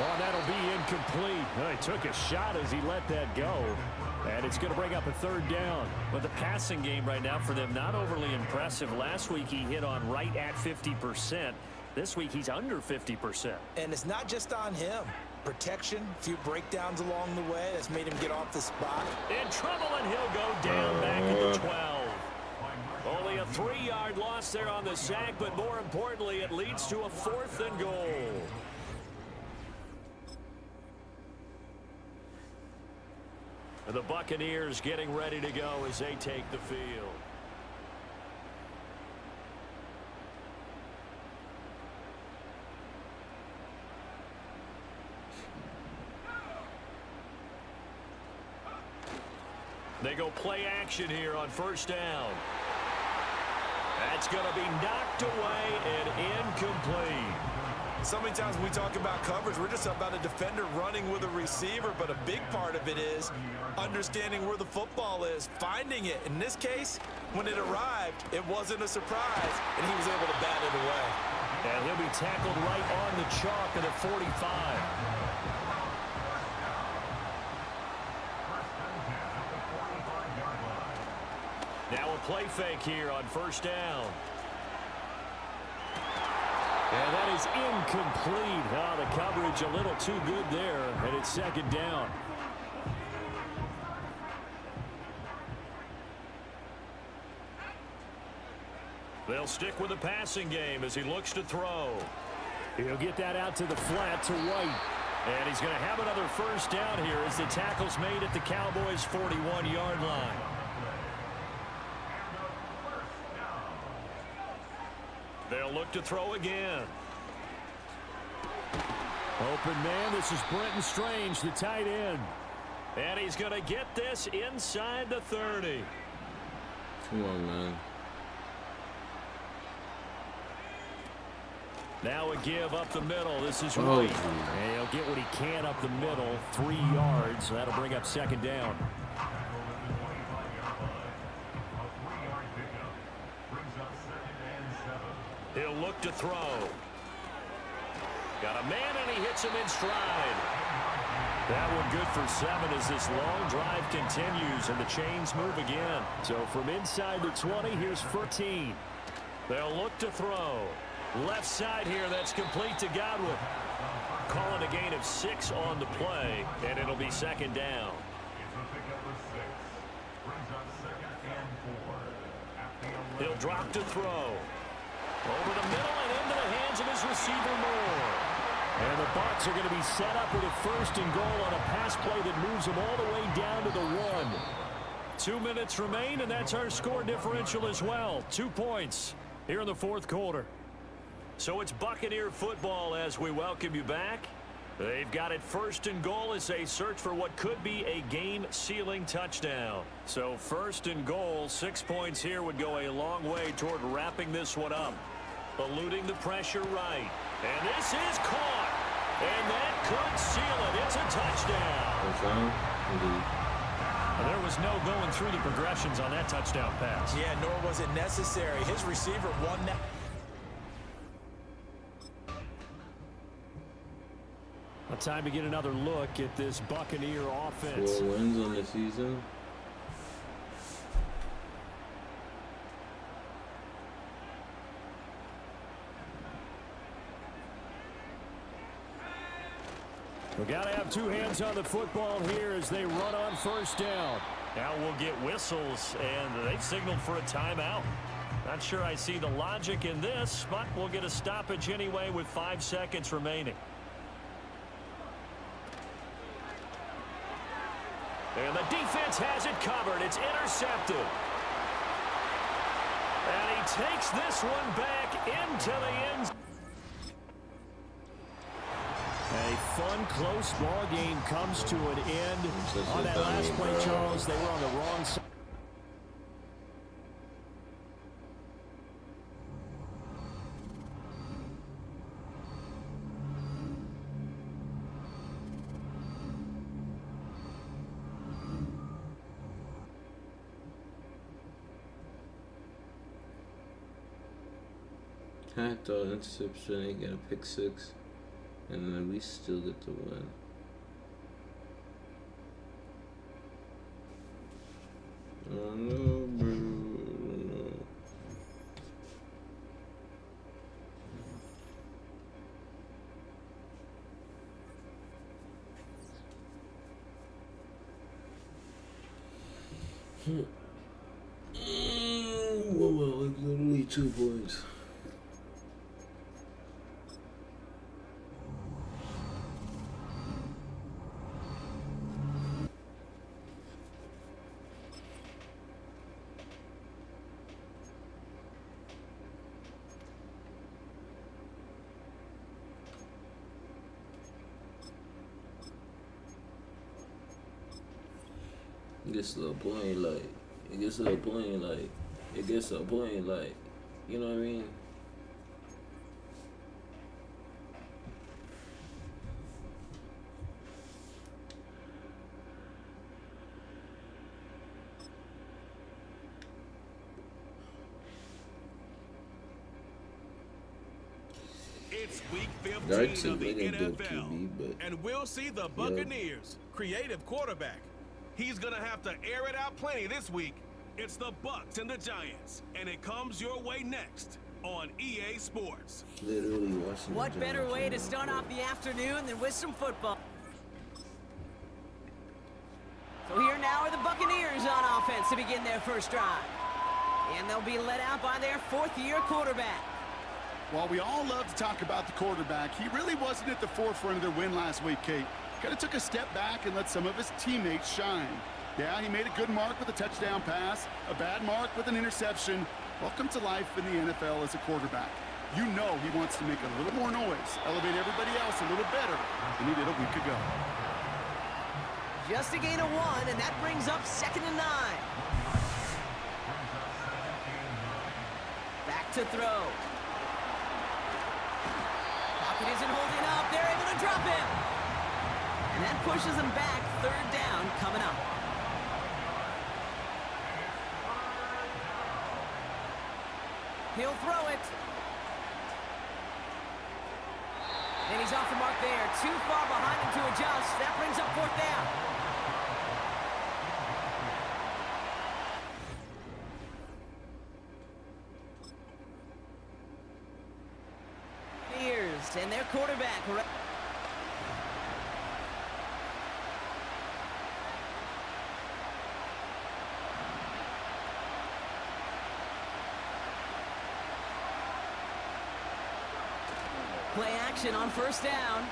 Oh, that'll be incomplete. Well, he took a shot as he let that go. And it's going to bring up a 3rd down. But the passing game right now for them, not overly impressive. Last week he hit on right at 50%. This week he's under 50%. And it's not just on him. Protection, a few breakdowns along the way that's made him get off the spot. In trouble, and he'll go down back at the 12. Only a 3-yard loss there on the sack, but more importantly, it leads to a 4th and goal. The Buccaneers getting ready to go as they take the field. They go play action here on first down. That's going to be knocked away and incomplete. So many times when we talk about coverage, we're just about a defender running with a receiver, but a big part of it is understanding where the football is, finding it. In this case, when it arrived, it wasn't a surprise, and he was able to bat it away. And he'll be tackled right on the chalk at the 45. Now a play fake here on first down. And that is incomplete. Oh, the coverage a little too good there, and it's second down. They'll stick with the passing game as he looks to throw. He'll get that out to the flat to White. And he's going to have another first down here as the tackle's made at the Cowboys' 41-yard line. They'll look to throw again. Open man, this is Brenton Strange, the tight end. And he's going to get this inside the 30. Come on, man. Now a give up the middle. This is White. And he'll get what he can up the middle. 3 yards. That'll bring up second down. He'll look to throw. Got a man, and he hits him in stride. That one good for 7 as this long drive continues, and the chains move again. So from inside the 20, here's 14. They'll look to throw. Left side here, that's complete to Godwin. Calling a gain of 6 on the play, and it'll be second down. He'll drop to throw. Over the middle and into the hands of his receiver Moore. And the Bucs are going to be set up with a first and goal on a pass play that moves them all the way down to the 1. 2 minutes remain, and that's our score differential as well. 2 points here in the fourth quarter. So it's Buccaneer football as we welcome you back. They've got it first and goal as they search for what could be a game-sealing touchdown. So first and goal, 6 points here would go a long way toward wrapping this one up. Eluding the pressure right. And this is caught. And that could seal it. It's a touchdown. There was no going through the progressions on that touchdown pass. Yeah, nor was it necessary. His receiver won that. A time to get another look at this Buccaneer offense. 4 wins on the season. We got to have 2 hands on the football here as they run on first down. Now we'll get whistles, and they've signaled for a timeout. Not sure I see the logic in this, but we'll get a stoppage anyway with 5 seconds remaining. And the defense has it covered. It's intercepted. And he takes this one back into the end zone. A fun, close ball game comes to an end. On that last play, Charles, they were on the wrong side. I thought interception, they get a pick 6, and then we still get the win. Oh no, bro. No. Well, like literally 2 points. It gets to a point like, you know what I mean? It's week 15 of the NFL, and we'll see the Buccaneers' creative quarterback. He's going to have to air it out plenty this week. It's the Bucs and the Giants, and it comes your way next on EA Sports. Literally watching. What better way to start off the afternoon than with some football? So here now are the Buccaneers on offense to begin their first drive. And they'll be led out by their fourth-year quarterback. While we all love to talk about the quarterback, he really wasn't at the forefront of their win last week, Kate. Kind of took a step back and let some of his teammates shine. Yeah, he made a good mark with a touchdown pass, a bad mark with an interception. Welcome to life in the NFL as a quarterback. You know he wants to make a little more noise, elevate everybody else a little better than he did a week ago. Just a gain of 1, and that brings up 2nd and 9. Back to throw. Pocket isn't holding up. They're able to drop him. And that pushes them back. 3rd down coming up. He'll throw it. And he's off the mark there. Too far behind him to adjust. That brings up 4th down. And their quarterback. Play action on 1st down.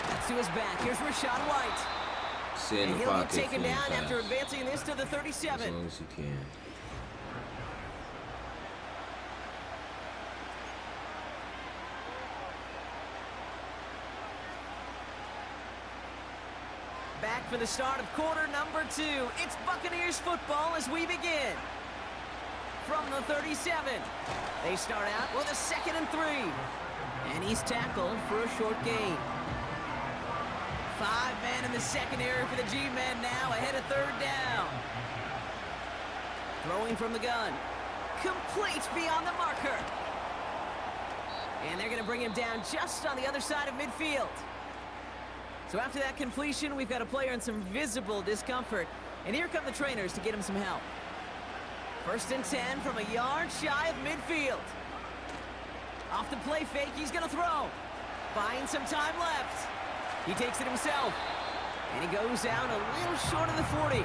That's to his back. Here's Rashad White. And he'll be taken down after advancing this to the 37. As long as you can. Back for the start of quarter number 2. It's Buccaneers football as we begin. From the 37, they start out with a 2nd and 3. And he's tackled for a short gain. 5 men in the secondary for the G-men now ahead of 3rd down. Throwing from the gun. Complete beyond the marker. And they're going to bring him down just on the other side of midfield. So after that completion, we've got a player in some visible discomfort. And here come the trainers to get him some help. 1st and 10 from a yard shy of midfield. Off the play fake, he's going to throw. Buying some time left. He takes it himself. And he goes out a little short of the 40.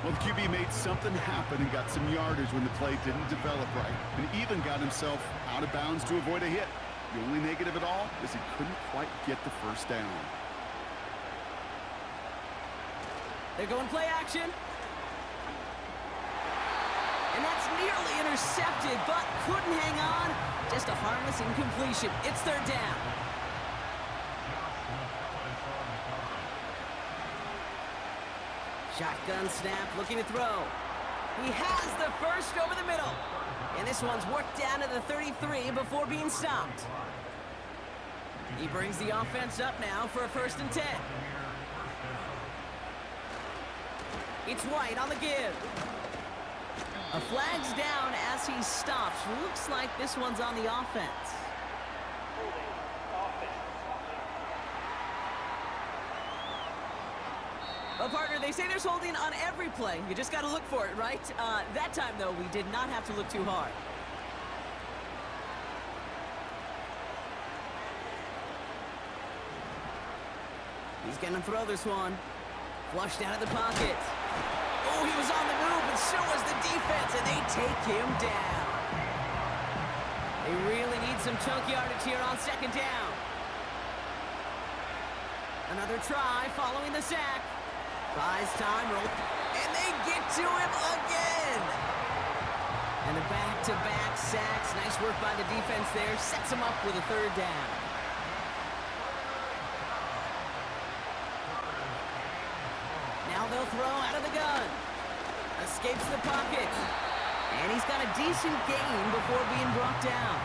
Well, the QB made something happen and got some yardage when the play didn't develop right. And even got himself out of bounds to avoid a hit. The only negative at all is he couldn't quite get the 1st down. They're going play action. And that's nearly intercepted, but couldn't hang on. Just a harmless incompletion. It's 3rd down. Shotgun snap, looking to throw. He has the first over the middle. And this one's worked down to the 33 before being stopped. He brings the offense up now for a 1st and 10. It's White on the give. A flag's down as he stops. Looks like this one's on the offense. Well, partner, they say there's holding on every play. You just got to look for it, right? That time, though, we did not have to look too hard. He's going to throw this one. Flushed out of the pocket. Oh, he was on the move, and so was the defense, and they take him down. They really need some chunk yardage here on 2nd down. Another try following the sack. Buys time, roll, and they get to him again. And the back-to-back sacks. Nice work by the defense there. Sets him up with a 3rd down. Now they'll throw out of the gun. Escapes the pocket. And he's got a decent gain before being brought down.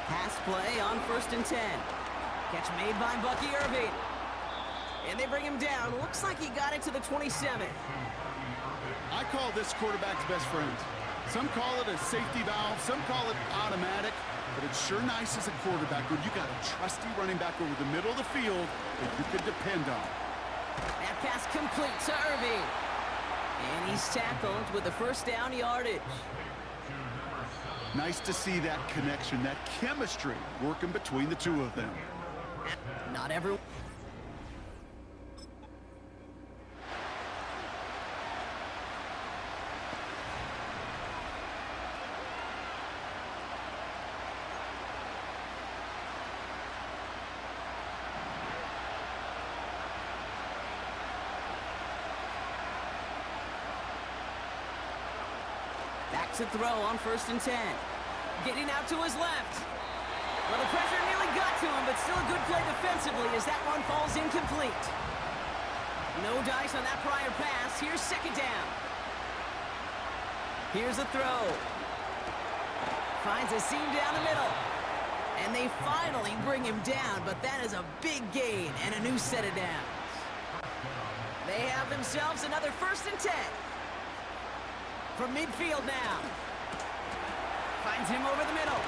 Pass play on 1st and 10. Catch made by Bucky Irving. And they bring him down. Looks like he got it to the 27. I call this quarterback's best friend. Some call it a safety valve, some call it automatic, but it's sure nice as a quarterback when you got a trusty running back over the middle of the field that you can depend on. That pass complete to Irving. And he's tackled with the first down yardage. Nice to see that connection, that chemistry working between the two of them. Not everyone. Back to throw on 1st and 10. Getting out to his left. Well, the pressure nearly got to him, but still a good play defensively as that one falls incomplete. No dice on that prior pass. Here's 2nd down. Here's a throw. Finds a seam down the middle. And they finally bring him down, but that is a big gain and a new set of downs. They have themselves another 1st and 10. From midfield now. Finds him over the middle.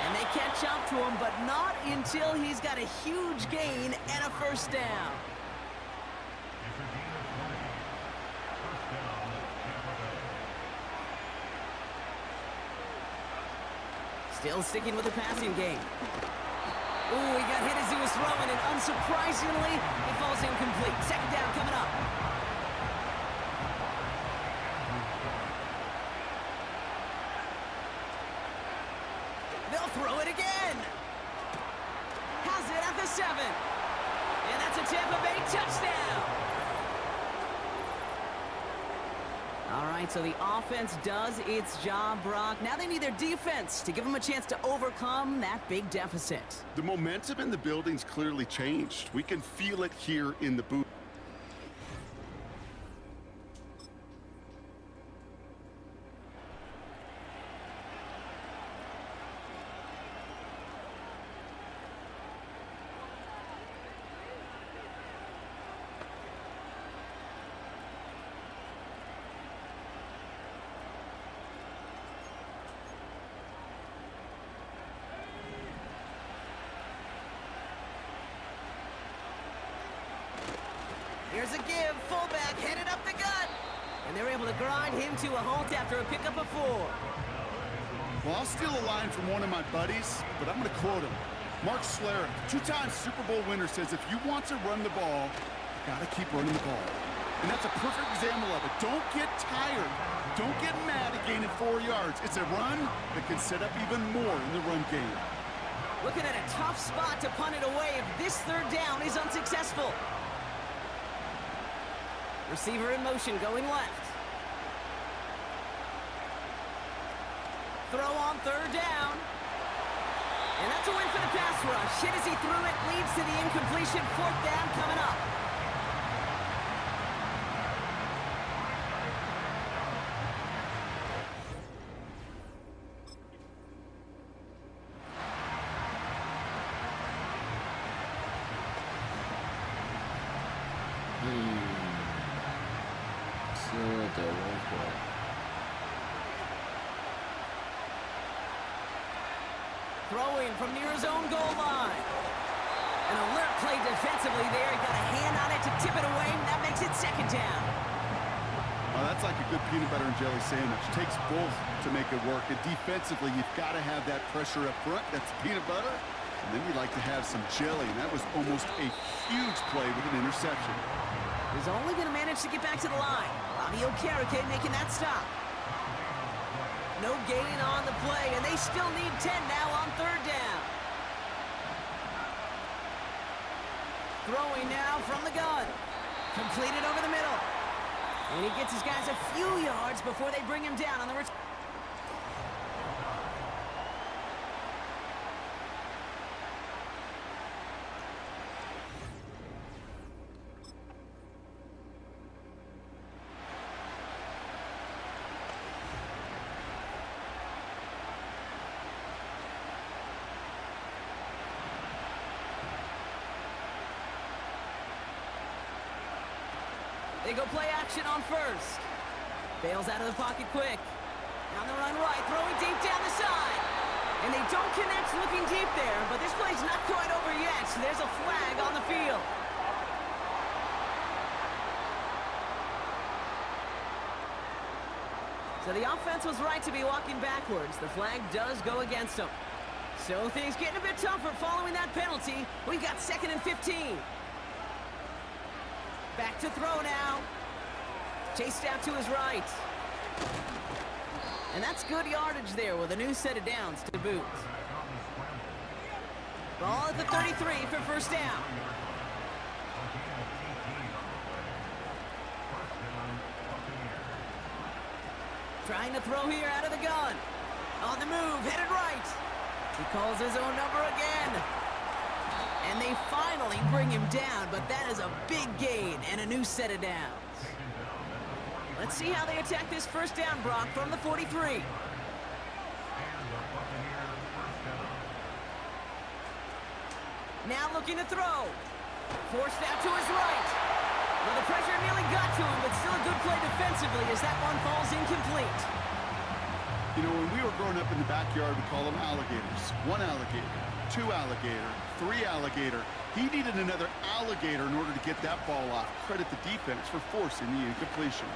And they catch up to him, but not until he's got a huge gain and a 1st down. Still sticking with the passing game. Ooh, he got hit as he was throwing, and unsurprisingly, it falls incomplete. 2nd down coming up. They'll throw it again. Has it at the 7. And that's a Tampa Bay touchdown. All right, so the offense does its job, Brock. Now they need their defense to give them a chance to overcome that big deficit. The momentum in the building's clearly changed. We can feel it here in the booth. Here's a give, fullback headed up the gut. And they're able to grind him to a halt after a pickup of 4. Well, I'll steal a line from one of my buddies, but I'm going to quote him. Mark Schlereth, 2-time Super Bowl winner, says if you want to run the ball, you got to keep running the ball. And that's a perfect example of it. Don't get tired. Don't get mad at gaining 4 yards. It's a run that can set up even more in the run game. Looking at a tough spot to punt it away if this 3rd down is unsuccessful. Receiver in motion, going left. Throw on 3rd down. And that's a win for the pass rush. Hit as he threw it, leads to the incompletion. 4th down coming up. Throwing from near his own goal line. An alert play defensively there. He got a hand on it to tip it away, and that makes it 2nd down. Well, that's like a good peanut butter and jelly sandwich. Takes both to make it work. And defensively, you've got to have that pressure up front. That's peanut butter. And then you'd like to have some jelly. And that was almost a huge play with an interception. He's only going to manage to get back to the line. Bobby Okereke making that stop. No gain on the play, and they still need 10 now on 3rd down. Throwing now from the gun. Completed over the middle. And he gets his guys a few yards before they bring him down on the return. They go play action on first. Bails out of the pocket quick. On the run right, throwing deep down the side. And they don't connect looking deep there, but this play's not quite over yet. There's a flag on the field. So the offense was right to be walking backwards. The flag does go against them. So things getting a bit tougher following that penalty. We've got 2nd and 15. Back to throw now. Chased out to his right. And that's good yardage there with a new set of downs to boot. Ball at the 33 for first down. Trying to throw here out of the gun. On the move, headed right. He calls his own number again. And they finally bring him down, but that is a big gain and a new set of downs. Let's see how they attack this first down, Brock, from the 43. Now looking to throw. Forced out to his right. Well, the pressure nearly got to him, but still a good play defensively as that one falls incomplete. You know, when we were growing up in the backyard, we call them alligators. 1 alligator, 2 alligator, 3 alligator. He needed another alligator in order to get that ball off. Credit the defense for forcing the incompletion.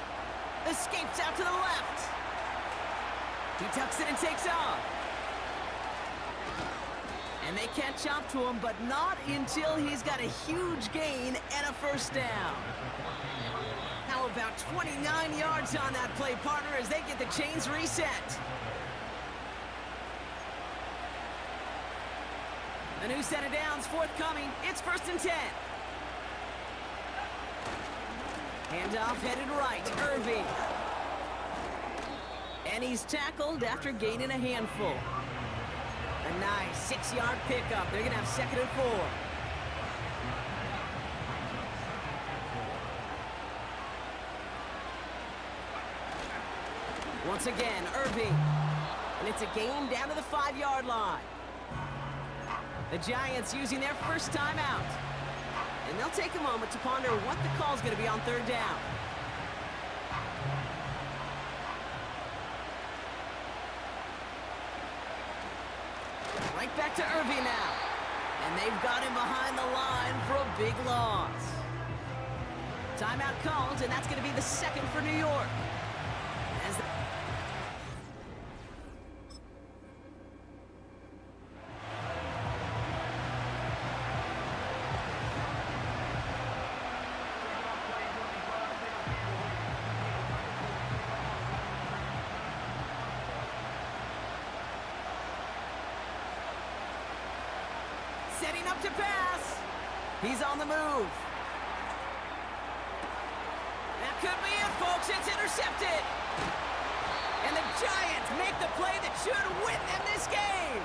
Escapes out to the left. He tucks it and takes off. And they catch up to him, but not until he's got a huge gain and a first down. How about 29 yards on that play, partner, as they get the chains reset. A new set of downs forthcoming. It's 1st and 10. Handoff headed right, Irving. And he's tackled after gaining a handful. A nice 6-yard pickup. They're going to have 2nd and 4. Once again, Irving. And it's a gain down to the 5-yard line. The Giants using their first timeout. And they'll take a moment to ponder what the call's going to be on 3rd down. Right back to Irving now. And they've got him behind the line for a big loss. Timeout called, and that's going to be the 2nd for New York. As setting up to pass. He's on the move. That could be it, folks. It's intercepted. And the Giants make the play that should win them this game.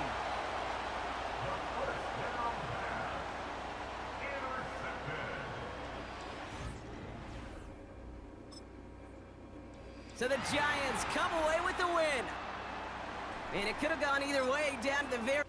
So the Giants come away with the win. And it could have gone either way down to the very...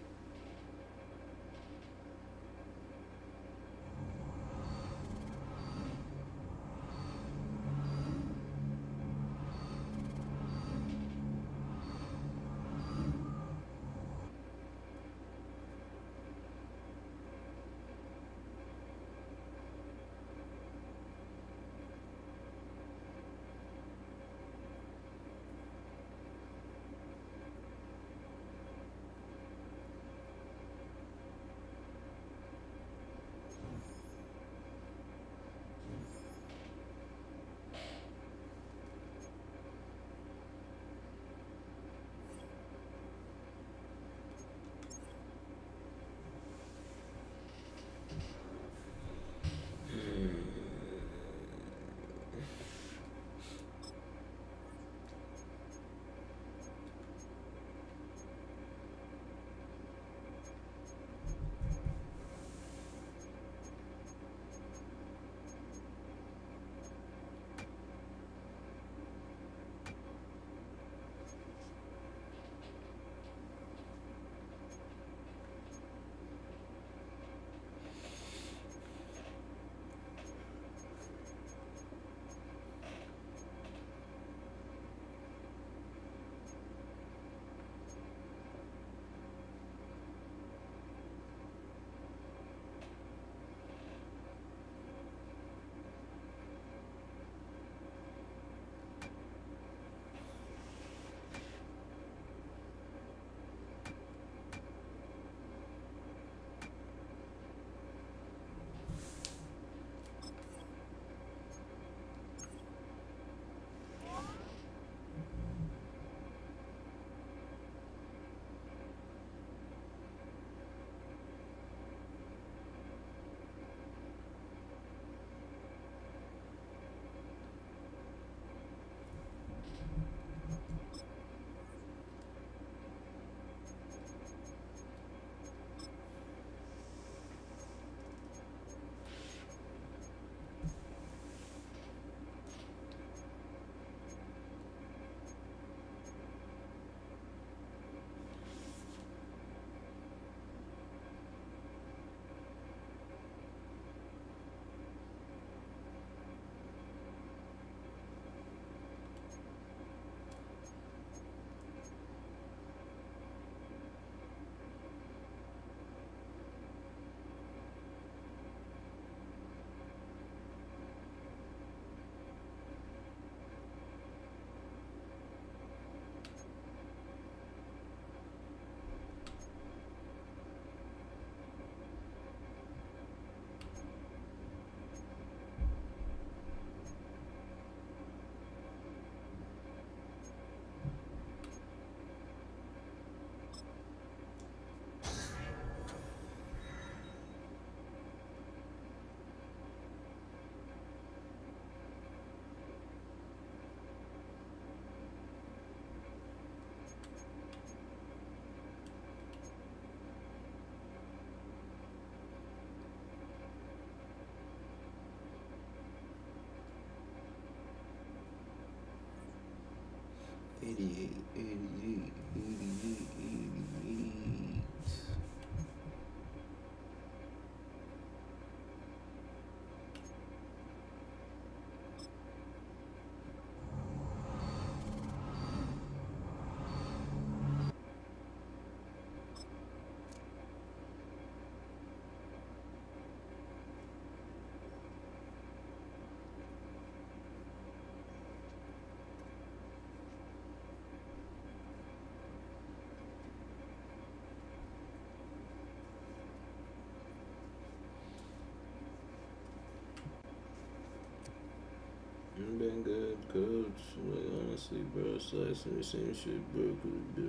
been good, coach. Like, honestly, bro, it's like some of the same shit, bro. Could be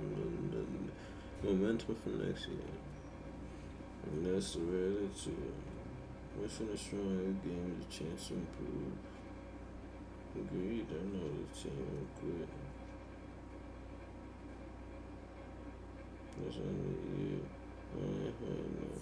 momentum for next year. And that's the reality. We're finna strong every game with a chance to improve. Agreed, I know the team will quit. That's on the year. I know.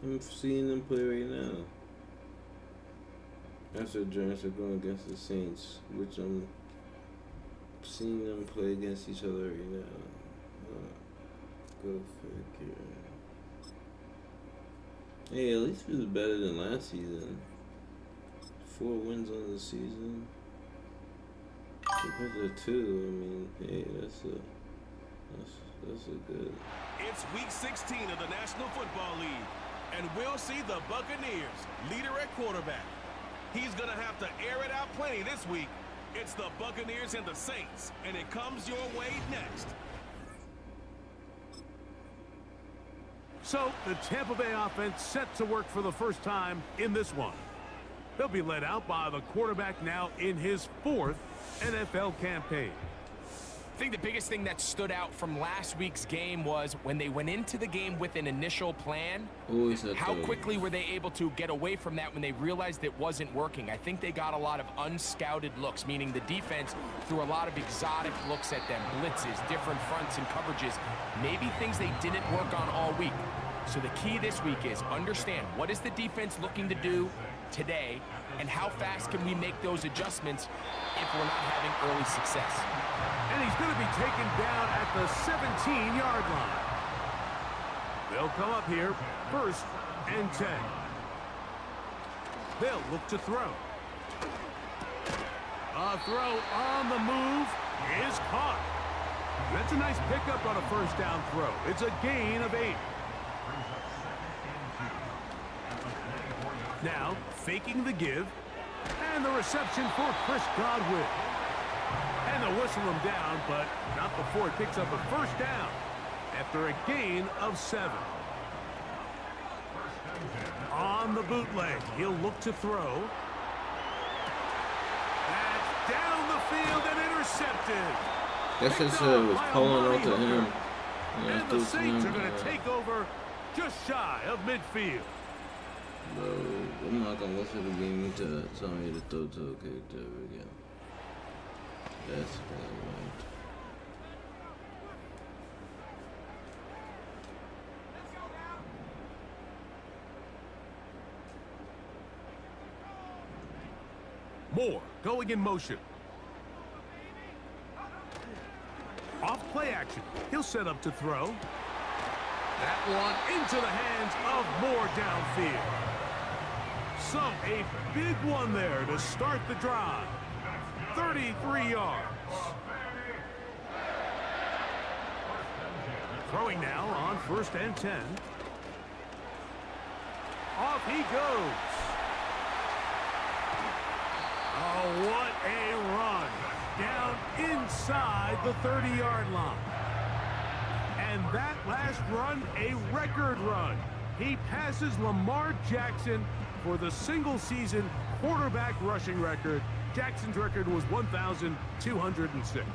I'm seeing them play right now. That's the Giants are going against the Saints, which I'm seeing them play against each other right now. Go figure. Hey, at least it was better than last season. 4 wins on the season. Compared to 2, I mean, hey, that's a good. It's week 16 of the National Football League, and we'll see the Buccaneers leader at quarterback. He's going to have to air it out plenty this week. It's the Buccaneers and the Saints, and it comes your way next. So the Tampa Bay offense set to work for the first time in this one. They'll be led out by the quarterback now in his 4th NFL campaign. I think the biggest thing that stood out from last week's game was when they went into the game with an initial plan, how quickly were they able to get away from that when they realized it wasn't working? I think they got a lot of unscouted looks, meaning the defense threw a lot of exotic looks at them, blitzes, different fronts and coverages, maybe things they didn't work on all week. So the key this week is understand what is the defense looking to do today and how fast can we make those adjustments if we're not having early success. And he's going to be taken down at the 17-yard line. They'll come up here, 1st and 10. They'll look to throw. A throw on the move is caught. That's a nice pickup on a 1st down throw. It's a gain of 8. Now, faking the give, and the reception for Chris Godwin. And they'll whistle him down, but not before he picks up a 1st down after a gain of 7. On the bootleg, he'll look to throw. That's down the field and intercepted. That's just was pulling out to him. And the Saints are going to take over just shy of midfield. Bro, I'm not going to listen to the game to tell me to throw to a character again. That's what I want. Moore going in motion. Off play action. He'll set up to throw. That one into the hands of Moore downfield. So a big one there to start the drive. 33 yards. Throwing now on 1st and 10. Off he goes. Oh, what a run. Down inside the 30-yard line. And that last run, a record run. He passes Lamar Jackson for the single-season quarterback rushing record. Jackson's record was 1,206.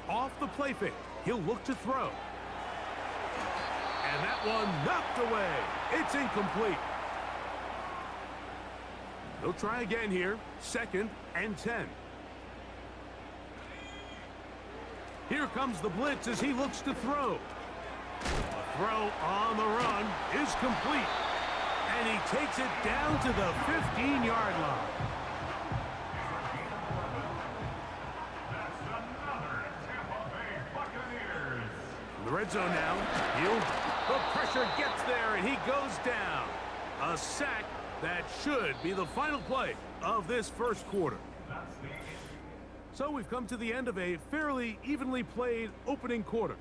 Off the play fake, he'll look to throw. And that one knocked away. It's incomplete. They'll try again here. 2nd and 10. Here comes the blitz as he looks to throw. The throw on the run is complete. And he takes it down to the 15-yard line. The red zone now. The pressure gets there, and he goes down. A sack that should be the final play of this first quarter. So we've come to the end of a fairly evenly played opening quarter.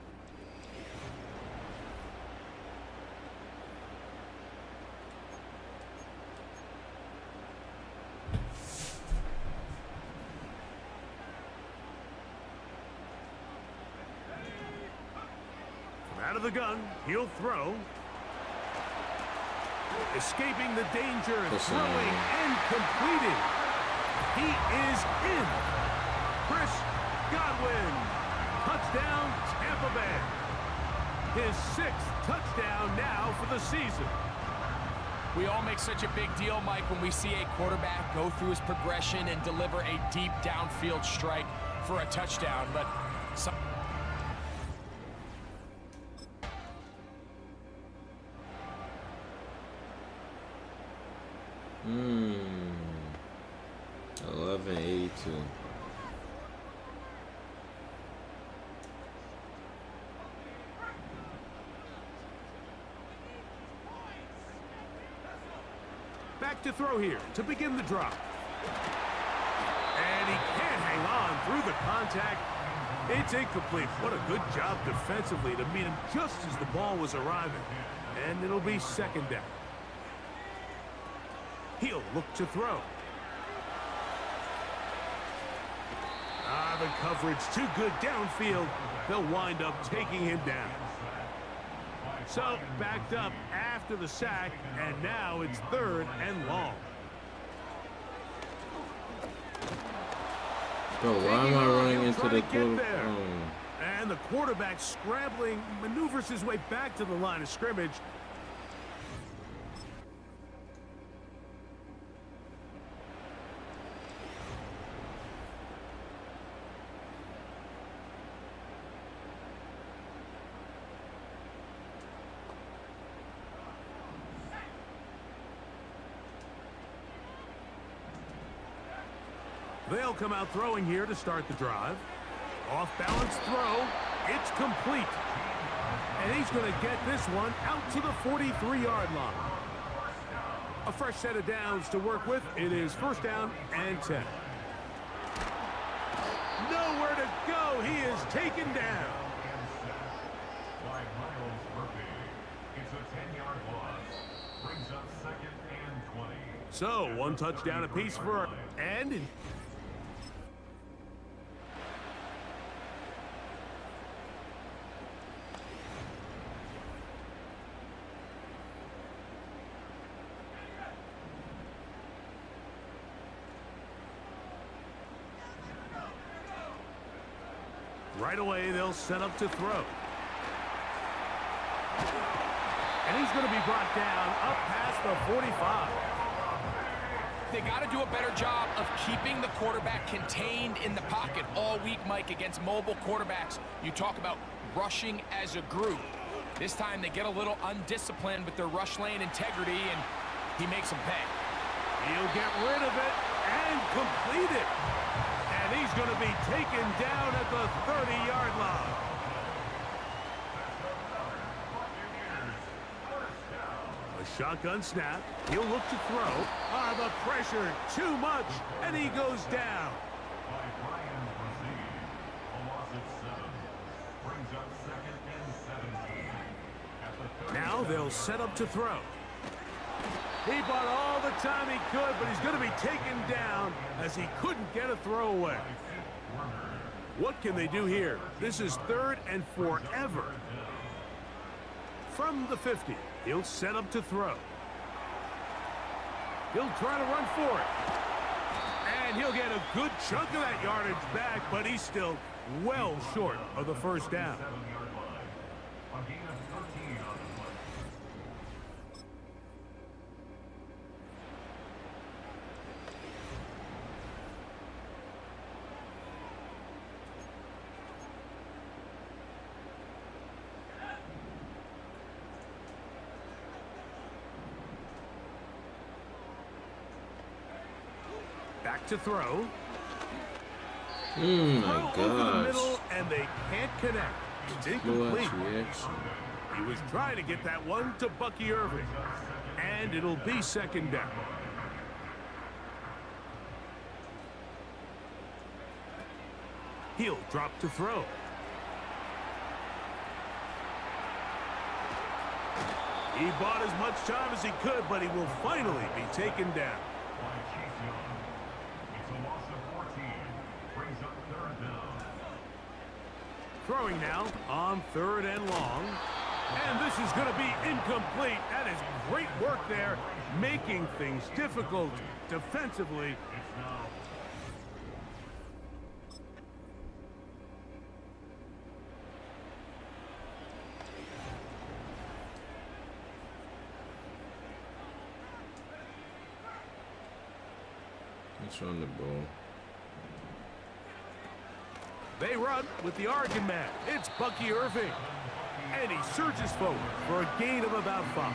Out of the gun, he'll throw. Escaping the danger, throwing and completing. He is in. Chris Godwin. Touchdown, Tampa Bay. His 6th touchdown now for the season. We all make such a big deal, Mike, when we see a quarterback go through his progression and deliver a deep downfield strike for a touchdown, but some 1182. Back to throw here to begin the drop. And he can't hang on through the contact. It's incomplete. What a good job defensively to meet him just as the ball was arriving. And it'll be 2nd down. He'll look to throw. The coverage too good downfield. They'll wind up taking him down. So backed up after the sack, and now it's 3rd and long. Bro, why am I running into the quarter? And the quarterback scrambling, maneuvers his way back to the line of scrimmage. They'll come out throwing here to start the drive. Off balance throw. It's complete. And he's going to get this one out to the 43-yard line. A fresh set of downs to work with. It is 1st down and 10. Nowhere to go. He is taken down. It's a 10-yard loss. Brings up 2nd and 20. So, 1 touchdown apiece for and right away, they'll set up to throw. And he's going to be brought down up past the 45. They got to do a better job of keeping the quarterback contained in the pocket all week, Mike, against mobile quarterbacks. You talk about rushing as a group. This time they get a little undisciplined with their rush lane integrity, and he makes them pay. He'll get rid of it and complete it. And he's going to be taken down at the 30-yard line. A shotgun snap. He'll look to throw. The pressure too much, and he goes down. Now they'll set up to throw. He bought all the time he could, but he's going to be taken down as he couldn't get a throw away. What can they do here? This is 3rd and forever. From the 50, he'll set up to throw. He'll try to run for it. And he'll get a good chunk of that yardage back, but he's still well short of the 1st down. back to throw. My Throw over the gosh. middle, and they can't connect. It's incomplete. He was trying to get that one to Bucky Irving. And it'll be second down. He'll drop to throw. He bought as much time as he could, but he will finally be taken down. Throwing now on 3rd and long. And this is going to be incomplete. That is great work there, making things difficult defensively. Let's run the ball. They run with the Argon man. It's Bucky Irving. And he surges forward for a gain of about 5.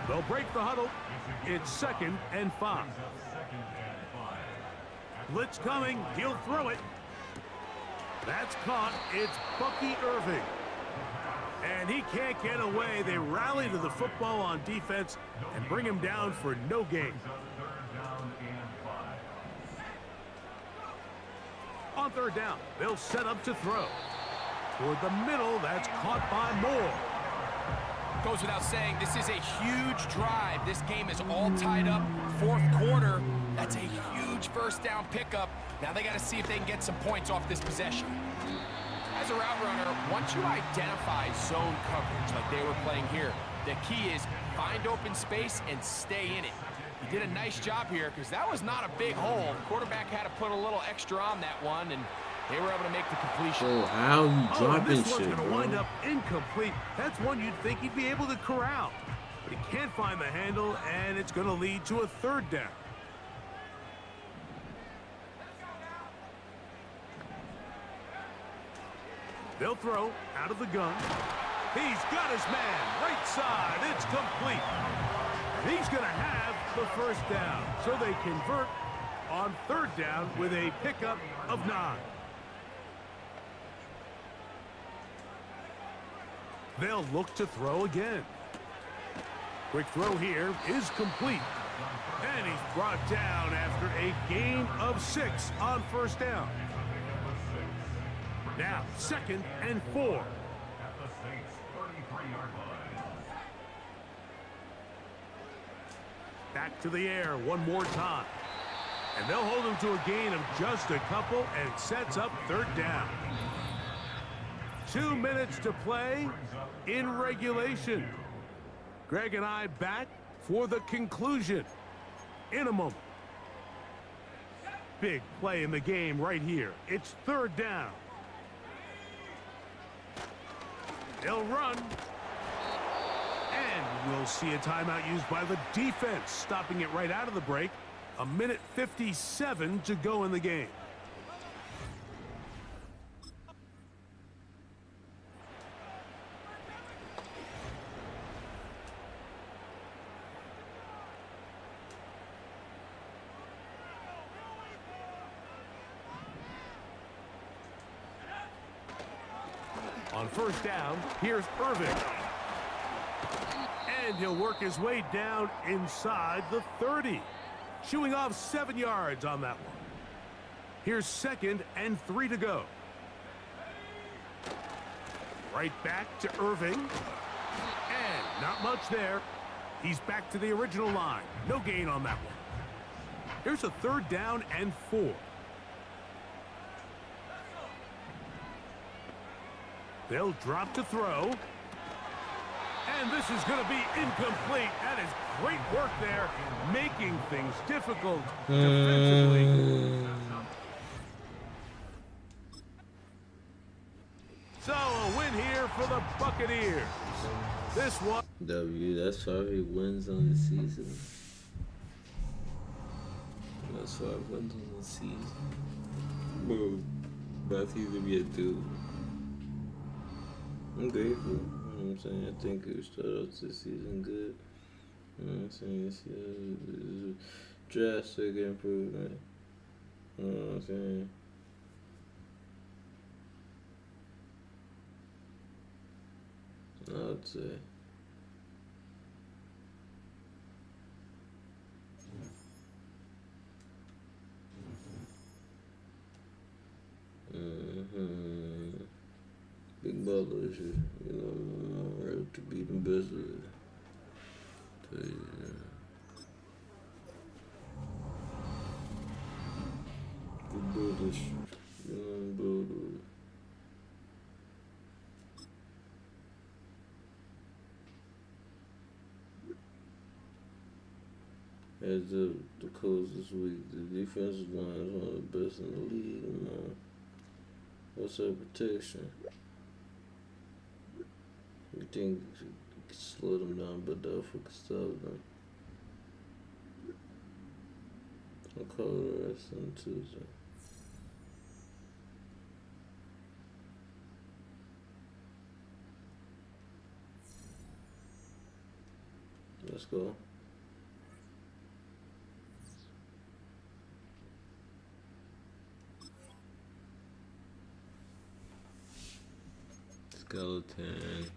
They'll break the huddle. It's 2nd and 5. Blitz coming. He'll throw it. That's caught. It's Bucky Irving. And he can't get away. They rally to the football on defense and bring him down for no gain. On 3rd down, they'll set up to throw. Toward the middle, that's caught by Moore. Goes without saying, this is a huge drive. This game is all tied up. 4th quarter, that's a huge first down pickup. Now they got to see if they can get some points off this possession. As a route runner, once you identify zone coverage like they were playing here, the key is find open space and stay in it. He did a nice job here because that was not a big hole. The quarterback had to put a little extra on that one, and they were able to make the completion. Oh, how you dropping this one's shit, gonna bro? wind up incomplete. That's one you'd think he'd be able to corral. But he can't find the handle, and it's going to lead to a 3rd down. They'll throw out of the gun. He's got his man. Right side. It's complete. And he's going to have the 1st down. So they convert on 3rd down with a pickup of 9. They'll look to throw again. Quick throw here is complete. And he's brought down after a gain of 6 on 1st down. Now, 2nd and 4. Back to the air one more time. And they'll hold him to a gain of just a couple, and it sets up 3rd down. 2 minutes to play in regulation. Greg and I back for the conclusion in a moment. Big play in the game right here. It's 3rd down. They'll run. And we'll see a timeout used by the defense, stopping it right out of the break. 1:57 to go in the game. On 1st down, here's Irving. And he'll work his way down inside the 30. Shooing off 7 yards on that one. Here's 2nd and 3 to go. Right back to Irving. And not much there. He's back to the original line. No gain on that one. Here's a 3rd down and 4. They'll drop to throw. And this is going to be incomplete. That is great work there, making things difficult defensively. So a win here for the Buccaneers. This one. W, that's 5 wins on the season. That's 5 wins on the season. Bro, that's easy to be a dude. I'm grateful. You know what I'm saying? I think we started out this season good. You know what I'm saying? drastic improvement. You know what I'm saying? I'd say. Big baller issue. You know, I'm ready to be the best of it. Tell you, yeah. Big baller issue. You know, I'm build with it. As the close this week, the defensive line is one of the best in the league. You know. What's our protection? You think you can slow them down, but Delphi can stop them. I'll call the rest on Tuesday. Let's go. Skeleton.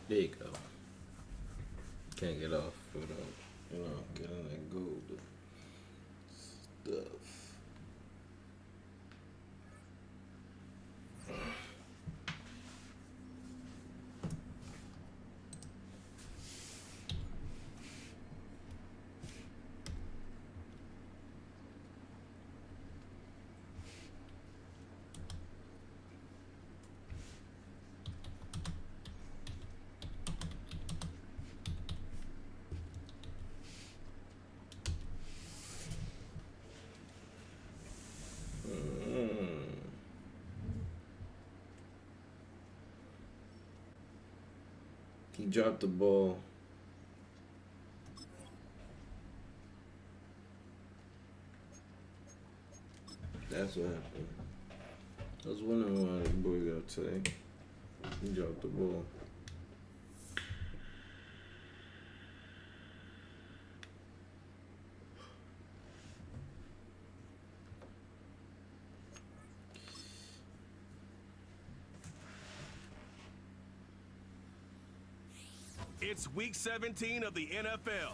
There you go. Can't get off without, getting that gold stuff. He dropped the ball. That's what happened. I was wondering why the boy got today. He dropped the ball. It's week 17 of the NFL,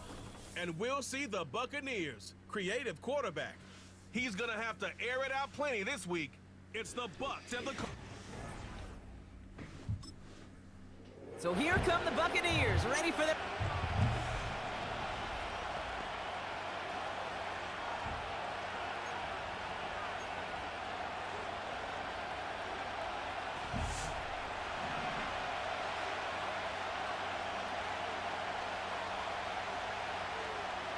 and we'll see the Buccaneers' creative quarterback. He's gonna have to air it out plenty this week. It's the Bucs and the... So here come the Buccaneers, ready for the...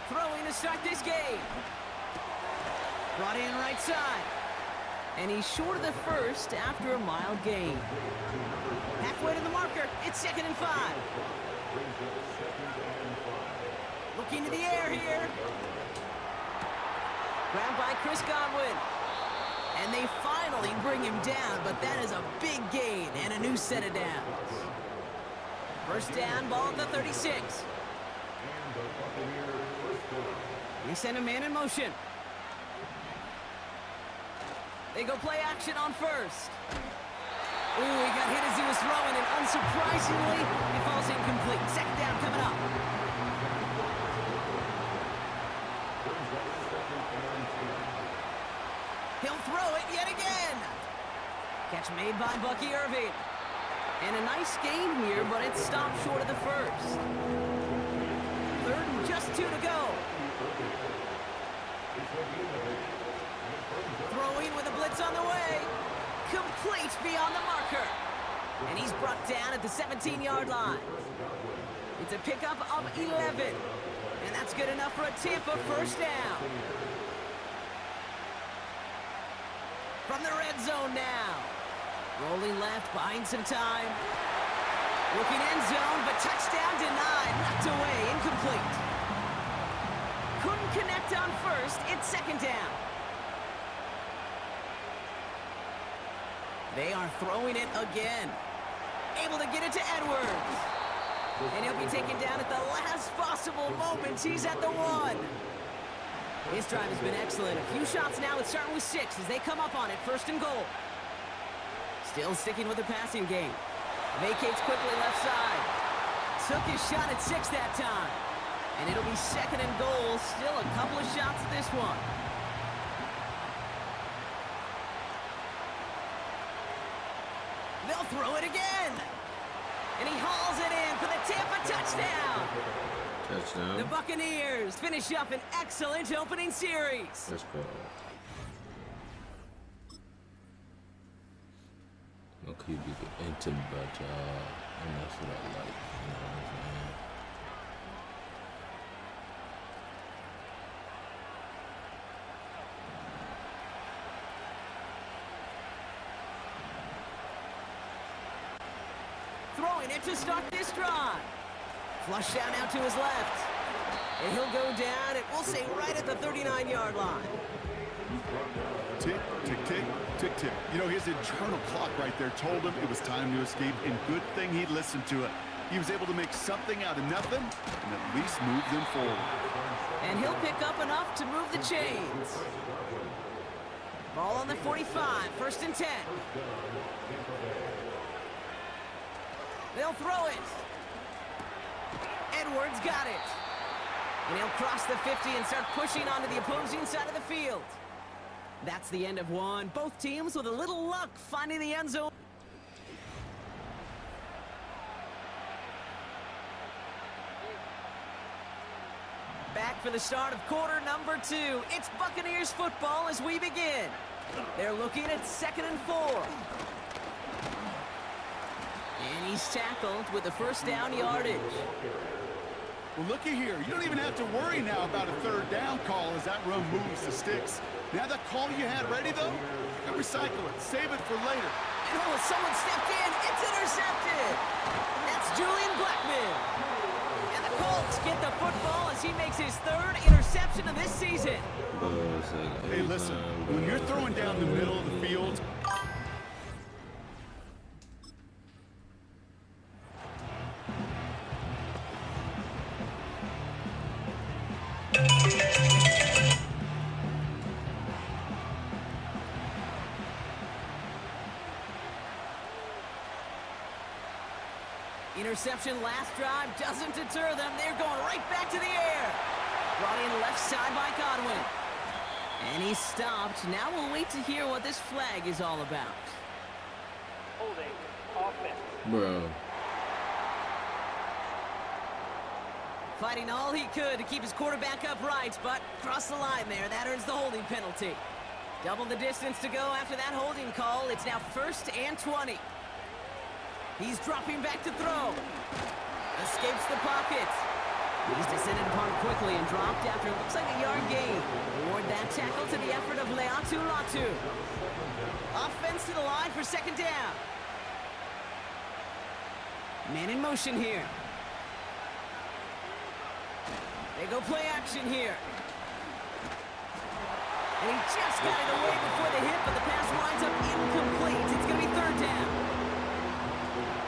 Throwing to start this game. Brought in right side. And he's short of the first after a mild gain. Halfway to the marker. It's 2nd and 5. Looking to the air here. Grabbed by Chris Godwin. And they finally bring him down, but that is a big gain and a new set of downs. First down, ball at the 36. We send a man in motion. They go play action on first. Ooh, he got hit as he was throwing, and unsurprisingly, he falls incomplete. 2nd down coming up. He'll throw it yet again. Catch made by Bucky Irving. And a nice gain here, but it's stopped short of the first. 3rd and just 2 to go. Throwing with a blitz on the way. Complete beyond the marker. And he's brought down at the 17-yard line. It's a pickup of 11. And that's good enough for a Tampa first down. From the red zone now. Rolling left, buying some time. Looking end zone, but touchdown denied. Knocked away, incomplete. Couldn't connect on first. It's 2nd down. They are throwing it again. Able to get it to Edwards. And he'll be taken down at the last possible moment. He's at the 1. His drive has been excellent. A few shots now. It's starting with 6 as they come up on it. 1st and goal. Still sticking with the passing game. Vacates quickly left side. Took his shot at 6 that time. And it'll be 2nd and goal. Still a couple of shots at this one. They'll throw it again. And he hauls it in for the Tampa touchdown. Touchdown. The Buccaneers finish up an excellent opening series. Let's go. No QB get into, but and that's what I like. You know what I'm saying? Throwing it to start this drive. Flush down out to his left. And he'll go down, and we'll say right at the 39-yard line. Tick, tick, tick, tick, tick. You know, his internal clock right there told him it was time to escape, and good thing he listened to it. He was able to make something out of nothing and at least move them forward. And he'll pick up enough to move the chains. Ball on the 45, 1st and 10. They'll throw it. Edwards got it. And he'll cross the 50 and start pushing onto the opposing side of the field. That's the end of one. Both teams with a little luck finding the end zone. Back for the start of quarter number 2. It's Buccaneers football as we begin. They're looking at 2nd and 4. And he's tackled with the first down yardage. Well, looky here. You don't even have to worry now about a 3rd down call as that run moves the sticks. Now that call you had ready, though, you can recycle it. Save it for later. And oh, someone stepped in. It's intercepted. That's Julian Blackman. football as he makes his 3rd interception of this season. Hey, listen, when you're throwing down the middle of the field, Interception last drive doesn't deter them. They're going right back to the air. Brought in left side by Godwin. And he's stopped. Now we'll wait to hear what this flag is all about. Holding offense. Bro. Fighting all he could to keep his quarterback upright, but crossed the line there. That earns the holding penalty. Double the distance to go after that holding call. It's now 1st and 20. He's dropping back to throw. Escapes the pocket. He's descended upon quickly and dropped after it looks like a yard gain. Award that tackle to the effort of Leatu Latu. Offense to the line for 2nd down. Man in motion here. They go play action here. And he just got it away before the hit, but the pass winds up incomplete. It's going to be 3rd down.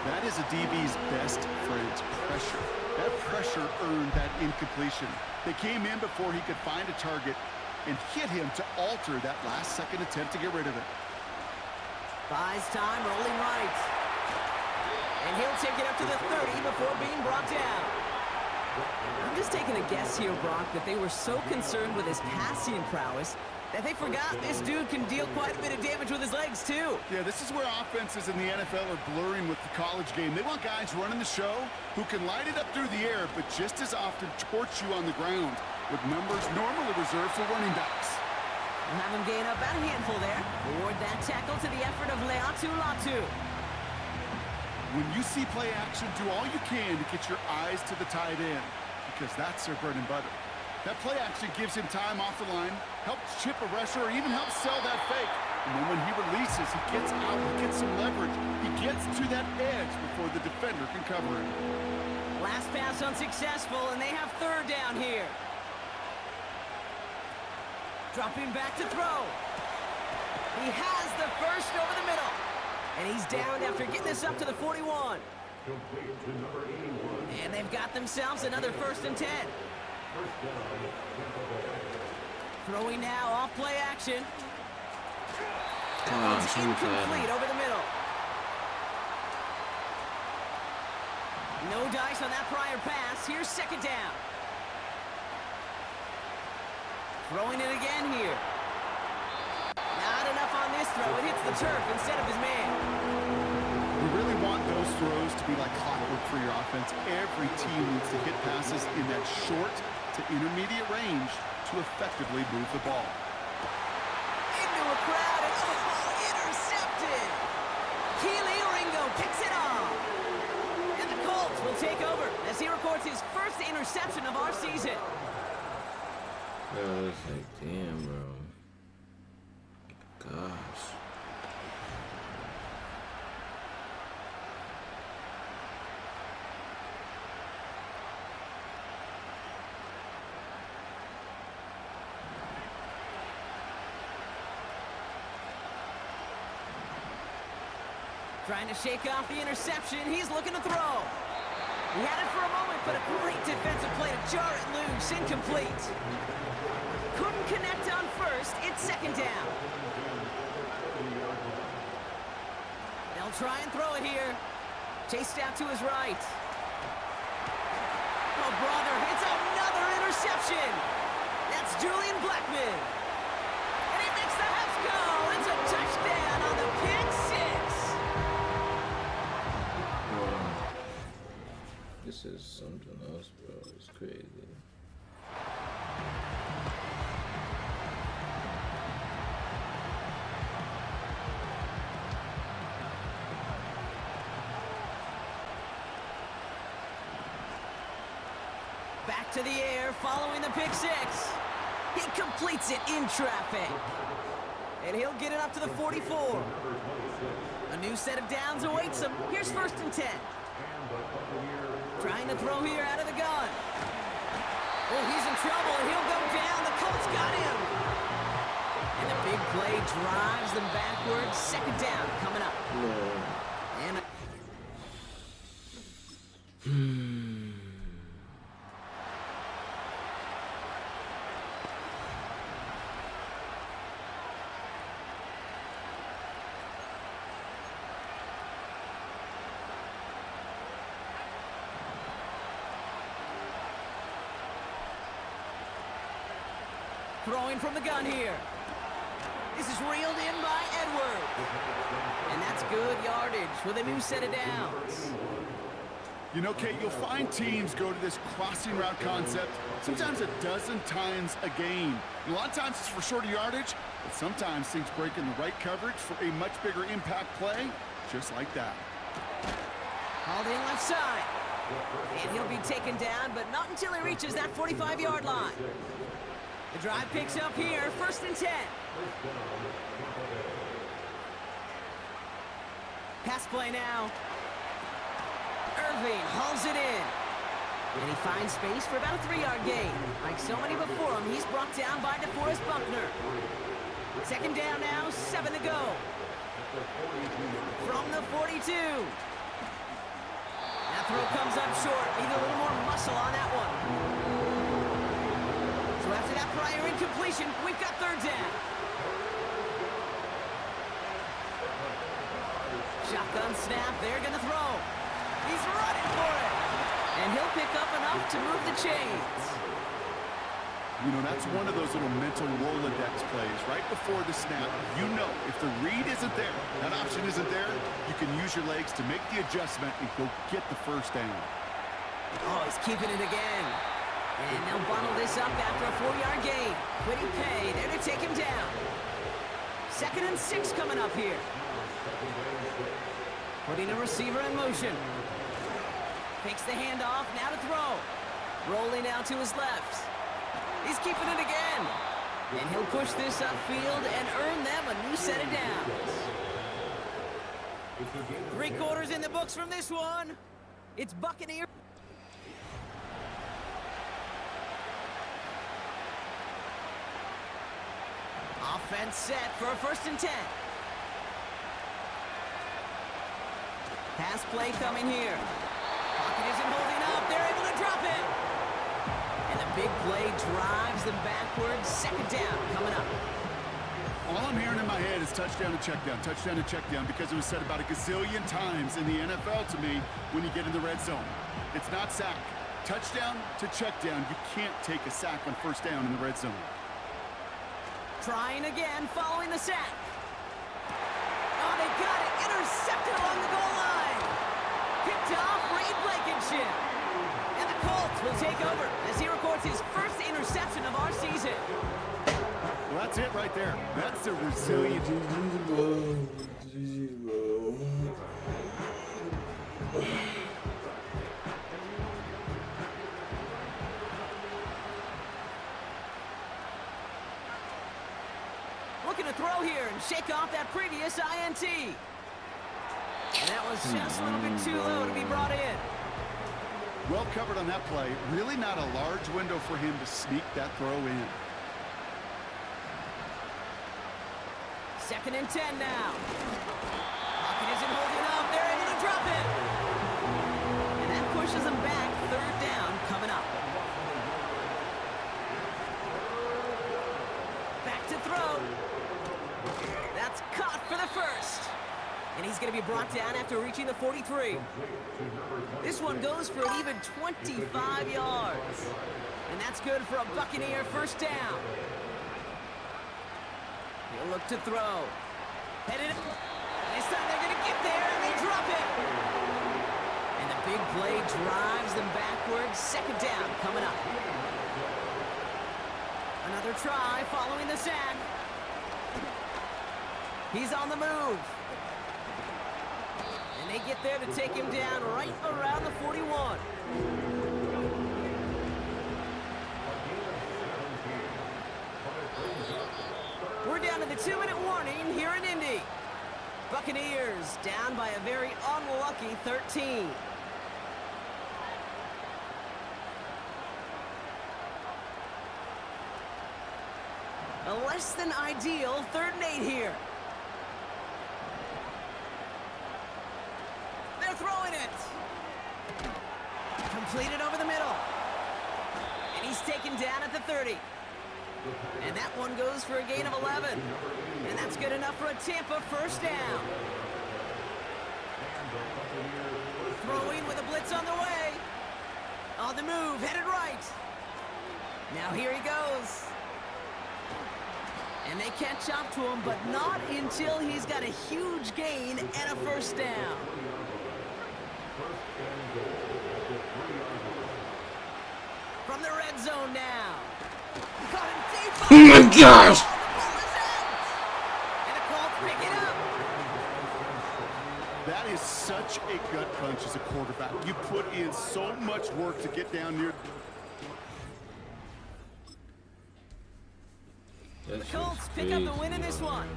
that is a DB's best friend, pressure. That pressure earned that incompletion. They came in before he could find a target and hit him to alter that last-second attempt to get rid of it. Buys time, rolling right. And he'll take it up to the 30 before being brought down. I'm just taking a guess here, Brock, that they were so concerned with his passing prowess that they forgot this dude can deal quite a bit of damage with his legs, too. Yeah, this is where offenses in the NFL are blurring with the college game. They want guys running the show who can light it up through the air, but just as often torch you on the ground with numbers normally reserved for running backs. We'll have him gain up about a handful there. Award that tackle to the effort of Leatu Latu. When you see play action, do all you can to get your eyes to the tight end, because that's their bread and butter. That play action gives him time off the line, helps chip a rusher, or even helps sell that fake. And then when he releases, he gets out, he gets some leverage. He gets to that edge before the defender can cover him. Last pass unsuccessful, and they have third down here. Dropping back to throw. He has the first over the middle. And he's down after getting this up to the 41. And they've got themselves another 1st and 10. Throwing now off play action. It's incomplete over the middle. No dice on that prior pass. Here's 2nd down. Throwing it again here. Not enough on this throw. It hits the turf instead of his man. You really want those throws to be like clockwork for your offense. Every team needs to hit passes in that short to intermediate range to effectively move the ball. Into a crowd and intercepted. Keely Ringo picks it off. And the Colts will take over as he records his first interception of our season. Bro, it's like, damn, bro. Gosh. Trying to shake off the interception. He's looking to throw. He had it for a moment, but a great defensive play to jar it loose. Incomplete. Couldn't connect on first. It's 2nd down. They'll try and throw it here. Chased out to his right. Oh, brother, it's another interception. That's Julian Blackman. And he makes the house go. It's a touchdown on the pick six. This is something else, bro. It's crazy. Back to the air, following the pick six. He completes it in traffic. And he'll get it up to the 44. A new set of downs awaits him. Here's 1st and 10. Trying to throw here out of the gun. Oh, he's in trouble, and he'll go down. The Colts got him. And the big play drives them backwards. Second down coming up. And throwing from the gun here. This is reeled in by Edward. And that's good yardage with a new set of downs. You know, Kate, you'll find teams go to this crossing route concept sometimes a dozen times a game. And a lot of times it's for shorter yardage, but sometimes things break in the right coverage for a much bigger impact play, just like that. Hauled in left side. And he'll be taken down, but not until he reaches that 45-yard line. The drive picks up here, 1st and 10. Pass play now. Irving hauls it in. And he finds space for about a 3-yard gain. Like so many before him, he's brought down by DeForest Buckner. Second down now, 7 to go. From the 42. That throw comes up short. Need a little more muscle on that one. So after that prior incompletion, we've got 3rd down. Shotgun snap, they're gonna throw. He's running for it. And he'll pick up enough to move the chains. You know, that's one of those little mental Rolodex plays. Right before the snap, you know if the read isn't there, that option isn't there, you can use your legs to make the adjustment and go get the 1st down. Oh, he's keeping it again. And they'll bundle this up after a 4-yard gain. Quitting pay, there to take him down. 2nd and 6 coming up here. Putting a receiver in motion. Takes the handoff, now to throw. Rolling out to his left. He's keeping it again. And he'll push this upfield and earn them a new set of downs. 3 quarters in the books from this one. It's Buccaneers. Offense set for a 1st and 10. Pass play coming here. Pocket isn't holding up. They're able to drop it. And the big play drives them backwards. 2nd down coming up. All I'm hearing in my head is touchdown and check down, because it was said about a gazillion times in the NFL to me when you get in the red zone. It's not sack. Touchdown to check down. You can't take a sack on 1st down in the red zone. Trying again following the sack. Oh, they got it. Intercepted along the goal line. Picked off Reed Blankenship. And the Colts will take over as he records his 1st interception of our season. Well, that's it right there. That's the resilient. Looking to throw here and shake off that previous INT. And that was just a little bit too low to be brought in. Well covered on that play. Really not a large window for him to sneak that throw in. 2nd and 10 now. Pocket isn't holding up. They're able to drop it. And that pushes them back. 3rd down coming up. Back to throw. That's caught for the 1st. And he's going to be brought down after reaching the 43. This one goes for an even 25 yards. And that's good for a Buccaneer 1st down. He'll look to throw. Headed up. This time they're going to get there, and they drop it. And the big play drives them backwards. 2nd down coming up. Another try following the sack. He's on the move. And they get there to take him down right around the 41. We're down to the 2-minute warning here in Indy. Buccaneers down by a very unlucky 13. A less than ideal 3rd and 8 here. They're throwing it. Completed over the middle. And he's taken down at the 30. And that one goes for a gain of 11. And that's good enough for a Tampa 1st down. Throwing with a blitz on the way. On the move, headed right. Now here he goes. And they catch up to him, but not until he's got a huge gain and a 1st down. From the red zone now. Caught him deep. Oh my gosh! And the Colts pick it up. That is such a gut punch as a quarterback. You put in so much work to get down near. The Colts pick up the win in this one.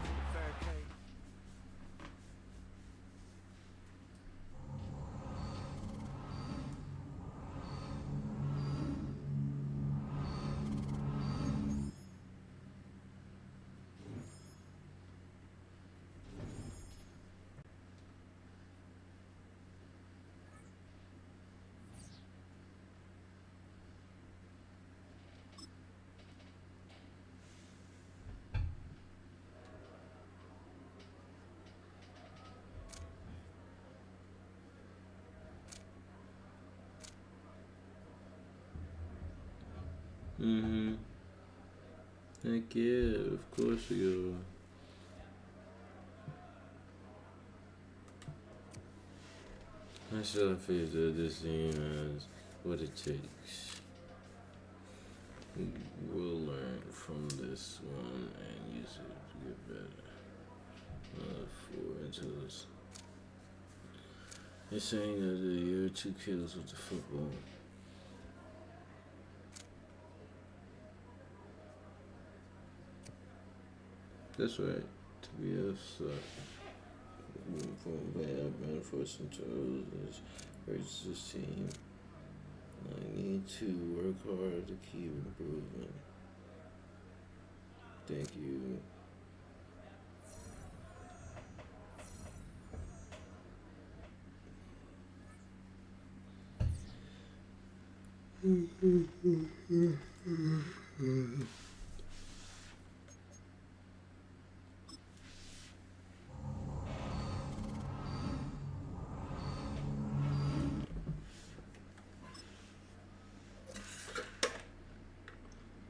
Heck yeah, of course you are. I should have figured that this team has what it takes. We'll learn from this one and use it to get better. 4 into this. They're saying that the year 2 kills with the football. That's right. To be upset. From bad reinforcement toes hurts this team. I need to work hard to keep improving. Thank you.